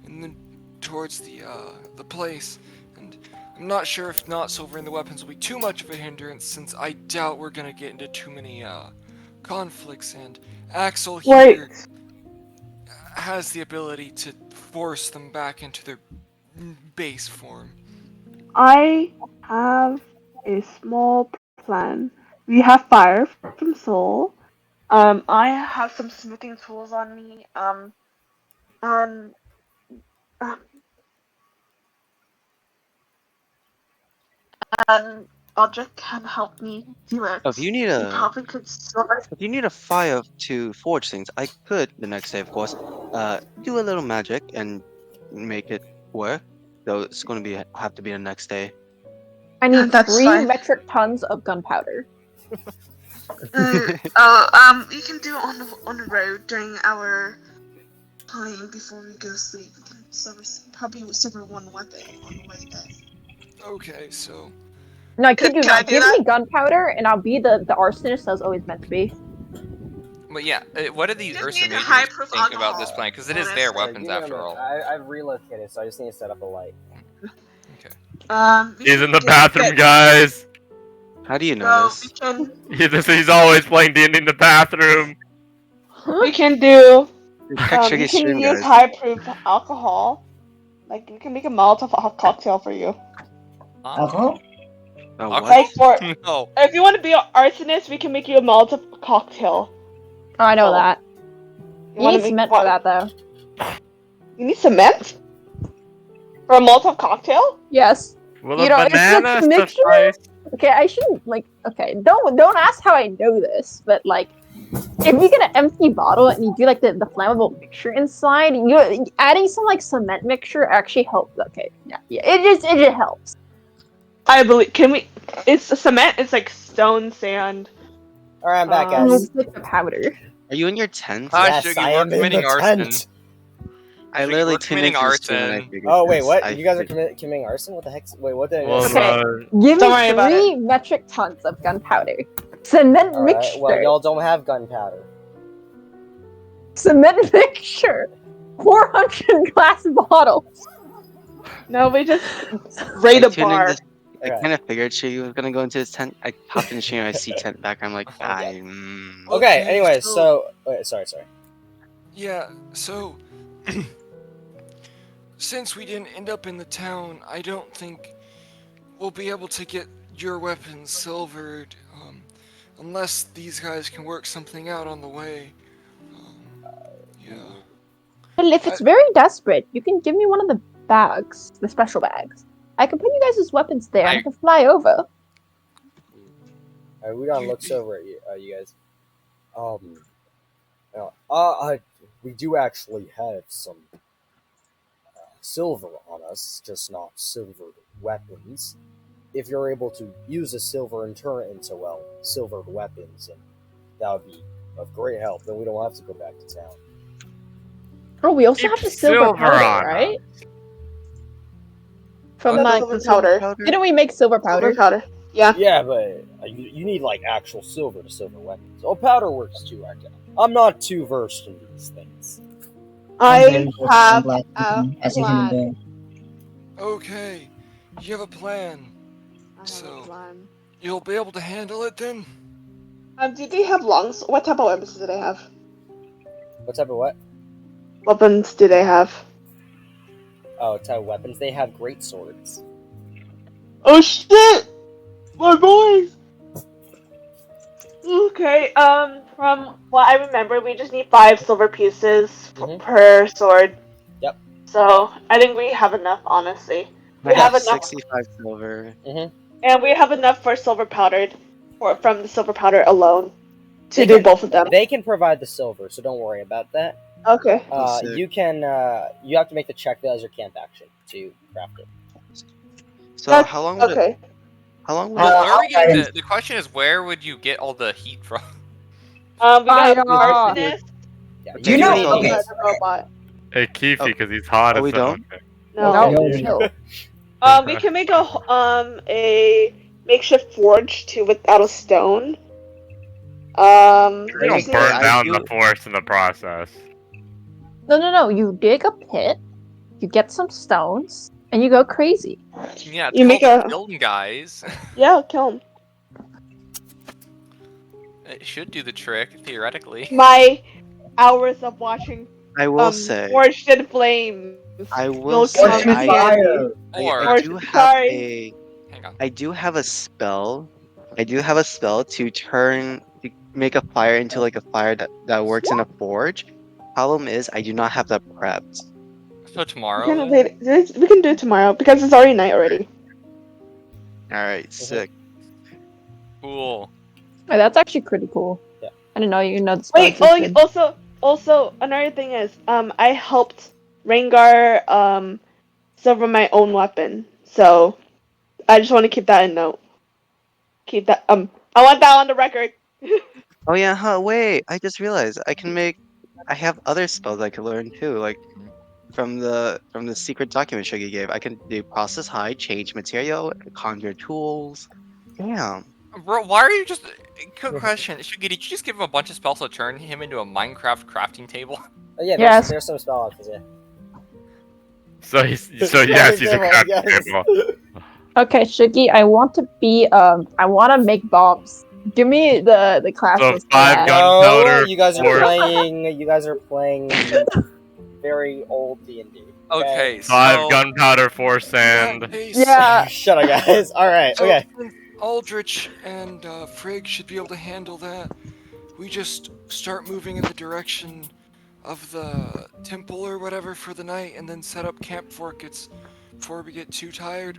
and then towards the place. And I'm not sure if not silvering the weapons will be too much of a hindrance, since I doubt we're gonna get into too many conflicts. And Axel Wait. here has the ability to force them back into their base form. I have a small plan. We have fire from Soul. I have some smithing tools on me. And um, and Audric can help me do it. If you need He a probably could sort. if you need a fire to forge things, I could the next day, of course, do a little magic and make it work. Though it's going to have to be the next day. I need That's 3 fine. metric tons of gunpowder. We can do it on the road during our time before we go to sleep. We can probably silver one weapon on the way there. Okay, so No, I kid you Can I not. do Give that? me gunpowder, and I'll be the arsonist I was always meant to be. But yeah, what do the Just Ursa need Majors high-proof think about this alcohol. plan? Because it is their Honestly. weapons Give me a after minute. all. I've relocated, so I just need to set up a light. He's in the bathroom, guys. How do you know So this? He's always playing D&D in the bathroom. we can do. Check You his can stream, use guys. high-proof alcohol. Like we can make a Molotov cocktail for you. Alcohol? Oh, Alcohol? what? Like for No. if you want to be an arsonist, we can make you a Molotov cocktail. Oh, I know Oh. that. You You wanna need make cement what? for that, though. You need cement for a Molotov cocktail? Yes. Will You a know, it's banana a mixture. suffice? Okay, I shouldn't Okay, don't ask how I know this, but like, if you get an empty bottle and you do like the flammable mixture inside, you adding some like cement mixture actually helps. Okay, yeah, it just helps. I believe. Can we? It's cement. It's like stone, sand. Alright, I'm back, And guys. it's like the powder. Are you in your tent? Hi, Yes, Shuggy, I we're am in committing the arson. tent. I Shuggy, literally we're tuned into committing the stream and I arson. figured Oh wait, this. what? You guys are committing arson? What the heck? Wait, what the? Well, Okay. Give Don't me worry about 3 metric tons of gunpowder. Cement Alright, mixture. well, y'all don't have gunpowder. Cement mixture. 400 glass bottles. No, we just raid a I tuned in bar. this- I Okay. kind of figured she was gonna go into his tent. I popped in the stream, I see tent back. I'm like, Okay. mm. Okay, Okay, anyway, so- so wait, sorry. yeah, so since we didn't end up in the town, I don't think we'll be able to get your weapons silvered, unless these guys can work something out on the way. Yeah. Well, if it's very desperate, you can give me one of the bags, the special bags. I can put you guys' weapons there and I can fly over. Alright, Udon looks over at you guys. We do actually have some silver on us, just not silvered weapons. If you're able to use a silver and turn it into, well, silvered weapons, and that would be of great help, then we don't have to go back to town. Oh, we also Keep have the silver silver powder, on right? From Oh, like, silver powder. didn't we make silver powder? Silver powder. Yeah. Yeah, but you need, like, actual silver to silver weapons. Oh, powder works too, I guess. I'm not too versed in these things. I have black a as a human plan. being. Okay, you have a plan. I have So- a plan. You'll be able to handle it then? Do they have longs? What type of weapons do they have? What type of what? Weapons do they have? Oh, type of weapons? They have great swords. Oh shit! My boys! Okay, from what I remember, we just need 5 silver pieces Mhm. per sword. Yep. So, I think we have enough, honestly. I We have have enough, 65 silver. and we have enough for silver powdered, from the silver powder alone, to They do can- both of them. They can provide the silver, so don't worry about that. Okay. Sick. You can, you have to make the check as your camp action to craft it. So That's- how long would it, Okay. how long would Well, it, where are we I'll getting try the question is, where would you get all the heat from? We got an Fire. arsonist. Yeah, Do you you know- need okay. Got a robot. Hey, Keefy, Oh. because he's hot Oh, as we hell. don't? No. Okay. No. We can make a makeshift forge out of stone. You we don't just burn need- down the forest in the process. No. You dig a pit, you get some stones, and you go crazy. Yeah, it's You make called a- kiln, guys. Yeah, kill him. It should do the trick, theoretically. My hours of watching I will say, forged in flames. I will No say, Fortune common candy. Or Or sorry. hang on. I do have a spell. I do have a spell to make a fire into like a fire that works in a forge. Problem is, I do not have that prepped. So We tomorrow can, then? wait, we can do it tomorrow because it's already night already. All right, sick. Cool. Oh, that's actually pretty cool. Yeah. I didn't know you know the spell Wait, existed. also another thing is, I helped Rengar silver my own weapon. So I just want to keep that in note. Keep that I want that on the record. Oh yeah, huh? Wait, I just realized I can make. I have other spells I can learn too, like from the secret document Shuggy gave. I can do process hide, change material, conjure tools. Damn. Bro, why are you just... Quick question. Shugi, did you just give him a bunch of spells to turn him into a Minecraft crafting table? Oh, yeah, Yes. there's some spell options, yeah. So yes, he's a crafting Yes. table. Okay, Shiggy, I want to be I want to make bombs. Give me the classes for 5 that. gunpowder. No, you guys are 4 playing very old D&D. Okay, 5 so... gunpowder, 4 In sand. that case, Yeah. Shut up, guys. All right. so Okay. Aldrich and Frigg should be able to handle that. We just start moving in the direction of the temple or whatever for the night, and then set up camp before we get too tired.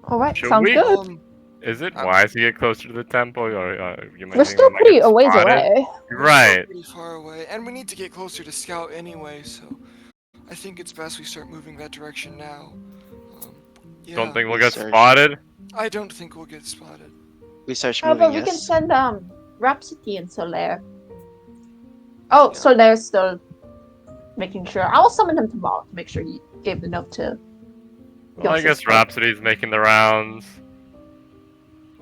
All right, Should sounds we? good. Is it wise to get closer to the temple, or you We're might still pretty a ways away. We're still Right. pretty far away, and we need to get closer to Scout anyway, so I think it's best we start moving that direction now. Yeah, Don't think we'll get Research. spotted. I don't think we'll get spotted. We start How moving. about we can Yes. send Rhapsody and Solaire. Oh, Yeah. Solaire's still making sure. I'll summon him tomorrow to make sure he gave the note to. Well, I guess Rhapsody's making the rounds.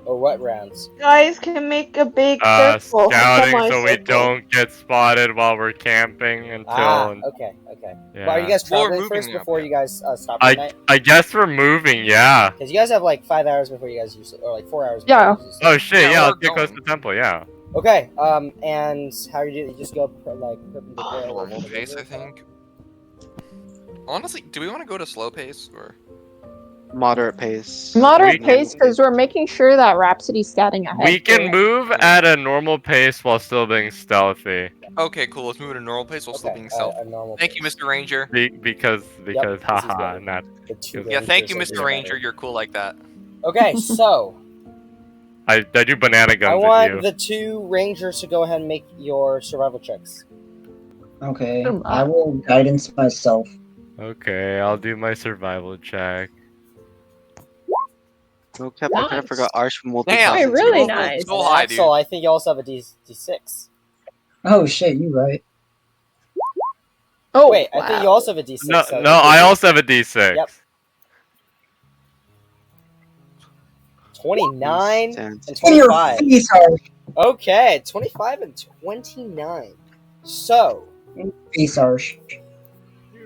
Or what rounds? Guys can make a big circle. Scouting so semi-circle. we don't get spotted while we're camping until. Okay. Yeah. Well, are you guys Well, we're traveling moving first now, before yeah. you guys stop for the night? I guess we're moving, yeah. Because you guys have like 5 hours before you guys usually, or like 4 hours. Yeah. Before you usually Oh shit, Yeah, yeah, we're let's get close to going. the temple, yeah. Okay. And how do you just go like perpendicular? Normal to the pace, river? I think. Honestly, do we want to go to slow pace, or... Moderate pace. Moderate We- pace because we're making sure that Rhapsody's scouting ahead. We can move at a normal pace while still being stealthy. Okay, cool, let's move at a normal pace while still being stealth. a normal. Thank you, pace. Mr. Ranger. Because this is haha, better. not. The two Yeah, thank you, rangers Mr. are Ranger, better. you're cool like that. Okay, so I do banana guns I at want you. the two rangers to go ahead and make your survival checks. Okay, I will guidance myself. Okay, I'll do my survival check. No cap, I kind Nice. of forgot Arch multi. Damn, Hey, really you both nice. So And high, Axel, dude. I think you also have a D6. Oh shit, you right. Oh, Wait, I think you also have a D6. No, so no, I also have a D6. Yep. 29 and In your 25. face, Arsh. Okay, 25 and 29. So, Face, Arsh.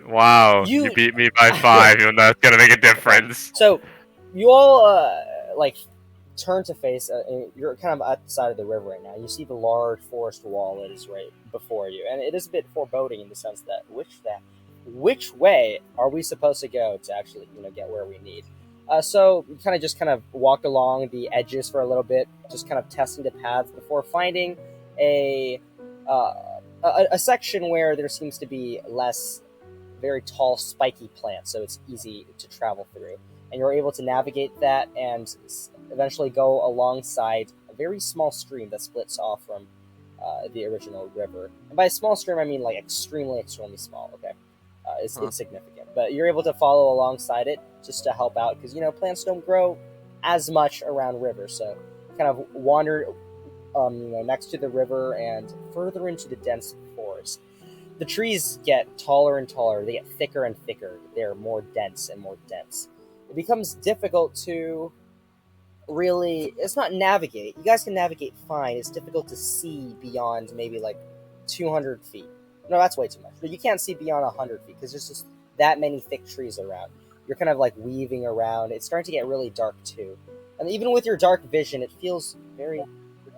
Wow, You- you beat me by 5, even though that's gonna make a difference. you all like turn to face. And you're kind of at the side of the river right now. You see the large forest wall that is right before you, and it is a bit foreboding in the sense that which way are we supposed to go to actually get where we need? So you kind of walk along the edges for a little bit, just kind of testing the paths before finding a section where there seems to be less very tall, spiky plants, so it's easy to travel through. And you're able to navigate that and eventually go alongside a very small stream that splits off from the original river. And by small stream, I mean like extremely, extremely small. Okay, it's insignificant, but you're able to follow alongside it just to help out because plants don't grow as much around rivers, so kind of wander next to the river and further into the dense forest. The trees get taller and taller. They get thicker and thicker. They're more dense and more dense. It becomes difficult to really... It's not navigate. You guys can navigate fine. It's difficult to see beyond maybe like 200 feet. No, that's way too much. But you can't see beyond 100 feet because there's just that many thick trees around. You're kind of like weaving around. It's starting to get really dark too. And even with your dark vision, it feels very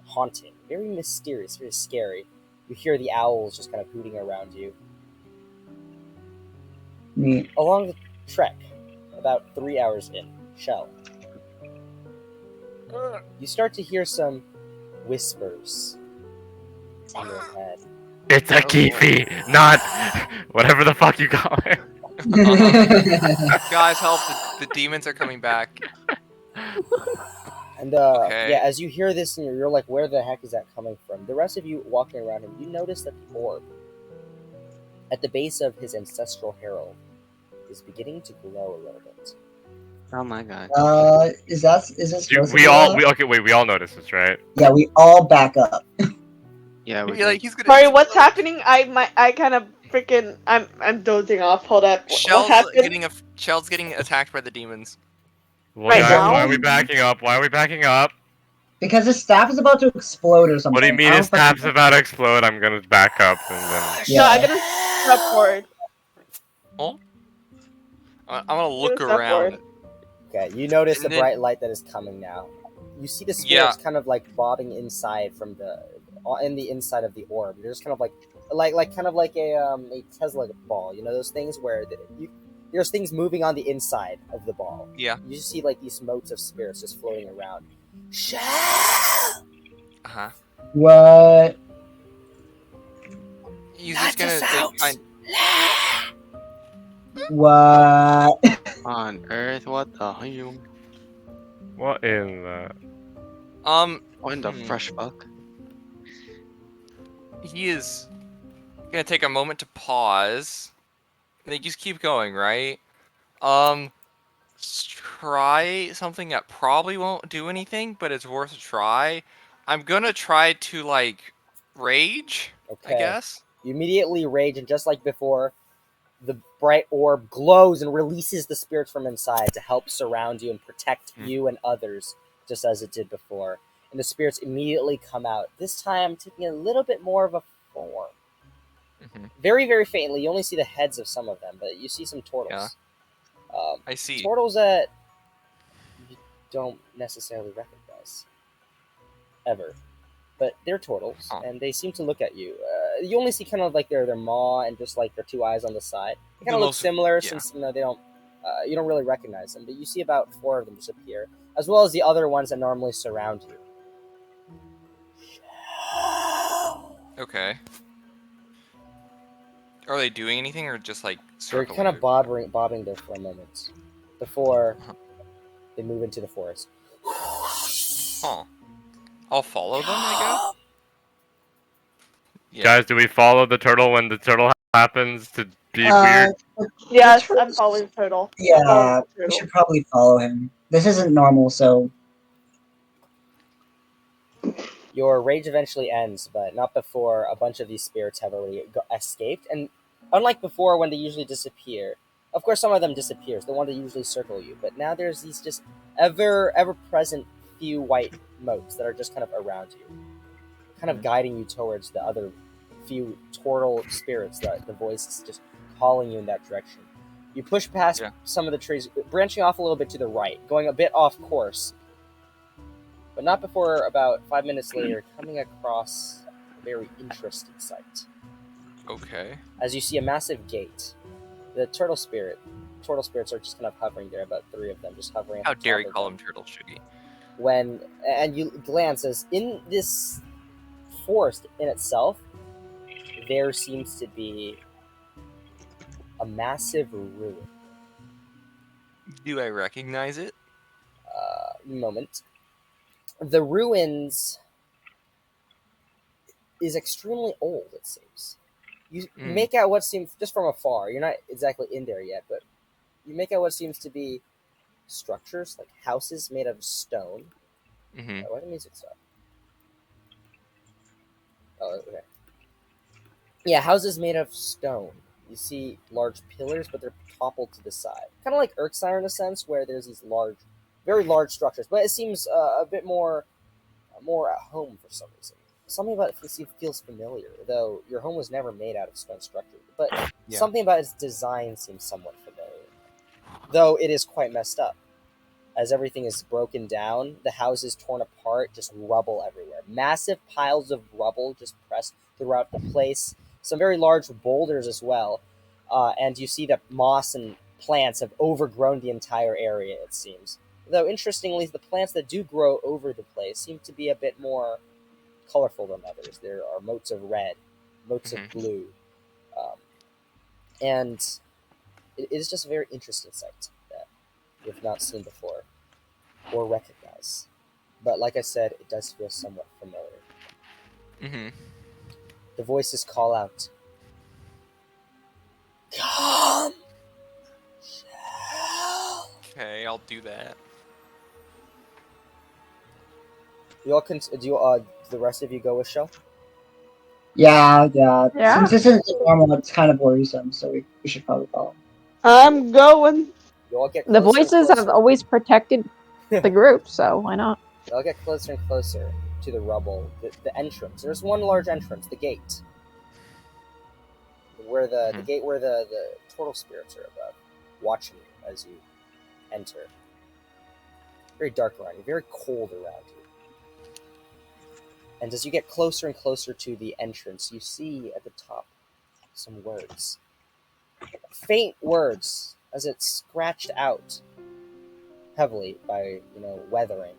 haunting, very mysterious, very scary. You hear the owls just kind of hooting around you. Neat. Along the trek, about 3 hours in, Shell, you start to hear some whispers in your head. It's a Kifi, not whatever the fuck you call it. Guys, help! The demons are coming back. And Okay. yeah, as you hear this, and you're like, "Where the heck is that coming from?" The rest of you walking around him, you notice that the orb at the base of his ancestral herald is beginning to glow a little bit. Oh my god. Is this supposed to We be all that? we okay wait we all notice this, right? Yeah, we all back up. Yeah, we're Yeah, like good. he's gonna. Sorry, what's happening? I kind of freaking I'm dozing off. Hold up. What Shell's happened? Shell's getting attacked by the demons. Well, Right guys, now? why are we backing up? Why are we backing up? Because his staff is about to explode or something. What do you mean I his don't fucking tap's know. about to explode? I'm gonna back up and then. No, I'm Yeah. gonna step forward. Oh. I'm gonna look Step around. forward. Okay, you notice And the then- bright light that is coming now. You see the Yeah. spirits kind of like bobbing inside from in the inside of the orb. You're just kind of like kind of like a Tesla ball. You know those things where there's things moving on the inside of the ball. Yeah. You just see like these motes of spirits just floating around. Uh-huh. What? He's just gonna like, What? On Earth, what the hell? What in the? What in the Hmm. fresh fuck? he is gonna take a moment to pause. They just keep going, right? Try something that probably won't do anything, but it's worth a try. I'm gonna try to like rage, Okay. I guess. You immediately rage, and just like before, the bright orb glows and releases the spirits from inside to help surround you and protect you and others, just as it did before. And the spirits immediately come out, this time taking a little bit more of a form. Mhm. Very, very faintly. You only see the heads of some of them, but you see some turtles. I see. Turtles that you don't necessarily recognize. Ever. But they're turtles, Oh. and they seem to look at you. You only see kind of like their maw and just like their two eyes on the side. They kind The of look most- similar, yeah. since they don't. You don't really recognize them, but you see about 4 of them disappear, as well as the other ones that normally surround you. Okay. Are they doing anything or just like They're circling? kind of bobbing there for a moment before they move into the forest. Huh. I'll follow them, I guess. Yeah. Guys, do we follow the turtle when the turtle happens to be Uh, weird? Yes, I'm following Turtle. I'm Yeah, following we Turtle. should probably follow him. This isn't normal, so Your rage eventually ends, but not before a bunch of these spirits have already escaped. And unlike before, when they usually disappear, of course, some of them disappears. The one that usually circle you, but now there's these just ever present few white motes that are just kind of around you, kind of guiding you towards the other few turtle spirits that the voice is just calling you in that direction. You push past some of the trees, branching off a little bit to the right, going a bit off course. But not before about 5 minutes later, coming across a very interesting sight. Okay. As you see a massive gate. The turtle spirits are just kind of hovering there, about 3 of them, just hovering. How at the dare top you of call them. him Turtle Shuggy? And you glance, as in this forest in itself, there seems to be a massive ruin. Do I recognize it? Moment. The ruins is extremely old, it seems. You make out what seems, just from afar, you're not exactly in there yet, but you make out what seems to be structures, like houses made of stone. Mm-hmm. Why did the music stop? Oh, okay. Yeah, houses made of stone. You see large pillars, but they're toppled to the side. Kind of like Erksire in a sense, where there's these very large structures, but it seems a bit more at home for some reason. Something about it feels familiar, though your home was never made out of stone structure. But something about its design seems somewhat familiar, though it is quite messed up. As everything is broken down, the house is torn apart, just rubble everywhere. Massive piles of rubble just pressed throughout the place. Some very large boulders as well. and you see that moss and plants have overgrown the entire area, it seems. Though, interestingly, the plants that do grow over the place seem to be a bit more colorful than others. There are motes of red, motes of blue, and it is just a very interesting sight that you have not seen before or recognize. But like I said, it does feel somewhat familiar. The voices call out, "Come, Shell." Okay, I'll do that. You all can do. The rest of you go with Shell. Yeah. Yeah. Since this isn't normal, it's kind of worrisome, so we should probably follow. I'm going. You all get The closer and voices have closer. always protected the group, so why not? You all get closer and closer to the rubble, the entrance. There's one large entrance, the gate, where the gate where the turtle spirits are above, watching you as you enter. Very dark around you, very cold around you. And as you get closer and closer to the entrance, you see at the top some words. Faint words, as it's scratched out heavily by, weathering.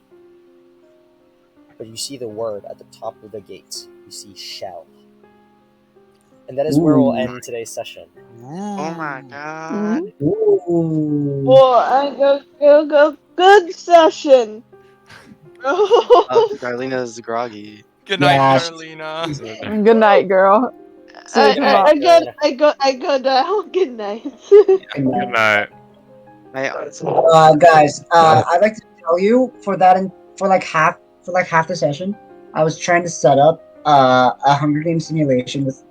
But you see the word at the top of the gate. You see Shell. And that is where we'll end today's session. Oh my god. Ooh. Well, I go. Good session. Darlena's groggy. Good night, Yeah, Darlena. Good night, girl. See you tomorrow. Again, I go down. Good night. Good night. Guys, I'd like to tell you for like half the session, I was trying to set up a Hunger Games simulation with